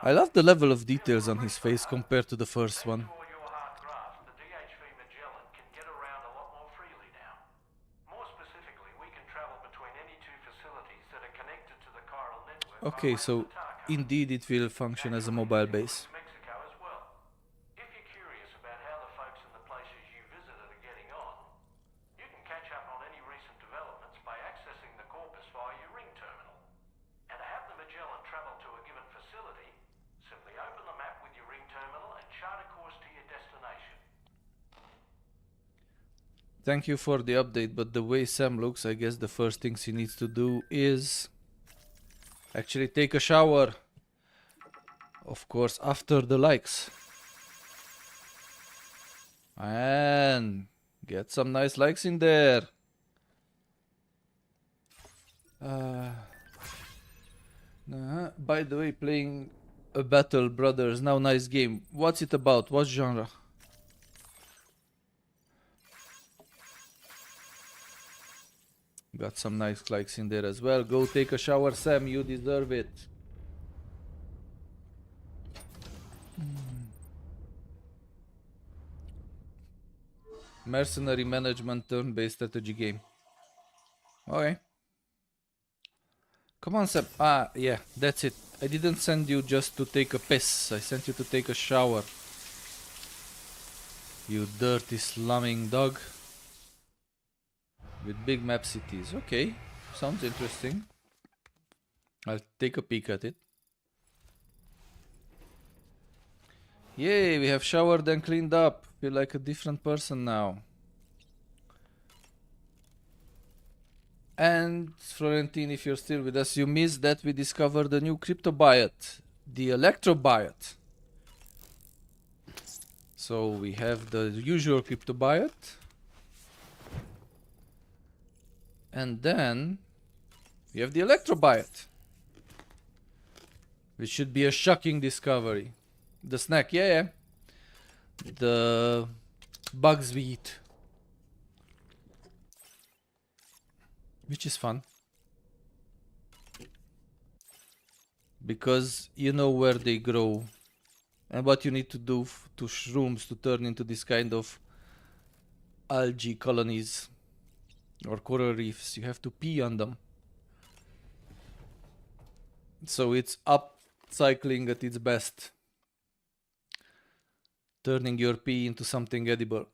I love the level of details on his face compared to the first one. Okay, so indeed it will function as a mobile base. Thank you for the update, but the way Sam looks, I guess the first things he needs to do is actually take a shower. Of course, after the likes. And get some nice likes in there. By the way, playing a Battle Brothers, now nice game. What's it about? What genre? Got some nice likes in there as well. Go take a shower, Sam. You deserve it. Mercenary management turn-based strategy game. Okay. Come on, Sam. Ah, yeah, that's it. I didn't send you just to take a piss. I sent you to take a shower. You dirty slumming dog. With big map cities. Okay. Sounds interesting. I'll take a peek at it. Yay, we have showered and cleaned up. Feel like a different person now. And Florentine, if you're still with us, you missed that we discovered a new cryptobiote, the electrobiote. So we have the usual cryptobiote. And then we have the electrobiote, which should be a shocking discovery. The snack, yeah. The bugs we eat. Which is fun. Because you know where they grow. And what you need to do to shrooms to turn into this kind of algae colonies. Or coral reefs. You have to pee on them. So it's upcycling at its best. Turning your pee into something edible.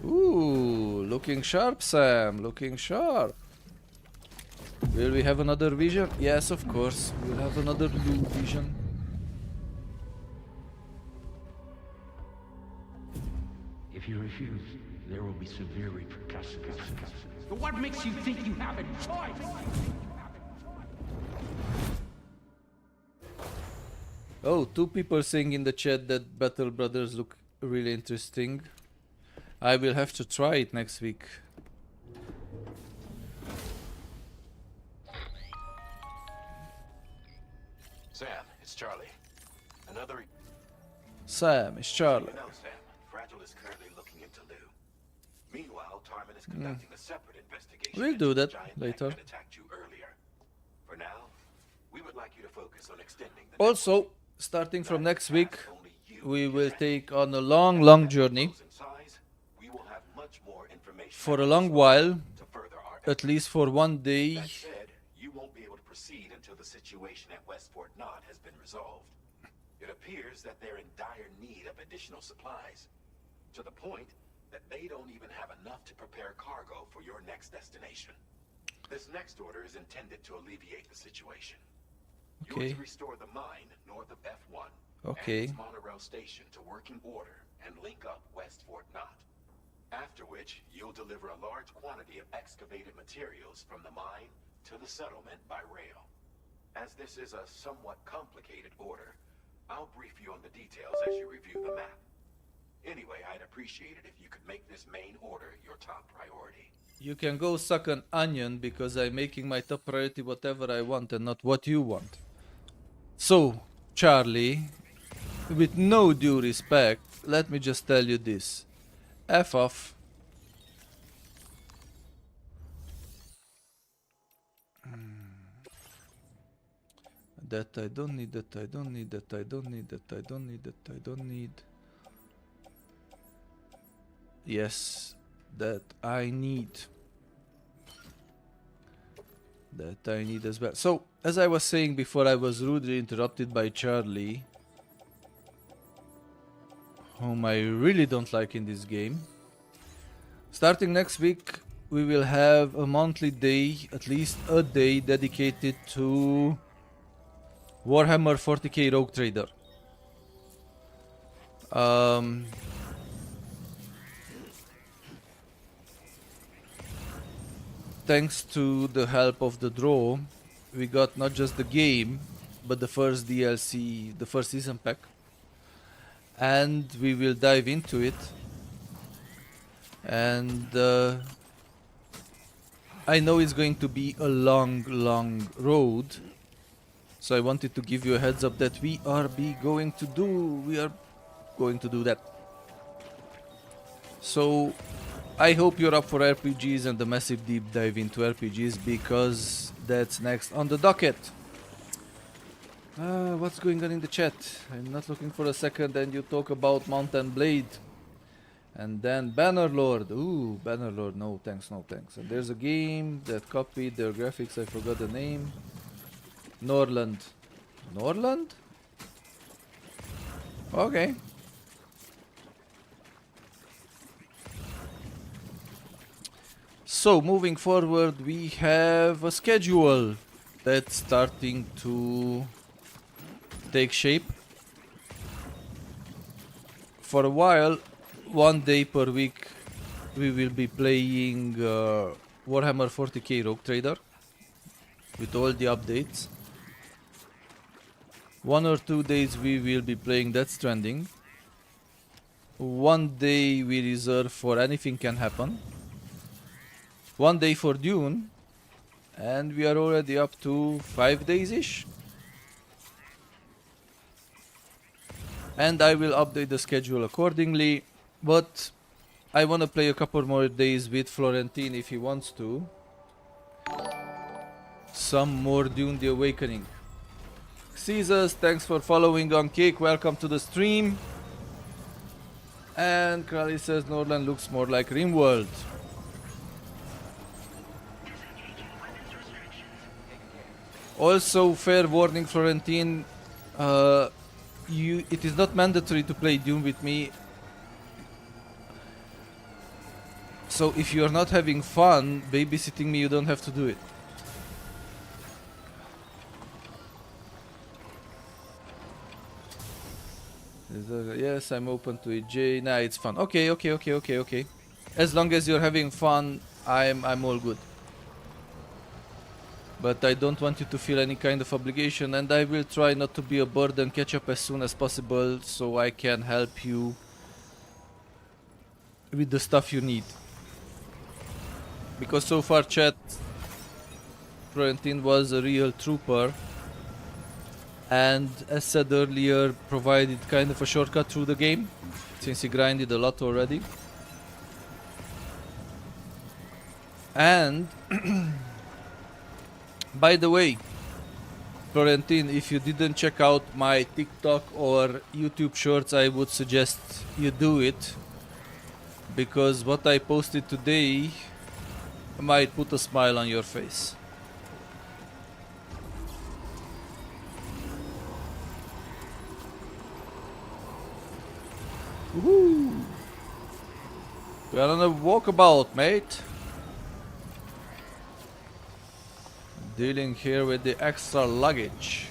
Ooh, looking sharp, Sam. Looking sharp. Will we have another vision? Yes, of course. We'll have another blue vision. If you refuse, there will be severe repercussions. But what makes you think you have a choice? Oh, two people saying in the chat that Battle Brothers look really interesting. I will have to try it next week. Sam, it's Charlie. Another... Sam, it's Charlie. You know, Sam, Fragile is currently looking into Lou. Meanwhile, Tarman is conducting a separate investigation. We'll do that Giant later. that attacked you earlier. For now, we would like you to focus on extending the Also, starting from next week, we will take on a long journey. For a long while, at least for one day. That said, you won't be able to proceed until the situation at Westport Knot has been resolved. It appears that they're in dire need of additional supplies, to the point that they don't even have enough to prepare cargo for your next destination. This next order is intended to alleviate the situation. Okay. You're to restore the mine north of F1 Okay. and its monorail station to working order and link up West Fort Knot. After which, you'll deliver a large quantity of excavated materials from the mine to the settlement by rail. As this is a somewhat complicated order, I'll brief you on the details as you review the map. Anyway, I'd appreciate it if you could make this main order your top priority. You can go suck an onion because I'm making my top priority whatever I want and not what you want. So, Charlie, with no due respect, let me just tell you this. F off. That I don't need, that I don't need, that I don't need, that I don't need, that I don't need. Yes, that I need. That I need as well. So, as I was saying before, I was rudely interrupted by Charlie, whom I really don't like in this game. Starting next week, we will have a monthly day, at least a day, dedicated to Warhammer 40k Rogue Trader. Thanks to the help of the draw, we got not just the game, but the first DLC, the first season pack. and we will dive into it. And I know it's going to be a long road, so I wanted to give you a heads up that we are going to do that. So I hope you're up for RPGs and a massive deep dive into RPGs, because that's next on the docket. What's going on in the chat? I'm not looking for a second and you talk about Mountain Blade. And then Bannerlord. Ooh, Bannerlord. No thanks, no thanks. And there's a game that copied their graphics. I forgot the name. Norland. Norland? Okay. So, moving forward, we have a schedule that's starting to take shape. For a while, one day per week, we will be playing Warhammer 40k Rogue Trader with all the updates. 1 or 2 days we will be playing Death Stranding. 1 day we reserve for Anything Can Happen. 1 day for Dune. And we are already up to 5 days-ish. And I will update the schedule accordingly. But I want to play a couple more days with Florentine if he wants to. Some more Dune the Awakening. Caesars, thanks for following on Cake. Welcome to the stream. And Crowley says Norland looks more like Rimworld. Also, fair warning, Florentine. It is not mandatory to play Dune with me. So if you are not having fun babysitting me, you don't have to do it. Yes, I'm open to it. Jay, nah, it's fun. Okay. As long as you're having fun, I'm all good. But I don't want you to feel any kind of obligation, and I will try not to be a burden. Catch up as soon as possible so I can help you with the stuff you need. Because so far, chat, Florentine was a real trooper, and as said earlier, provided kind of a shortcut through the game, since he grinded a lot already. And by the way, Florentine, if you didn't check out my TikTok or YouTube shorts, I would suggest you do it, because what I posted today might put a smile on your face. Woohoo! We are on a walkabout, mate. Dealing here with the extra luggage.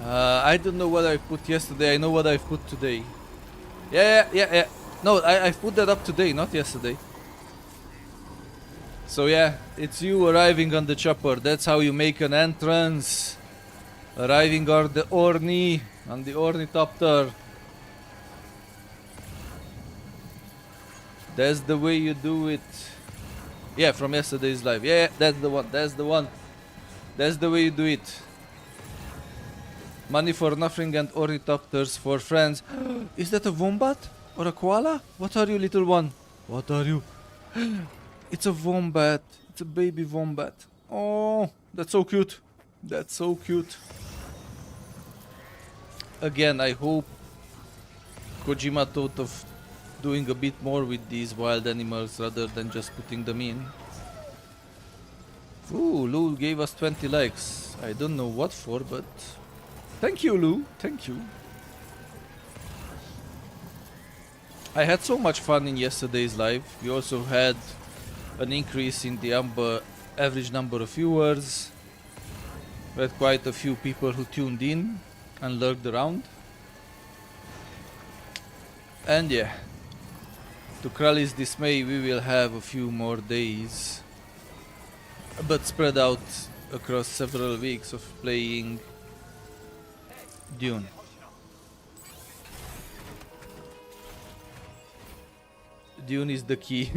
I don't know what I put yesterday. I know what I've put today. Yeah. No, I've put that up today, not yesterday. So yeah, it's you arriving on the chopper. That's how you make an entrance. Arriving on the ornithopter. That's the way you do it. Yeah, from yesterday's live. Yeah, that's the one. That's the way you do it. Money for nothing and ornithopters for friends. Is that a wombat or a koala? What are you, little one? What are you? It's a wombat. It's a baby wombat. Oh, that's so cute. That's so cute. Again, I hope Kojima thought of doing a bit more with these wild animals rather than just putting them in. Ooh, Lou gave us 20 likes. I don't know what for, but thank you, Lou. Thank you. I had so much fun in yesterday's live. We also had an increase in the average number of viewers. We had quite a few people who tuned in and lurked around. And yeah, to Krali's dismay, we will have a few more days, but spread out across several weeks of playing Dune. Dune is the key.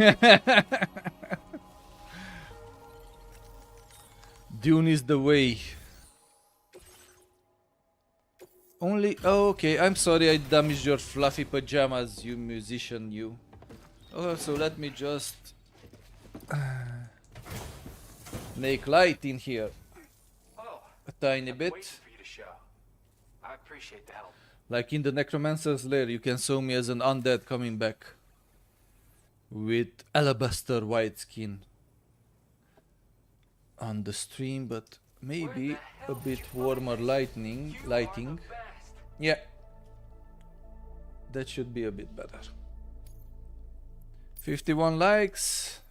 Dune is the way. Only... Oh, okay, I'm sorry I damaged your fluffy pajamas, you musician, you. Oh, so let me just... make light in here. A tiny bit. I appreciate the help. Like in the Necromancer's Lair, you can show me as an undead coming back. With alabaster white skin. On the stream, but maybe a bit warmer lighting. Yeah. That should be a bit better. 51 likes.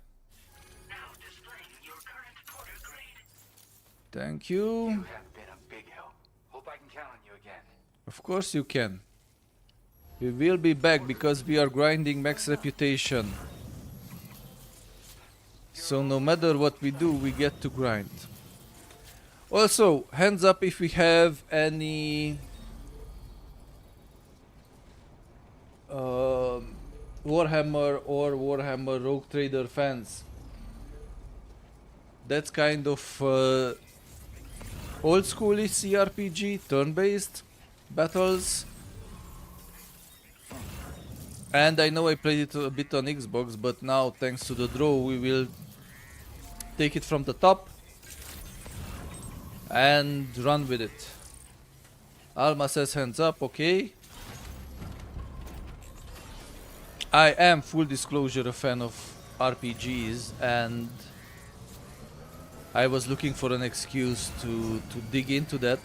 Thank you. You have been a big help. Hope I can count on you again. Of course you can. We will be back because we are grinding max reputation. So no matter what we do, we get to grind. Also, hands up if we have any Warhammer or Warhammer Rogue Trader fans. That's kind of old schooly CRPG, turn-based battles. And I know I played it a bit on Xbox, but now thanks to the draw we will take it from the top and run with it. Alma says hands up, okay. I am, full disclosure, a fan of RPGs, and I was looking for an excuse to dig into that.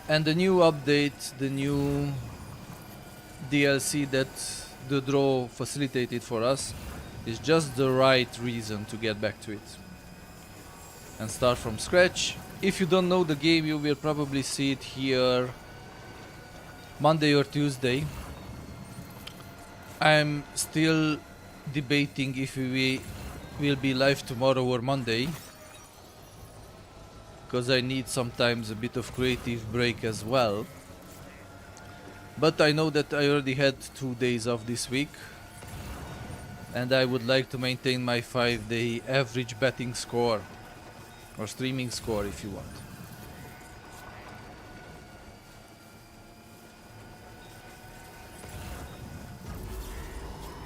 And the new update, the new DLC that the draw facilitated for us is just the right reason to get back to it and start from scratch. If you don't know the game, you will probably see it here Monday or Tuesday. I'm still debating if we will be live tomorrow or Monday, because I need sometimes a bit of creative break as well. But I know that I already had 2 days off this week, and I would like to maintain my 5-day average betting score, or streaming score if you want.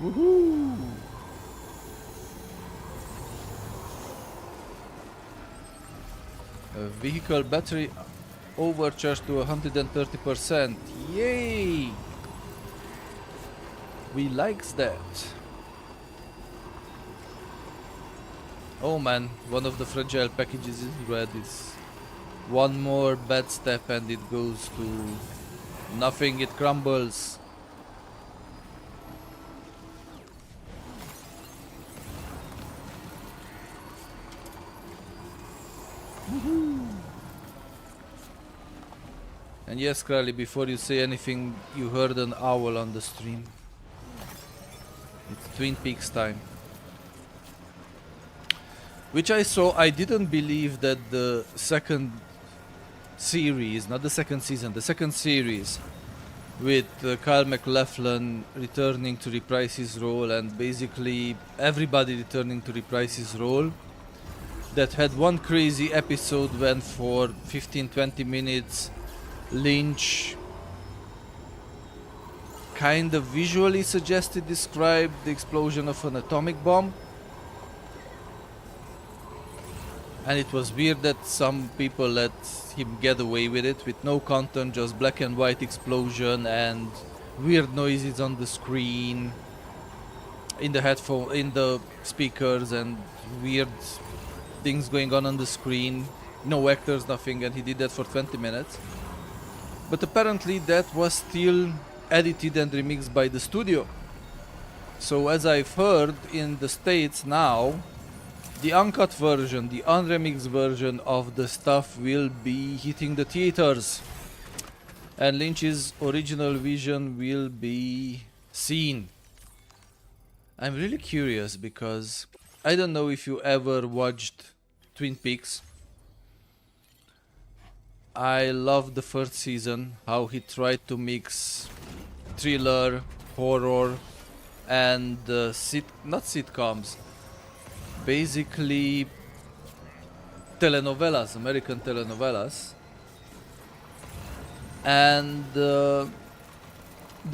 Woohoo! A vehicle battery overcharged to 130%. Yay! We likes that. Oh man, one of the fragile packages is red. It's one more bad step and it goes to nothing, it crumbles. And yes, Crowley, before you say anything, you heard an owl on the stream. It's Twin Peaks time. Which I saw. I didn't believe that the second series, not the second season, the second series with Kyle MacLachlan returning to reprise his role, and basically everybody returning to reprise his role, that had one crazy episode when for 15-20 minutes Lynch kind of visually described the explosion of an atomic bomb. And it was weird that some people let him get away with it with no content, just black and white explosion and weird noises on the screen, in the headphone, in the speakers, and weird things going on the screen. No actors, nothing, and he did that for 20 minutes. But apparently that was still edited and remixed by the studio. So as I've heard, in the States now, the uncut version, the unremixed version of the stuff will be hitting the theaters. And Lynch's original vision will be seen. I'm really curious because I don't know if you ever watched Twin Peaks. I loved the first season, how he tried to mix thriller, horror, and not sitcoms, basically telenovelas, American telenovelas. And the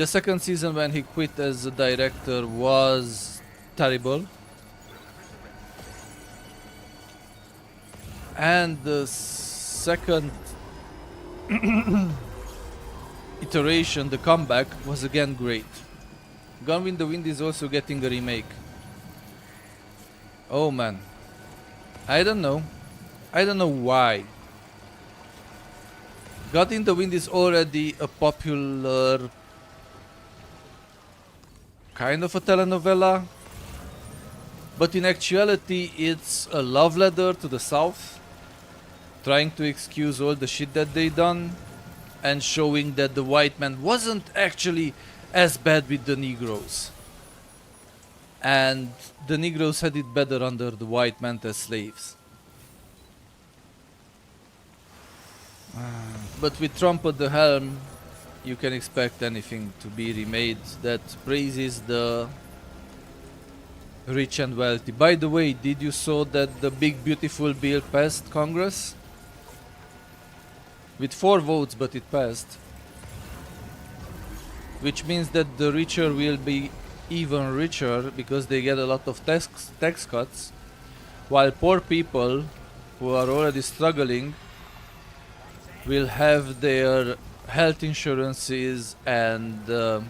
second season, when he quit as a director, was terrible. And the second iteration, the comeback, was again great. Gone with the Wind is also getting a remake. Oh man. I don't know why. Gone in the Wind is already a popular kind of a telenovela, but in actuality it's a love letter to the South, trying to excuse all the shit that they done and showing that the white man wasn't actually as bad with the Negroes, and the Negroes had it better under the white man as slaves. But with Trump at the helm, you can expect anything to be remade that praises the rich and wealthy. By the way, did you saw that the big beautiful bill passed Congress? With 4 votes, but it passed. Which means that the richer will be even richer because they get a lot of tax cuts, while poor people who are already struggling will have their health insurances and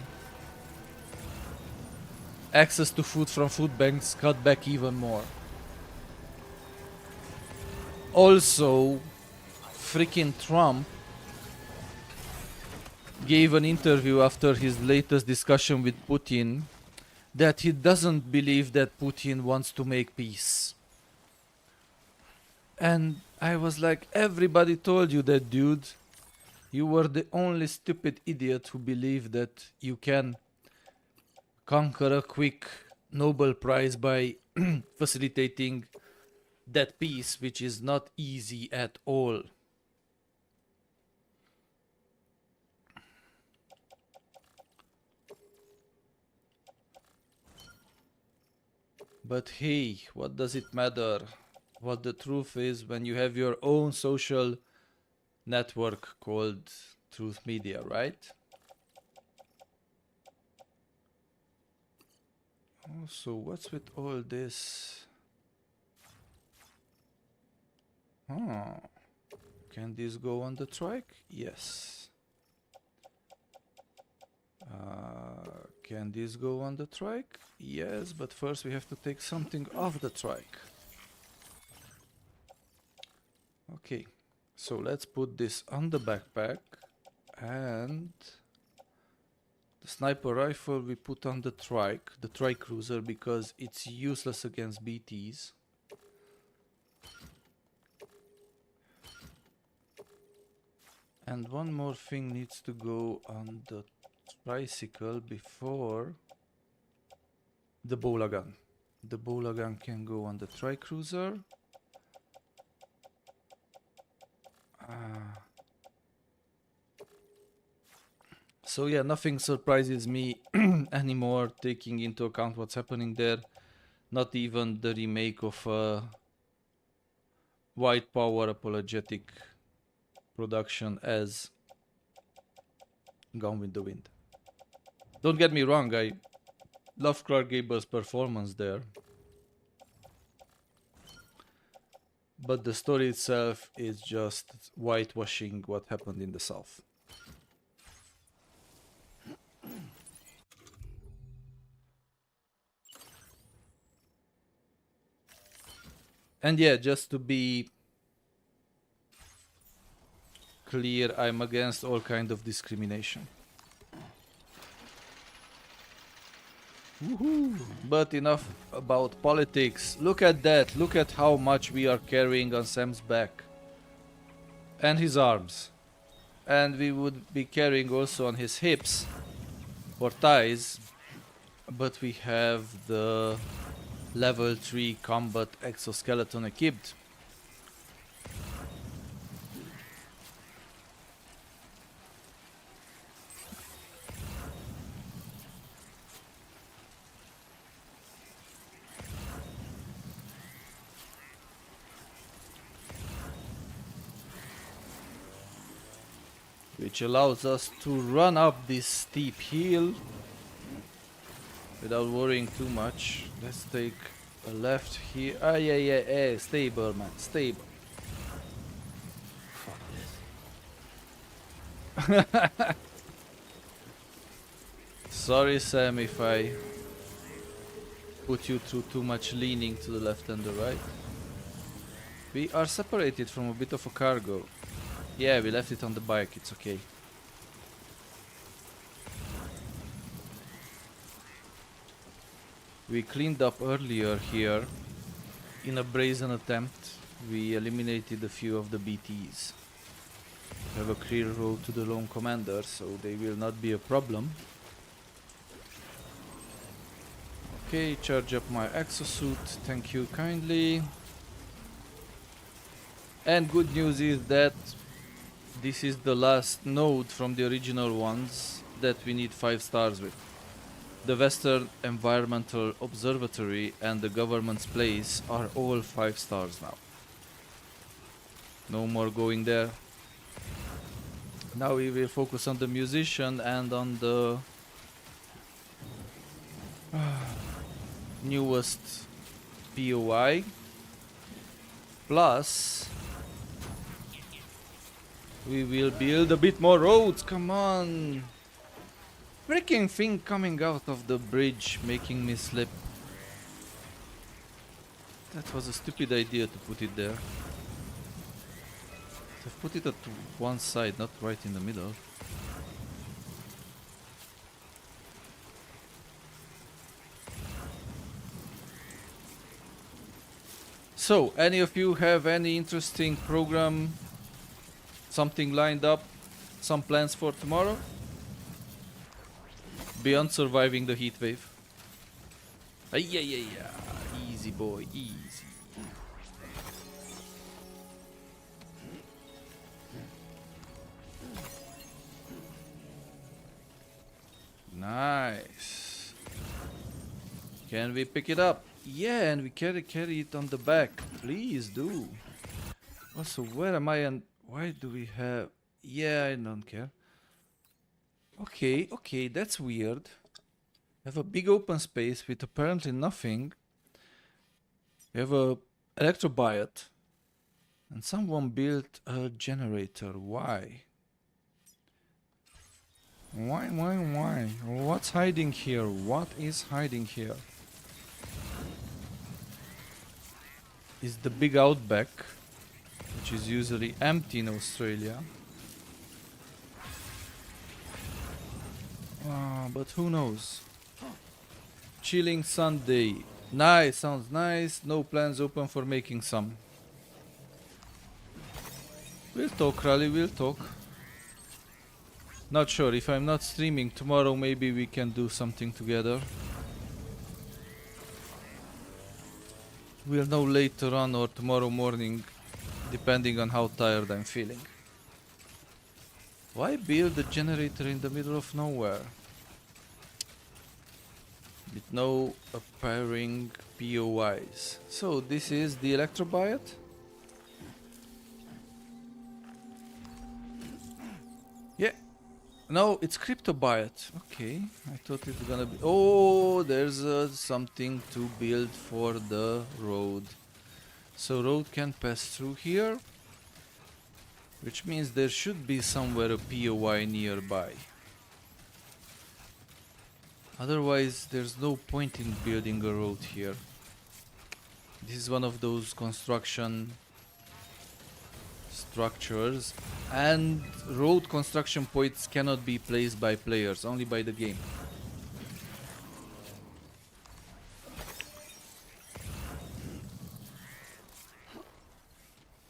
access to food from food banks cut back even more. Also, freaking Trump gave an interview after his latest discussion with Putin that he doesn't believe that Putin wants to make peace. And I was like, everybody told you that, dude. You were the only stupid idiot who believed that you can conquer a quick Nobel Prize by facilitating that peace, which is not easy at all. But hey, what does it matter? What the truth is when you have your own social network called Truth Media, right? Also, what's with all this? Can this go on the trike? Yes. Can this go on the trike? Yes, but first we have to take something off the trike. Okay, so let's put this on the backpack, and the sniper rifle we put on the trike cruiser, because it's useless against BTs. And one more thing needs to go on the tricycle before the bowler gun. The bowler gun can go on the tri-cruiser. So yeah, nothing surprises me anymore, taking into account what's happening there. Not even the remake of white power apologetic production as Gone with the Wind. Don't get me wrong, I love Clark Gable's performance there, but the story itself is just whitewashing what happened in the South. And yeah, just to be clear, I'm against all kind of discrimination. Woohoo! But enough about politics. Look at that. Look at how much we are carrying on Sam's back. And his arms. And we would be carrying also on his hips or thighs. But we have the level 3 combat exoskeleton equipped. which allows us to run up this steep hill without worrying too much. Let's take a left here. Ah, yeah, stable, man, stable. Sorry, Sam, if I put you through too much leaning to the left and the right. We are separated from a bit of a cargo. Yeah, we left it on the bike, it's okay. We cleaned up earlier here in a brazen attempt. We eliminated a few of the BTs. We have a clear road to the lone commander, so they will not be a problem. Okay, charge up my exosuit, thank you kindly. And good news is that this is the last node from the original ones that we need 5 stars with. The Western Environmental Observatory and the government's place are all 5 stars now. No more going there. Now we will focus on the musician and on the newest POI. Plus, we will build a bit more roads, come on! Freaking thing coming out of the bridge, making me slip. That was a stupid idea to put it there. I've put it at one side, not right in the middle. So, any of you have any interesting program, something lined up, some plans for tomorrow? Beyond surviving the heat wave. Yeah. Easy boy, easy. Nice. Can we pick it up? Yeah, and we carry it on the back. Please do. Also, where am I and why do we have... Yeah, I don't care. Okay, that's weird. We have a big open space with apparently nothing. We have a electrobiot. And someone built a generator. Why? Why? What's hiding here? What is hiding here? Is the big outback, which is usually empty in Australia. But who knows? Chilling Sunday. Nice, sounds nice. No plans open for making some. We'll talk, Raleigh, we'll talk. Not sure, if I'm not streaming tomorrow, maybe we can do something together. We'll know later on or tomorrow morning, depending on how tired I'm feeling. Why build a generator in the middle of nowhere? With no appearing POIs. So this is the electrobiot? Yeah. No, it's cryptobiot. Okay, I thought it was gonna be... Oh, there's something to build for the road. So road can pass through here. Which means there should be somewhere a POI nearby. Otherwise, there's no point in building a road here. This is one of those construction structures, and road construction points cannot be placed by players, only by the game.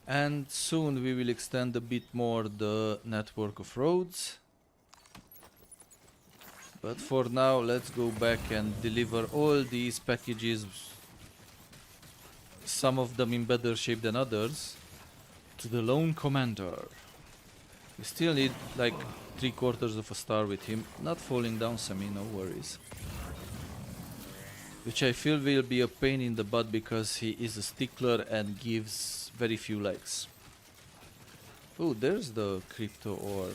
And soon we will extend a bit more the network of roads. But for now, let's go back and deliver all these packages, some of them in better shape than others, to the lone commander. We still need like 3/4 of a star with him. Not falling down, Sammy, no worries. Which I feel will be a pain in the butt because he is a stickler and gives very few likes. Oh, there's the crypto ore.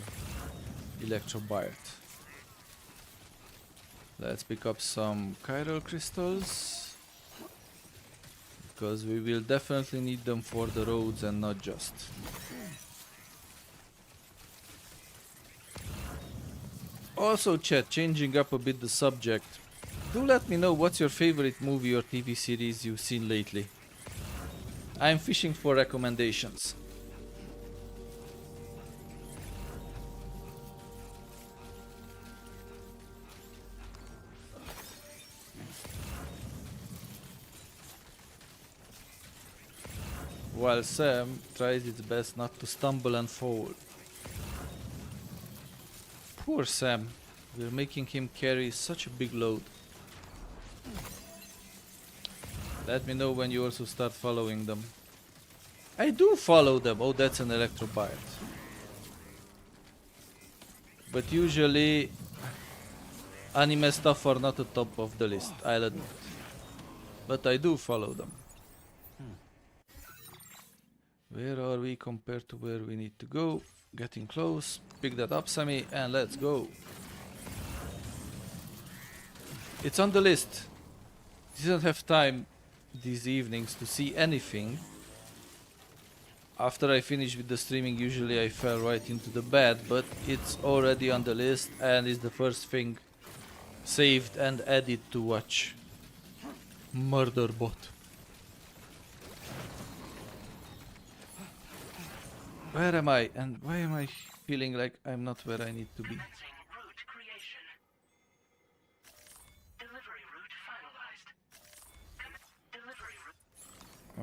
Electrobite. Let's pick up some chiral crystals, because we will definitely need them for the roads and not just. Also, chat, changing up a bit the subject, do let me know what's your favorite movie or TV series you've seen lately. I'm fishing for recommendations. While Sam tries its best not to stumble and fall. Poor Sam, we're making him carry such a big load. Let me know when you also start following them. I do follow them. Oh, that's an Electrobite. But usually anime stuff are not at the top of the list, I'll admit. But I do follow them. Where are we compared to where we need to go? Getting close. Pick that up, Sammy, and let's go. It's on the list. Didn't have time these evenings to see anything. After I finish with the streaming, usually I fell right into the bed, but it's already on the list and is the first thing saved and added to watch. Murderbot. Where am I? And why am I feeling like I'm not where I need to be?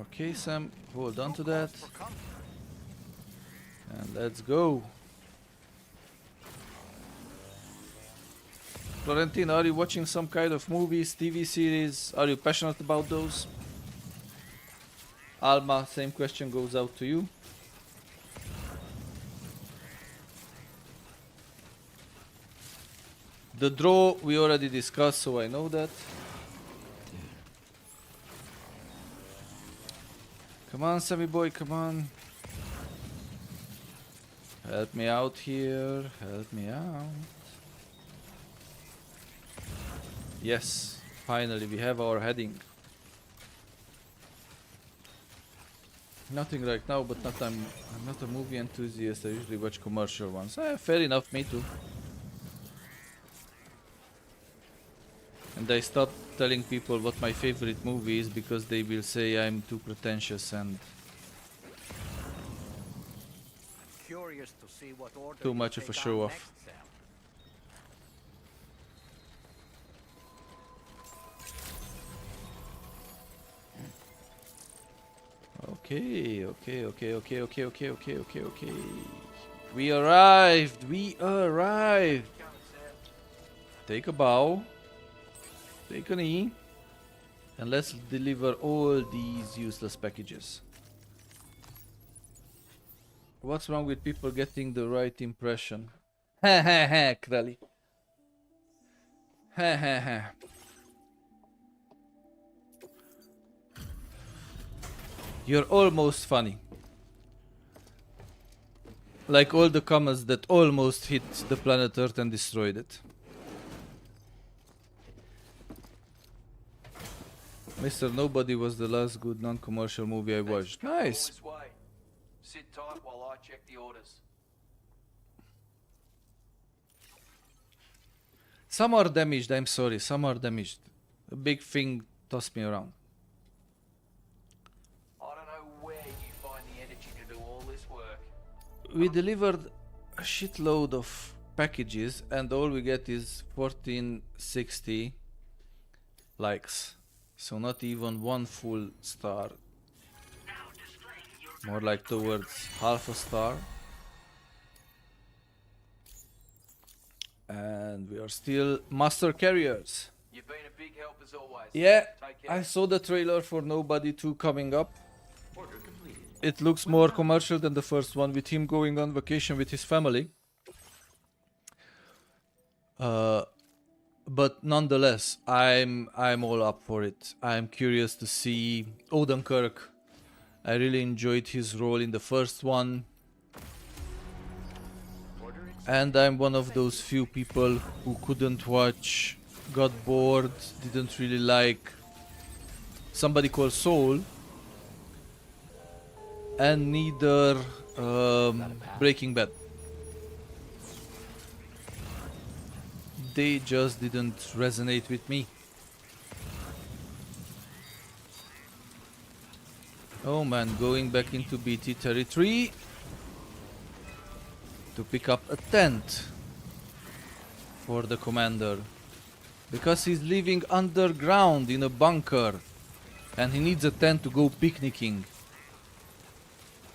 Okay, Sam, hold on to that. And let's go. Florentine, are you watching some kind of movies, TV series? Are you passionate about those? Alma, same question goes out to you. The draw we already discussed, so I know that. Come on, Sammy boy, come on. Help me out here, help me out. Yes, finally we have our heading. Nothing right now, but I'm not a movie enthusiast, I usually watch commercial ones. Fair enough, me too. And I stopped telling people what my favorite movie is because they will say I'm too pretentious and Curious to see what order too much of a show off. Okay. We arrived! We arrived! Take a bow. Take a knee. And let's deliver all these useless packages. What's wrong with people getting the right impression? Ha ha ha, Krali. Ha ha ha. You're almost funny. Like all the comets that almost hit the planet Earth and destroyed it. Mr. Nobody was the last good non-commercial movie I watched. Nice. Sit tight while I check the orders. Some are damaged, I'm sorry, some are damaged. A big thing tossed me around. I don't know where you find the energy to do all this work. We delivered a shitload of packages and all we get is 1460 likes. So not even one full star. More like towards half a star. And we are still master carriers. You've been a big help as always. Yeah, Take care. I saw the trailer for Nobody 2 coming up. It looks more commercial than the first one, with him going on vacation with his family. But nonetheless, I'm all up for it. I'm curious to see Odenkirk. I really enjoyed his role in the first one. And I'm one of those few people who couldn't watch, got bored, didn't really like Somebody Called Saul, and neither Breaking Bad. They just didn't resonate with me. Oh man, going back into BT territory to pick up a tent for the commander, because he's living underground in a bunker and he needs a tent to go picnicking,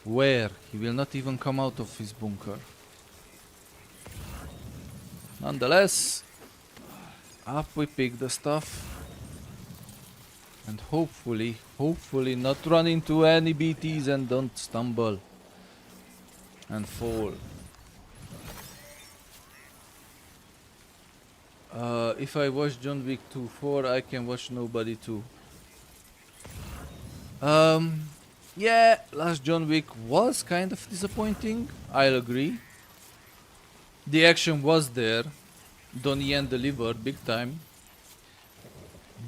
where he will not even come out of his bunker. Nonetheless, up we pick the stuff and hopefully not run into any BTs and don't stumble and fall. If I watch John Wick 2-4, I can watch Nobody 2. Yeah, last John Wick was kind of disappointing, I'll agree. The action was there, Donnie Yen delivered big time,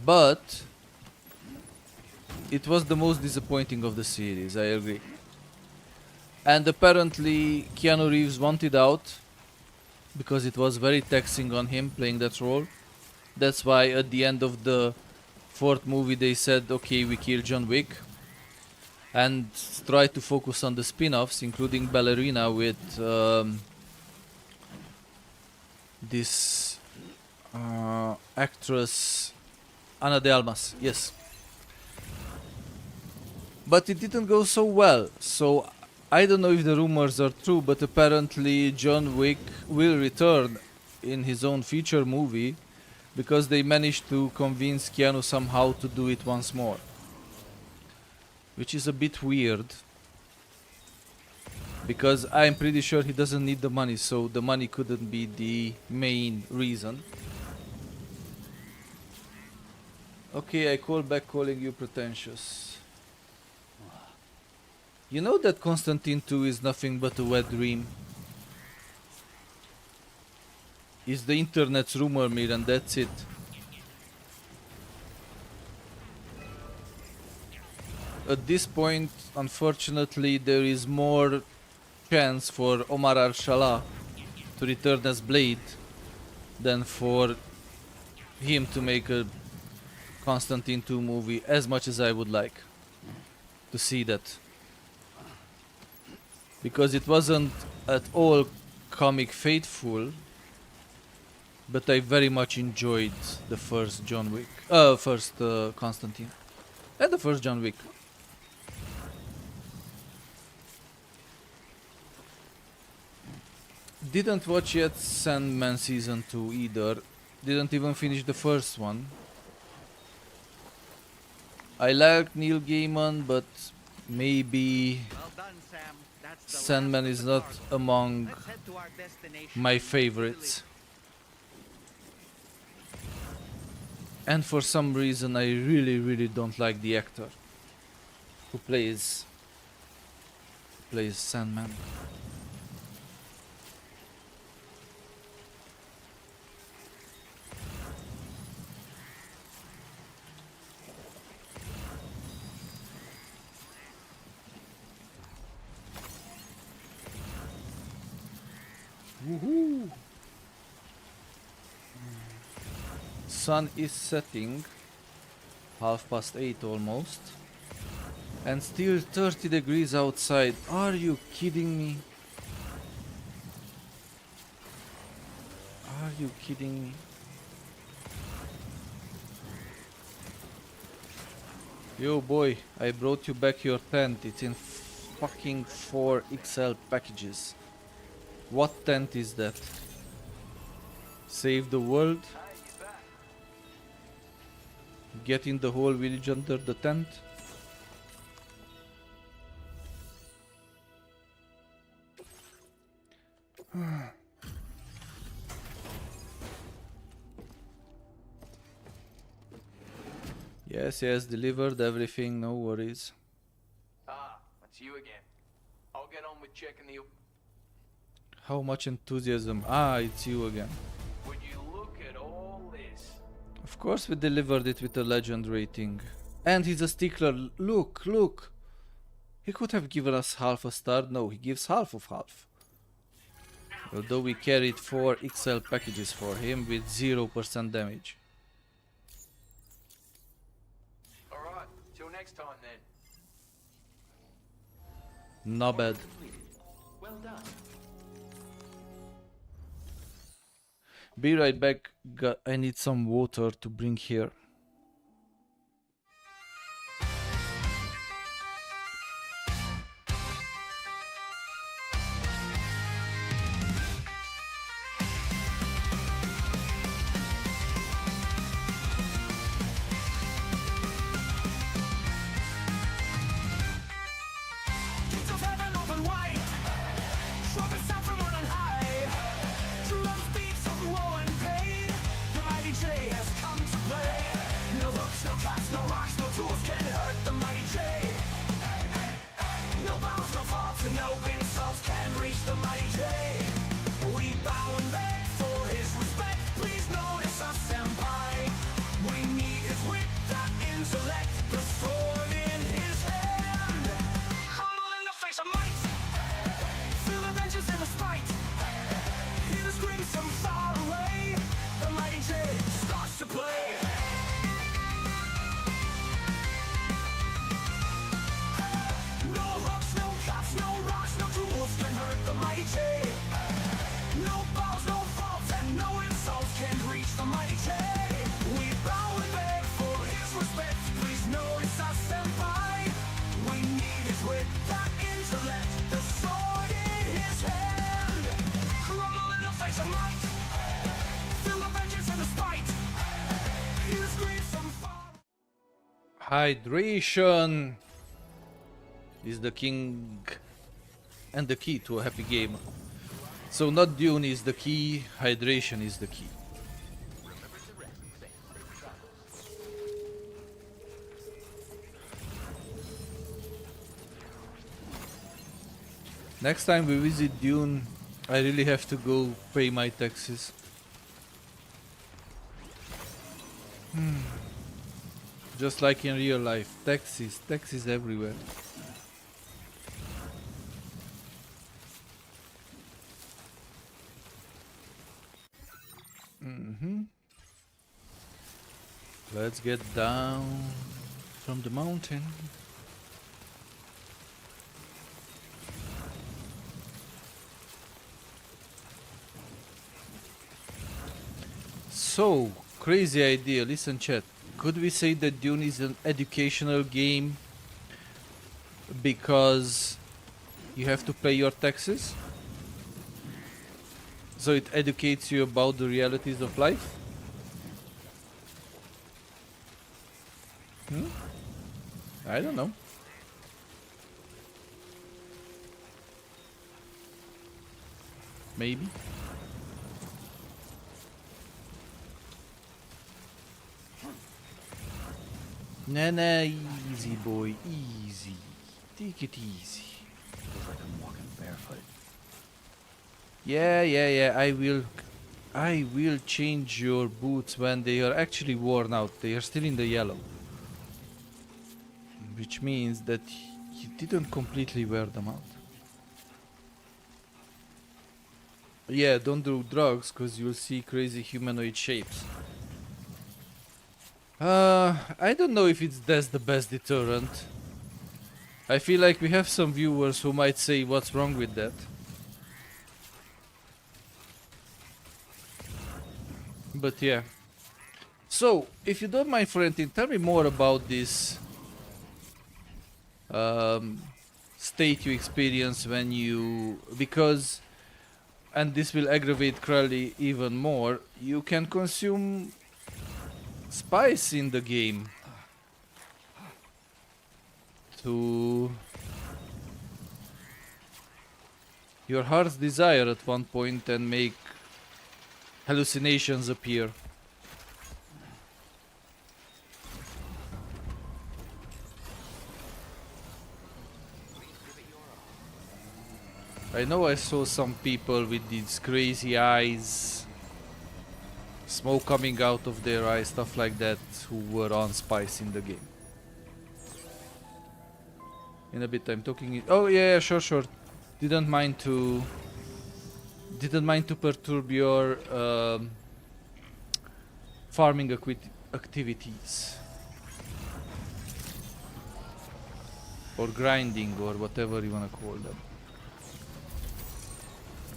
but it was the most disappointing of the series, I agree. And apparently Keanu Reeves wanted out, because it was very taxing on him playing that role. That's why at the end of the 4th movie they said, okay, we kill John Wick and try to focus on the spin-offs, including Ballerina with this actress Ana de Almas, yes. But it didn't go so well, so I don't know if the rumors are true, but apparently John Wick will return in his own feature movie, because they managed to convince Keanu somehow to do it once more. Which is a bit weird, because I'm pretty sure he doesn't need the money, so the money couldn't be the main reason. Okay, I call back calling you pretentious. You know that Constantine 2 is nothing but a wet dream? It's the internet's rumor mill and that's it. At this point, unfortunately, there is more chance for Omar Al-Shala to return as Blade than for him to make a Constantine 2 movie, as much as I would like to see that. Because it wasn't at all comic faithful, but I very much enjoyed the first John Wick, Constantine, and the first John Wick. Didn't watch yet Sandman Season 2 either. Didn't even finish the first one. I like Neil Gaiman, but maybe Sandman is not among my favorites. And for some reason I really don't like the actor who plays Sandman. Woohoo! Sun is setting, 8:30 almost, and still 30 degrees outside. Are you kidding me? Are you kidding me? Yo boy, I brought you back your tent. It's in fucking 4XL packages. What tent is that? Save the world? Getting the whole village under the tent? Yes, delivered everything, no worries. Ah, that's you again. I'll get on with checking the... How much enthusiasm. Ah, it's you again. Would you look at all this? Of course we delivered it with a legend rating. And he's a stickler. Look, look. He could have given us half a star. No, he gives half of half. Although we carried 4 XL packages for him with 0% damage. Alright, till next time then. Not bad. Well done. Be right back. I need some water to bring here. Hydration is the king and the key to a happy game. So not Dune is the key, hydration is the key. Next time we visit Dune, I really have to go pay my taxes. Just like in real life, taxes everywhere. Let's get down from the mountain. So, crazy idea. Listen, chat. Could we say that Dune is an educational game because you have to pay your taxes? So it educates you about the realities of life? I don't know. Maybe. Nah, easy boy, easy. Take it easy. Feels like I'm walking barefoot. Yeah, I will change your boots when they are actually worn out. They are still in the yellow. Which means that you didn't completely wear them out. Yeah, don't do drugs, cause you'll see crazy humanoid shapes. I don't know if that's the best deterrent. I feel like we have some viewers who might say what's wrong with that. But yeah. So, if you don't mind, Florentin, tell me more about this state you experience when you... Because, and this will aggravate Crowley even more, you can consume spice in the game to your heart's desire at one point and make hallucinations appear. I know I saw some people with these crazy eyes, smoke coming out of their eyes, stuff like that, who were on spice in the game. In a bit I'm talking. Oh yeah, sure. Didn't mind to perturb your farming activities. Or grinding, or whatever you wanna call them.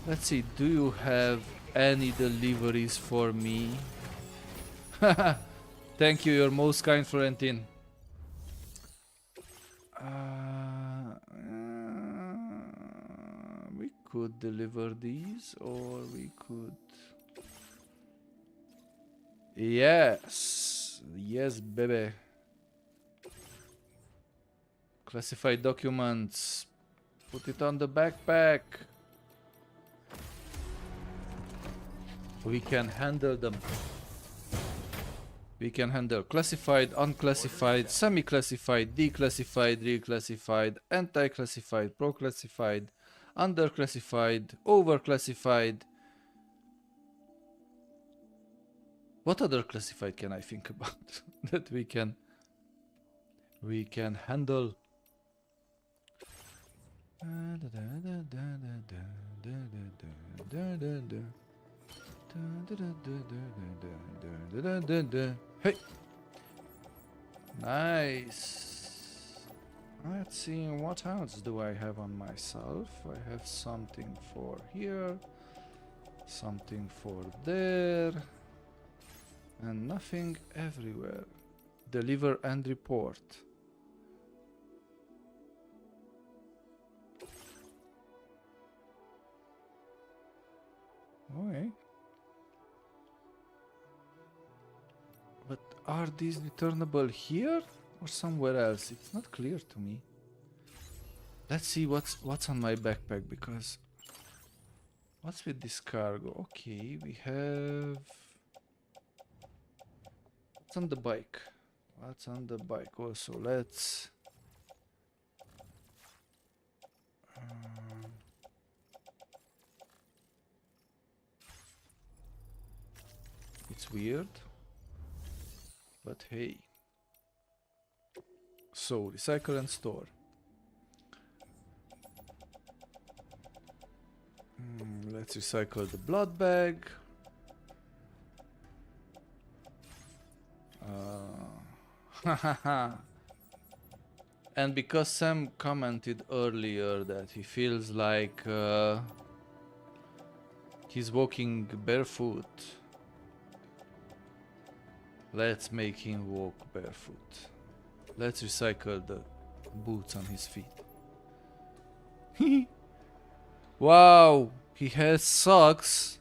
Let's see, do you have any deliveries for me? Thank you, you're most kind, Florentine. We could deliver these, or we could... Yes, baby. Classified documents. Put it on the backpack. We can handle them. We can handle classified, unclassified, semi-classified, declassified, reclassified, anti-classified, pro-classified, under-classified, over-classified. What other classified can I think about that we can handle? Hey, nice. Let's see, what else do I have on myself? I have something for here, something for there, and nothing everywhere. Deliver and report. Okay. But are these returnable here or somewhere else? It's not clear to me. Let's see what's on my backpack, because what's with this cargo? Okay, we have... What's on the bike? What's on the bike also? Let's... It's weird, but hey. So, recycle and store. Let's recycle the blood bag. And because Sam commented earlier that he feels like he's walking barefoot, let's make him walk barefoot. Let's recycle the boots on his feet. Wow, he has socks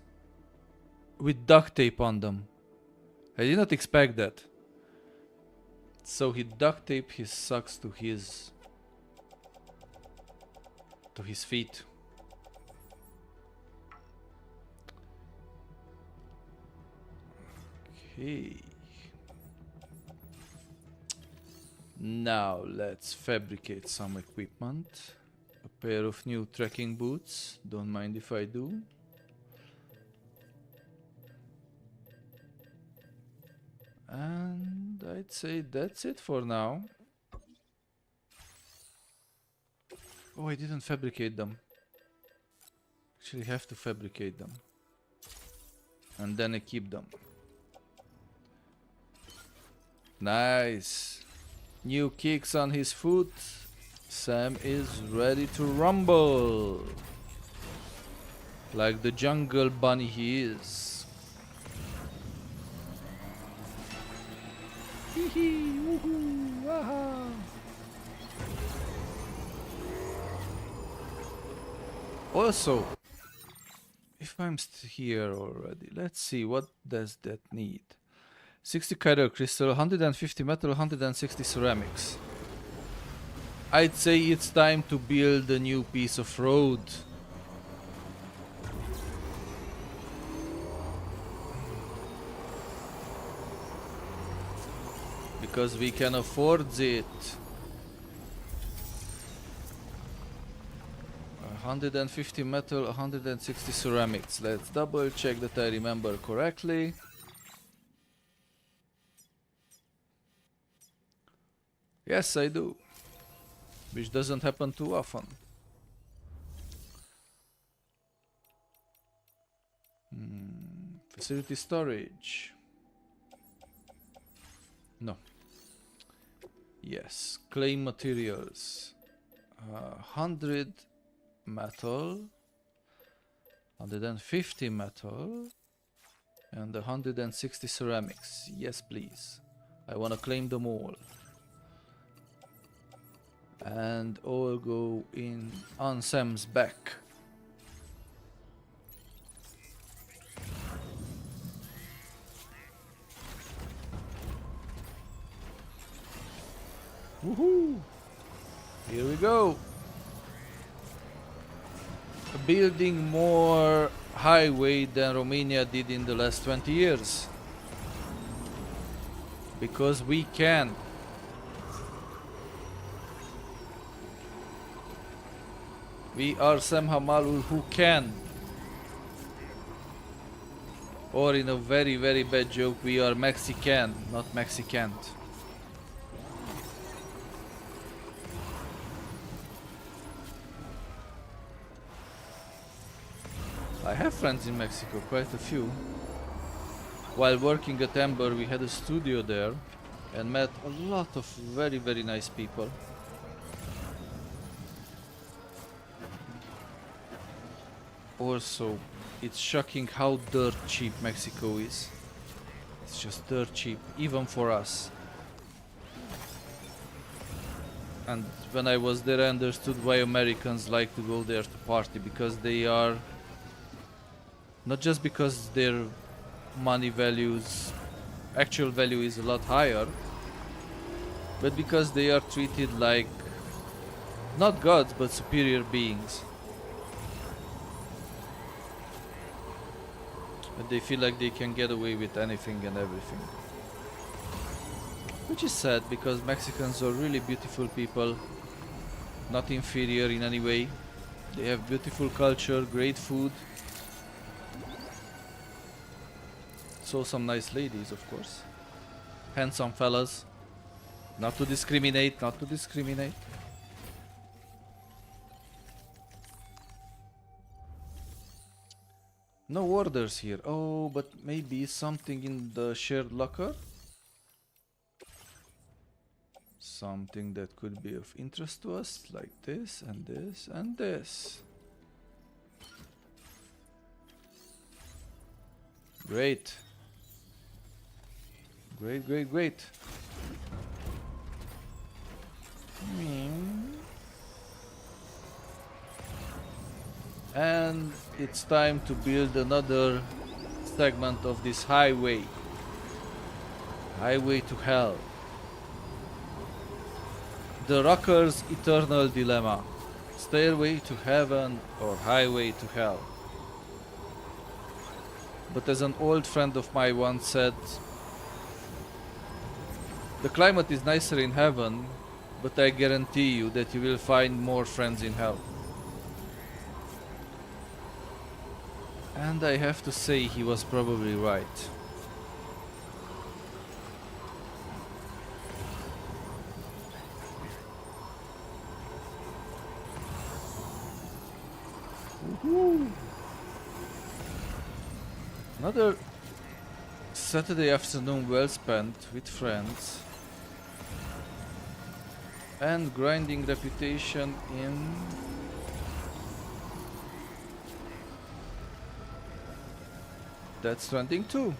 with duct tape on them. I did not expect that. So he duct taped his socks to his feet. Okay. Now let's fabricate some equipment. A pair of new trekking boots. Don't mind if I do. And I'd say that's it for now. Oh, I didn't fabricate them. Actually have to fabricate them. And then equip them. Nice. New kicks on his foot. Sam is ready to rumble. Like the jungle bunny he is. Hee woohoo, aha. Also, if I'm here already, let's see, what does that need? 60 chiral crystal, 150 metal, 160 ceramics. I'd say it's time to build a new piece of road. Because we can afford it. 150 metal, 160 ceramics. Let's double check that I remember correctly. Yes, I do. Which doesn't happen too often. Facility storage. No. Yes, clay materials. 100 metal, 150 metal, and 160 ceramics. Yes, please. I want to claim them all. And all go in on Sam's back. Woohoo! Here we go. Building more highway than Romania did in the last 20 years. Because we can. We are Sam Hamalul who can. Or in a very, very bad joke, we are Mexican, not Mexicant. I have friends in Mexico, quite a few. While working at Amber, we had a studio there and met a lot of very, very nice people. Also, it's shocking how dirt cheap Mexico is. It's just dirt cheap, even for us. And when I was there, I understood why Americans like to go there to party, because they are... Not just because their money values, actual value is a lot higher, but because they are treated like, not gods, but superior beings. And they feel like they can get away with anything and everything. Which is sad, because Mexicans are really beautiful people, not inferior in any way. They have beautiful culture, great food. So some nice ladies, of course. Handsome fellas. Not to discriminate, not to discriminate. No orders here. Oh, but maybe something in the shared locker? Something that could be of interest to us, like this and this and this. Great. Great, great, great. And it's time to build another segment of this highway. Highway to hell. The Rocker's eternal dilemma. Stairway to heaven or highway to hell. But as an old friend of mine once said, the climate is nicer in heaven, but I guarantee you that you will find more friends in hell. And I have to say he was probably right. Woohoo! Another Saturday afternoon well spent with friends and grinding reputation in Death Stranding 2.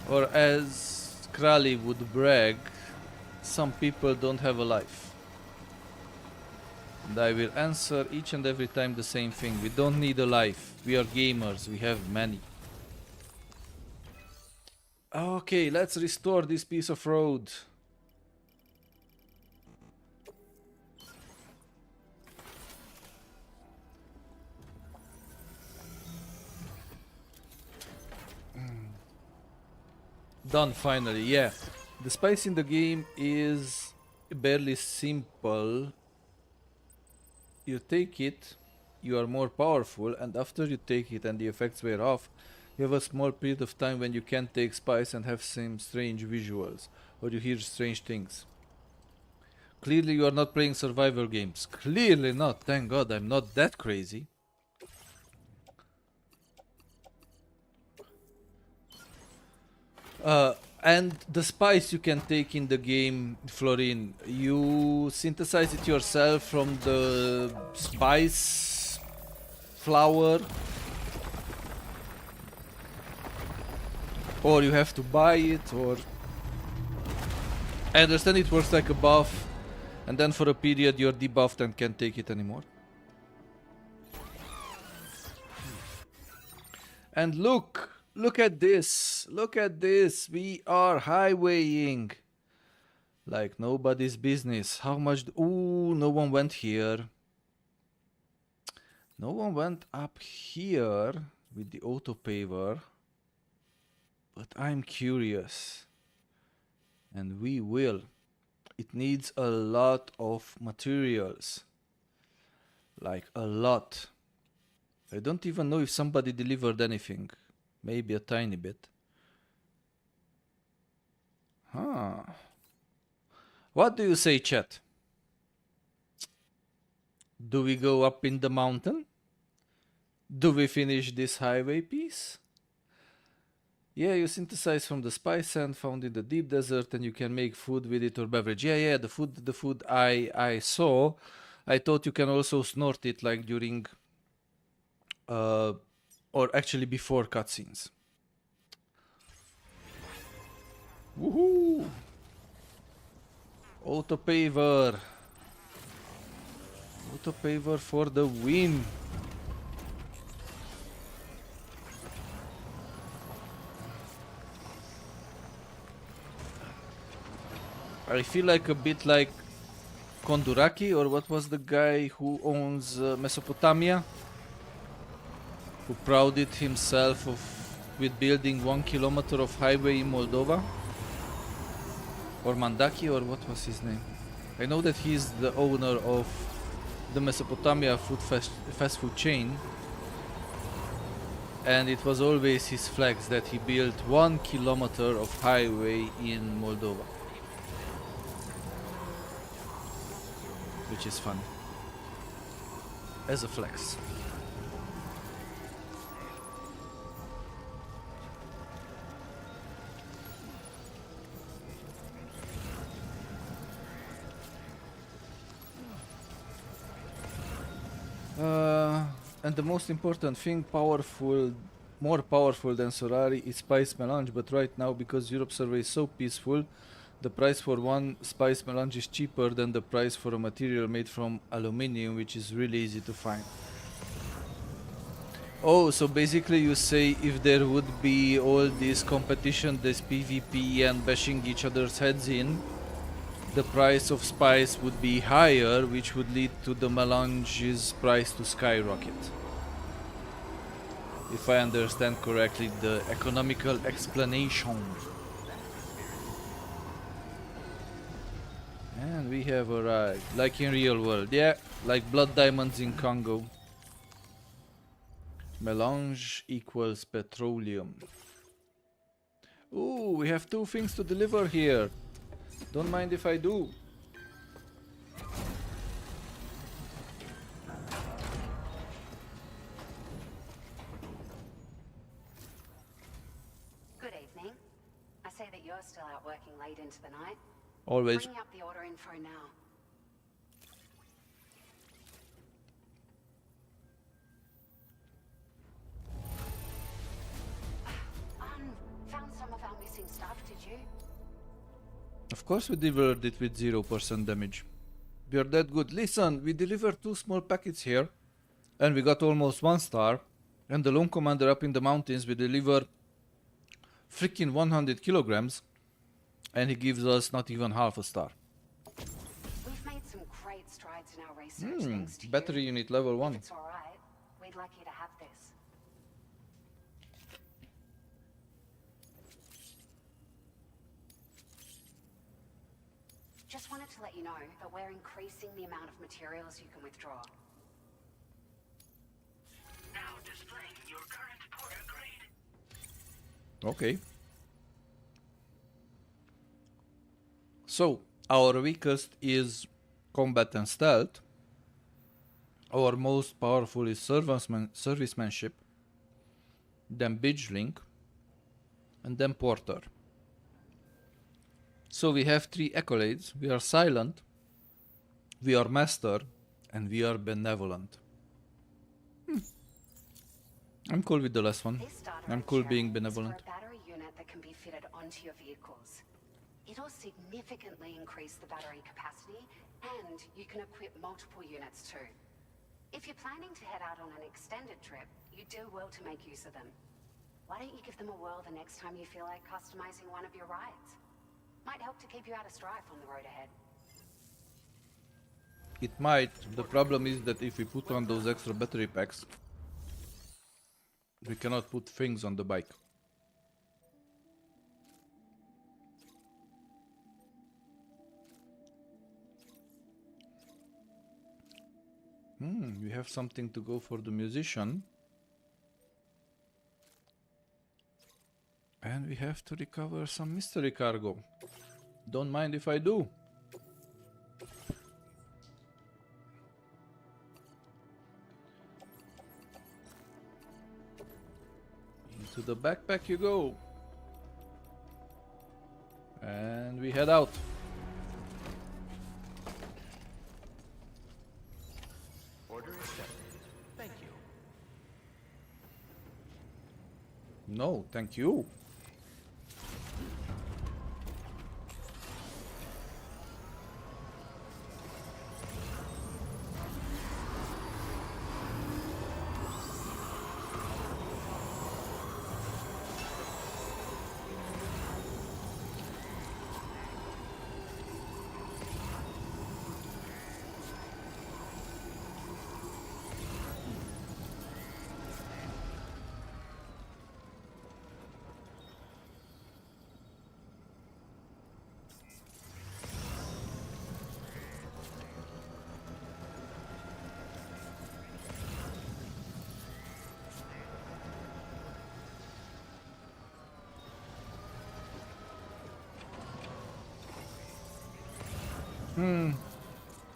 Or as Krali would brag, some people don't have a life. And I will answer each and every time the same thing. We don't need a life. We are gamers. We have many. Okay, let's restore this piece of road. Done finally, yeah. The spice in the game is barely simple. you take it, you are more powerful, and after you take it and the effects wear off, you have a small period of time when you can't take spice and have some strange visuals, or you hear strange things. Clearly you are not playing survivor games. Clearly not. Thank God I'm not that crazy. And the spice you can take in the game, Florin, you synthesize it yourself from the spice flower, or you have to buy it, or I understand it works like a buff, and then for a period you're debuffed and can't take it anymore. And look at this, we are highwaying like nobody's business. How much? Ooh, no one went here. No one went up here with the auto paver, but I'm curious, and we will. It needs a lot of materials, like a lot. I don't even know if somebody delivered anything. Maybe a tiny bit. Huh. What do you say, chat? Do we go up in the mountain? Do we finish this highway piece? Yeah, you synthesize from the spice sand found in the deep desert, and you can make food with it or beverage. Yeah, the food I saw. I thought you can also snort it, like during or actually before cutscenes. Woohoo! Auto paver. Auto paver for the win. I feel like a bit like Konduraki, or what was the guy who owns Mesopotamia, who prouded himself with building 1 kilometer of highway in Moldova, or Mandaki, or what was his name? I know that he's the owner of the Mesopotamia fast food chain, and it was always his flex that he built 1 kilometer of highway in Moldova, which is fun as a flex. And the most important thing, more powerful than Sorari, is spice melange, but right now, because Europe survey is so peaceful, the price for one spice melange is cheaper than the price for a material made from aluminium, which is really easy to find. Oh, so basically you say if there would be all this competition, this PvP and bashing each other's heads in, the price of spice would be higher, which would lead to the melange's price to skyrocket. If I understand correctly the economical explanation. And we have arrived, like in real world, yeah, like blood diamonds in Congo. Melange equals petroleum. Ooh, we have 2 things to deliver here. Don't mind if I do. Good evening. I see that you're still out working late into the night. Always. Bringing up the order info now. Found some of our missing stuff, did you? Of course we delivered it with 0% damage. We are that good. Listen, we delivered 2 small packets here, and we got almost 1 star. And the lone commander up in the mountains, we deliver freaking 100 kilograms, and he gives us not even half a star. We've made some great strides in our research thanks to Battery you. unit level 1. If it's alright, we'd like you to have this. Just wanted to let you know that we're increasing the amount of materials you can withdraw. Okay. So, our weakest is combat and stealth. Our most powerful is servicemanship, then bridgeling, and then porter. So we have 3 accolades. We are silent, we are master, and we are benevolent. I'm cool with the last one. I'm cool being benevolent. For a battery unit that can be fitted onto your vehicles. It'll significantly increase the battery capacity, and you can equip multiple units too. If you're planning to head out on an extended trip, you do well to make use of them. Why don't you give them a whirl the next time you feel like customizing one of your rides? Might help to keep you out of strife on the road ahead. It might. The problem is that if we put on those extra battery packs, we cannot put things on the bike. We have something to go for the musician. And we have to recover some mystery cargo. Don't mind if I do. Into the backpack you go. And we head out. Order accepted. Thank you. No, thank you.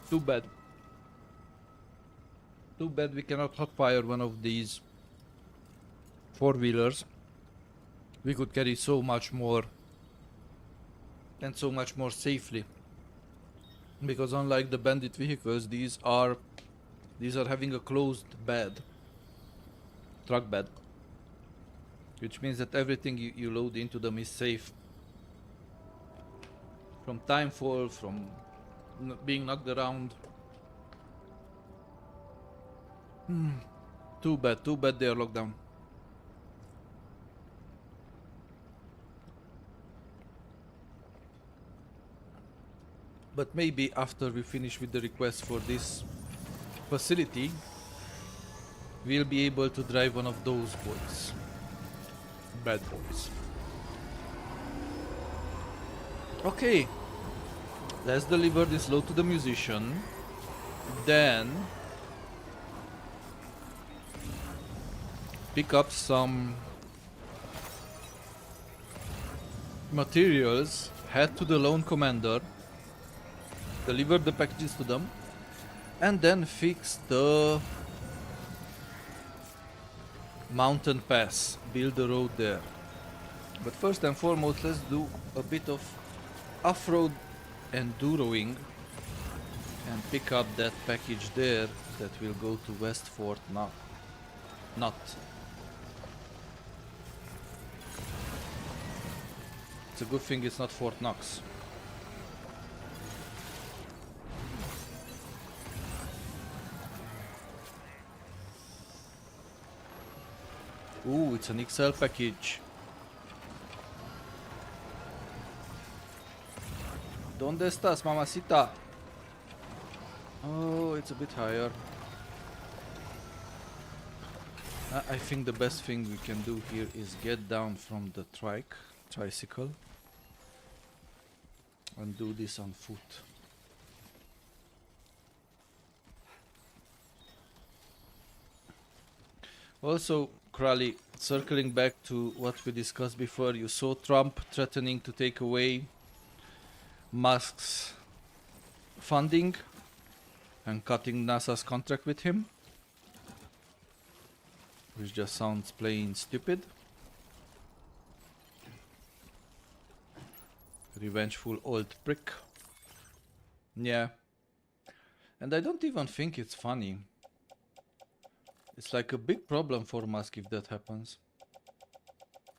Too bad. Too bad we cannot hotfire one of these four-wheelers. We could carry so much more and so much more safely. Because unlike the bandit vehicles, these are having a closed bed, truck bed, which means that everything you load into them is safe. From timefall, from being knocked around. Too bad they are locked down. But maybe after we finish with the request for this facility, we'll be able to drive one of those boys. Bad boys. Okay. Let's deliver this load to the musician. Then pick up some materials, head to the lone commander, deliver the packages to them, and then fix the mountain pass, build the road there. But first and foremost, let's do a bit of off-road enduroing and pick up that package there that will go to West Fort Knott. It's a good thing it's not Fort Knox. Ooh, it's an XL package. ¿Dónde estás, mamacita? Oh, it's a bit higher. I think the best thing we can do here is get down from the tricycle, and do this on foot. Also, Crowley, circling back to what we discussed before, you saw Trump threatening to take away Musk's funding and cutting NASA's contract with him, which just sounds plain stupid. Revengeful old prick. Yeah. And I don't even think it's funny. It's like a big problem for Musk if that happens.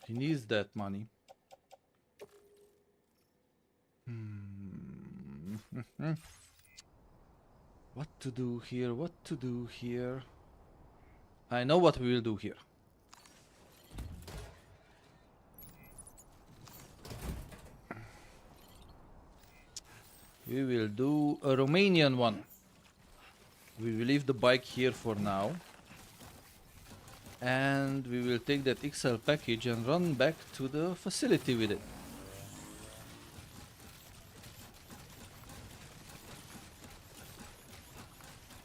He needs that money. What to do here? What to do here? I know what we will do here. We will do a Romanian one. We will leave the bike here for now. And we will take that XL package and run back to the facility with it.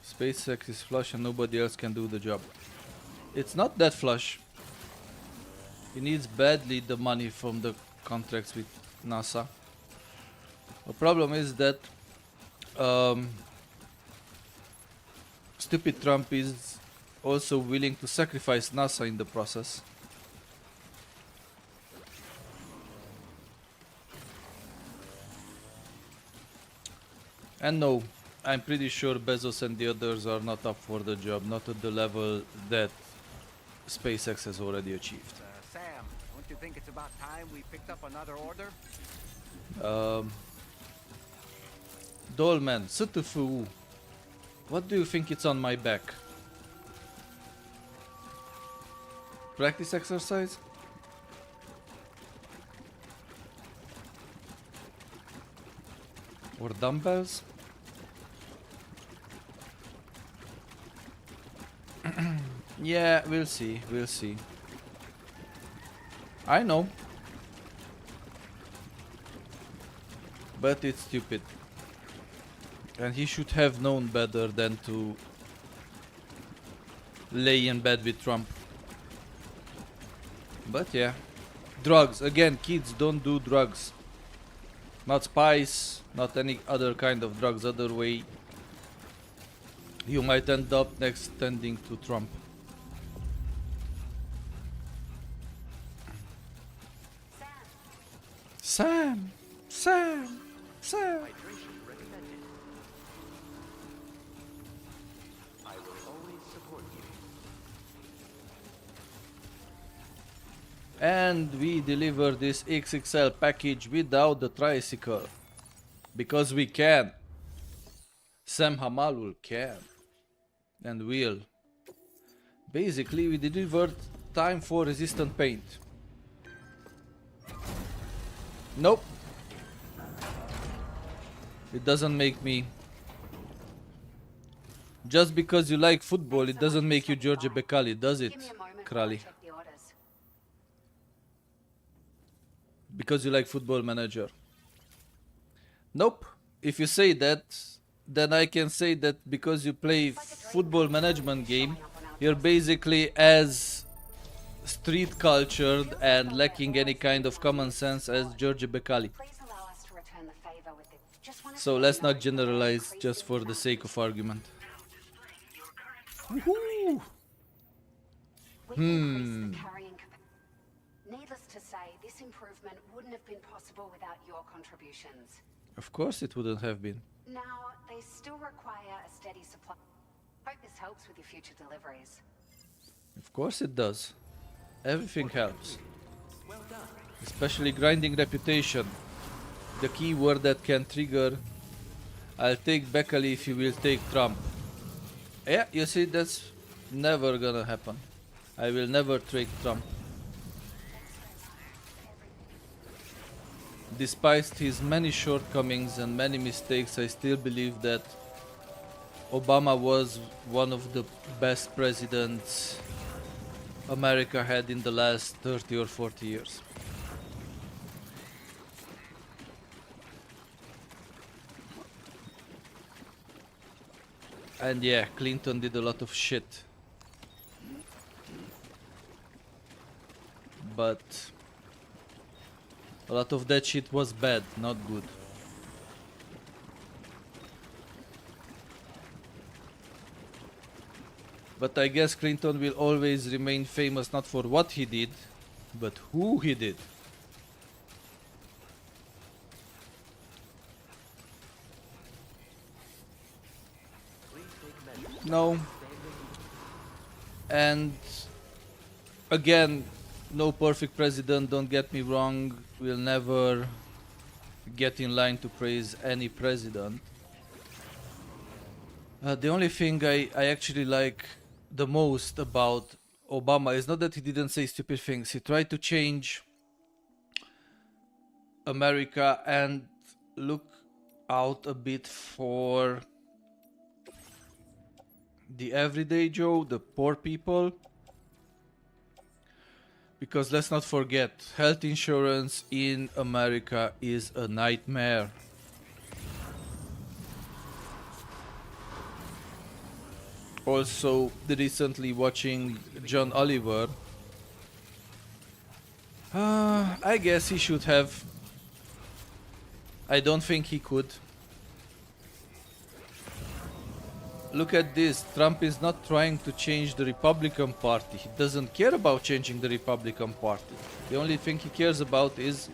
SpaceX is flush and nobody else can do the job. It's not that flush. He needs badly the money from the contracts with NASA. The problem is that stupid Trump is also willing to sacrifice NASA in the process. And no, I'm pretty sure Bezos and the others are not up for the job, not at the level that SpaceX has already achieved. Sam, don't you think it's about time we picked up another order? Dolman, STFU, what do you think it's on my back? Practice exercise? Or dumbbells? Yeah, we'll see, we'll see. I know. But it's stupid. And he should have known better than to lay in bed with Trump. But yeah. Drugs. Again, kids, don't do drugs. Not spice, not any other kind of drugs. Other way, you might end up next tending to Trump. Sam! Sam! Sam! I will always support you. And we deliver this XXL package without the tricycle. Because we can. Sam Hamalul can. And will. Basically, we delivered time for resistant paint. Nope. It doesn't make me... Just because you like football, it doesn't make you George Becali, does it, Krali? Because you like Football Manager. Nope. If you say that, then I can say that because you play football management game, you're basically as street cultured and lacking any kind of common sense as George Becali. So let's not generalize just for the sake of argument. Woohoo! Needless to say, this improvement wouldn't have been possible without your contributions. Of course it wouldn't have been. Now, they still require a steady supply. Hope this helps with your future deliveries. Of course it does. Everything helps. Especially grinding reputation. The key word that can trigger. I'll take Beckley if you will take Trump. Yeah, you see, that's never gonna happen. I will never take Trump. Despite his many shortcomings and many mistakes, I still believe that Obama was one of the best presidents America had in the last 30 or 40 years. And yeah, Clinton did a lot of shit. but a lot of that shit was bad, not good. But I guess Clinton will always remain famous not for what he did, but who he did. No. And again, no perfect president, don't get me wrong. We'll never get in line to praise any president. The only thing I actually like the most about Obama is not that he didn't say stupid things. He tried to change America and look out a bit for the everyday Joe, the poor people. Because let's not forget, health insurance in America is a nightmare. Also, recently watching John Oliver, I guess he should have. I don't think he could. Look at this, Trump is not trying to change the Republican Party. He doesn't care about changing the Republican Party. The only thing he cares about is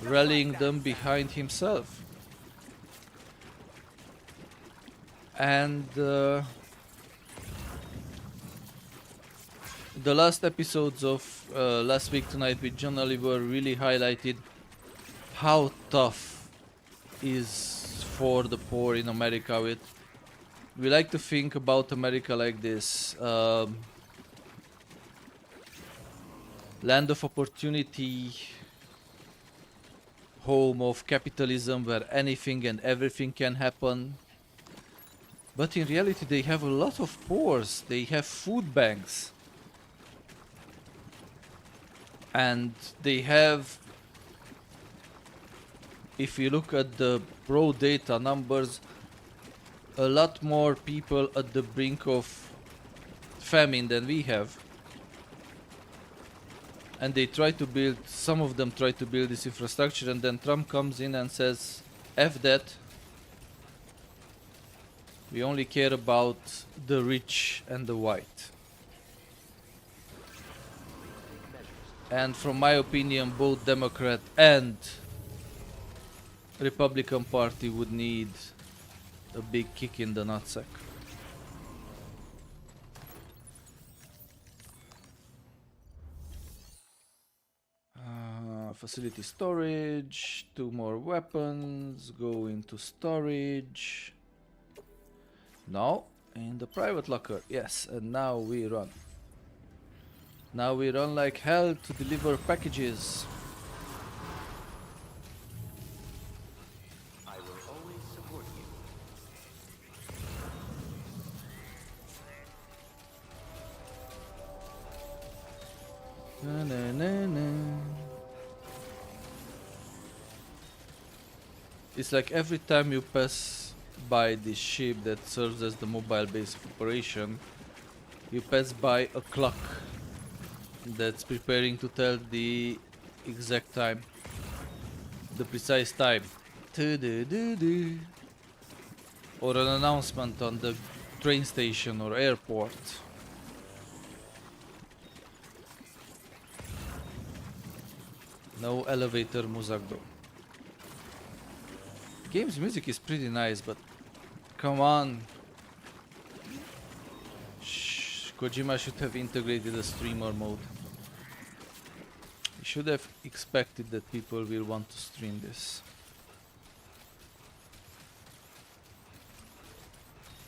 rallying them behind himself. And the last episodes of Last Week Tonight with John Oliver really highlighted how tough is for the poor in America. We like to think about America like this. Land of opportunity, home of capitalism where anything and everything can happen. But in reality they have a lot of poors, they have food banks. And they have, if you look at the raw data numbers, a lot more people at the brink of famine than we have. And they try to build, some of them try to build this infrastructure, and then Trump comes in and says, F that. We only care about the rich and the white. And from my opinion, both Democrat and Republican Party would need a big kick in the nutsack. Facility storage, 2 more weapons, go into storage. No, in the private locker, yes, and now we run. Now we run like hell to deliver packages. I will always support you. Na, na, na, na. It's like every time you pass by this ship that serves as the mobile base of operation, you pass by a clock that's preparing to tell the exact time, the precise time. Or an announcement on the train station or airport. No elevator music though. Game's music is pretty nice, but come on. Kojima should have integrated a streamer mode. He should have expected that people will want to stream this.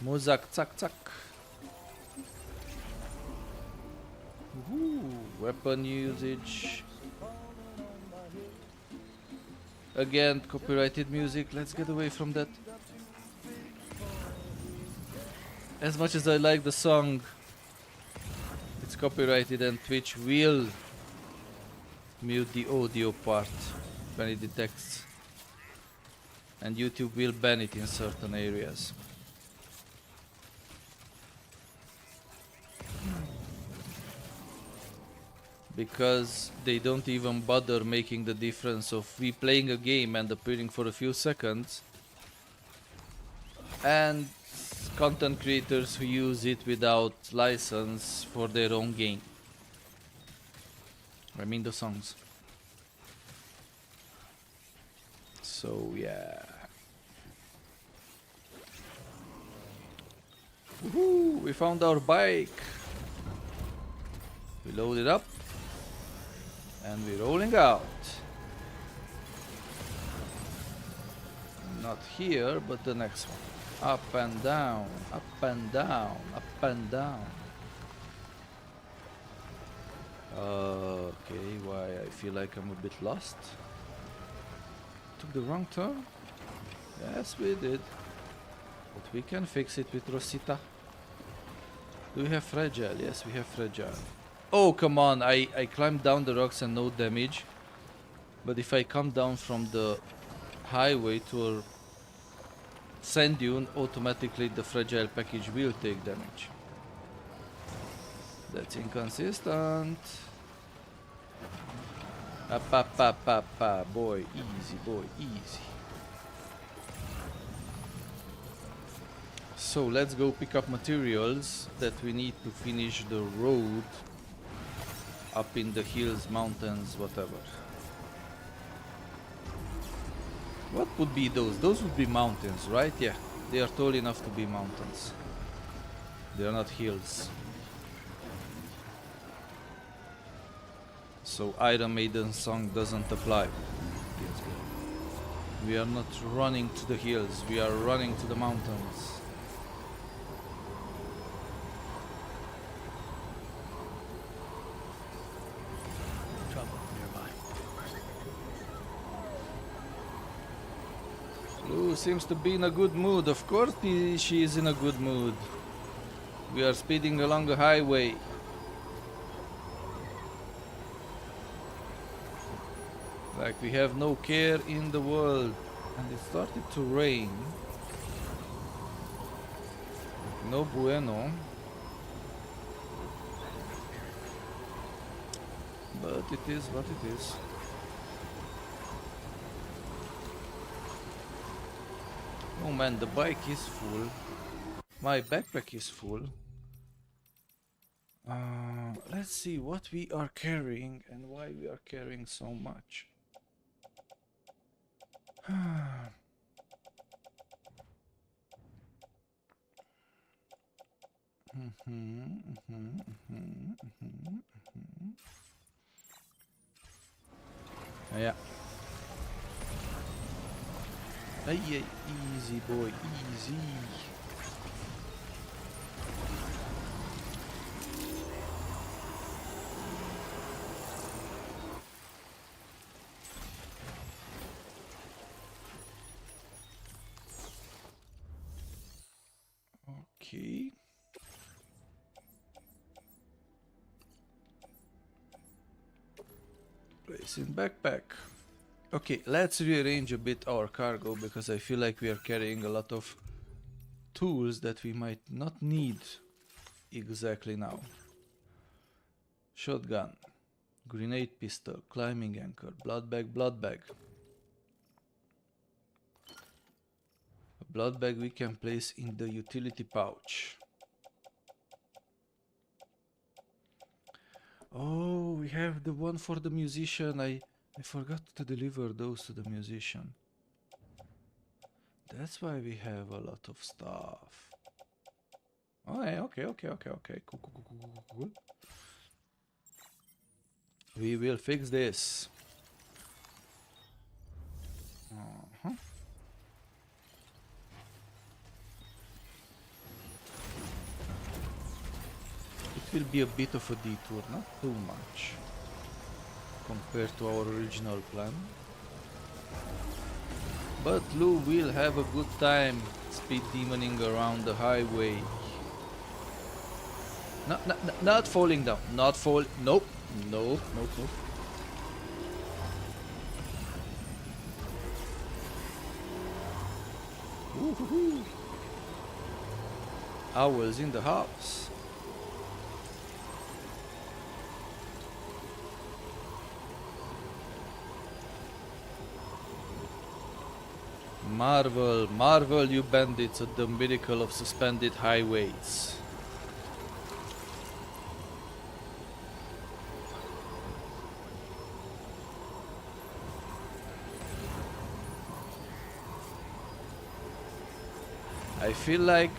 Mozak tsak tsak. Weapon usage. Again, copyrighted music. Let's get away from that. As much as I like the song, it's copyrighted and Twitch will mute the audio part when it detects. And YouTube will ban it in certain areas. because they don't even bother making the difference of we playing a game and appearing for a few seconds, and content creators who use it without license for their own gain. I mean the songs. So yeah. Woohoo! We found our bike. We load it up and we're rolling out. Not here, but the next one. Up and down, up and down, up and down. Okay, why I feel like I'm a bit lost. Took the wrong turn? Yes, we did. But we can fix it with Rosita. Do we have fragile? Yes, we have fragile. Oh, come on. I climbed down the rocks and no damage. But if I come down from the highway to a sand dune, automatically the fragile package will take damage. That's inconsistent. Up, up, up, up, up. Boy, easy, boy, easy. So let's go pick up materials that we need to finish the road up in the hills, mountains, whatever. What would be those? Those would be mountains, right? Yeah, they are tall enough to be mountains. They are not hills. So Iron Maiden's song doesn't apply. We are not running to the hills, we are running to the mountains. Trouble nearby. Lou seems to be in a good mood. Of course she is in a good mood. We are speeding along a highway. Like we have no care in the world. And it started to rain. No bueno. But it is what it is. Oh man, the bike is full. My backpack is full. Let's see what we are carrying and why we are carrying so much. Yeah. Hey, easy boy, easy. Okay. Place in backpack. Okay, let's rearrange a bit our cargo because I feel like we are carrying a lot of tools that we might not need exactly now. Shotgun, grenade pistol, climbing anchor, blood bag, blood bag. A blood bag we can place in the utility pouch. Oh, we have the one for the musician. I forgot to deliver those to the musician. That's why we have a lot of stuff. Okay. Cool. We will fix this. It will be a bit of a detour, not too much, compared to our original plan. But Lou will have a good time speed demoning around the highway. Not falling down. Not fall. Nope. Nope. Woohoo! Owls in the house. Marvel, Marvel, you bandits at the miracle of suspended highways. I feel like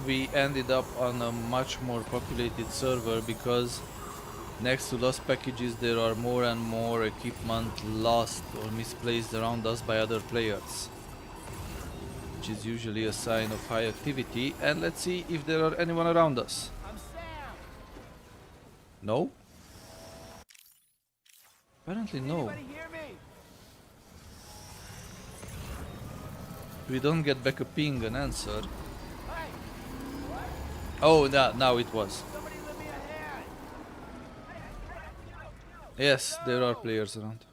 we ended up on a much more populated server because next to lost packages there are more and more equipment lost or misplaced around us by other players, which is usually a sign of high activity. And let's see if there are anyone around us. No? Apparently no. We don't get back a ping, an answer. Oh, now it was. Yes, there are players around.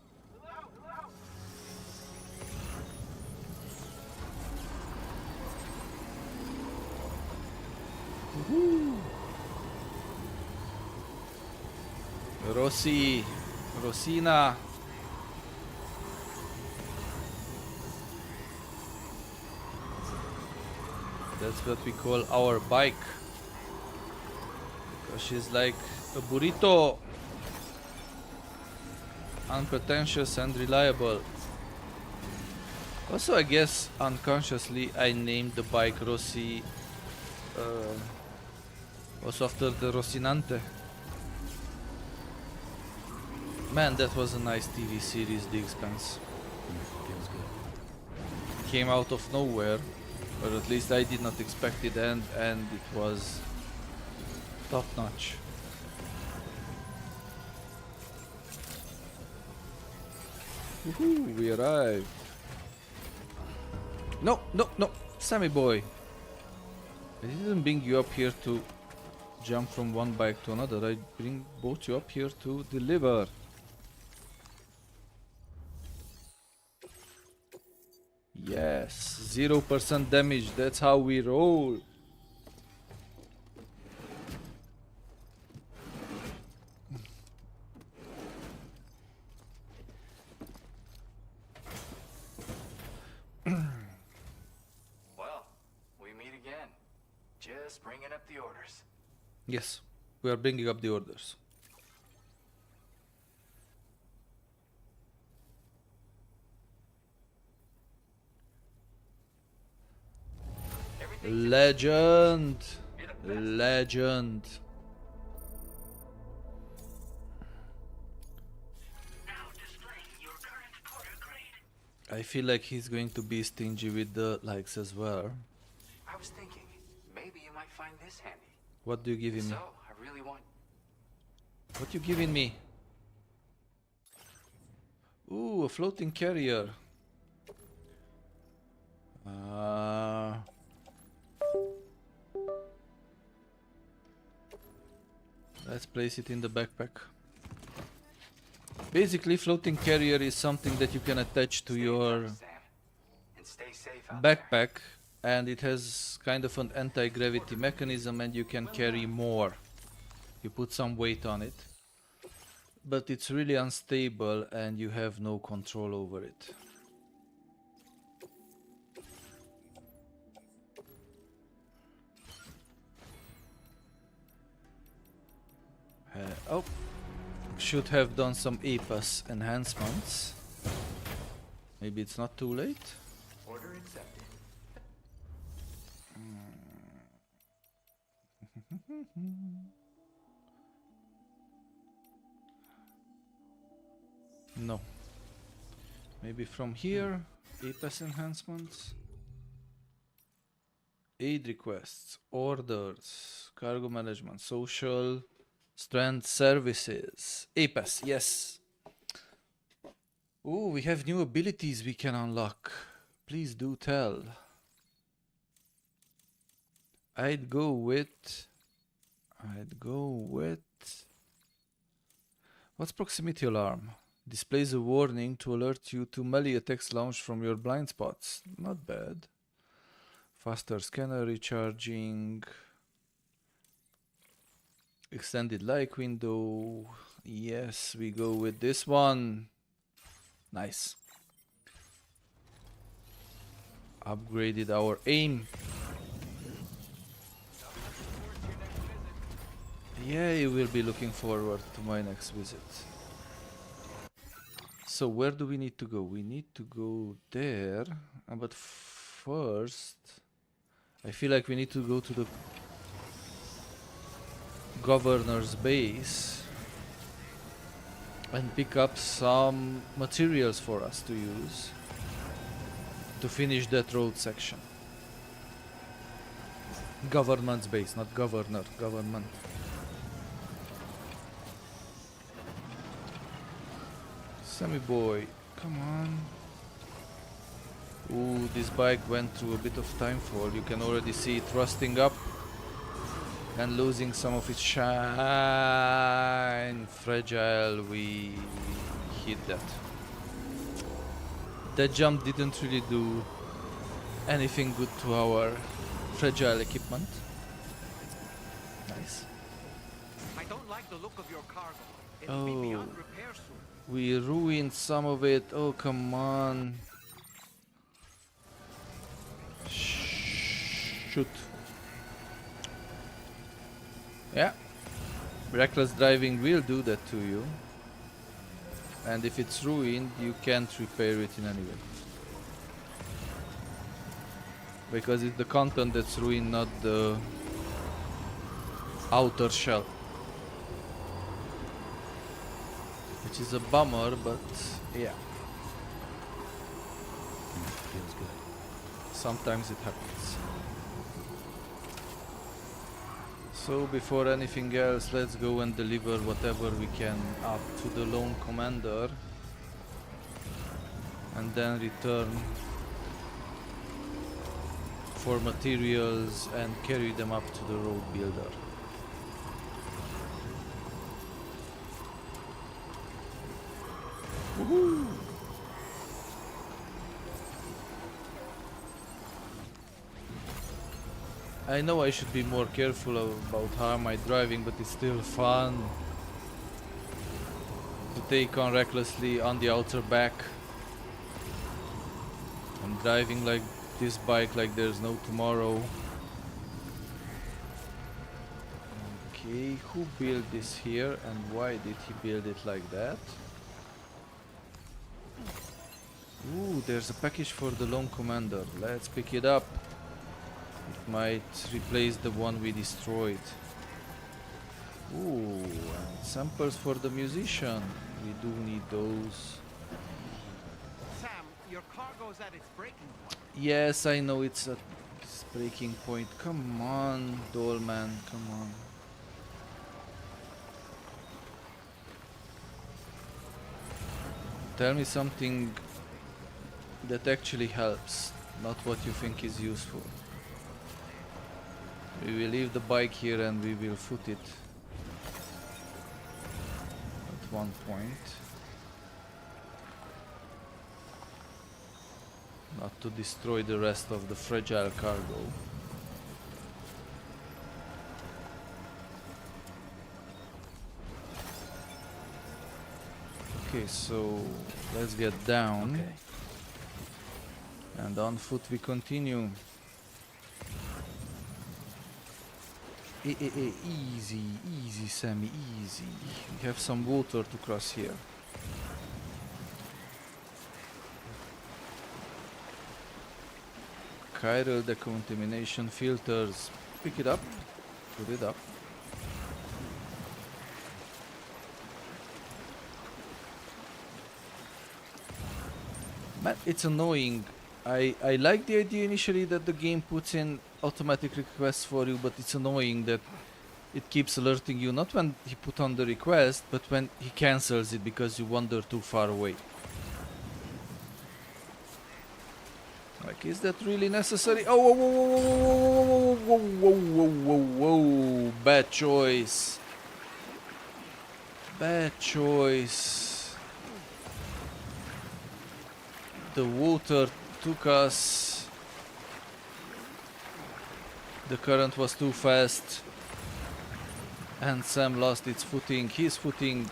Rosina. That's what we call our bike. Because she's like a burrito. Unpretentious and reliable. Also, I guess unconsciously I named the bike Rossi. Also after the Rocinante. Man, that was a nice TV series, The Expanse. Feels good. Came out of nowhere, or at least I did not expect it, and it was top notch. Woohoo, we arrived. No, Sammy boy. I didn't bring you up here to jump from one bike to another. I brought you up here to deliver. Yes, 0% damage. That's how we roll. Well, we meet again. Just bringing up the orders. Yes, we are bringing up the orders. Legend. Legend. I feel like he's going to be stingy with the likes as well. I was thinking, maybe you might find this handy. What do you give me? So, I really want... What you giving me? Ooh, a floating carrier. Let's place it in the backpack. Basically, floating carrier is something that you can attach to your backpack, and it has kind of an anti-gravity mechanism, and you can carry more. You put some weight on it, but it's really unstable and you have no control over it. Oh, should have done some APAS enhancements. Maybe it's not too late. Order accepted. No. Maybe from here, APAS enhancements. Aid requests, orders, cargo management, social, strand services, APAS, yes. Ooh, we have new abilities we can unlock. Please do tell. I'd go with... What's proximity alarm? Displays a warning to alert you to melee attacks launched from your blind spots. Not bad. Faster scanner recharging. Extended light window. Yes, we go with this one. Nice. upgraded our aim. Yeah, you will be looking forward to my next visit. So where do we need to go? We need to go there, but first I feel like we need to go to the governor's base and pick up some materials for us to use to finish that road section. Government's base, not governor, government. Sammy boy, come on. Ooh, this bike went through a bit of time fall. You can already see it rusting up and losing some of its shine. Fragile, we hit that. That jump didn't really do anything good to our fragile equipment. Nice. I don't like the look of your cargo. It'll be beyond repair soon. We ruined some of it. Oh, come on. Shoot. Yeah. Reckless driving will do that to you. And if it's ruined, you can't repair it in any way. Because it's the content that's ruined, not the outer shell. Which is a bummer, but yeah. Feels good. Sometimes it happens. So before anything else, let's go and deliver whatever we can up to the lone commander. And then return for materials and carry them up to the road builder. Woohoo! I know I should be more careful about how am I driving, but it's still fun to take on recklessly on the outer back. I'm driving like this bike like there's no tomorrow. Okay, who built this here and why did he build it like that? Ooh, there's a package for the lone commander. Let's pick it up. It might replace the one we destroyed. Ooh, and samples for the musician. We do need those. Sam, your cargo's at its breaking point. Yes, I know it's at its breaking point. Come on, Dollman, come on. Tell me something that actually helps, not what you think is useful. We will leave the bike here and we will foot it at one point. Not to destroy the rest of the fragile cargo. Okay, so let's get down. Okay. And on foot we continue. Easy, easy, Sammy, easy. We have some water to cross here. Chiral decontamination filters. Pick it up, put it up. Man, it's annoying. I like the idea initially that the game puts in automatic requests for you, but it's annoying that it keeps alerting you not when he put on the request, but when he cancels it because you wander too far away. Like, is that really necessary? Oh, whoa, whoa, whoa, whoa, whoa, whoa, whoa, whoa, whoa, bad choice. Bad choice. The water took us. The current was too fast. And Sam lost its footing. His footing.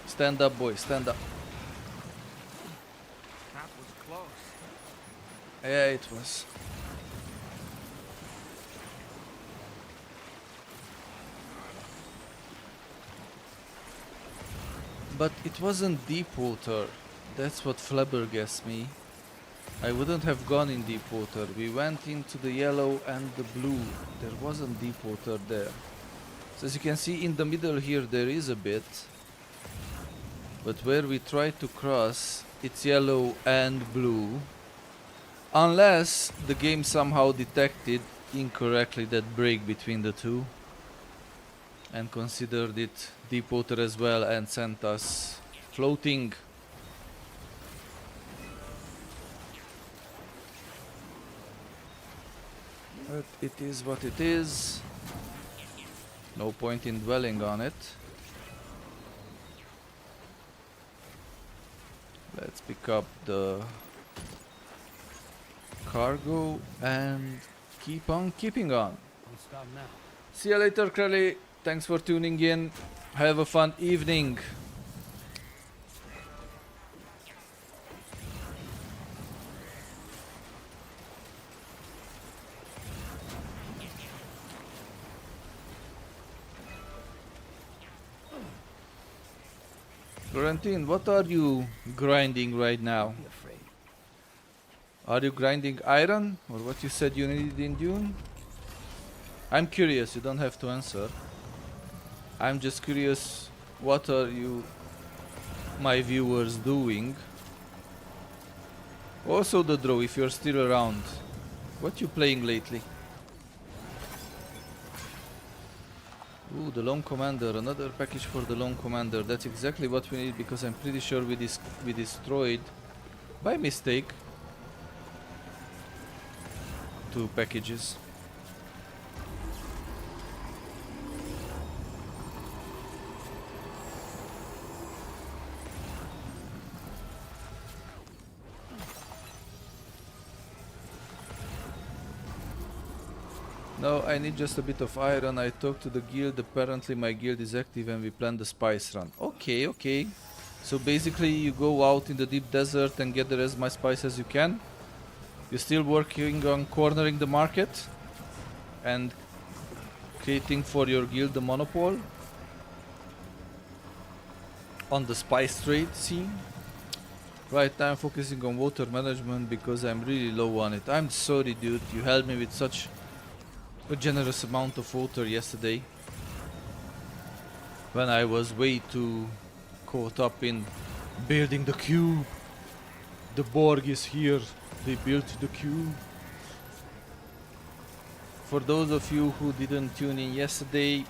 Stand up, boy, stand up. That was close. Yeah, it was. But it wasn't deep water. That's what flabbergasts me. I wouldn't have gone in deep water. We went into the yellow and the blue. There wasn't deep water there. So as you can see in the middle here there is a bit. But where we tried to cross, it's yellow and blue. Unless the game somehow detected incorrectly that break between the two and considered it deep water as well and sent us floating. But it is what it is. No point in dwelling on it. Let's pick up the cargo and keep on keeping on. Don't stop now. See you later, Crowley. Thanks for tuning in. Have a fun evening. Florentine, what are you grinding right now? Are you grinding iron or what you said you needed in Dune? I'm curious, you don't have to answer. I'm just curious, what are you, my viewers, doing? Also the draw, if you're still around. What you playing lately? Ooh, the Lone Commander, another package for the Lone Commander. That's exactly what we need because I'm pretty sure we destroyed, by mistake, 2 packages. No, I need just a bit of iron. I talked to the guild. Apparently my guild is active and we plan the spice run. Okay, okay. So basically you go out in the deep desert and gather as much spice as you can. You're still working on cornering the market and creating for your guild the monopole on the spice trade scene. Right now I'm focusing on water management because I'm really low on it. I'm sorry, dude, you helped me with such a generous amount of water yesterday when I was way too caught up in building the cube. The Borg is here, they built the cube. For those of you who didn't tune in yesterday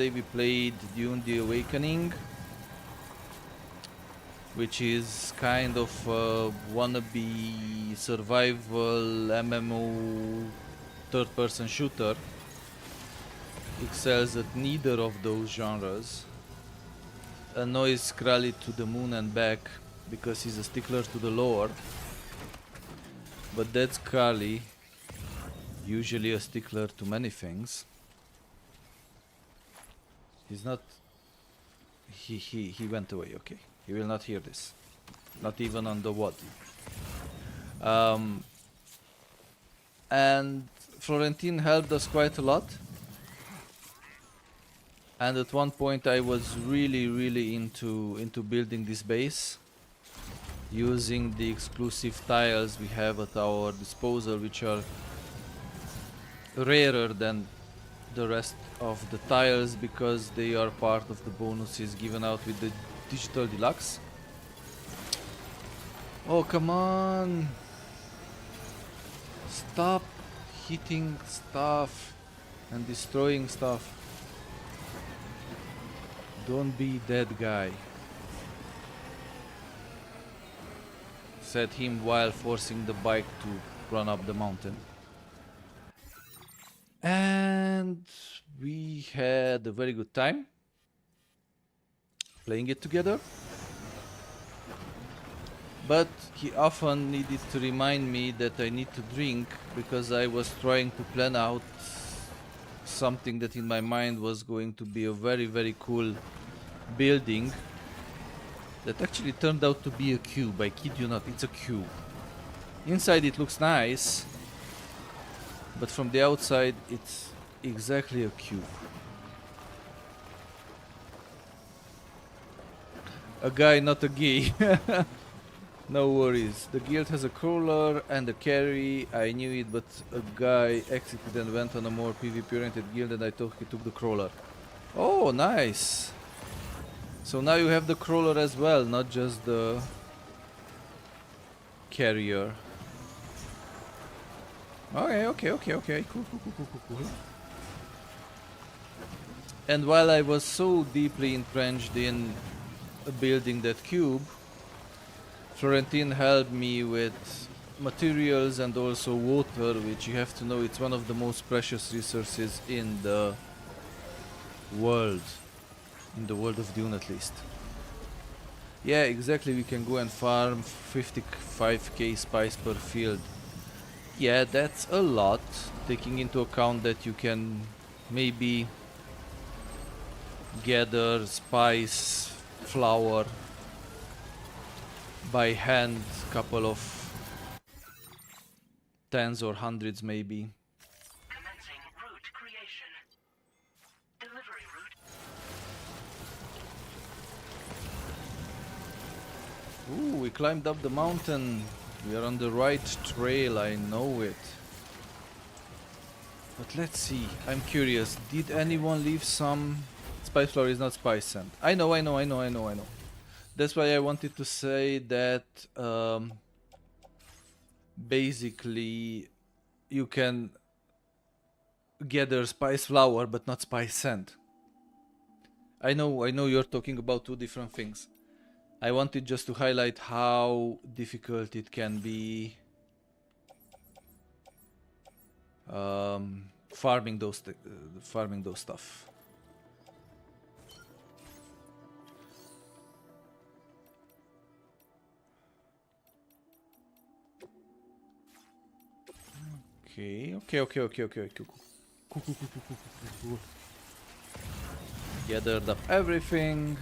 we played Dune the Awakening, which is kind of a wannabe survival MMO third-person shooter. Excels at neither of those genres. Annoys Krali to the moon and back because he's a stickler to the lore. But that's Krali, usually a stickler to many things. He's not... He went away, okay. He will not hear this. Not even on the WOD. And Florentine helped us quite a lot. And at one point I was really into building this base using the exclusive tiles we have at our disposal, which are rarer than the rest of the tiles because they are part of the bonuses given out with the Digital Deluxe. Oh, come on! Stop hitting stuff and destroying stuff. Don't be that guy, said him while forcing the bike to run up the mountain. And we had a very good time playing it together. But he often needed to remind me that I need to drink because I was trying to plan out something that in my mind was going to be a very cool building that actually turned out to be a cube. I kid you not, it's a cube. Inside it looks nice, but from the outside it's exactly a cube. A guy, not a gay. No worries. The guild has a crawler and a carry. I knew it, but a guy exited and went on a more PvP oriented guild and I thought he took the crawler. Oh, nice. So now you have the crawler as well, not just the carrier. Okay. Cool. And while I was so deeply entrenched in building that cube, Florentine helped me with materials and also water, which you have to know it's one of the most precious resources in the world of Dune at least. Yeah, exactly, we can go and farm 55k spice per field. Yeah, that's a lot, taking into account that you can maybe gather spice, flour by hand, couple of tens or hundreds maybe. Commencing route creation. Delivery route. Ooh, we climbed up the mountain. We are on the right trail, I know it. But let's see, I'm curious, did anyone leave some... Spice flour is not spice scent. I know. That's why I wanted to say that basically you can gather spice flour but not spice scent. I know you're talking about two different things. I wanted just to highlight how difficult it can be farming those stuff. Okay. Cool. Gathered up everything.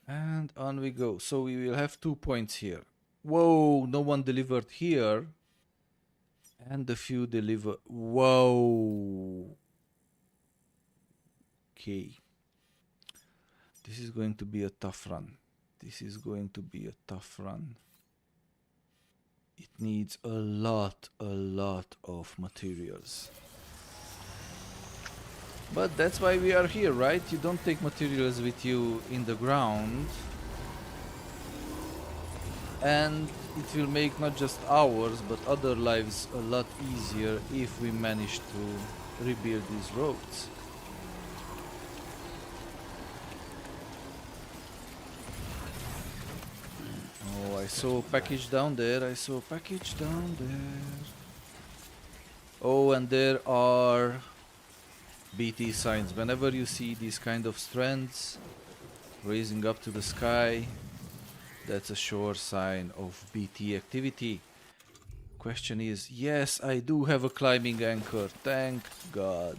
And on we go. So we will have 2 points here. Whoa, no one delivered here. And a few deliver. Whoa. Okay. This is going to be a tough run. It needs a lot of materials. But that's why we are here, right? You don't take materials with you in the ground. And it will make not just ours, but other lives a lot easier if we manage to rebuild these roads. Oh, I saw a package down there. Oh, and there are BT signs. Whenever you see these kind of strands raising up to the sky, that's a sure sign of BT activity. Question is, yes, I do have a climbing anchor. Thank God.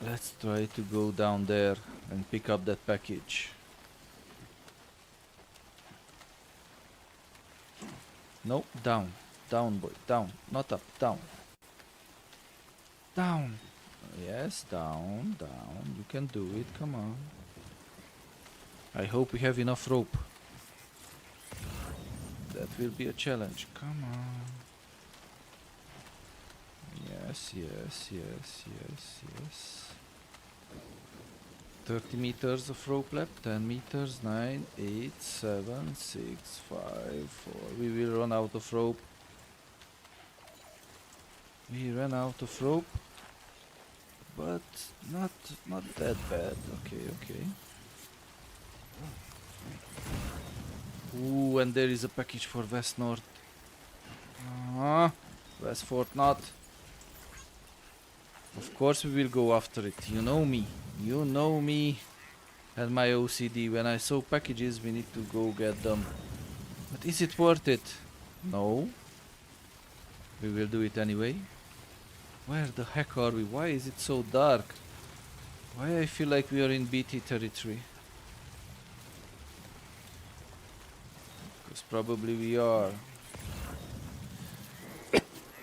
Let's try to go down there and pick up that package. No, down. Down, boy. Down. Not up. Down. Down. Yes, down. You can do it. Come on. I hope we have enough rope. That will be a challenge. Come on. Yes. 30 meters of rope left. 10 meters. 9, 8, 7, 6, 5, 4. We will run out of rope. We ran out of rope. But not that bad. Okay. Ooh, and there is a package for West North. West Fort not. Of course we will go after it. You know me and my OCD. When I saw packages, we need to go get them. But is it worth it? No. We will do it anyway. Where the heck are we? Why is it so dark? Why I feel like we are in BT territory? Because probably we are.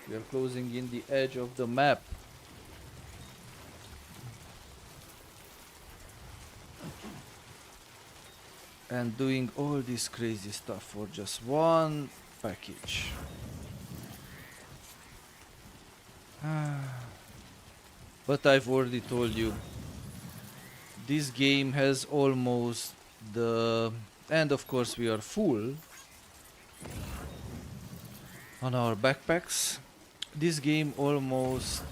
We are closing in the edge of the map. And doing all this crazy stuff for just one package. But I've already told you, this game has almost the... And of course we are full on our backpacks. This game almost,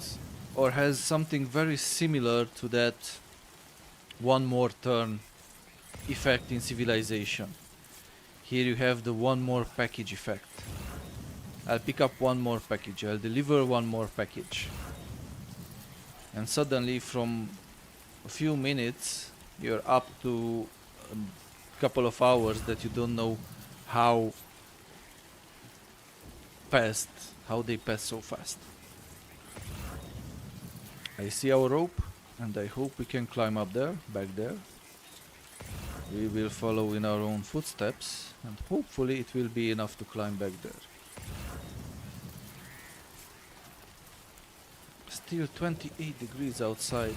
or has something very similar to that one more turn effect in Civilization. Here you have the one more package effect. I'll pick up one more package, I'll deliver one more package. And suddenly from a few minutes you're up to a couple of hours that you don't know how they pass so fast. I see our rope and I hope we can climb up there, back there. We will follow in our own footsteps and hopefully it will be enough to climb back there. Still 28 degrees outside.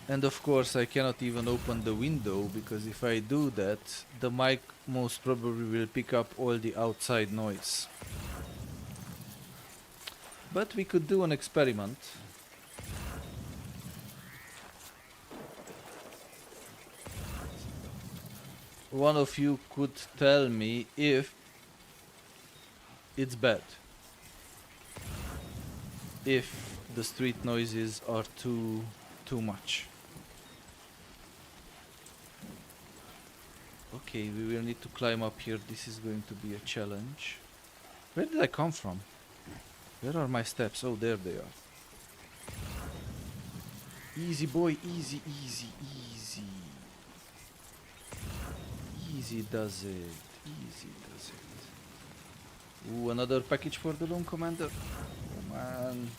And of course I cannot even open the window, because if I do that, the mic most probably will pick up all the outside noise. But we could do an experiment. One of you could tell me if it's bad. If the street noises are too much. Okay, we will need to climb up here. This is going to be a challenge. Where did I come from? Where are my steps? Oh, there they are. Easy boy, easy, easy, easy. Easy does it. Easy does it. Ooh, another package for the Lone Commander. Oh man.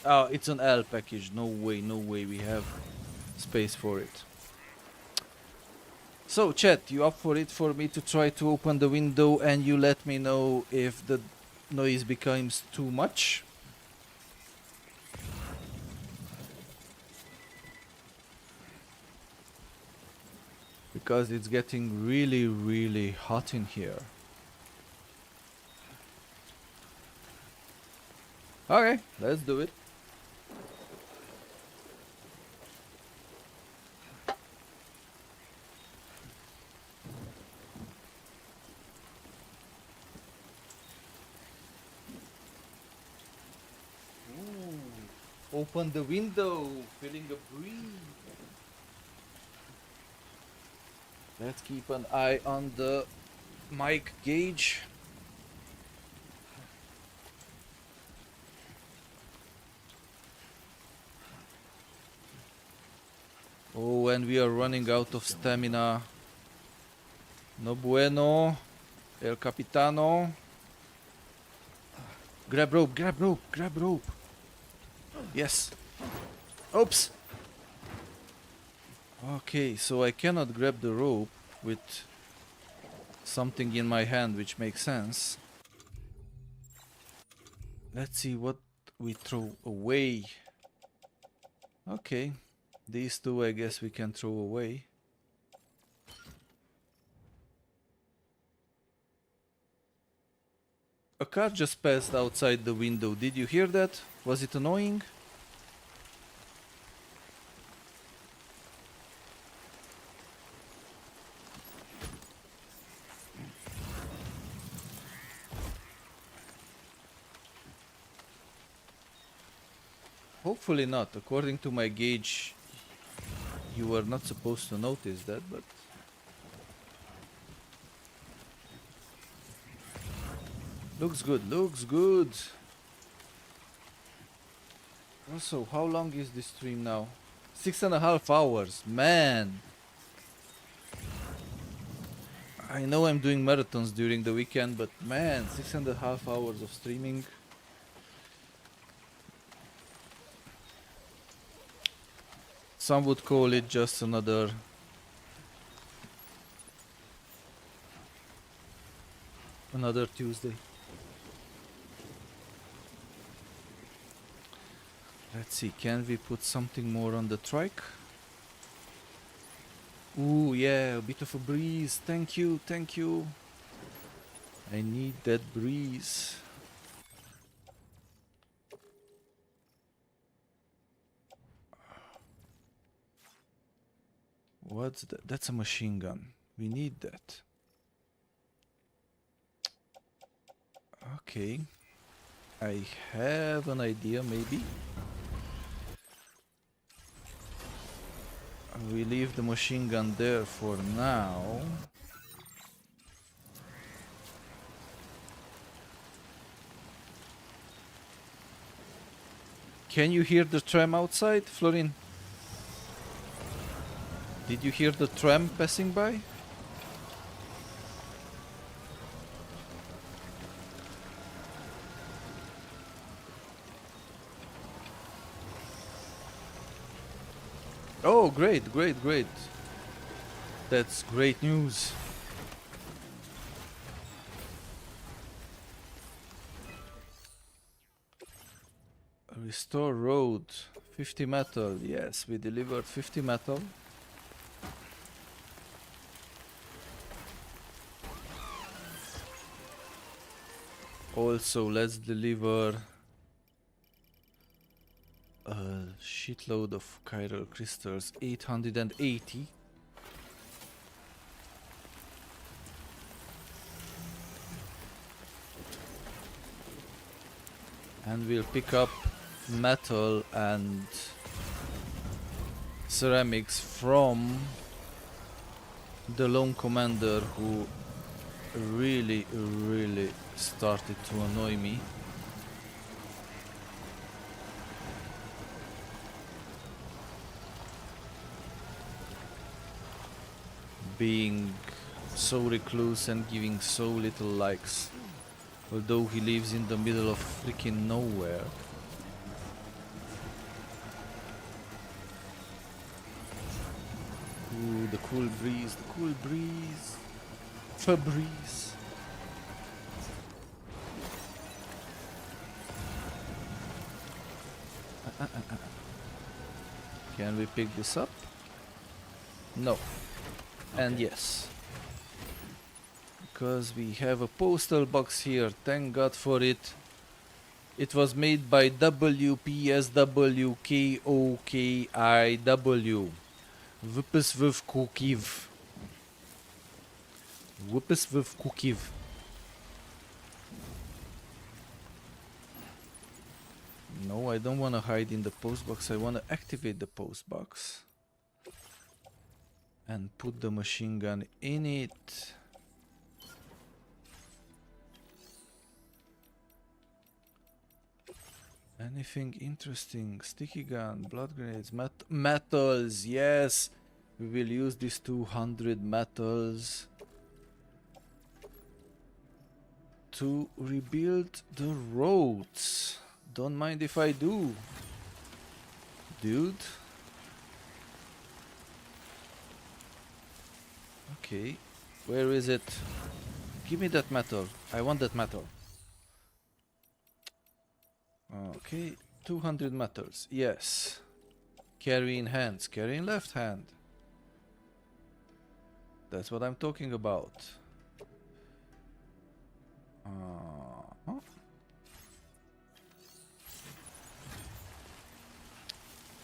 Oh, it's an L package. No way, no way. We have space for it. So, chat, you up for it for me to try to open the window and you let me know if the noise becomes too much? Because it's getting really, really hot in here. Okay, let's do it. Open the window, feeling a breeze. Let's keep an eye on the mic gauge. Oh, and we are running out of stamina. No bueno. El Capitano. Grab rope, grab rope, grab rope. Yes. Oops. Okay, so I cannot grab the rope with something in my hand, which makes sense. Let's see what we throw away. Okay, these two I guess we can throw away. A car just passed outside the window. Did you hear that? Was it annoying? Hopefully not. According to my gauge, you were not supposed to notice that, but... Looks good, looks good. Also, how long is this stream now? 6.5 hours, man. I know I'm doing marathons during the weekend, but man, 6.5 hours of streaming. Some would call it just another Tuesday. Let's see, can we put something more on the trike? Ooh, yeah, a bit of a breeze. Thank you, thank you. I need that breeze. What's that? That's a machine gun. We need that. Okay. I have an idea, maybe. We leave the machine gun there for now. Can you hear the tram outside, Florin? Did you hear the tram passing by? Oh, great, great, great. That's great news. Restore road. 50 metal. Yes, we delivered 50 metal. Also, let's deliver a shitload of chiral crystals. 880. And we'll pick up metal and ceramics from the lone commander who really started to annoy me. Being so recluse and giving so little likes, although he lives in the middle of freaking nowhere. Ooh, the cool breeze, the cool breeze. Febreze. Can we pick this up? No. And yes. Because we have a postal box here, thank God for it. It was made by WPSWKOKIW. Wypyswywkukiw. Wypyswywkukiw. No, I don't want to hide in the post box. I want to activate the post box and put the machine gun in it. Anything interesting? Sticky gun, blood grenades, metals. Yes, we will use these 200 metals to rebuild the roads. Don't mind if I do, dude. Okay, where is it? Give me that metal. I want that metal. Okay, 200 metals. Yes. Carry in hands, carry in left hand. That's what I'm talking about.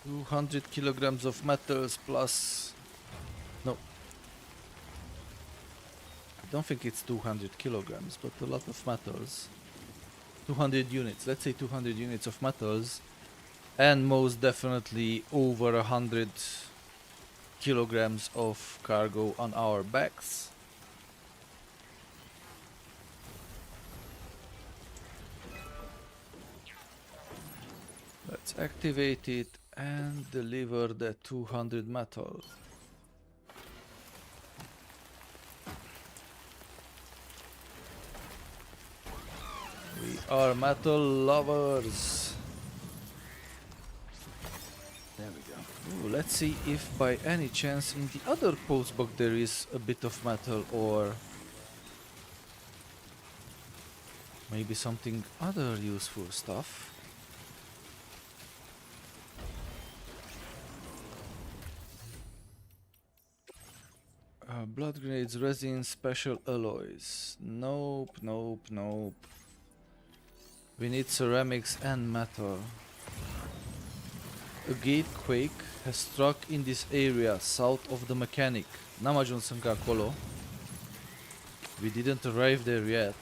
200 kilograms of metals plus... No. I don't think it's 200 kilograms, but a lot of metals. 200 units, let's say 200 units of metals, and most definitely over 100 kilograms of cargo on our backs. Let's activate it and deliver the 200 metal. We are metal lovers. There we go. Ooh, let's see if by any chance in the other postbox there is a bit of metal or maybe something other useful stuff. Blood grenades, resin, special alloys. Nope, nope, nope. We need ceramics and metal. A gate quake has struck in this area south of the mechanic. N-am ajuns încă acolo. We didn't arrive there yet.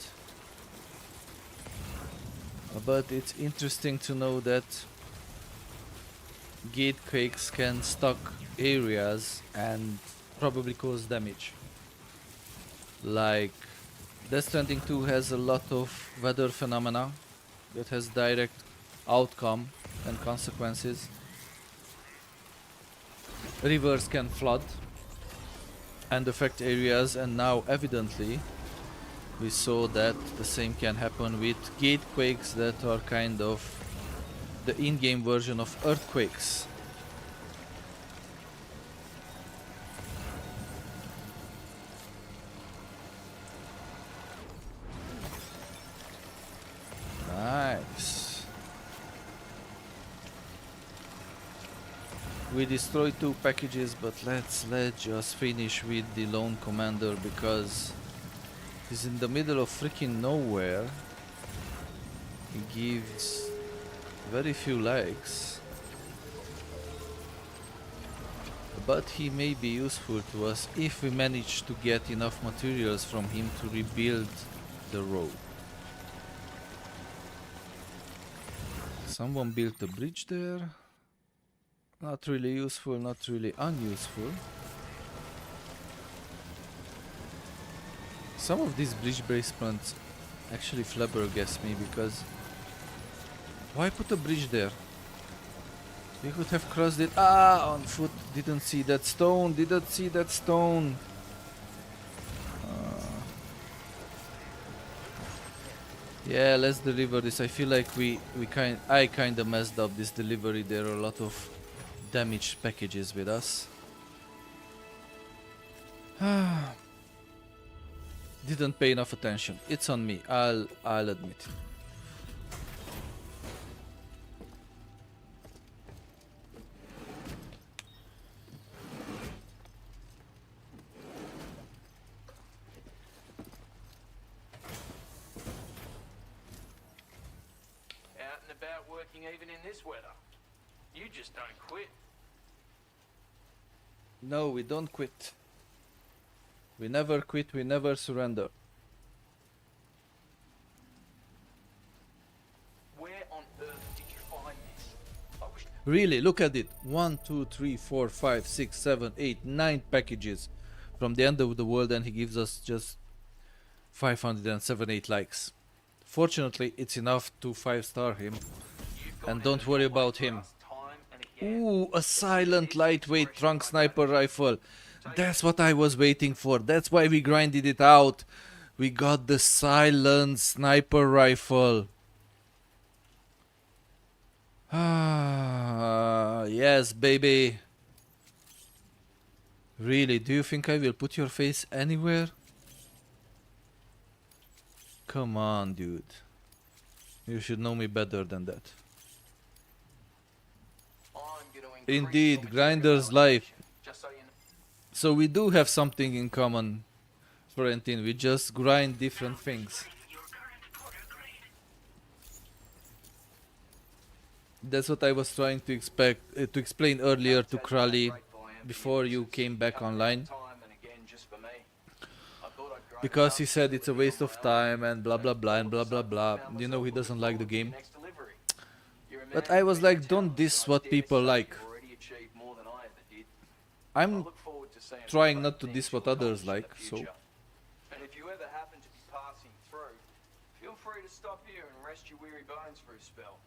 But it's interesting to know that gate quakes can stuck areas and probably cause damage. Like Death Stranding 2 has a lot of weather phenomena that has direct outcome and consequences. Rivers can flood and affect areas, and now evidently we saw that the same can happen with gate quakes that are kind of the in-game version of earthquakes. Nice. We destroyed 2 packages, but let's just finish with the lone commander because he's in the middle of freaking nowhere. He gives very few likes, but he may be useful to us if we manage to get enough materials from him to rebuild the road. Someone built a bridge there. Not really useful, not really unuseful. Some of these bridge basements actually flabbergast me because why put a bridge there? We could have crossed it on foot. Didn't see that stone, didn't see that stone. Yeah, let's deliver this. I feel like I kinda messed up this delivery. There are a lot of damaged packages with us. Didn't pay enough attention. It's on me. I'll admit. Out and about working even in this weather. You just don't quit. No, we don't quit. We never quit, we never surrender. Where on earth did you find this? I wish... Really, look at it. 1, 2, 3, 4, 5, 6, 7, 8, 9 packages from the end of the world, and he gives us just 578 likes. Fortunately, it's enough to 5-star him. And don't worry about him. Ooh, a silent lightweight trunk sniper rifle. That's what I was waiting for. That's why we grinded it out. We got the silent sniper rifle. Ah, yes, baby. Really, do you think I will put your face anywhere? Come on, dude. You should know me better than that. Indeed, Grinder's life. So we do have something in common, Florentin. We just grind different things. That's what I was trying to explain earlier to Krali before you came back online. Because he said it's a waste of time and blah blah blah and blah blah blah. You know, he doesn't like the game. But I was like, don't diss what people like. I'm trying not to diss what others like, so. And if you ever happen to be passing through, feel free to stop here and rest your weary bones for a spell.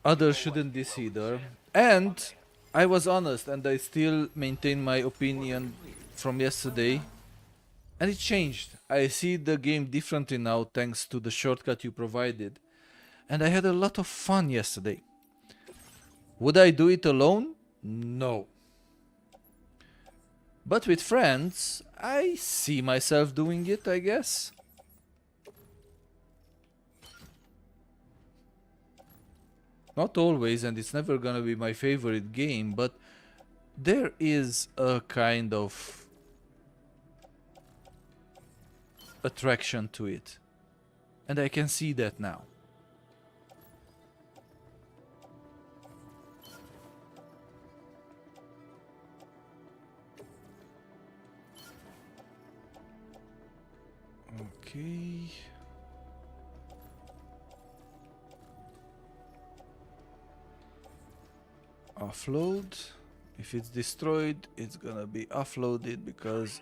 Others shouldn't diss either. And I was honest, and I still maintain my opinion from yesterday. And it changed. I see the game differently now thanks to the shortcut you provided. And I had a lot of fun yesterday. Would I do it alone? No. But with friends, I see myself doing it, I guess. Not always, and it's never gonna be my favorite game, but there is a kind of attraction to it. And I can see that now. Okay. Offload. If it's destroyed, it's gonna be offloaded because...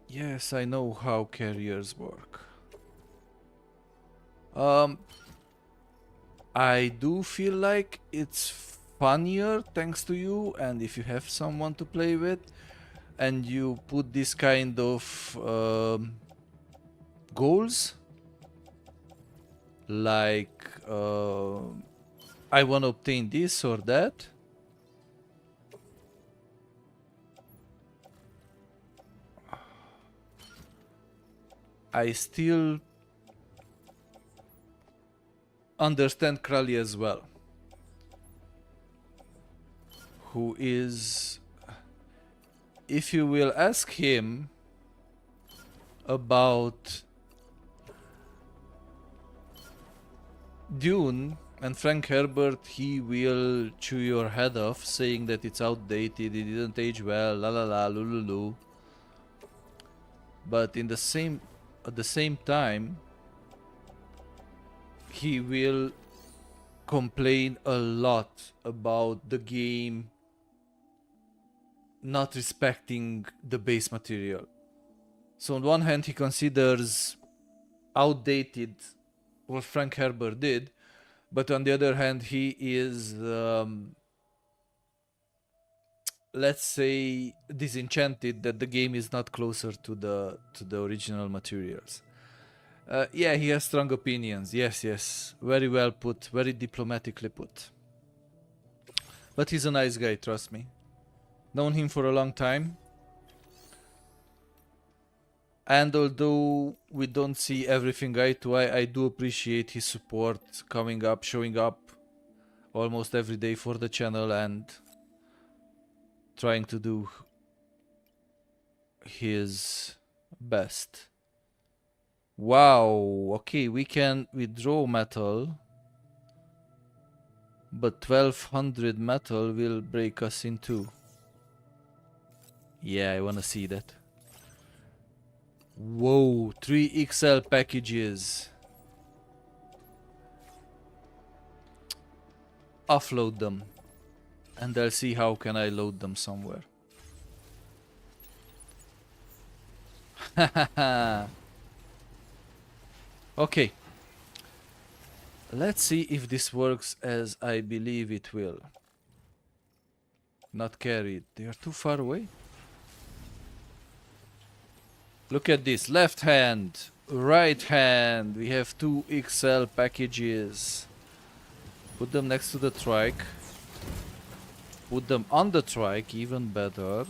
Yes, I know how carriers work. I do feel like it's funnier thanks to you, and if you have someone to play with, and you put this kind of goals, like I want to obtain this or that. I still understand Krali as well, who is, if you will ask him about Dune and Frank Herbert, he will chew your head off, saying that it's outdated, it didn't age well, la la la, lululu. But in the same, at the same time, he will complain a lot about the game not respecting the base material. So on one hand, he considers outdated what Frank Herbert did, but on the other hand, he is, let's say, disenchanted that the game is not closer to the original materials. Yeah, he has strong opinions. Yes, yes, very well put, very diplomatically put. But he's a nice guy, trust me. Known him for a long time. And although we don't see everything eye to eye, I do appreciate his support, coming up, showing up almost every day for the channel and trying to do his best. Wow, okay, we can withdraw metal, but 1200 metal will break us in two. Yeah, I wanna see that. Whoa, 3 XL packages. Offload them. And I'll see how can I load them somewhere. Okay. Let's see if this works as I believe it will. Not carried. They are too far away. Look at this. Left hand, right hand. We have 2 XL packages. Put them next to the trike. Put them on the trike, even better.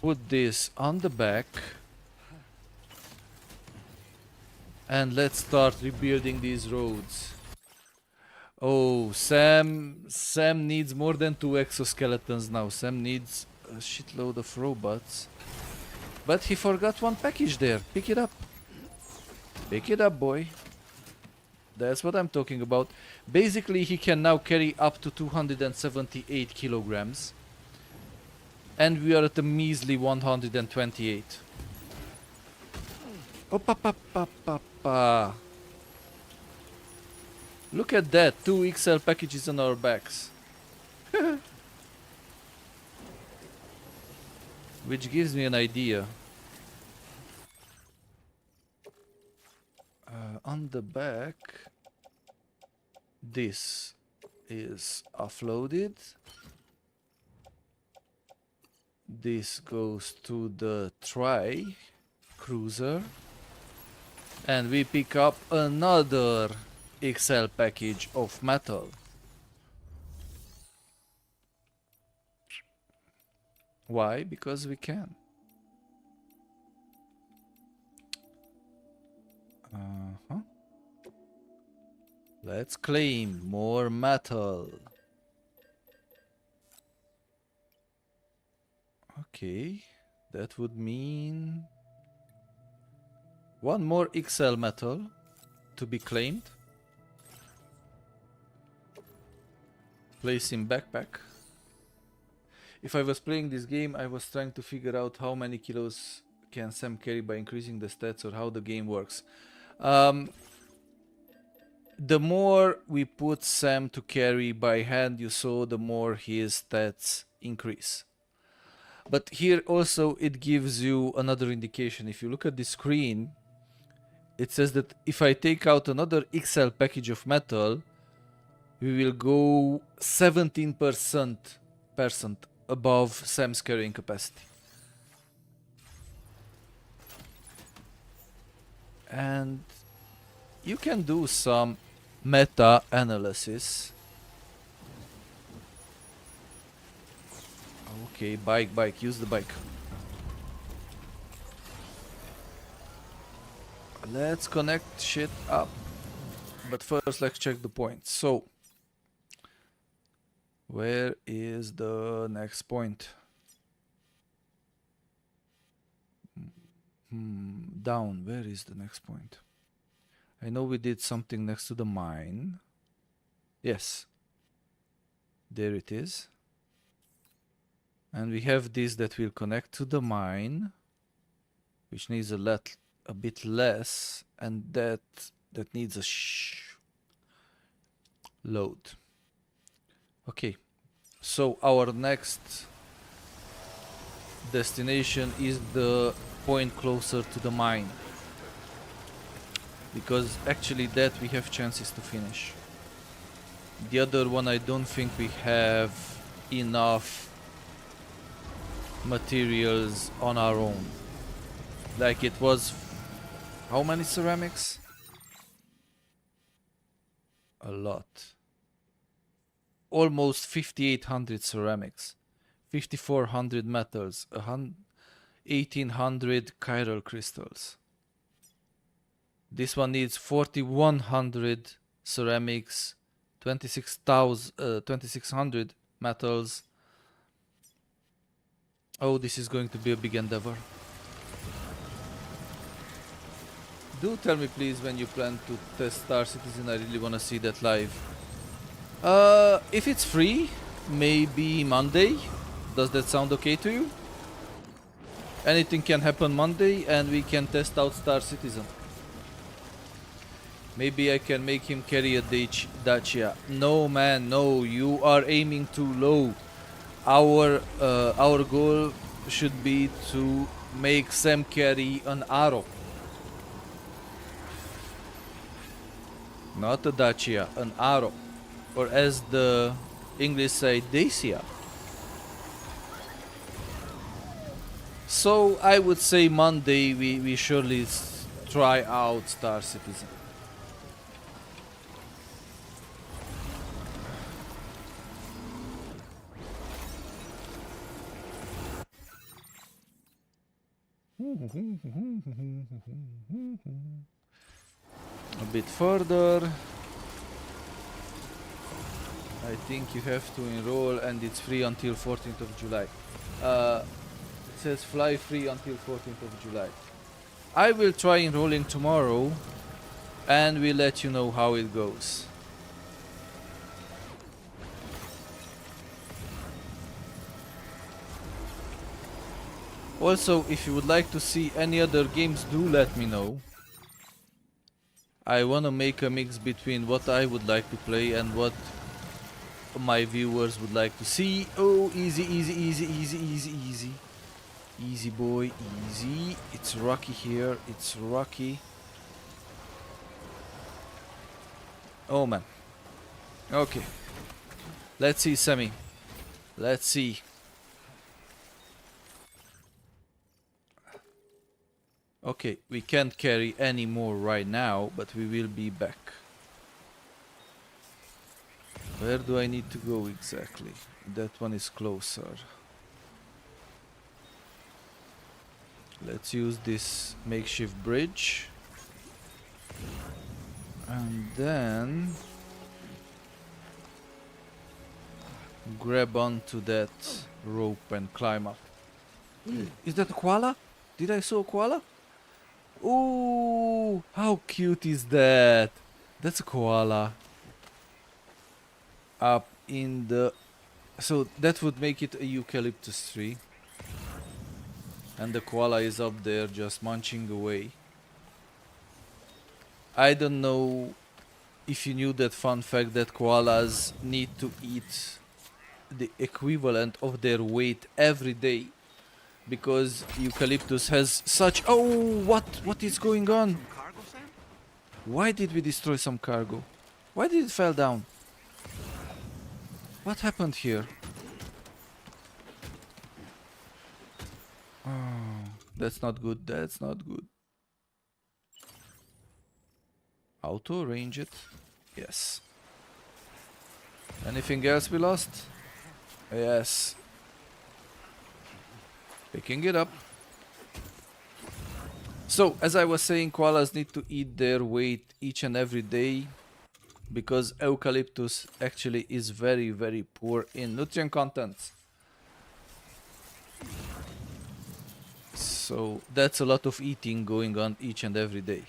Put this on the back. And let's start rebuilding these roads. Oh, Sam needs more than 2 exoskeletons now. Sam needs a shitload of robots. But he forgot one package there. Pick it up. Pick it up, boy. That's what I'm talking about. Basically, he can now carry up to 278 kilograms. And we are at a measly 128. Opa. Look at that. 2 XL packages on our backs. Which gives me an idea. On the back, this is offloaded. This goes to the cruiser. And we pick up another XL package of metal. Why? Because we can. Uh-huh. Let's claim more metal. Okay, that would mean one more XL metal to be claimed. Place in backpack. If I was playing this game, I was trying to figure out how many kilos can Sam carry by increasing the stats or how the game works. The more we put Sam to carry by hand, you saw, the more his stats increase. But here also it gives you another indication. If you look at the screen, it says that if I take out another XL package of metal, we will go 17% above Sam's carrying capacity. And you can do some meta-analysis. Okay, bike, use the bike. Let's connect shit up. But first, let's check the points. So, where is the next point? Down. Where is the next point? I know we did something next to the mine. Yes. There it is. And we have this that will connect to the mine, which needs a bit less, and that needs a load. Okay, so our next destination is the point closer to the mine, because actually that we have chances to finish. The other one, I don't think we have enough materials on our own. Like, it was how many ceramics? A lot. Almost 5,800 ceramics, 5,400 metals, 1,800 chiral crystals. This one needs 4,100 ceramics, 2,600 metals. Oh, this is going to be a big endeavor. Do tell me please when you plan to test Star Citizen. I really want to see that live. If it's free, maybe Monday. Does that sound okay to you? Anything can happen Monday and we can test out Star Citizen. Maybe I can make him carry a Dacia. No man, no, you are aiming too low. Our goal should be to make Sam carry an Arrow. Not a Dacia, an Arrow. Or as the English say, Dacia. So I would say Monday we surely try out Star Citizen. A bit further. I think you have to enroll and it's free until 14th of July. It says fly free until 14th of July. I will try enrolling tomorrow and we'll let you know how it goes. Also, if you would like to see any other games, do let me know. I wanna make a mix between what I would like to play and what my viewers would like to see. Oh, easy, easy, easy, easy, easy, easy. Easy boy, easy. It's rocky here, it's rocky. Oh man. Okay. Let's see, Sammy. Let's see. Okay, we can't carry any more right now, but we will be back. Where do I need to go exactly? That one is closer. Let's use this makeshift bridge. And then grab onto that rope and climb up. Is that a koala? Did I saw a koala? Ooh, how cute is that? That's a koala. Up in the... So that would make it a eucalyptus tree. And the koala is up there just munching away. I don't know if you knew that fun fact that koalas need to eat the equivalent of their weight every day. Because eucalyptus has such... Oh, what is going on? Why did we destroy some cargo? Why did it fall down? What happened here? Oh, that's not good. That's not good. Auto, range it. Yes. Anything else we lost? Yes. Picking it up. So, as I was saying, koalas need to eat their weight each and every day because eucalyptus actually is very, very poor in nutrient content. So, that's a lot of eating going on each and every day.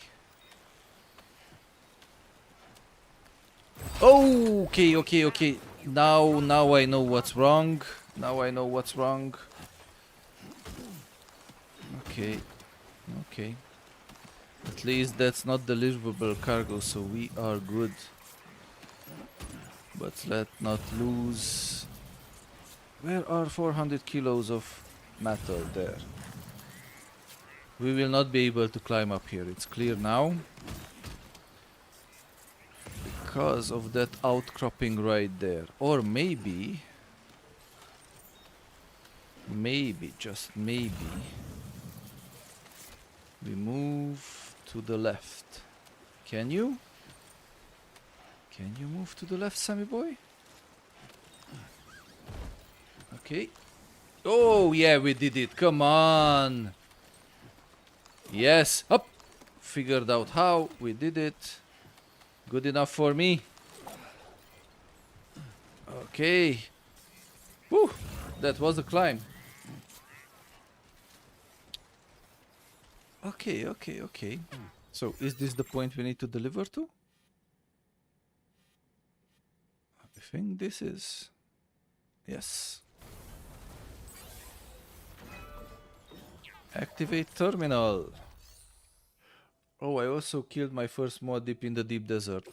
Oh, okay. Now I know what's wrong. Now I know what's wrong. Okay. At least that's not deliverable cargo, so we are good. But let's not lose... Where are 400 kilos of metal there? We will not be able to climb up here, it's clear now. Because of that outcropping right there. Or maybe, just maybe, we move to the left. Can you? Can you move to the left, Sammy boy? Okay. Oh, yeah, we did it. Come on. Yes. Up. Figured out how. We did it. Good enough for me. Okay. Whew. That was a climb. Okay. So, is this the point we need to deliver to? I think this is... Yes. Activate terminal. Oh, I also killed my first mod deep in the deep desert.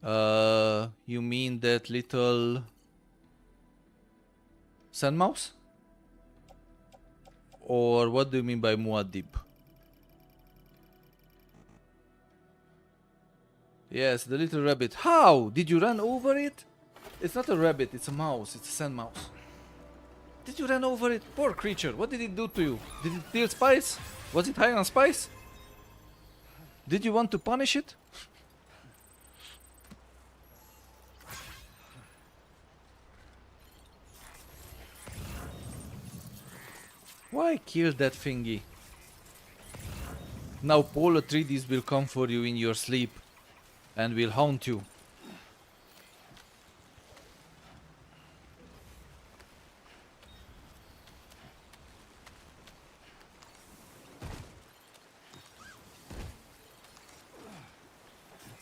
You mean that little... sand mouse? Or what do you mean by Muad'Dib? Yes, the little rabbit. How? Did you run over it? It's not a rabbit, it's a mouse. It's a sand mouse. Did you run over it? Poor creature. What did it do to you? Did it steal spice? Was it high on spice? Did you want to punish it? Why kill that thingy? Now Polo 3Ds will come for you in your sleep and will haunt you.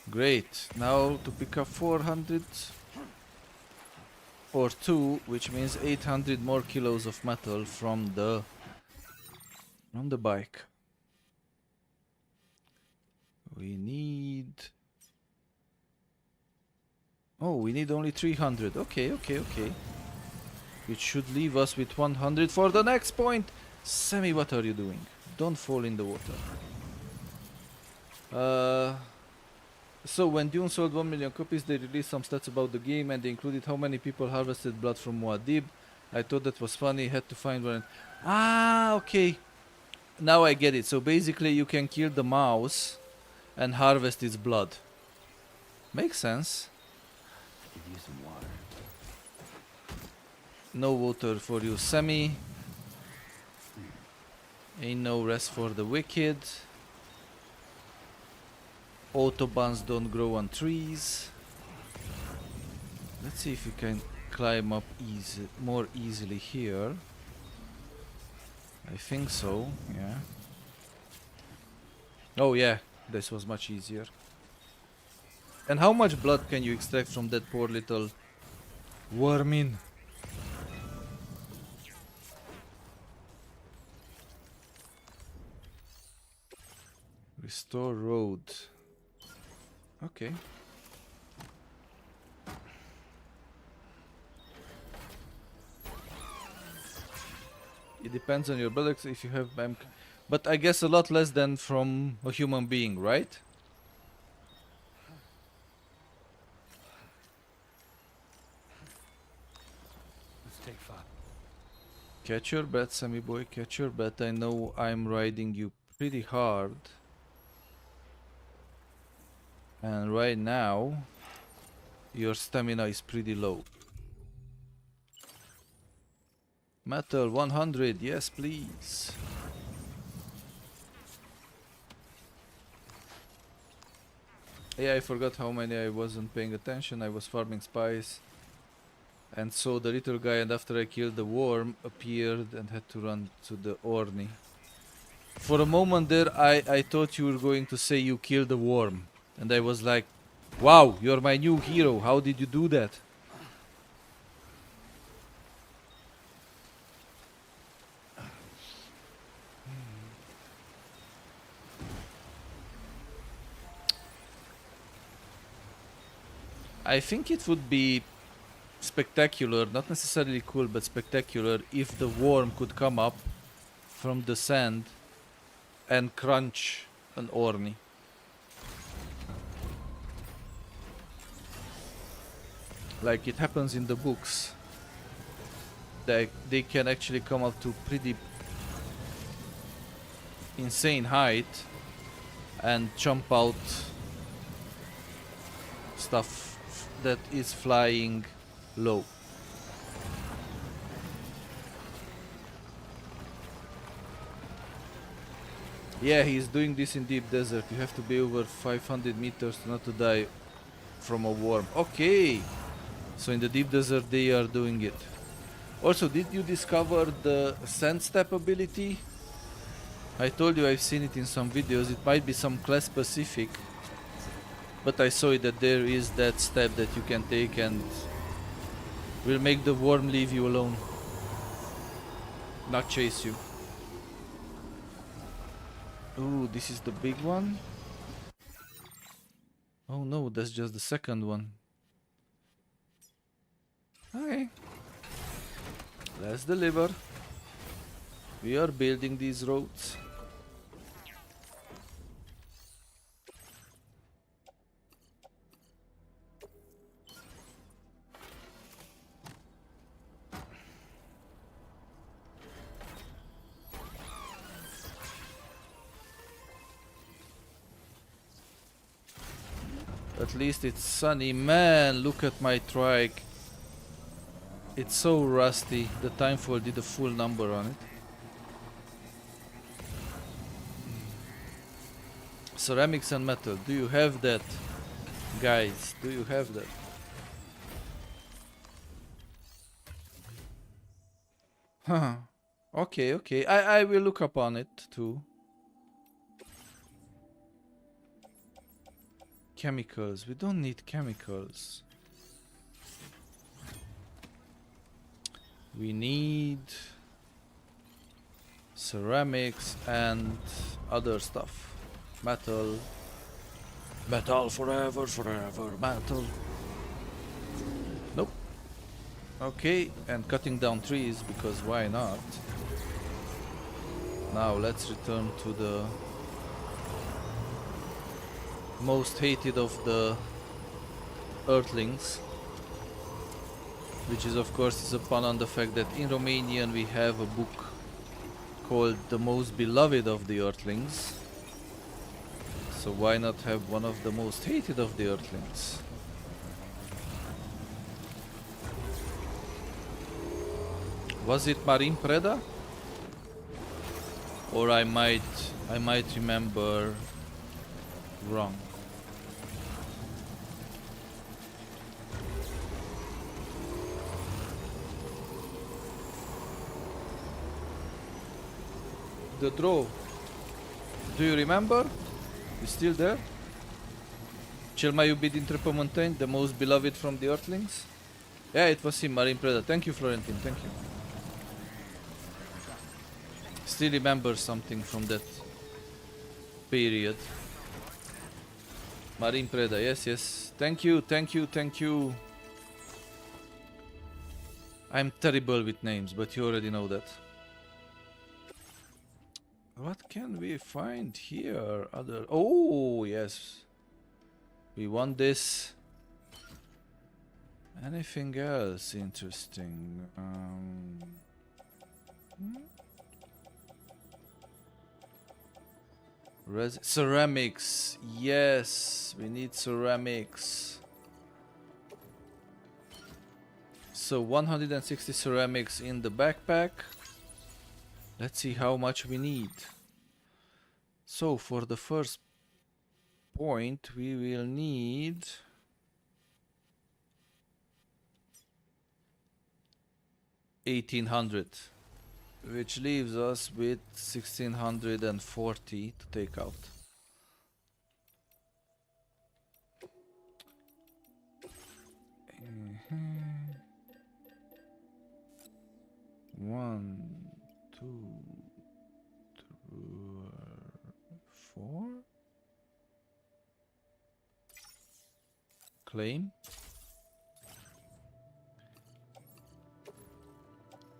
Great. Now to pick up 400 or 2, which means 800 more kilos of metal from the bike. We need... Oh, we need only 300. Okay. Which should leave us with 100 for the next point. Sammy, what are you doing? Don't fall in the water. So when Dune sold 1 million copies, they released some stats about the game and they included how many people harvested blood from Muad'Dib. I thought that was funny, had to find one. Ah, okay. Now I get it. So basically you can kill the mouse and harvest its blood. Makes sense. Could use some water. No water for you, Sammy. Ain't no rest for the wicked. Autobahns don't grow on trees. Let's see if we can climb up more easily here. I think so, yeah. Oh yeah, this was much easier. And how much blood can you extract from that poor little wormin? Restore road. Okay. It depends on your bullocks if you have but I guess a lot less than from a human being, right? Let's take 5. Catch your bet, Sammy boy, catch your bet. I know I'm riding you pretty hard. And right now, your stamina is pretty low. Metal 100, yes please. Yeah, I forgot how many I wasn't paying attention. I was farming spice. And so the little guy, and after I killed the worm, appeared and had to run to the Orny. For a moment there, I thought you were going to say you killed the worm. And I was like, wow, you're my new hero. How did you do that? I think it would be spectacular, not necessarily cool, but spectacular if the worm could come up from the sand and crunch an Orny. Like it happens in the books. They can actually come up to pretty insane height and jump out stuff that is flying low. Yeah, he's doing this in deep desert. You have to be over 500 meters not to die from a worm. Okay, so in the deep desert they are doing it. Also, did you discover the sand step ability? I told you I've seen it in some videos. It might be some class specific, but I saw it that there is that step that you can take and will make the worm leave you alone, not chase you. Ooh, this is the big one. Oh no, that's just the second one. Okay, let's deliver. We are building these roads. At least it's sunny. Man, look at my trike. It's so rusty. The timefall did a full number on it. Ceramics and metal. Do you have that? Guys, do you have that? Huh. Okay, okay. I will look up on it too. Chemicals. We don't need chemicals. We need ceramics and other stuff. Metal. Metal forever, forever. Metal. Nope. Okay, and cutting down trees because why not? Now let's return to the most hated of the Earthlings, which is of course is a pun on the fact that in Romanian we have a book called The Most Beloved of the Earthlings. So why not have one of the most hated of the Earthlings? Was it Marin Preda? Or I might remember wrong. The draw. Do you remember? You still there? Chelmayubid Intrapamontaigne, the most beloved from the Earthlings? Yeah, it was him, Marine Preda. Thank you, Florentin, thank you. Still remember something from that period. Marine Preda, yes, yes. Thank you, thank you, thank you. I'm terrible with names, but you already know that. What can we find here? Other... Oh, yes. We want this. Anything else interesting? Ceramics. Yes, we need ceramics. So 160 ceramics in the backpack. Let's see how much we need. So for the first point we will need 1800, which leaves us with 1640 to take out. One, two, three, four. Claim.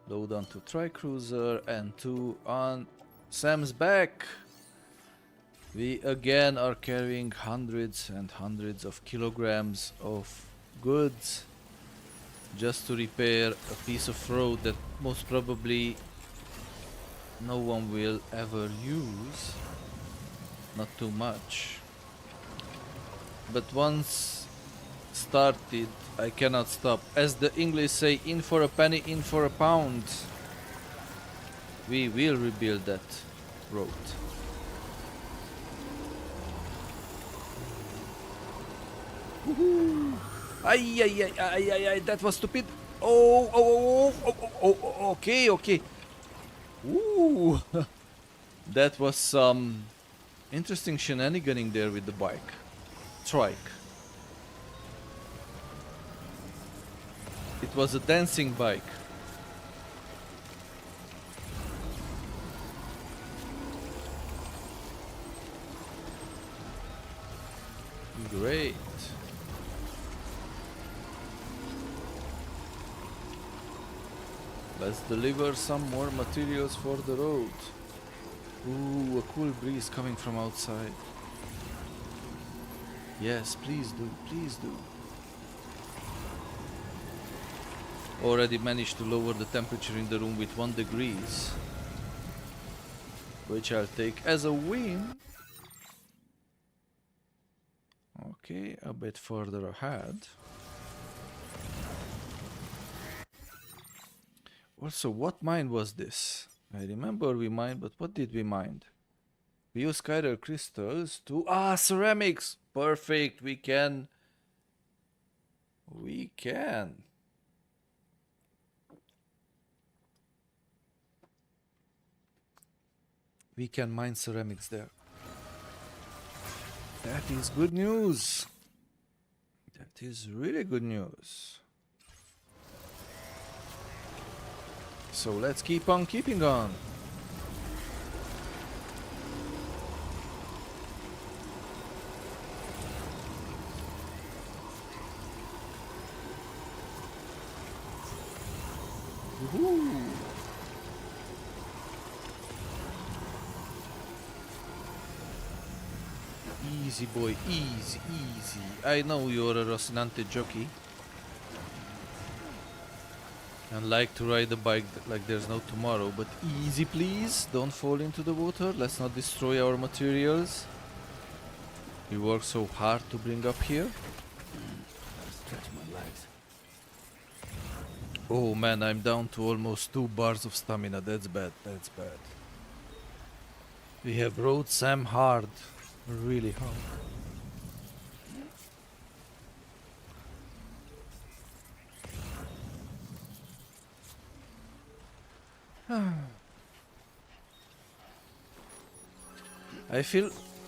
Load onto Tricruiser and 2 on Sam's back. We again are carrying hundreds and hundreds of kilograms of goods just to repair a piece of road that most probably no one will ever use. Not too much. But once started, I cannot stop. As the English say, in for a penny, in for a pound. We will rebuild that road. Woohoo! Ay, ay, ay, ay, ay, ay, that was stupid. Oh, oh, oh, oh, oh, oh, okay, okay. Ooh, that was some interesting shenaniganing there with the bike. Trike. It was a dancing bike. Great. Let's deliver some more materials for the road. Ooh, a cool breeze coming from outside. Yes, please do, please do. Already managed to lower the temperature in the room with 1 degree, which I'll take as a win. Okay, a bit further ahead. Also, what mine was this? I remember we mined, but what did we mine? We use chiral crystals to... Ah, ceramics! Perfect, we can... We can mine ceramics there. That is good news. That is really good news. So let's keep on keeping on. Woohoo! Easy boy, easy, easy. I know you're a Rocinante jockey and like to ride a bike like there's no tomorrow, but easy please, don't fall into the water, let's not destroy our materials. We work so hard to bring up here. Stretch my legs. Oh man, I'm down to almost 2 bars of stamina, that's bad, that's bad. We have rode Sam hard, really hard.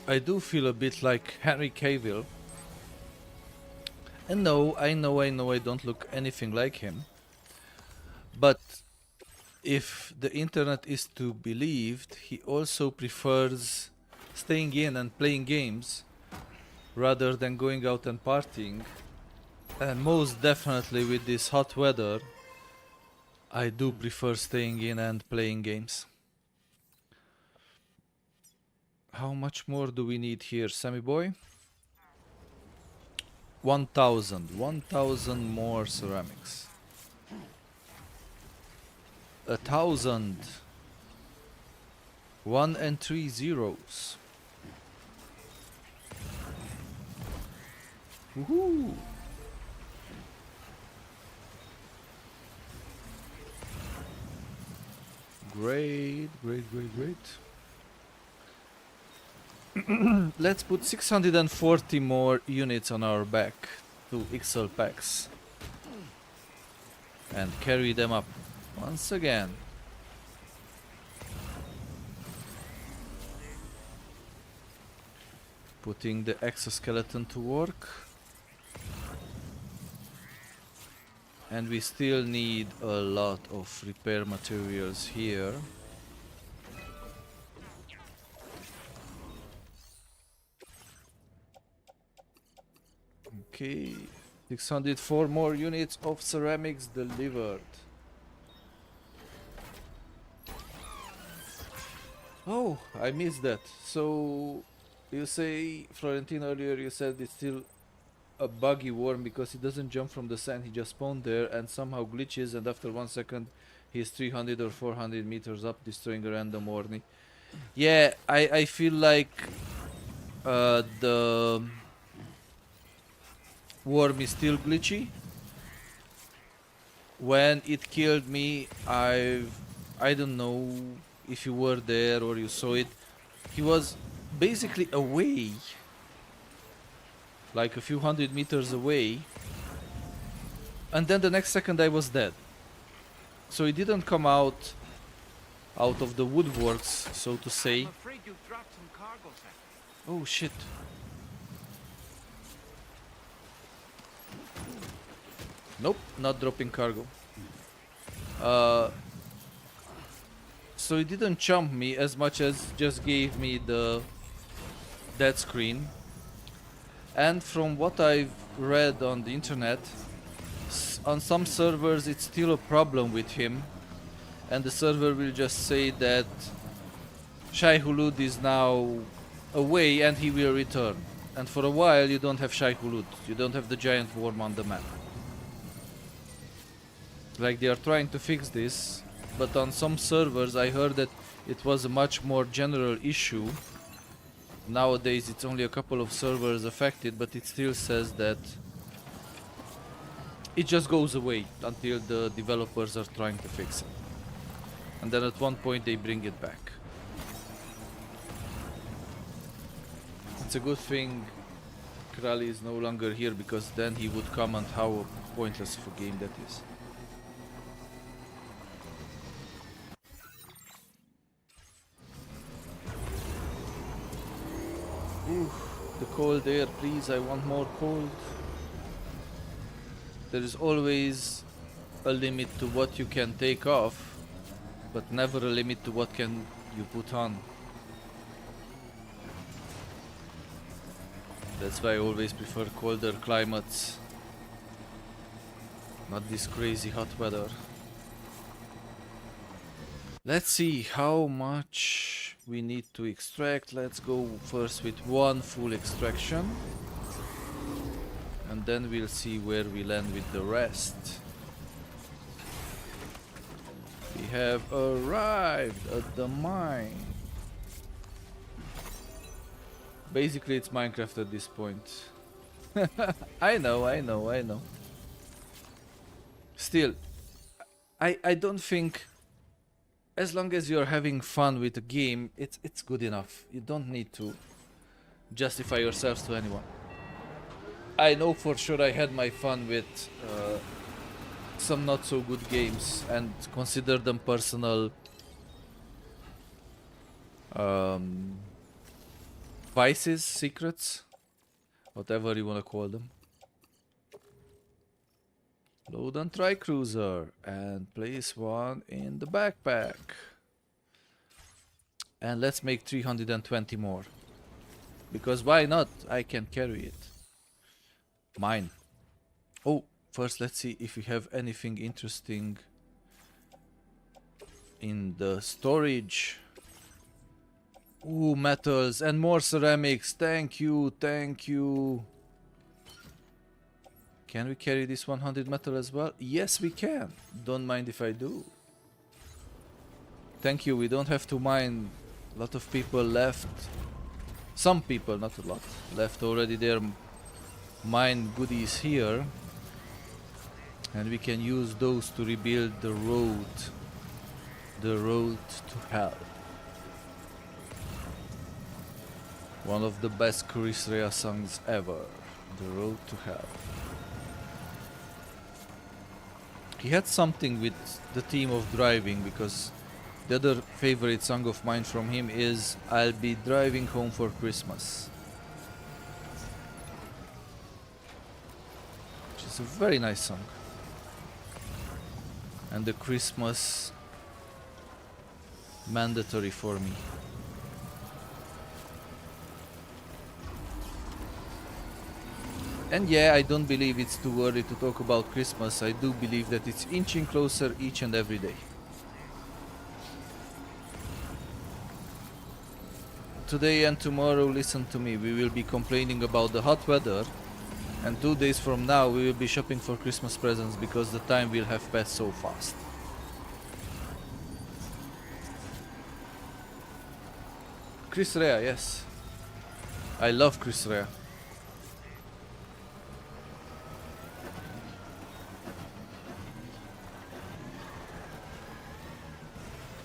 I do feel a bit like Henry Cavill. And no, I know I don't look anything like him. But if the internet is to be believed, he also prefers staying in and playing games rather than going out and partying. And most definitely with this hot weather, I do prefer staying in and playing games. How much more do we need here, Sammy boy? 1,000 more ceramics. 1,000. 1 and 3 zeros. Woohoo! Great. Let's put 640 more units on our back, 2 XL packs, and carry them up once again. Putting the exoskeleton to work. And we still need a lot of repair materials here. Okay, 604 more units of ceramics delivered. Oh, I missed that. So, you say, Florentine, earlier you said it's still a buggy worm because he doesn't jump from the sand, he just spawned there and somehow glitches, and after 1 second he's 300 or 400 meters up, destroying a random orny. Yeah, I feel like the worm is still glitchy. When it killed me, I don't know if you were there or you saw it. He was basically away, like a few hundred meters away, and then the next second I was dead. So he didn't come out of the woodworks, so to say. I'm afraid you dropped some cargo, Sam. Oh shit. Nope, not dropping cargo. So he didn't chump me as much as just gave me the dead screen. And from what I've read on the internet, on some servers it's still a problem with him, and the server will just say that Shai Hulud is now away and he will return. And for a while you don't have Shai Hulud, you don't have the giant worm on the map. Like, they are trying to fix this, but on some servers I heard that it was a much more general issue. Nowadays it's only a couple of servers affected, but it still says that it just goes away until the developers are trying to fix it. And then at one point they bring it back. It's a good thing Krali is no longer here, because then he would comment how pointless of a game that is. The cold air, please, I want more cold. There is always a limit to what you can take off, but never a limit to what can you put on. That's why I always prefer colder climates, not this crazy hot weather. Let's see how much we need to extract. Let's go first with one full extraction, and then we'll see where we land with the rest. We have arrived at the mine. Basically it's Minecraft at this point. I know. Still, I don't think as long as you're having fun with the game, it's good enough. You don't need to justify yourselves to anyone. I know for sure I had my fun with some not so good games and consider them personal vices, secrets, whatever you want to call them. Load and try cruiser and place one in the backpack. And let's make 320 more. Because why not? I can carry it. Mine. Oh, first let's see if we have anything interesting in the storage. Ooh, metals and more ceramics. Thank you, thank you. Can we carry this 100 metal as well? Yes, we can. Don't mind if I do. Thank you, we don't have to mine. A lot of people left. Some people, not a lot, left already their mine goodies here. And we can use those to rebuild the road. The road to hell. One of the best Chris Rea songs ever. The Road to Hell. He had something with the theme of driving, because the other favorite song of mine from him is I'll Be Driving Home for Christmas. Which is a very nice song. And the Christmas mandatory for me. And yeah, I don't believe it's too early to talk about Christmas. I do believe that it's inching closer each and every day. Today and tomorrow, listen to me, we will be complaining about the hot weather. And 2 days from now, we will be shopping for Christmas presents because the time will have passed so fast. Chris Rea, yes. I love Chris Rea.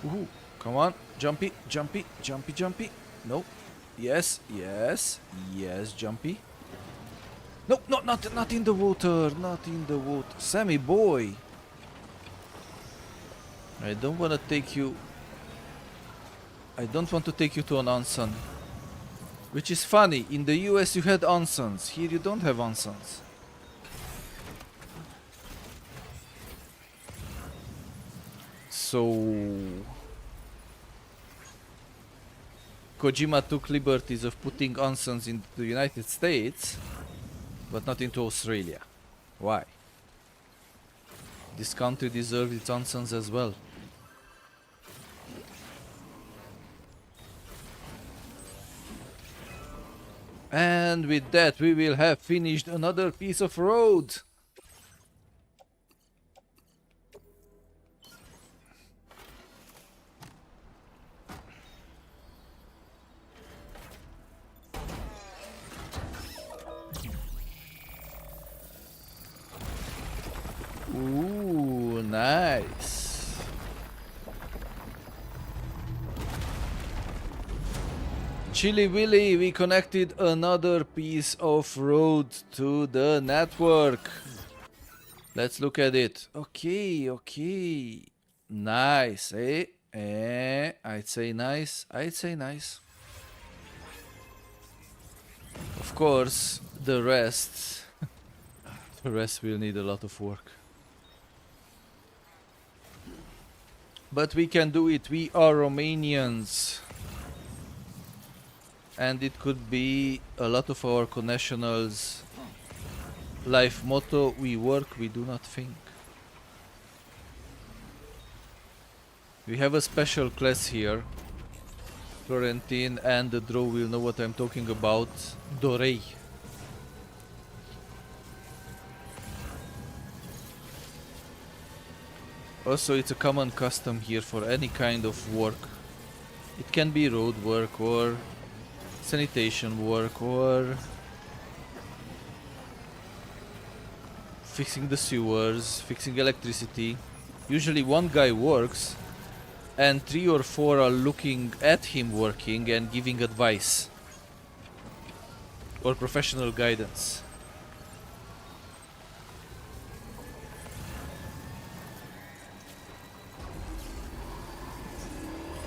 Ooh, come on, jumpy, jumpy, jumpy, jumpy. Nope. Yes, yes, yes, jumpy. Nope, not in the water, not in the water. Sammy boy. I don't want to take you. I don't want to take you to an onsen. Which is funny, in the US you had onsens, here you don't have onsens. So Kojima took liberties of putting onsens into the United States, but not into Australia. Why? This country deserves its onsens as well. And with that we will have finished another piece of road. Ooh, nice. Chilly Willy, we connected another piece of road to the network. Let's look at it. Okay, okay. Nice, eh? I'd say nice. I'd say nice. Of course, the rest... the rest will need a lot of work. But we can do it. We are Romanians. And it could be a lot of our connationals' life motto: we work, we do not think. We have a special class here. Florentine and the Drow will know what I'm talking about. Dorei. Also, it's a common custom here for any kind of work. It can be road work or sanitation work or fixing the sewers, fixing electricity. Usually one guy works and 3 or 4 are looking at him working and giving advice or professional guidance.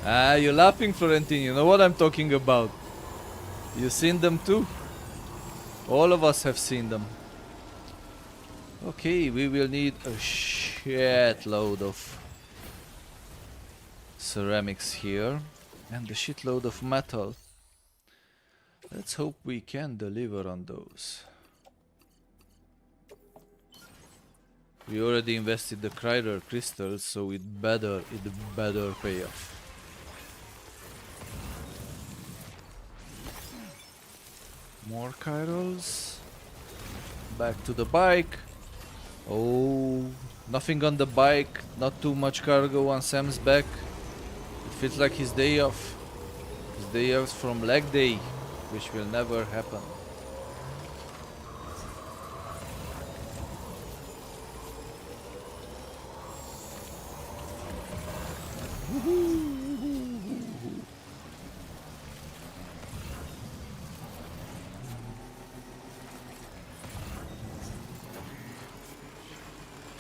Ah, you're laughing, Florentine. You know what I'm talking about. You seen them too? All of us have seen them. Okay, we will need a shitload of ceramics here and a shitload of metal. Let's hope we can deliver on those. We already invested the Kryder crystals, so it better pay off. More Kyrals. Back to the bike. Oh, nothing on the bike. Not too much cargo on Sam's back. It feels like his day off. His day off from leg day, which will never happen.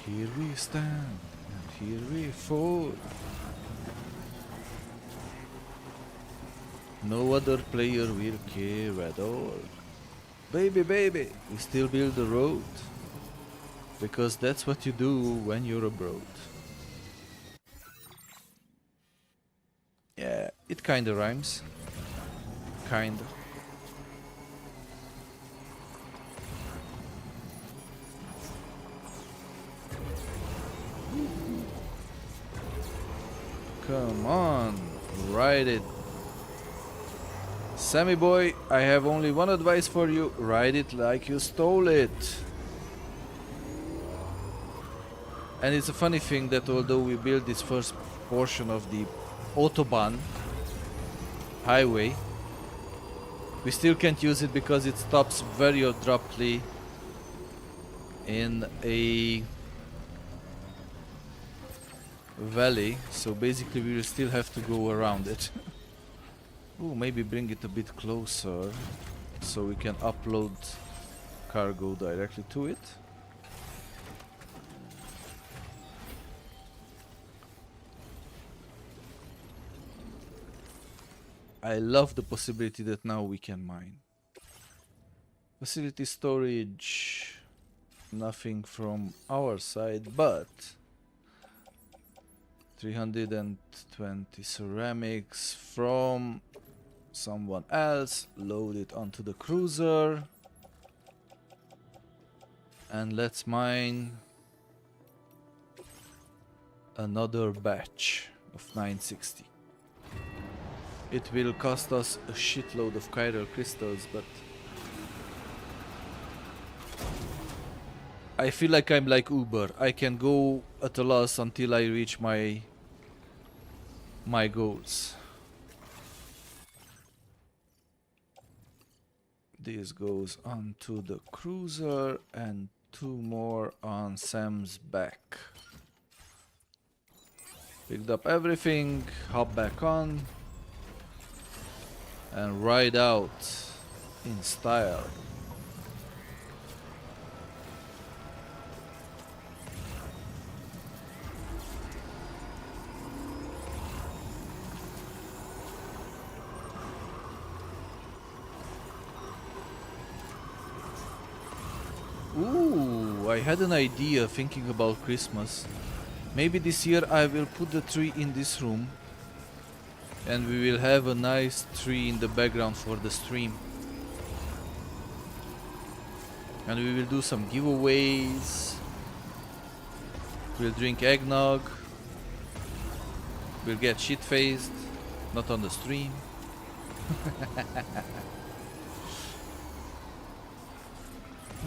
Here we stand, and here we fall. No other player will care at all. Baby, baby, we still build the road. Because that's what you do when you're abroad. Yeah, it kinda rhymes. Kinda. Come on, ride it. Sammy boy, I have only one advice for you. Ride it like you stole it. And it's a funny thing that although we built this first portion of the Autobahn highway, we still can't use it because it stops very abruptly in a valley, so basically we will still have to go around it. Oh, maybe bring it a bit closer so we can upload cargo directly to it. I love the possibility that now we can mine. Facility storage, nothing from our side, but 320 ceramics from someone else. Load it onto the cruiser. And let's mine another batch of 960. It will cost us a shitload of chiral crystals, but I feel like I'm like Uber. I can go at a loss until I reach my goals. This goes onto the cruiser and 2 more on Sam's back. Picked up everything, hop back on and ride out in style. Ooh, I had an idea thinking about Christmas. Maybe this year I will put the tree in this room and we will have a nice tree in the background for the stream. And we will do some giveaways. We'll drink eggnog. We'll get shit-faced. Not on the stream.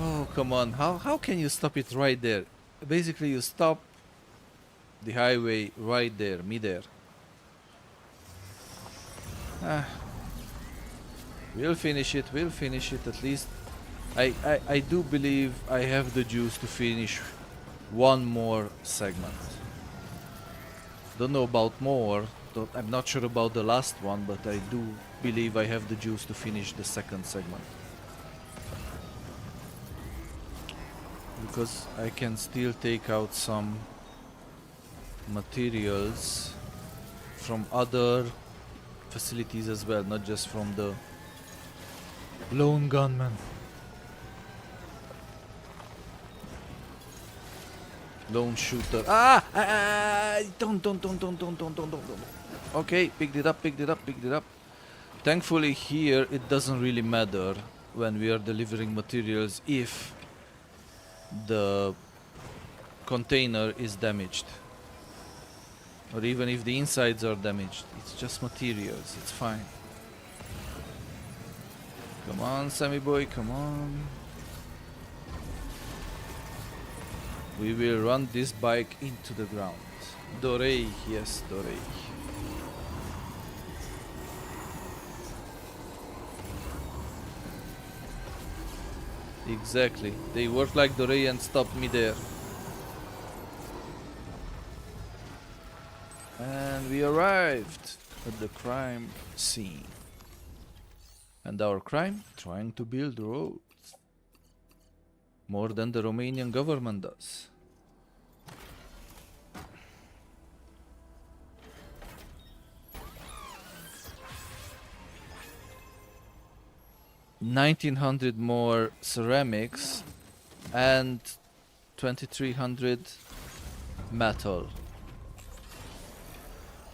Oh, come on. How can you stop it right there? Basically, you stop the highway right there, midair. We'll finish it at least. I do believe I have the juice to finish one more segment. Don't know about more. I'm not sure about the last one, but I do believe I have the juice to finish the second segment. Because I can still take out some materials from other facilities as well, not just from the lone gunman. Lone shooter. Don't. Okay, picked it up. Thankfully here it doesn't really matter when we are delivering materials if the container is damaged. Or even if the insides are damaged. It's just materials, it's fine. Come on, Sammy boy, come on. We will run this bike into the ground. Dorei, yes, Dorei. Exactly. They work like Dorei and stopped me there. And we arrived at the crime scene. And our crime? Trying to build roads. More than the Romanian government does. $1,900 more ceramics and 2,300 metal.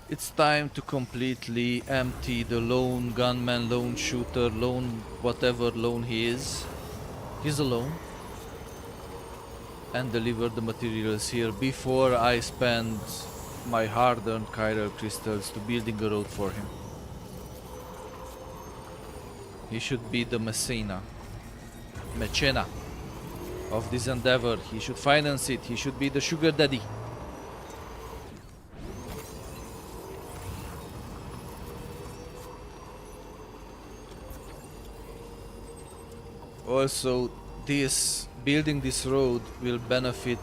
It's time to completely empty the lone gunman, lone shooter, lone whatever lone he is. He's alone. And deliver the materials here before I spend my hard-earned chiral crystals to building a road for him. He should be the mecena of this endeavor. He should finance it. He should be the sugar daddy. Also, building this road will benefit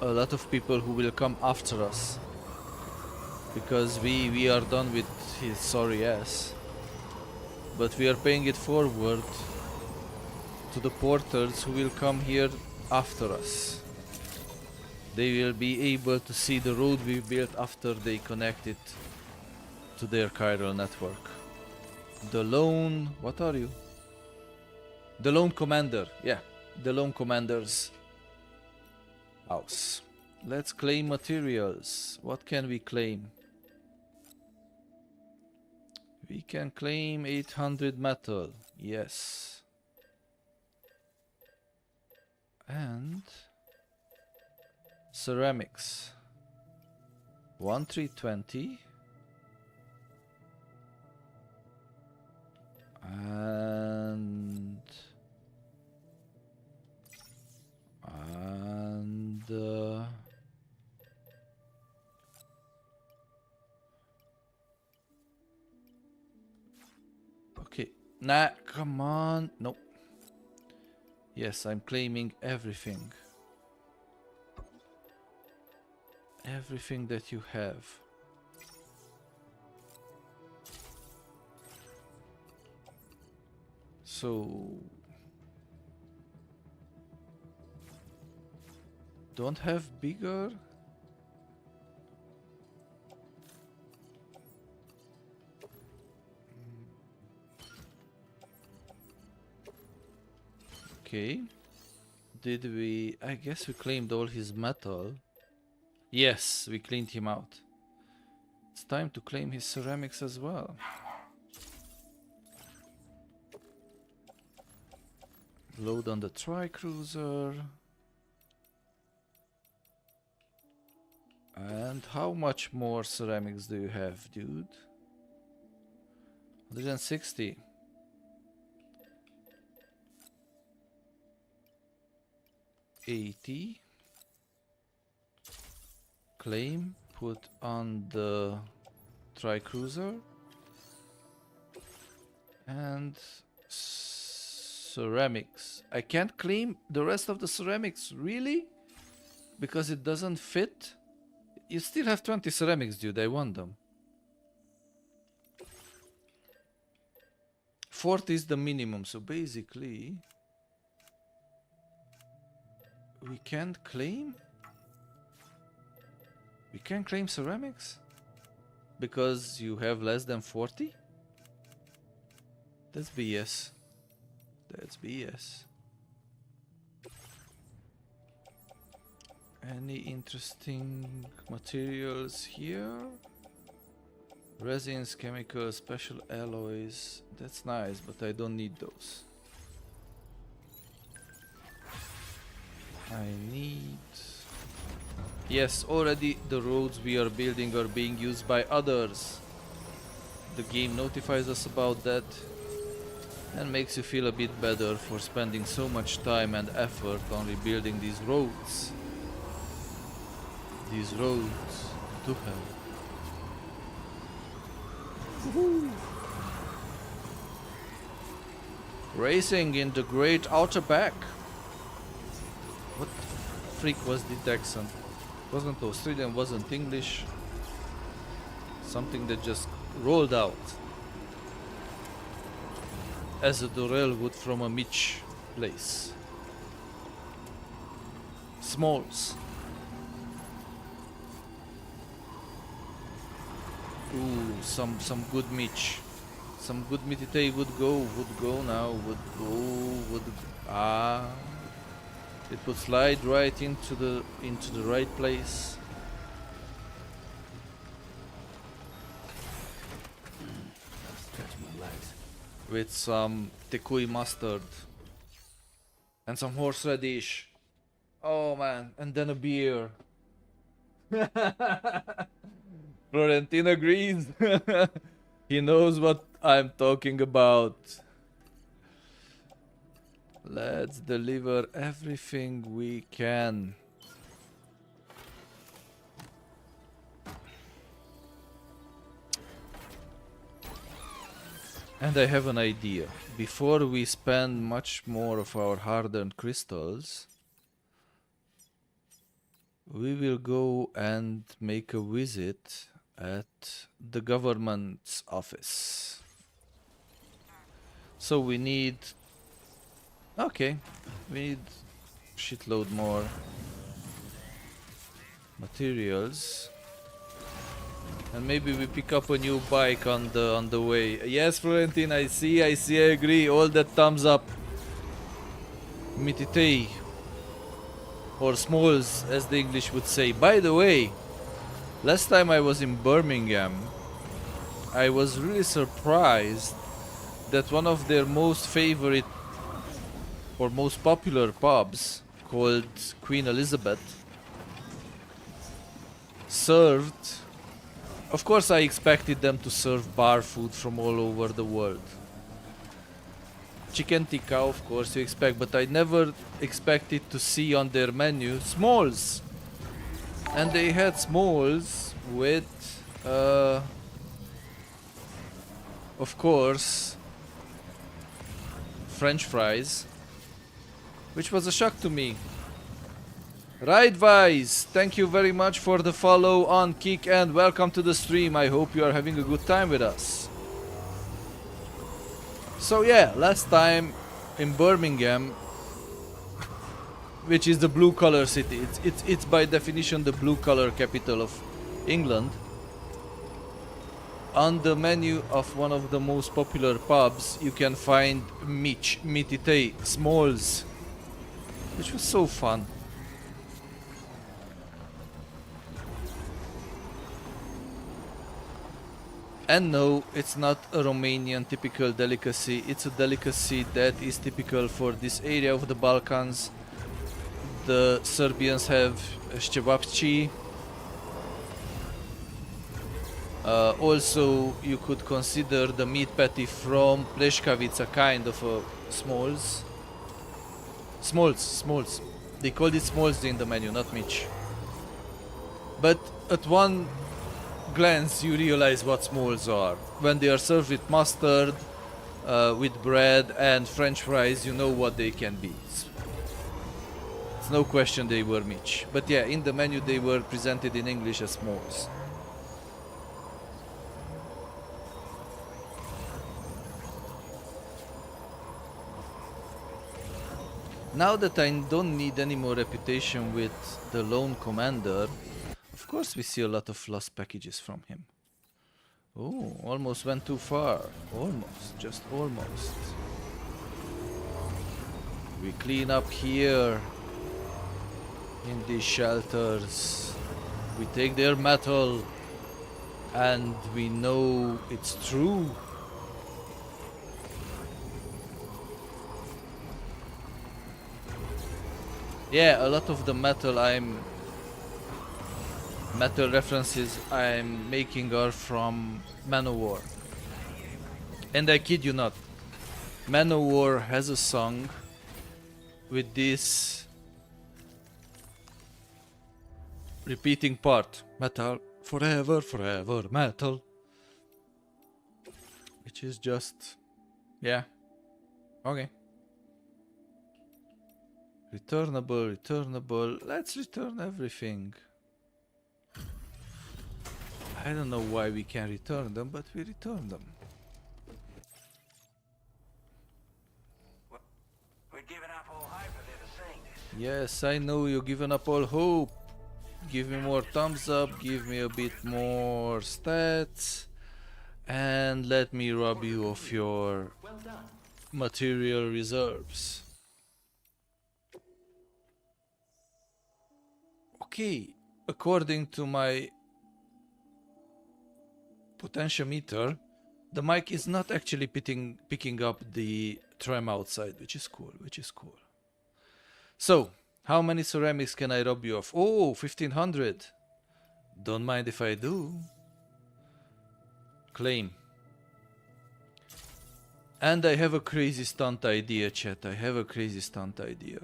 a lot of people who will come after us. Because we are done with his sorry ass. But we are paying it forward to the porters who will come here after us. They will be able to see the road we built after they connect it to their chiral network. The lone... what are you? The lone commander, yeah. The lone commander's house. Let's claim materials. What can we claim? We can claim 800 metal. Yes. And ceramics. 1320. And okay. Nah, come on. Nope. Yes, I'm claiming everything. Everything that you have. So don't have bigger. Okay. Did we... I guess we claimed all his metal. Yes, we cleaned him out. It's time to claim his ceramics as well. Load on the tri-cruiser. And how much more ceramics do you have, dude? 160. $80. Claim, put on the tri-cruiser. And ceramics. I can't claim the rest of the ceramics, really? Because it doesn't fit? You still have 20 ceramics, dude. I want them. 40 is the minimum, so basically we can't claim? We can't claim ceramics? Because you have less than 40? That's BS. That's BS. Any interesting materials here? Resins, chemicals, special alloys. That's nice, but I don't need those. I need... Yes, already the roads we are building are being used by others. The game notifies us about that and makes you feel a bit better for spending so much time and effort on rebuilding these roads. These roads to hell. Racing in the great outer back. What the freak was the accent? Wasn't Australian, wasn't English. Something that just rolled out. As a Dorel would from a Mitch place. Smalls. Ooh, some good Mitch. Some good Mitite would go now, would go. It would slide right into the right place. Stretch my legs. With some tekui mustard and some horseradish. Oh man, and then a beer. Florentin agrees. He knows what I'm talking about. Let's deliver everything we can. And I have an idea. Before we spend much more of our hard-earned crystals, we will go and make a visit at the government's office. So we need... Okay, we need shitload more materials. And maybe we pick up a new bike on the way. Yes, Florentin, I see, I agree. All that thumbs up. Mititei. Or smalls, as the English would say. By the way, last time I was in Birmingham, I was really surprised that one of their most favorite or most popular pubs, called Queen Elizabeth, served... Of course I expected them to serve bar food from all over the world. Chicken tikka, of course you expect, but I never expected to see on their menu smalls. And they had smalls with, of course, French fries, which was a shock to me. Rightwise, thank you very much for the follow on Kick and welcome to the stream. I hope you are having a good time with us. So yeah, last time in Birmingham, which is the blue collar city, it's by definition the blue collar capital of England. On the menu of one of the most popular pubs, you can find Mitite, smalls, which was so fun. And no, it's not a Romanian typical delicacy, it's a delicacy that is typical for this area of the Balkans. The Serbians have szczewapci. Also, you could consider the meat patty from Pleškavica kind of a smalls. Smalls. They called it smalls in the menu, not Mitch. But at one glance you realize what smalls are. When they are served with mustard, with bread and French fries, you know what they can be. It's no question they were Mitch. But yeah, in the menu they were presented in English as s'mores. Now that I don't need any more reputation with the lone commander, of course we see a lot of lost packages from him. Oh, almost went too far. Almost, just almost. We clean up here in these shelters. We take their metal and we know it's true. Yeah, a lot of the metal references I'm making are from Manowar. And I kid you not, Manowar has a song with this repeating part. Metal, forever, forever, metal. Which is just, yeah, okay. Returnable, returnable. Let's return everything. I don't know why we can return them, but we return them. We're giving up all hope of ever seeing this. Yes, I know you're giving up all hope. Give me more thumbs up, give me a bit more stats, and let me rob you of your material reserves. Okay, according to my potentiometer, the mic is not actually picking up the trem outside, which is cool, So, how many ceramics can I rob you of? Oh, 1500. Don't mind if I do. Claim. And I have a crazy stunt idea, chat. I have a crazy stunt idea.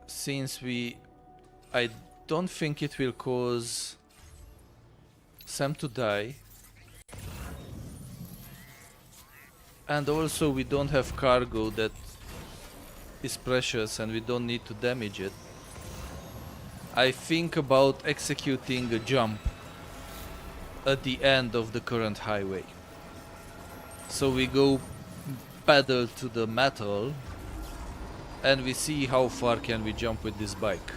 Since I don't think it will cause Sam to die. And also we don't have cargo that is precious and we don't need to damage it. I think about executing a jump at the end of the current highway. So we go pedal to the metal and we see how far can we jump with this bike.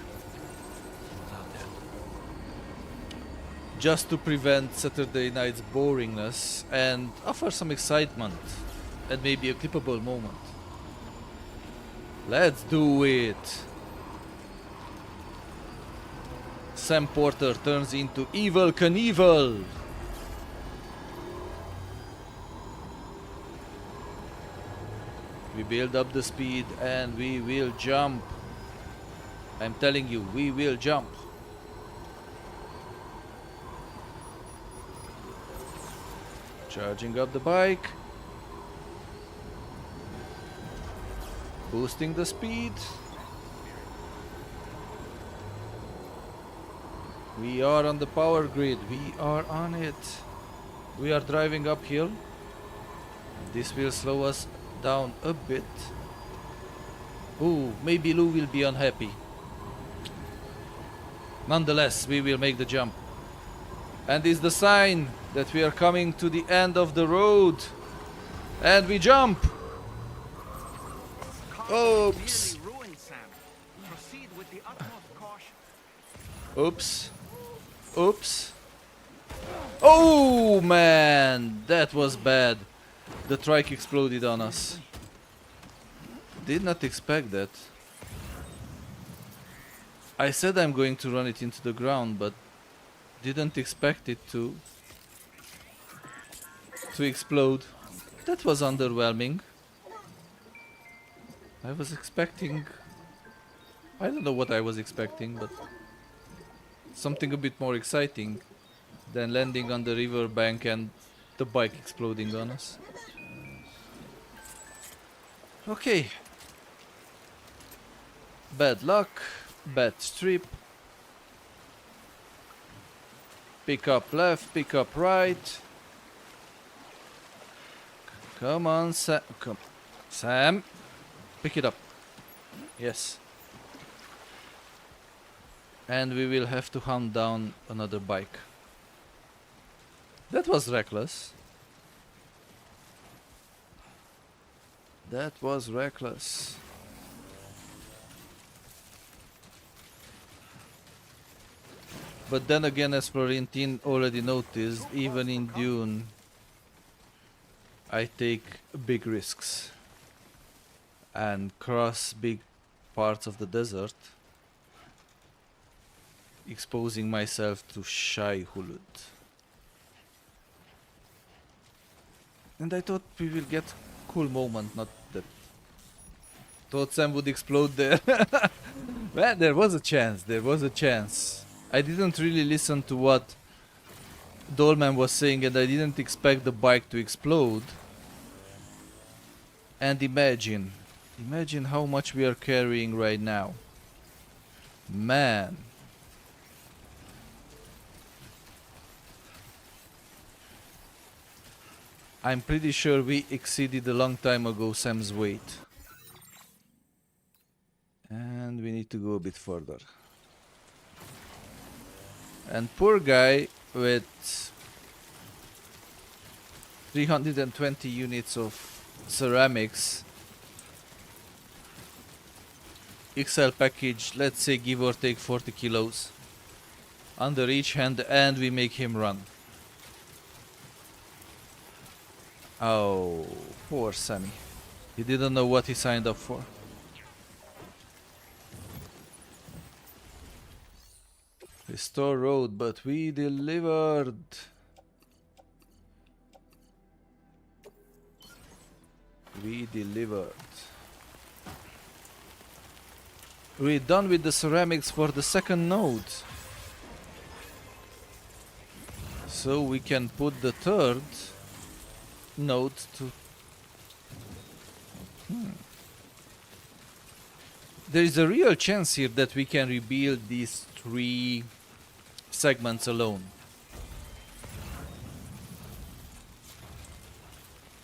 Just to prevent Saturday night's boringness and offer some excitement and maybe a clippable moment. Let's do it! Sam Porter turns into Evil Knievel! We build up the speed and we will jump. I'm telling you, we will jump. Charging up the bike. Boosting the speed. We are on the power grid. We are on it. We are driving uphill. This will slow us down a bit. Ooh, maybe Lou will be unhappy. Nonetheless, we will make the jump. And is the sign that we are coming to the end of the road. And we jump. Oops. Oops. Oops. Oh man, that was bad. The trike exploded on us. Did not expect that. I said I'm going to run it into the ground, but didn't expect it to explode. That was underwhelming. I was expecting... I don't know what I was expecting, but something a bit more exciting than landing on the riverbank and the bike exploding on us. Okay. Bad luck, bad strip. Pick up left, pick up right. Come on, Sam. Sam, pick it up. Yes. And we will have to hunt down another bike. That was reckless. That was reckless. But then again, as Florentine already noticed, even in Dune, I take big risks and cross big parts of the desert, exposing myself to shy hulud. And I thought we will get cool moment, not that. Thought Sam would explode there. Well, there was a chance, there was a chance. I didn't really listen to what Dolman was saying, and I didn't expect the bike to explode. And imagine how much we are carrying right now. Man. I'm pretty sure we exceeded a long time ago Sam's weight. And we need to go a bit further. And poor guy with 320 units of ceramics, XL package, let's say give or take 40 kilos under each hand, and we make him run. Oh, poor Sammy. He didn't know what he signed up for. Restore road, but we delivered. We delivered. We're done with the ceramics for the second node. So we can put the third node to... There is a real chance here that we can rebuild these 3 segments alone.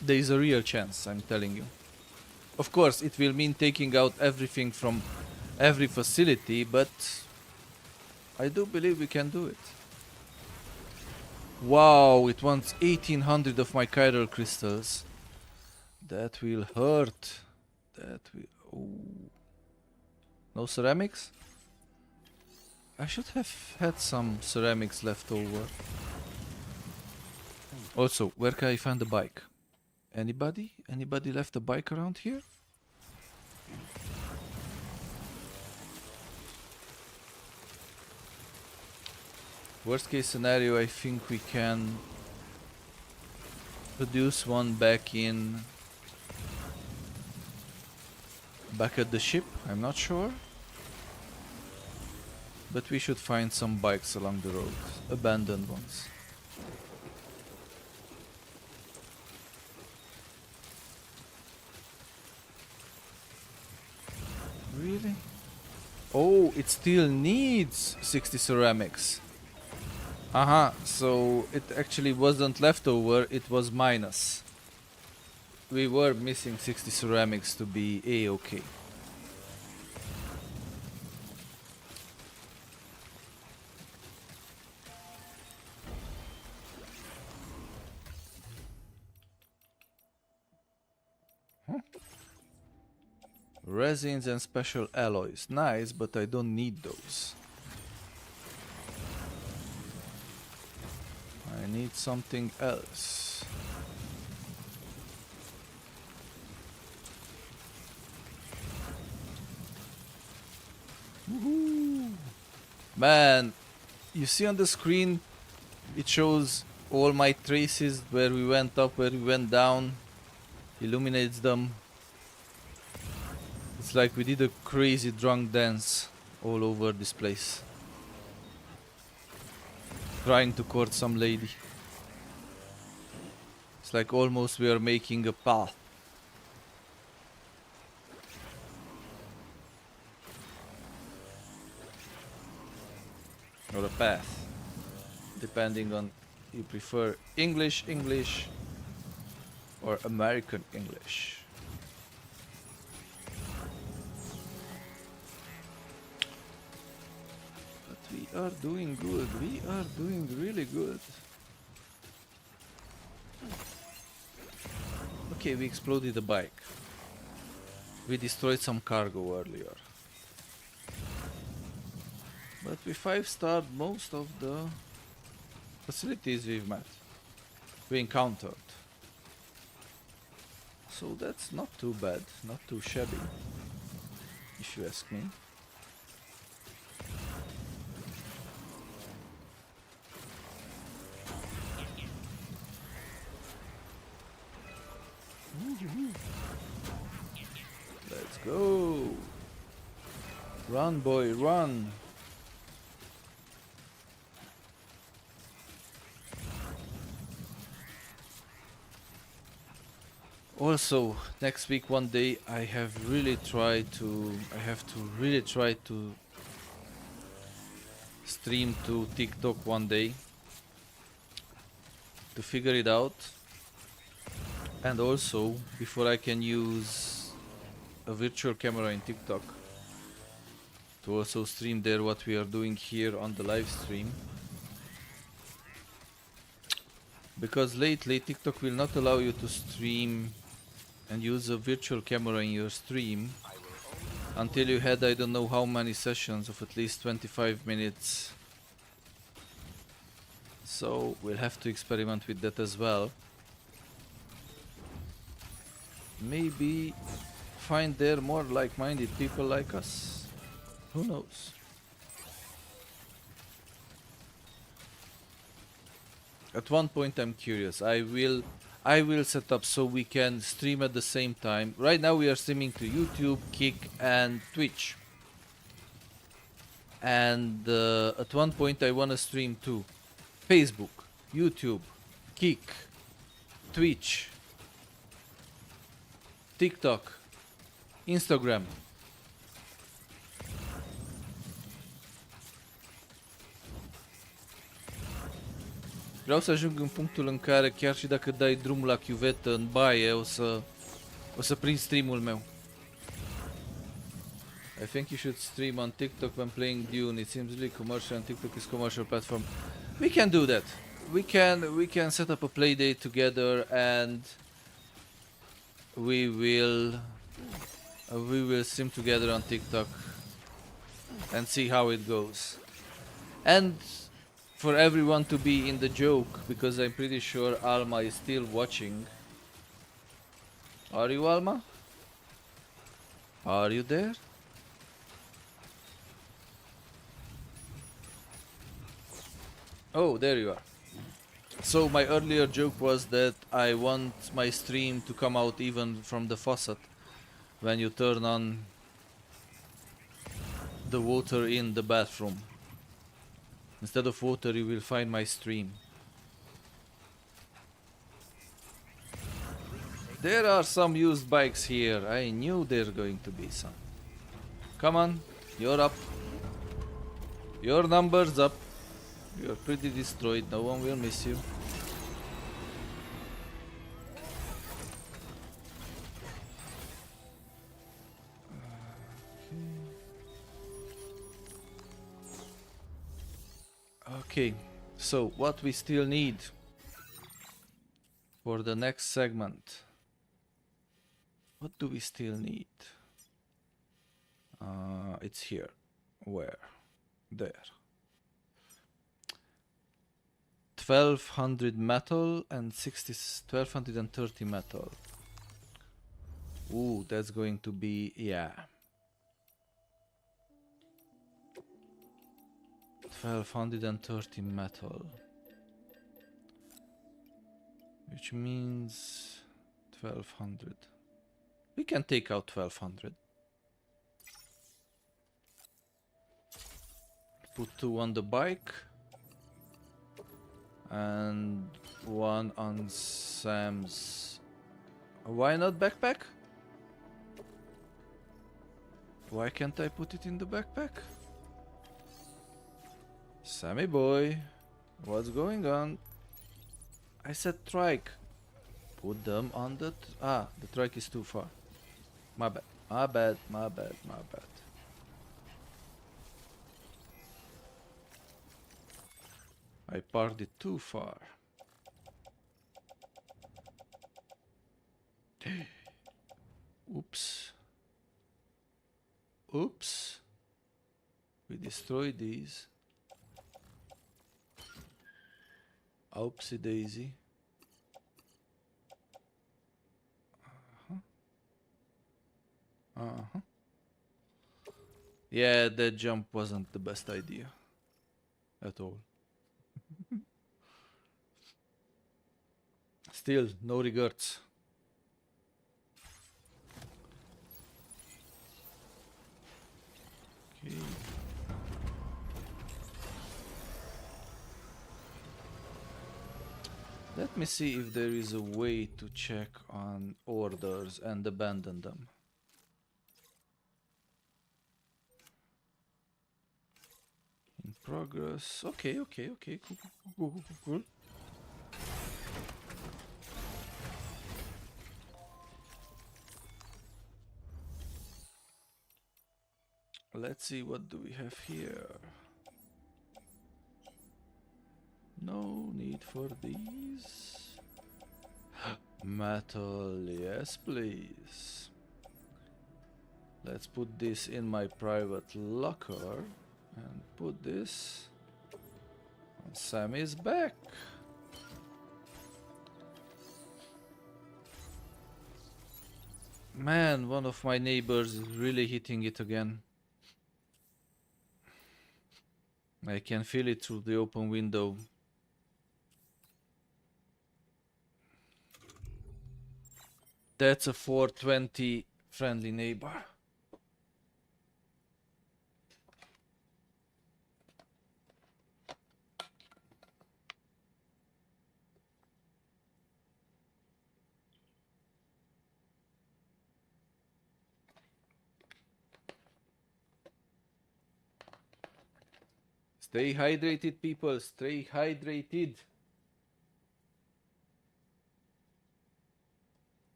There is a real chance, I'm telling you. Of course, it will mean taking out everything from every facility, but I do believe we can do it. Wow, it wants 1800 of my chiral crystals. That will hurt. That will... Oh. No ceramics? I should have had some ceramics left over. Also, where can I find the bike? Anybody? Anybody left a bike around here? Worst case scenario, I think we can produce one back at the ship. I'm not sure. But we should find some bikes along the road. Abandoned ones. Really? Oh, it still needs 60 ceramics. So it actually wasn't leftover, it was minus. We were missing 60 ceramics to be A-okay. Resins and special alloys. Nice, but I don't need those. I need something else. Woohoo! Man, you see on the screen, it shows all my traces, where we went up, where we went down, illuminates them. It's like we did a crazy drunk dance all over this place. Trying to court some lady. It's like almost we are making a path. Or a path. Depending on you prefer English, or American English. We are doing good. We are doing really good. Okay, we exploded the bike. We destroyed some cargo earlier. But we 5-starred most of the facilities we encountered. So that's not too bad, not too shabby, if you ask me. Let's go! Run, boy, run! Also, next week one day I have to really try to stream to TikTok one day to figure it out. And also, before I can use a virtual camera in TikTok, to also stream there what we are doing here on the live stream. Because lately TikTok will not allow you to stream and use a virtual camera in your stream until you had I don't know how many sessions of at least 25 minutes. So we'll have to experiment with that as well. Maybe find there more like-minded people like us. Who knows? At one point I'm curious. I will set up so we can stream at the same time. Right now we are streaming to YouTube, Kick and Twitch. And at one point I want to stream to Facebook, YouTube, Kick, Twitch, TikTok, Instagram. Vreau să ajung în punctul în care chiar și dacă dai drumul la chiuvetă în baie, o să prind streamul meu. I think you should stream on TikTok when playing Dune. It seems really commercial and TikTok is commercial platform. We can do that. We can set up a play date together and we will stream together on TikTok and see how it goes. And for everyone to be in the joke, because I'm pretty sure Alma is still watching. Are you, Alma? Are you there? Oh, there you are. So my earlier joke was that I want my stream to come out even from the faucet when you turn on the water in the bathroom. Instead of water, you will find my stream. There are some used bikes here. I knew there are going to be some. Come on, you're up. Your number's up. You're pretty destroyed. No one will miss you. Okay, so what we still need for the next segment. What do we still need? It's here. Where? There. 1200 metal and 1230 metal. Ooh, that's going to be, yeah. 1230 metal, which means 1200. We can take out 1200. Put 2 on the bike and 1 on Sam's. Why not backpack? Why can't I put it in the backpack? Sammy boy, what's going on? I said trike. Put them on the... the trike is too far. My bad, my bad, my bad, my bad. I parked it too far. Oops. Oops. We destroyed these. Oopsie daisy. Yeah, that jump wasn't the best idea at all. Still, no regrets. Okay. Let me see if there is a way to check on orders and abandon them. In progress. Okay, cool. Let's see, what do we have here? No need for these. Metal, yes please. Let's put this in my private locker and put this on Sammy's back. Man, one of my neighbors is really hitting it again. I can feel it through the open window. That's a 420 friendly neighbor. Stay hydrated, people. Stay hydrated.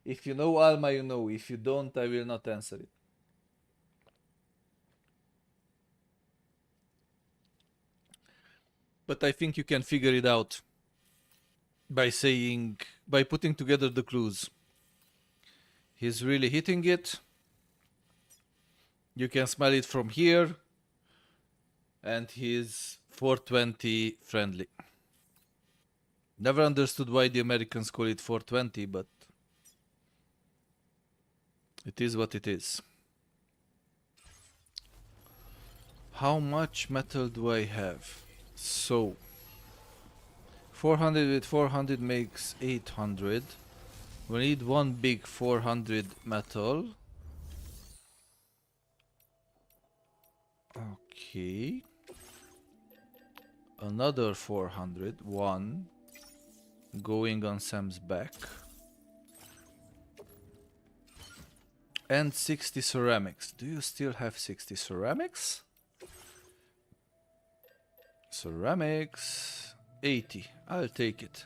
If you know Alma, you know. If you don't, I will not answer it. But I think you can figure it out by putting together the clues. He's really hitting it. You can smell it from here. And he's 420 friendly. Never understood why the Americans call it 420, but it is what it is. How much metal do I have? So 400 with 400 makes 800. We need one big 400 metal. Okay. Another 400. One. Going on Sam's back. And 60 ceramics. Do you still have 60 ceramics? Ceramics. 80. I'll take it.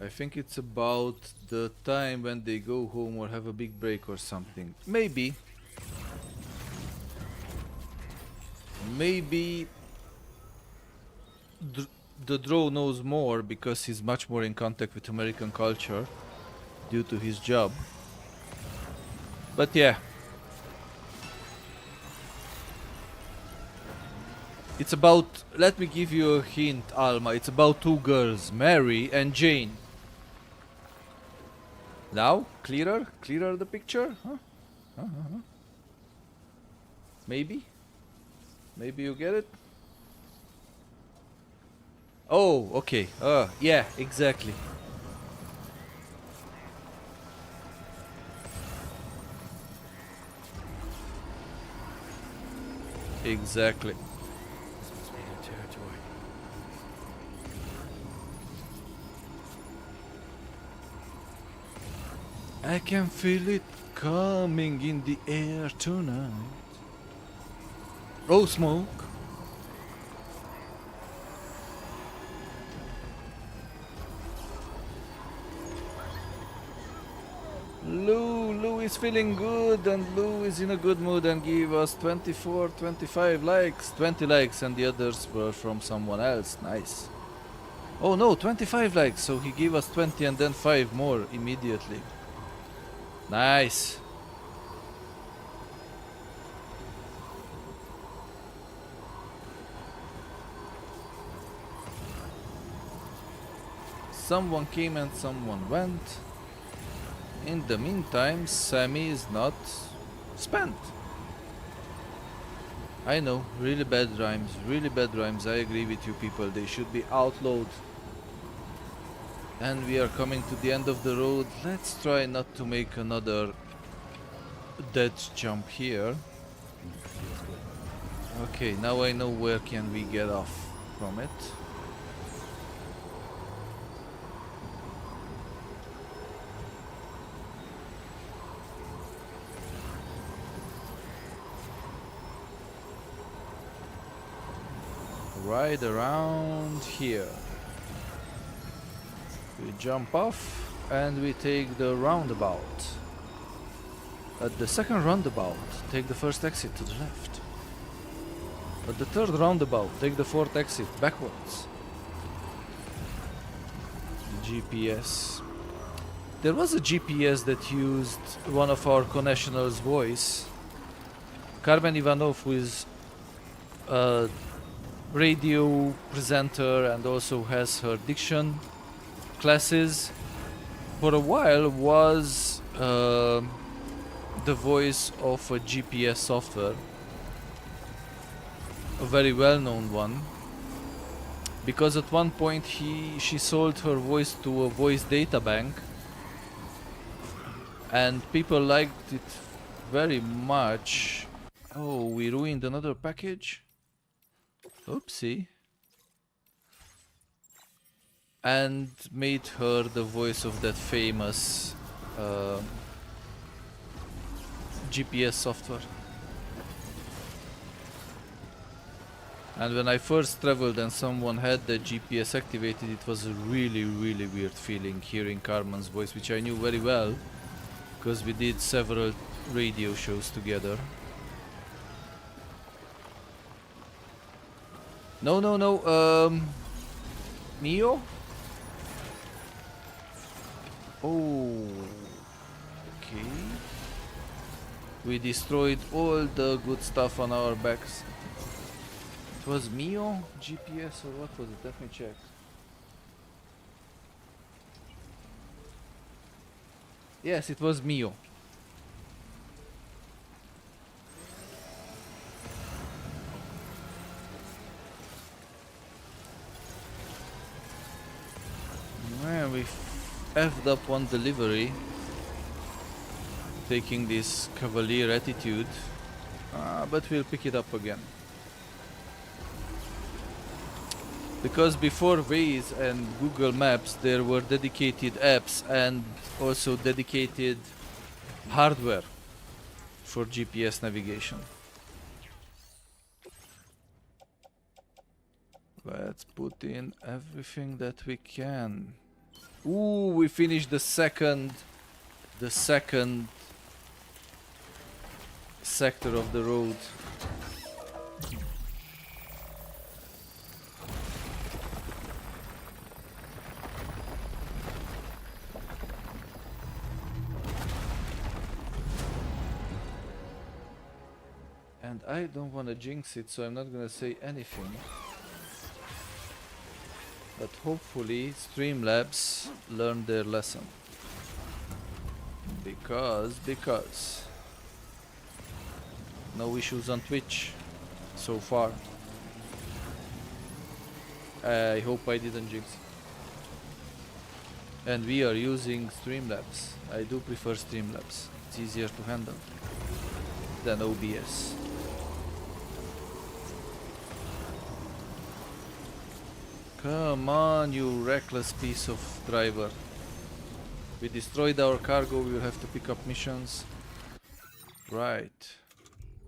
I think it's about the time when they go home or have a big break or something. Maybe. Maybe the Drow knows more because he's much more in contact with American culture due to his job. But yeah. It's about, let me give you a hint, Alma. It's about two girls, Mary and Jane. Now, clearer? Clearer the picture? Huh? Maybe? Maybe you get it? Oh, okay. Yeah, exactly. Exactly. I can feel it coming in the air tonight. Oh, smoke. Lulu. Lou is feeling good and Lou is in a good mood and give us 24, 25 likes. 20 likes and the others were from someone else. Nice. Oh no, 25 likes, so he gave us 20 and then 5 more immediately. Nice. Someone came and someone went. In the meantime, Sammy is not spent. I know, really bad rhymes, I agree with you people, they should be outlawed. And we are coming to the end of the road. Let's try not to make another dead jump here. Okay, now I know where can we get off from it. Right around here. We jump off and we take the roundabout. At the second roundabout, take the first exit to the left. At the third roundabout, take the fourth exit backwards. GPS. There was a GPS that used one of our connationals' voice. Carmen Ivanov, who is a radio presenter and also has her diction classes, for a while was the voice of a GPS software, a very well-known one, because at one point she sold her voice to a voice data bank and people liked it very much. Oh, we ruined another package. Oopsie. And made her the voice of that famous GPS software. And when I first traveled and someone had the GPS activated, it was a really weird feeling hearing Carmen's voice, which I knew very well because we did several radio shows together. No, Mio? Oh, okay. We destroyed all the good stuff on our backs. It was Mio? GPS or what was it? Let me check. Yes, it was Mio. Man, we effed up one delivery, taking this cavalier attitude, but we'll pick it up again. Because before Waze and Google Maps there were dedicated apps and also dedicated hardware for GPS navigation. Let's put in everything that we can. Ooh, we finished the second sector of the road. And I don't want to jinx it, so I'm not gonna say anything. But hopefully Streamlabs learned their lesson. Because no issues on Twitch so far. I hope I didn't jinx it. And we are using Streamlabs. I do prefer Streamlabs. It's easier to handle than OBS. Come on, you reckless piece of driver. We destroyed our cargo, we will have to pick up missions. Right.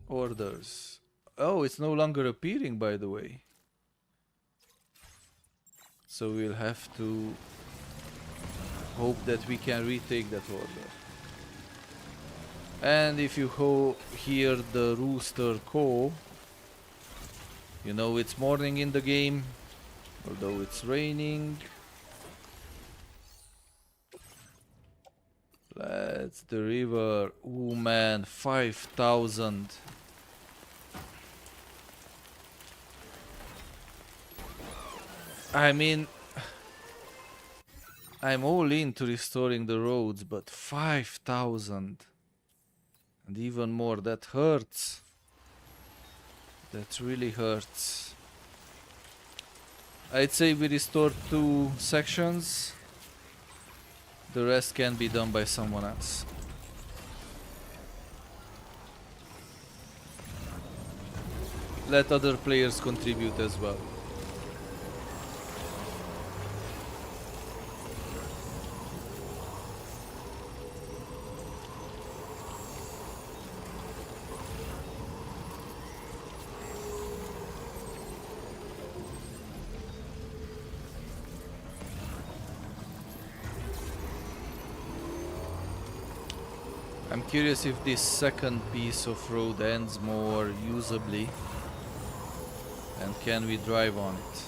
Orders. Oh, it's no longer appearing, by the way. So we'll have to hope that we can retake that order. And if you hear the rooster caw, you know it's morning in the game, although it's raining. That's the river. Oh man, 5,000. I mean, I'm all into restoring the roads, but 5,000 and even more, that hurts. That really hurts. I'd say we restored 2 sections. The rest can be done by someone else. Let other players contribute as well. I'm curious if this second piece of road ends more usably, and can we drive on it,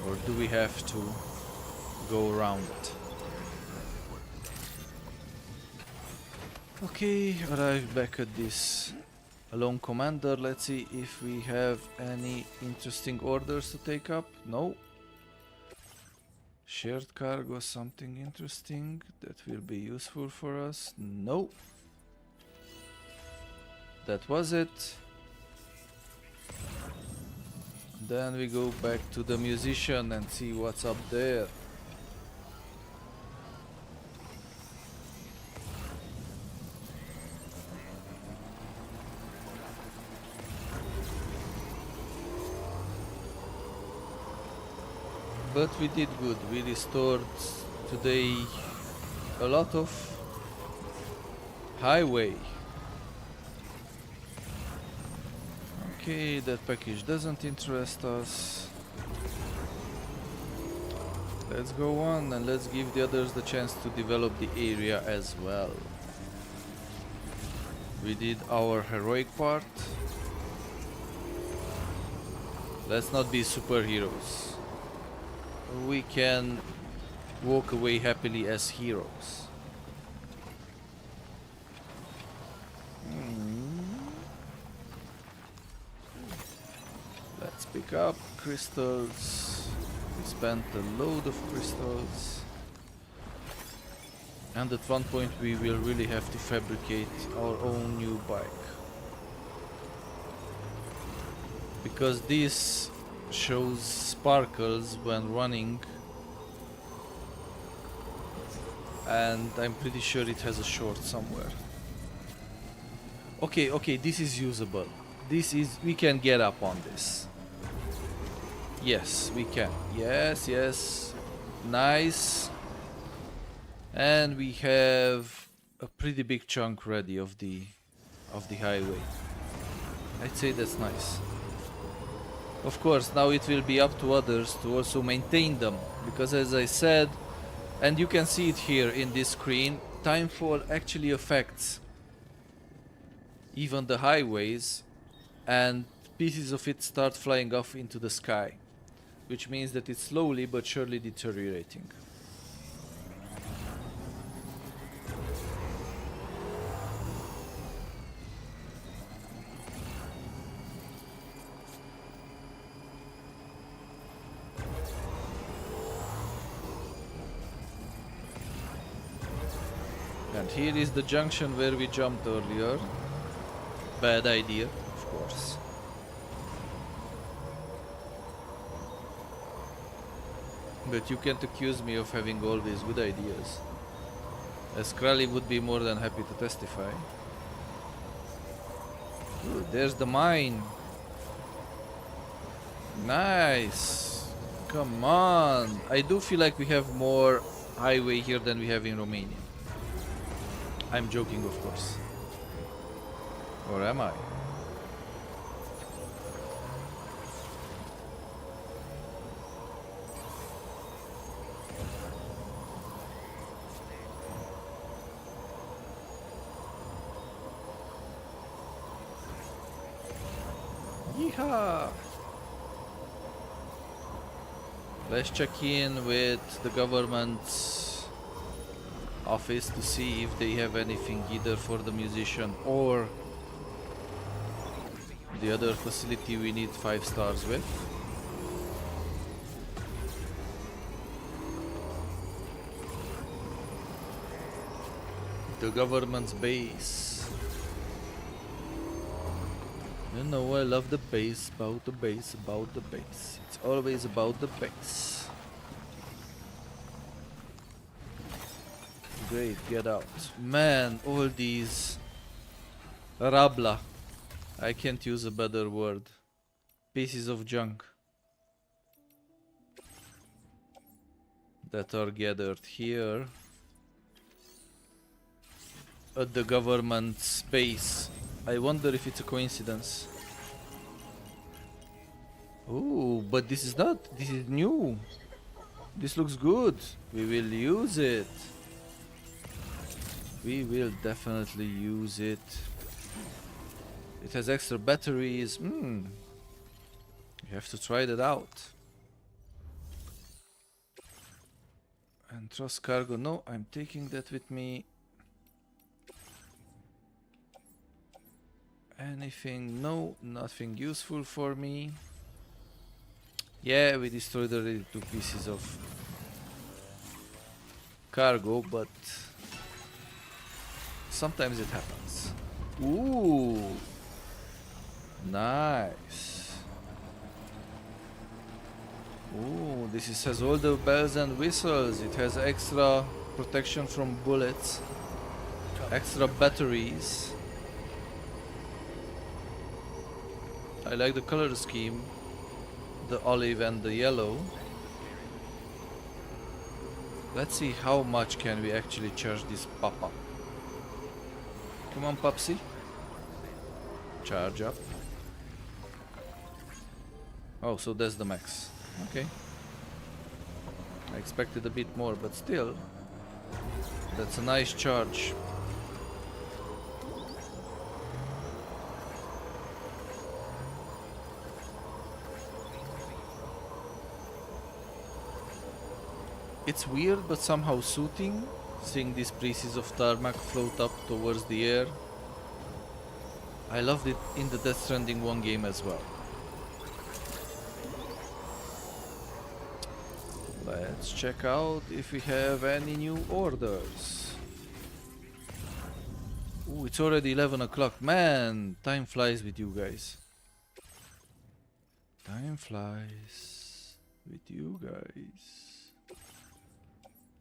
or do we have to go around it? Okay, arrived back at this alone commander. Let's see if we have any interesting orders to take up. No. Shared cargo, something interesting that will be useful for us. No. That was it. Then we go back to the musician and see what's up there. But we did good. We restored today a lot of highway. Okay, that package doesn't interest us. Let's go on and let's give the others the chance to develop the area as well. We did our heroic part. Let's not be superheroes. We can walk away happily as heroes. Let's pick up crystals. We spent a load of crystals. And at one point we will really have to fabricate our own new bike. Because this shows sparkles when running, and I'm pretty sure it has a short somewhere. Okay, this is usable. We can get up on this. Yes, we can. Yes. Nice. And we have a pretty big chunk ready of the highway. I'd say that's nice. Of course, now it will be up to others to also maintain them, because as I said, and you can see it here in this screen, timefall actually affects even the highways, and pieces of it start flying off into the sky, which means that it's slowly but surely deteriorating. And here is the junction where we jumped earlier. Bad idea, of course. But you can't accuse me of having always good ideas, as Krali would be more than happy to testify. Ooh, there's the mine. Nice. Come on. I do feel like we have more highway here than we have in Romania. I'm joking, of course. Or am I? Yeehaw! Let's check in with the government's office to see if they have anything either for the musician or the other facility we need 5 stars with. The government's base. You know, I love the base, about the base, about the base. It's always about the base. Great, get out. Man, all these rabla. I can't use a better word. Pieces of junk that are gathered here at the government's base. I wonder if it's a coincidence. Oh, but this is not. This is new. This looks good. We will use it. We will definitely use it. It has extra batteries. You have to try that out. And trust cargo. No, I'm taking that with me. Anything? No, nothing useful for me. Yeah, we destroyed already 2 pieces of cargo, but sometimes it happens. Ooh, nice. Ooh, this has all the bells and whistles. It has extra protection from bullets, extra batteries. I like the color scheme, the olive and the yellow. Let's see how much can we actually charge this papa. Come on, Popsy. Charge up. Oh, so that's the max. Okay. I expected a bit more, but still, that's a nice charge. It's weird but somehow soothing, seeing these pieces of tarmac float up towards the air. I loved it in the Death Stranding 1 game as well. Let's check out if we have any new orders. Ooh, it's already 11 o'clock. Man, time flies with you guys. Time flies with you guys.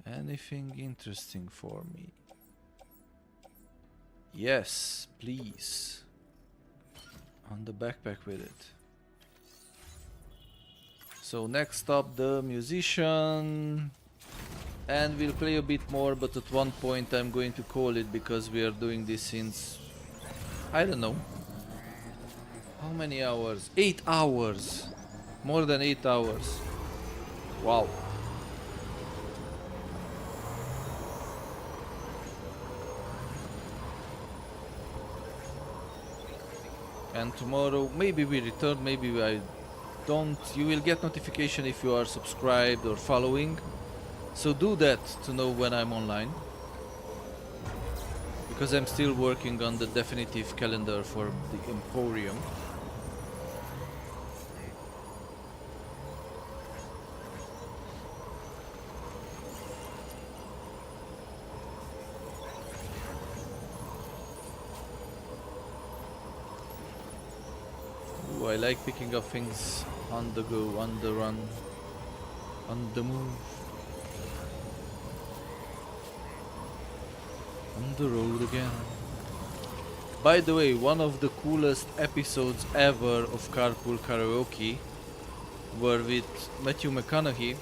Anything interesting for me? Yes, please. On the backpack with it. So next up, the musician. And we'll play a bit more, but at one point I'm going to call it because we are doing this since, I don't know, how many hours? 8 hours. More than 8 hours. Wow. And tomorrow maybe we return, maybe I don't. You will get notification if you are subscribed or following, so do that to know when I'm online, because I'm still working on the definitive calendar for the Emporium. I like picking up things on the go, on the run, on the move, on the road again. By the way, one of the coolest episodes ever of Carpool Karaoke were with Matthew McConaughey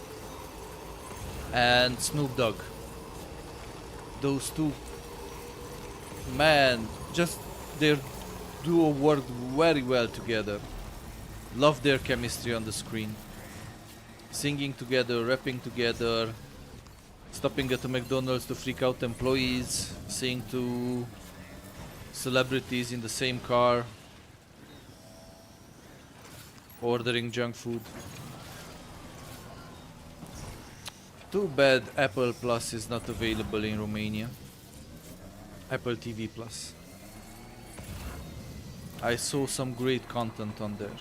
and Snoop Dogg. Those two, man, just their duo worked very well together. Love their chemistry on the screen. Singing together, rapping together, stopping at a McDonald's to freak out employees, seeing two celebrities in the same car. ordering junk food. Too bad Apple Plus is not available in Romania. Apple TV Plus. I saw some great content on there.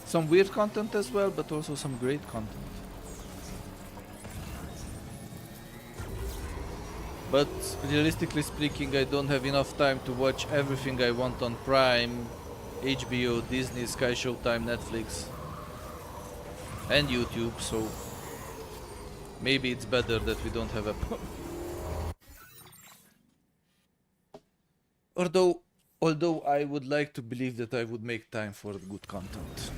Some weird content as well, but also some great content. But realistically speaking, I don't have enough time to watch everything I want on Prime, HBO, Disney, Sky Showtime, Netflix, and YouTube, so maybe it's better that we don't have Apple. Although I would like to believe that I would make time for good content.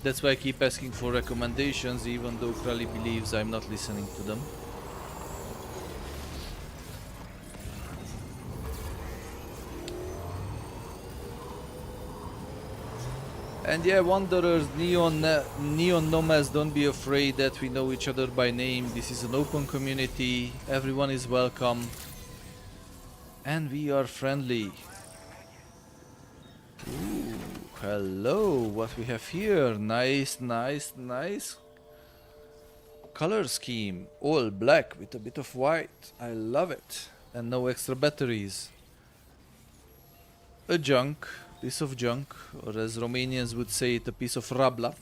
That's why I keep asking for recommendations, even though Krali believes I'm not listening to them. And yeah, Wanderers, Neon Nomads, don't be afraid that we know each other by name. This is an open community, everyone is welcome. And we are friendly. Ooh, hello, what we have here? Nice color scheme. All black with a bit of white. I love it. And no extra batteries. A piece of junk, or as Romanians would say it, a piece of rabla.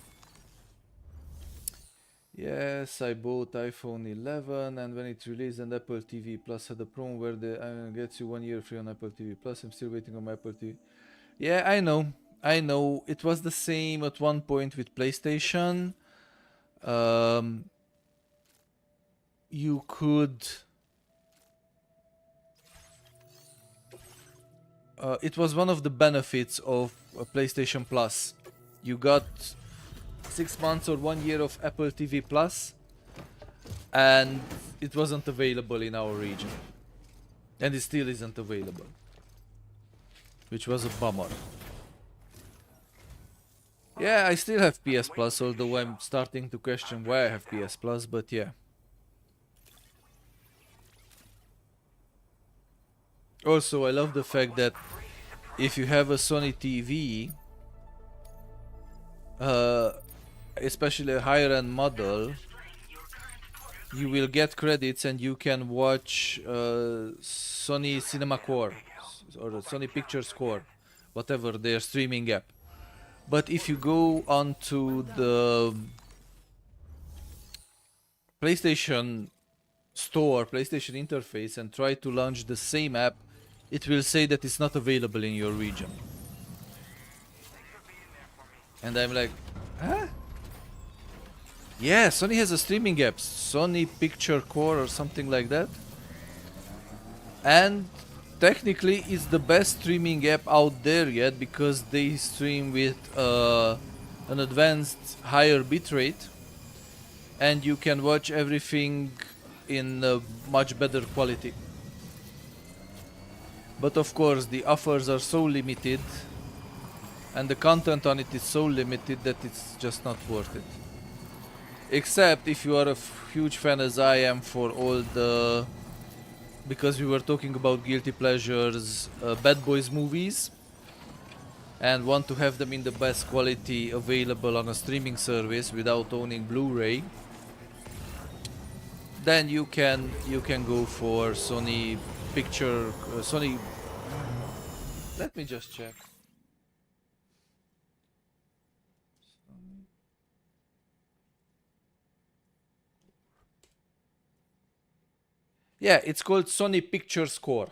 Yes, I bought iPhone 11, and when it released, and Apple TV Plus had a promo where the gets you 1 year free on Apple TV Plus. I'm still waiting on my Apple TV. Yeah, I know. It was the same at one point with PlayStation. You could... it was one of the benefits of PlayStation Plus. You got 6 months or 1 year of Apple TV Plus, and it wasn't available in our region. And it still isn't available, which was a bummer. Yeah, I still have PS Plus, although I'm starting to question why I have PS Plus, but yeah. Also, I love the fact that if you have a Sony TV, especially a higher end model, you will get credits and you can watch Sony Cinema Core or Sony Pictures Core, whatever their streaming app. But if you go onto the PlayStation Store, PlayStation interface, and try to launch the same app, it will say that it's not available in your region. And I'm like, huh? Yeah, Sony has a streaming app, Sony Picture Core or something like that. And technically it's the best streaming app out there yet, because they stream with an advanced higher bitrate, and you can watch everything in a much better quality. But of course the offers are so limited and the content on it is so limited that it's just not worth it. Except if you are a huge fan, as I am, for all the... because we were talking about guilty pleasures, Bad Boys movies, and want to have them in the best quality available on a streaming service without owning Blu-ray, then you can go for Sony Picture, Sony... Let me just check. Yeah, it's called Sony Pictures Core.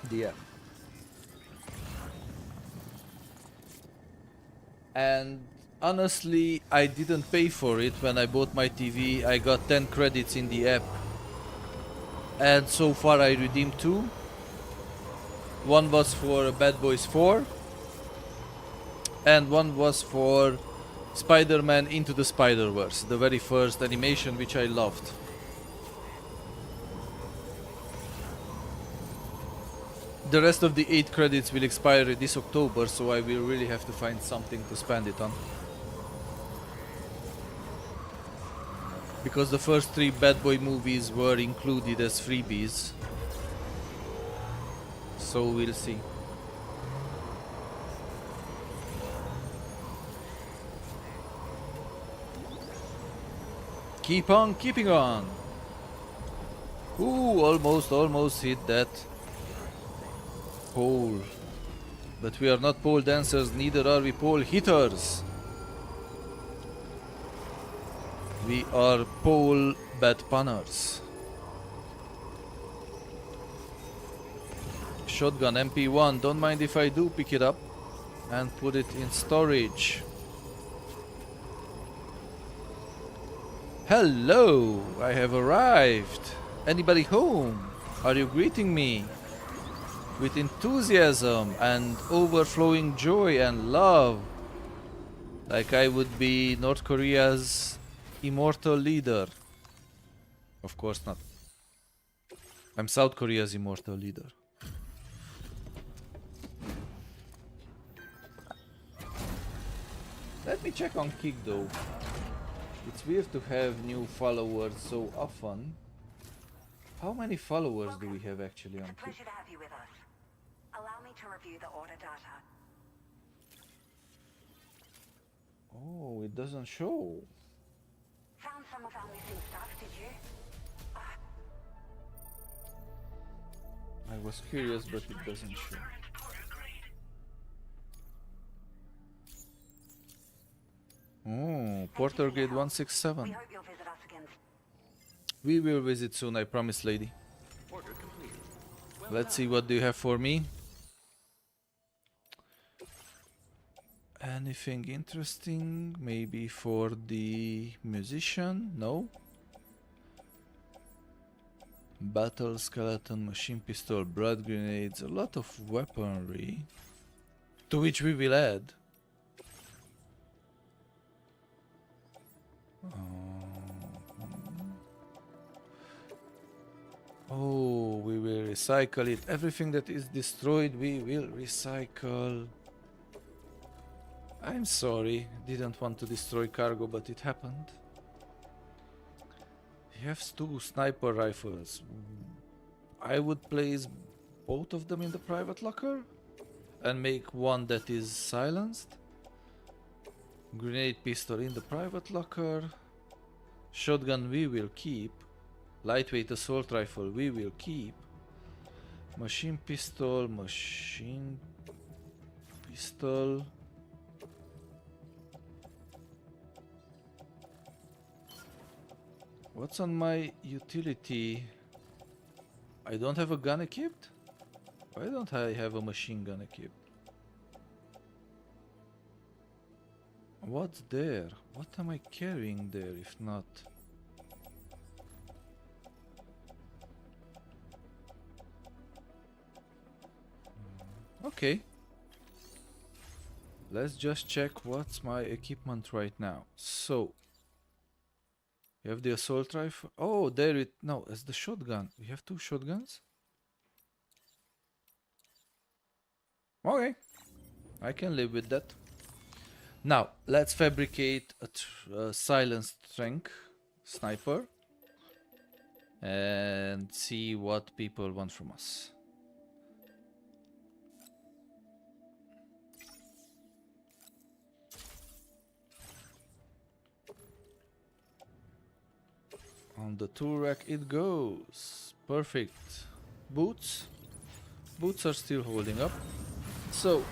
The app. And honestly, I didn't pay for it when I bought my TV. I got 10 credits in the app. And so far I redeemed 2. One was for Bad Boys 4. And one was for Spider-Man Into the Spider-Verse, the very first animation, which I loved. The rest of the 8 credits will expire this October, so I will really have to find something to spend it on. Because the first 3 Bad Boy movies were included as freebies. So we'll see. Keep on keeping on. Ooh, almost hit that pole. But we are not pole dancers, neither are we pole hitters. We are pole bad punners. Shotgun MP1, don't mind if I do pick it up and put it in storage. Hello, I have arrived. Anybody home? Are you greeting me with enthusiasm and overflowing joy and love? Like I would be North Korea's immortal leader. Of course not. I'm South Korea's immortal leader. Let me check on Kick though. It's weird to have new followers so often. How many followers do we have actually on Kick? Pleasure to have you with us. Allow me to review the order data. Oh, it doesn't show. Found some of our missing stuff, did you? I was curious, but it doesn't show. Oh, Porter Grade 167. We hope you'll visit us again. We will visit soon, I promise, lady. Let's see, what do you have for me? Anything interesting? Maybe for the musician? No? Battle skeleton, machine pistol, blood grenades, a lot of weaponry. To which we will add. Oh, we will recycle it. Everything that is destroyed, we will recycle. I'm sorry, didn't want to destroy cargo, but it happened. He has 2 sniper rifles. I would place both of them in the private locker and make one that is silenced. Grenade pistol in the private locker. Shotgun we will keep. Lightweight assault rifle we will keep. Machine pistol. What's on my utility? I don't have a gun equipped? Why don't I have a machine gun equipped? What's there? What am I carrying there if not? Okay. Let's just check what's my equipment right now. So, you have the assault rifle. Oh, there it. No, it's the shotgun. We have 2 shotguns. Okay, I can live with that. Now, let's fabricate a silenced trank sniper and see what people want from us. On the tool rack it goes. Perfect. Boots. Boots are still holding up. So,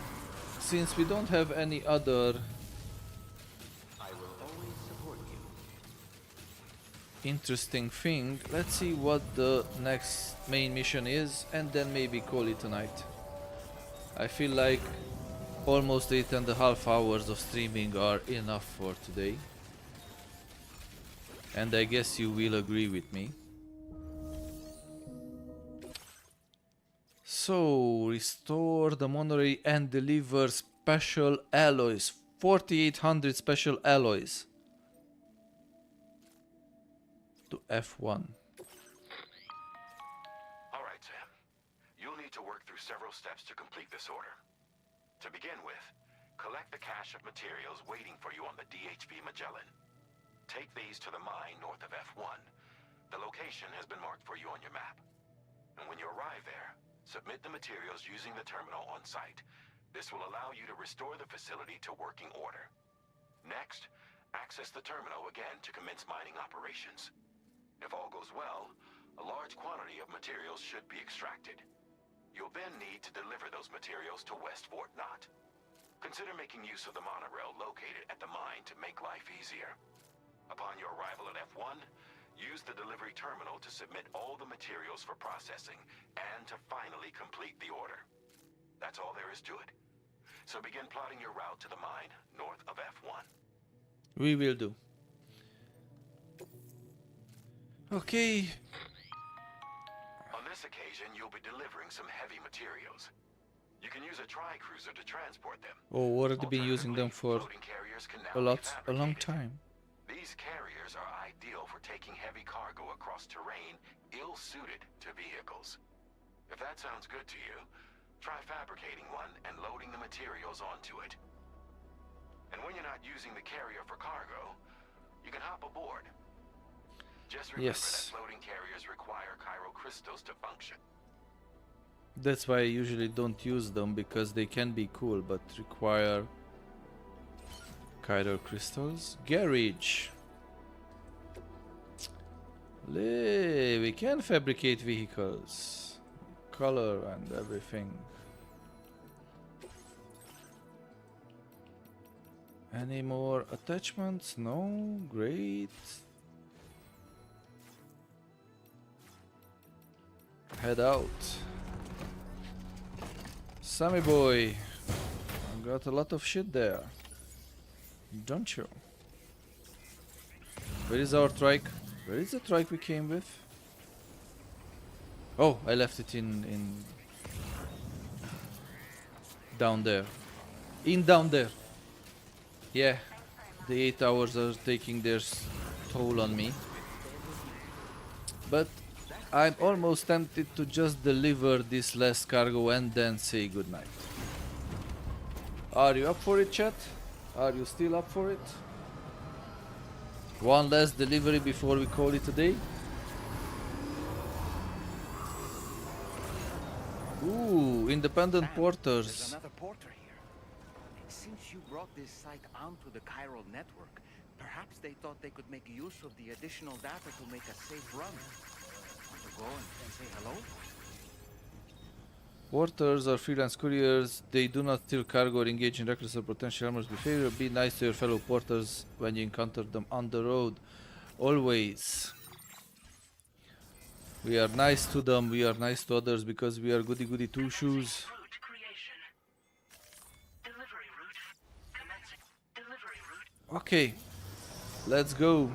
since we don't have any other interesting thing, let's see what the next main mission is and then maybe call it a night. I feel like almost 8.5 hours of streaming are enough for today. And I guess you will agree with me. So, restore the monorail and deliver special alloys. 4,800 special alloys. To F1. Alright, Sam. You'll need to work through several steps to complete this order. To begin with, collect the cache of materials waiting for you on the DHB Magellan. Take these to the mine north of F1. The location has been marked for you on your map. And when you arrive there, submit the materials using the terminal on site. This will allow you to restore the facility to working order. Next, Access the terminal again to commence mining operations. If all goes well, a large quantity of materials should be extracted. You'll then need to deliver those materials to West Fort Knot. Consider making use of the monorail located at the mine to make life easier. Upon your arrival at F1, use the delivery terminal to submit all the materials for processing and to finally complete the order. That's all there is to it. So begin plotting your route to the mine north of F1. We will do. Okay. On this occasion, you'll be delivering some heavy materials. You can use a tri-cruiser to transport them. Oh, already been using them for a long time. These carriers are ideal for taking heavy cargo across terrain ill-suited to vehicles. If that sounds good to you, try fabricating one and loading the materials onto it. And when you're not using the carrier for cargo, you can hop aboard. Just remember that floating carriers require chiral crystals to function. That's why I usually don't use them, because they can be cool but require chiral crystals. Garage. We can fabricate vehicles. Color and everything. Any more attachments? No? Great. Head out. Sammy boy. I got a lot of shit there. Don't you? Where is our trike? Where is the trike we came with? Oh, I left it in down there. Down there. Yeah, the 8 hours are taking their toll on me. But I'm almost tempted to just deliver this last cargo and then say goodnight. Are you up for it, chat? Are you still up for it? One last delivery before we call it a day? Ooh, independent porters. There's another porter here. Since you brought this site onto the chiral network, perhaps they thought they could make use of the additional data to make a safe run. Want to go and say hello? Porters are freelance couriers. They do not steal cargo or engage in reckless or potential harmless behavior. Be nice to your fellow porters when you encounter them on the road. Always. We are nice to them, we are nice to others because we are goody goody two shoes. Okay, let's go.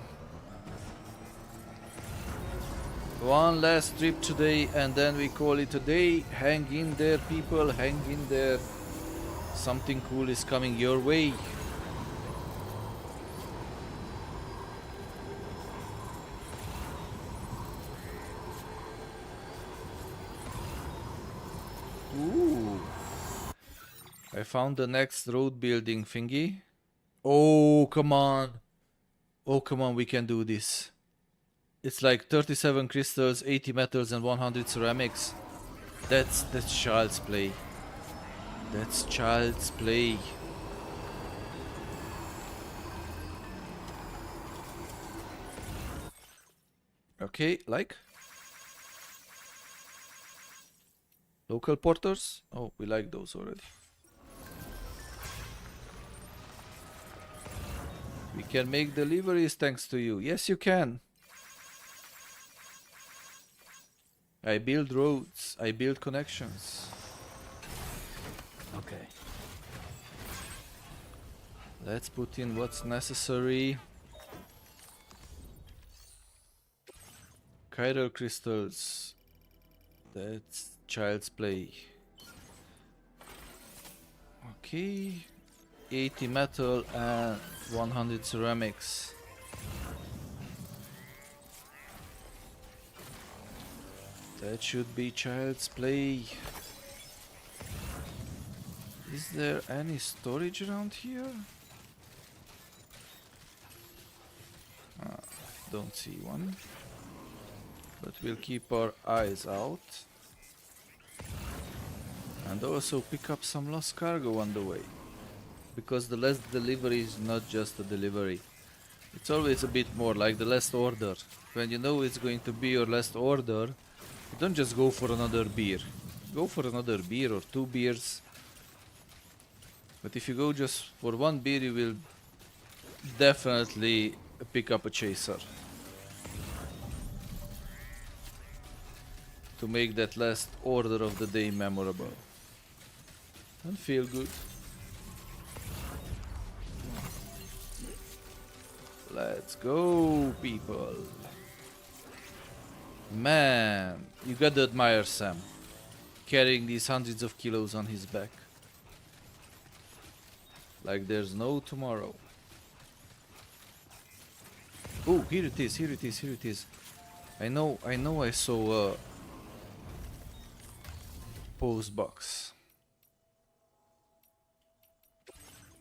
One last trip today and then we call it a day. Hang in there, people, hang in there. Something cool is coming your way. Ooh. I found the next road building thingy. Oh, come on. Oh, come on, we can do this. It's like 37 crystals, 80 metals and 100 ceramics. That's child's play. That's child's play. Okay, like? Local porters? Oh, we like those already. We can make deliveries thanks to you. Yes, you can. I build roads. I build connections. Okay. Let's put in what's necessary. Chiral crystals. That's child's play. Okay. 80 metal and 100 ceramics. That should be child's play. Is there any storage around here? Don't see one. But we'll keep our eyes out. And also pick up some lost cargo on the way. Because the last delivery is not just a delivery. It's always a bit more like the last order. When you know it's going to be your last order, you don't just go for another beer. Go for another beer or 2 beers. But if you go just for 1 beer, you will definitely pick up a chaser. To make that last order of the day memorable. And feel good. Let's go, people. Man, you gotta admire Sam. Carrying these hundreds of kilos on his back. Like there's no tomorrow. Oh, here it is, here it is, here it is. I know I saw a post box.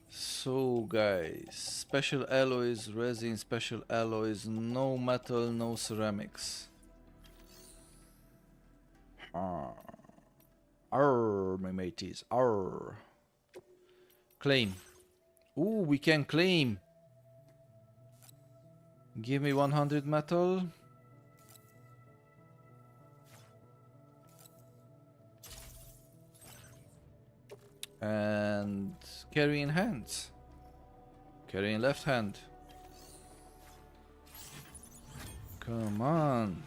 So guys, special alloys, resin, special alloys, no metal, no ceramics. Arr, my mateys, arr. Claim. Ooh, we can claim. Give me 100 metal. And carry in hands. Carry in left hand. Come on.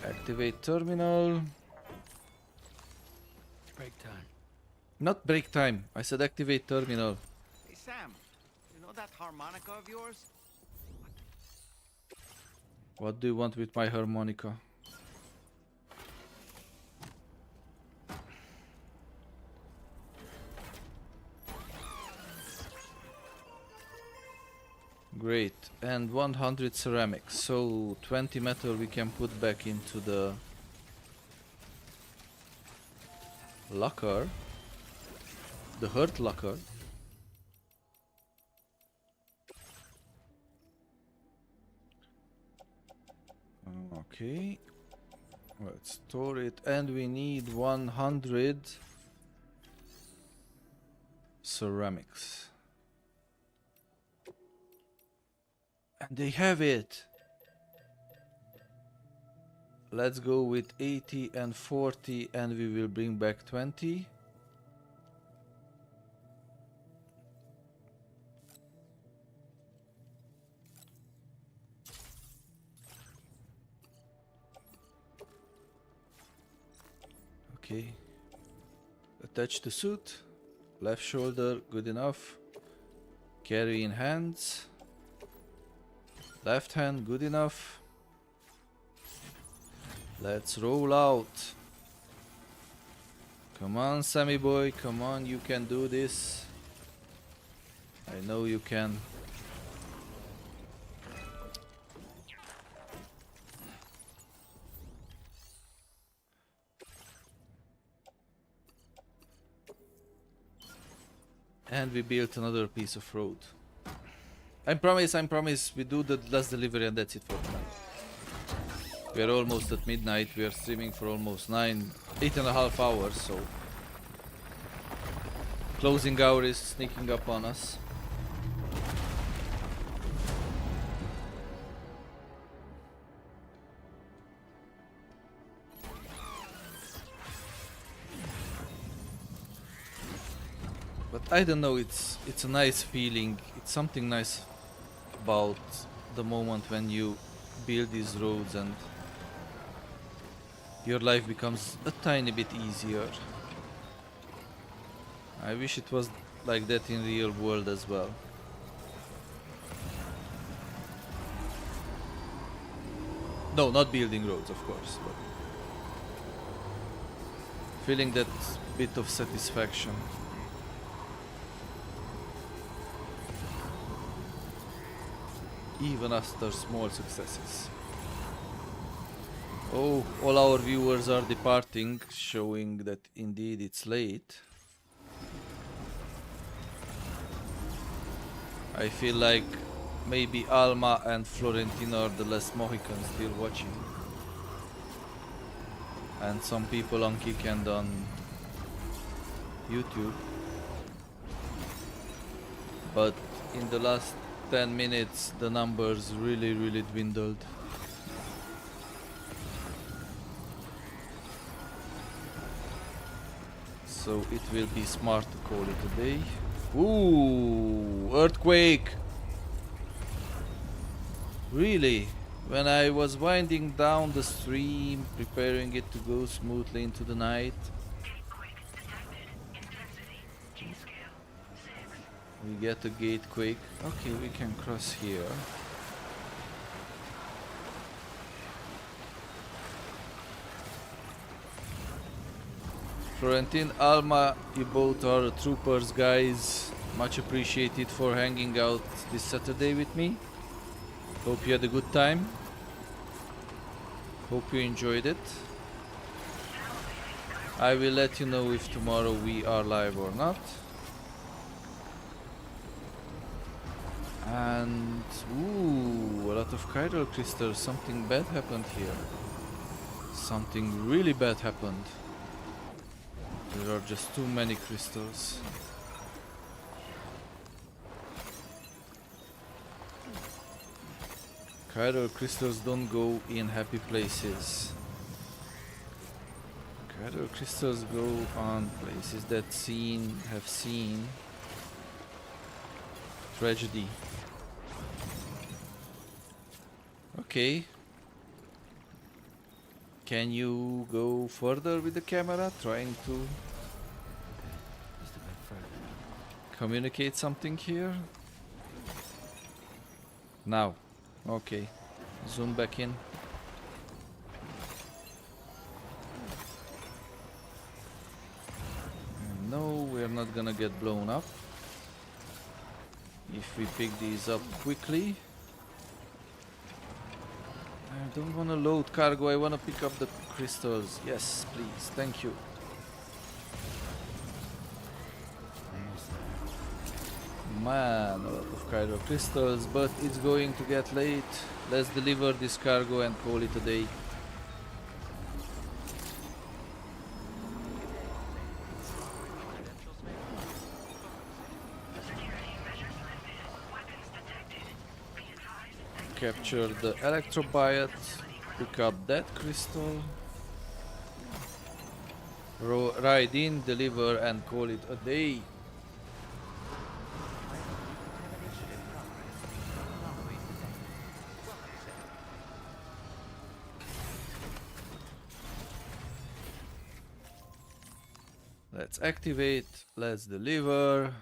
Activate terminal. Break time. Not break time. I said activate terminal. Hey, Sam. You know that harmonica of yours? What do you want with my harmonica? Great, and 100 ceramics, so 20 metal we can put back into the locker, the hurt locker. Okay, let's store it, and we need 100 ceramics. And they have it. Let's go with 80 and 40, and we will bring back 20. Okay. Attach the suit. Left shoulder, good enough. Carry in hands. Left hand, good enough. Let's roll out. Come on, Sammy boy, come on, you can do this. I know you can. And we built another piece of road. I promise, we do the last delivery and that's it for tonight. We are almost at midnight, we are streaming for almost 8.5 hours, so... Closing hour is sneaking up on us. But I don't know, it's a nice feeling, it's something nice about the moment when you build these roads and your life becomes a tiny bit easier. I wish it was like that in real world as well. No, not building roads, of course, but feeling that bit of satisfaction. Even after small successes. Oh, all our viewers are departing, showing that indeed it's late. I feel like maybe Alma and Florentino are the last Mohicans still watching. and some people on Kick and on YouTube. But in the last 10 minutes the numbers really dwindled. So it will be smart to call it a day. Ooh, earthquake! Really? When I was winding down the stream, preparing it to go smoothly into the night. We get a gate quake. Okay, we can cross here. Florentine, Alma, you both are troopers, guys. Much appreciated for hanging out this Saturday with me. Hope you had a good time. Hope you enjoyed it. I will let you know if tomorrow we are live or not. And ooh, a lot of chiral crystals. Something bad happened here. Something really bad happened. There are just too many crystals. Chiral crystals don't go in happy places. Chiral crystals go on places that have seen tragedy. Okay. Can you go further with the camera, trying to communicate something here? Now. Okay. Zoom back in. And no, we're not gonna get blown up if we pick these up quickly. I don't want to load cargo, I want to pick up the crystals. Yes, please, thank you. Man, a lot of chiral crystals, but it's going to get late. Let's deliver this cargo and call it a day. Capture the electrobiot, pick up that crystal, ride in, deliver and call it a day. Let's activate, let's deliver.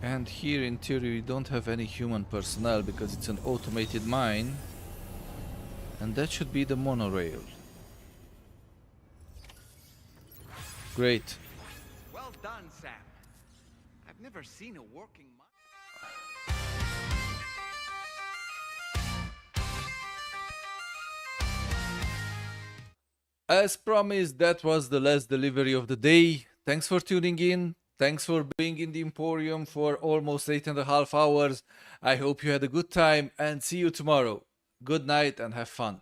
And here in theory we don't have any human personnel because it's an automated mine. And that should be the monorail. Great. Well done, Sam. I've never seen a working mine. As promised, that was the last delivery of the day. Thanks for tuning in. Thanks for being in the Emporium for almost 8.5 hours. I hope you had a good time and see you tomorrow. Good night and have fun.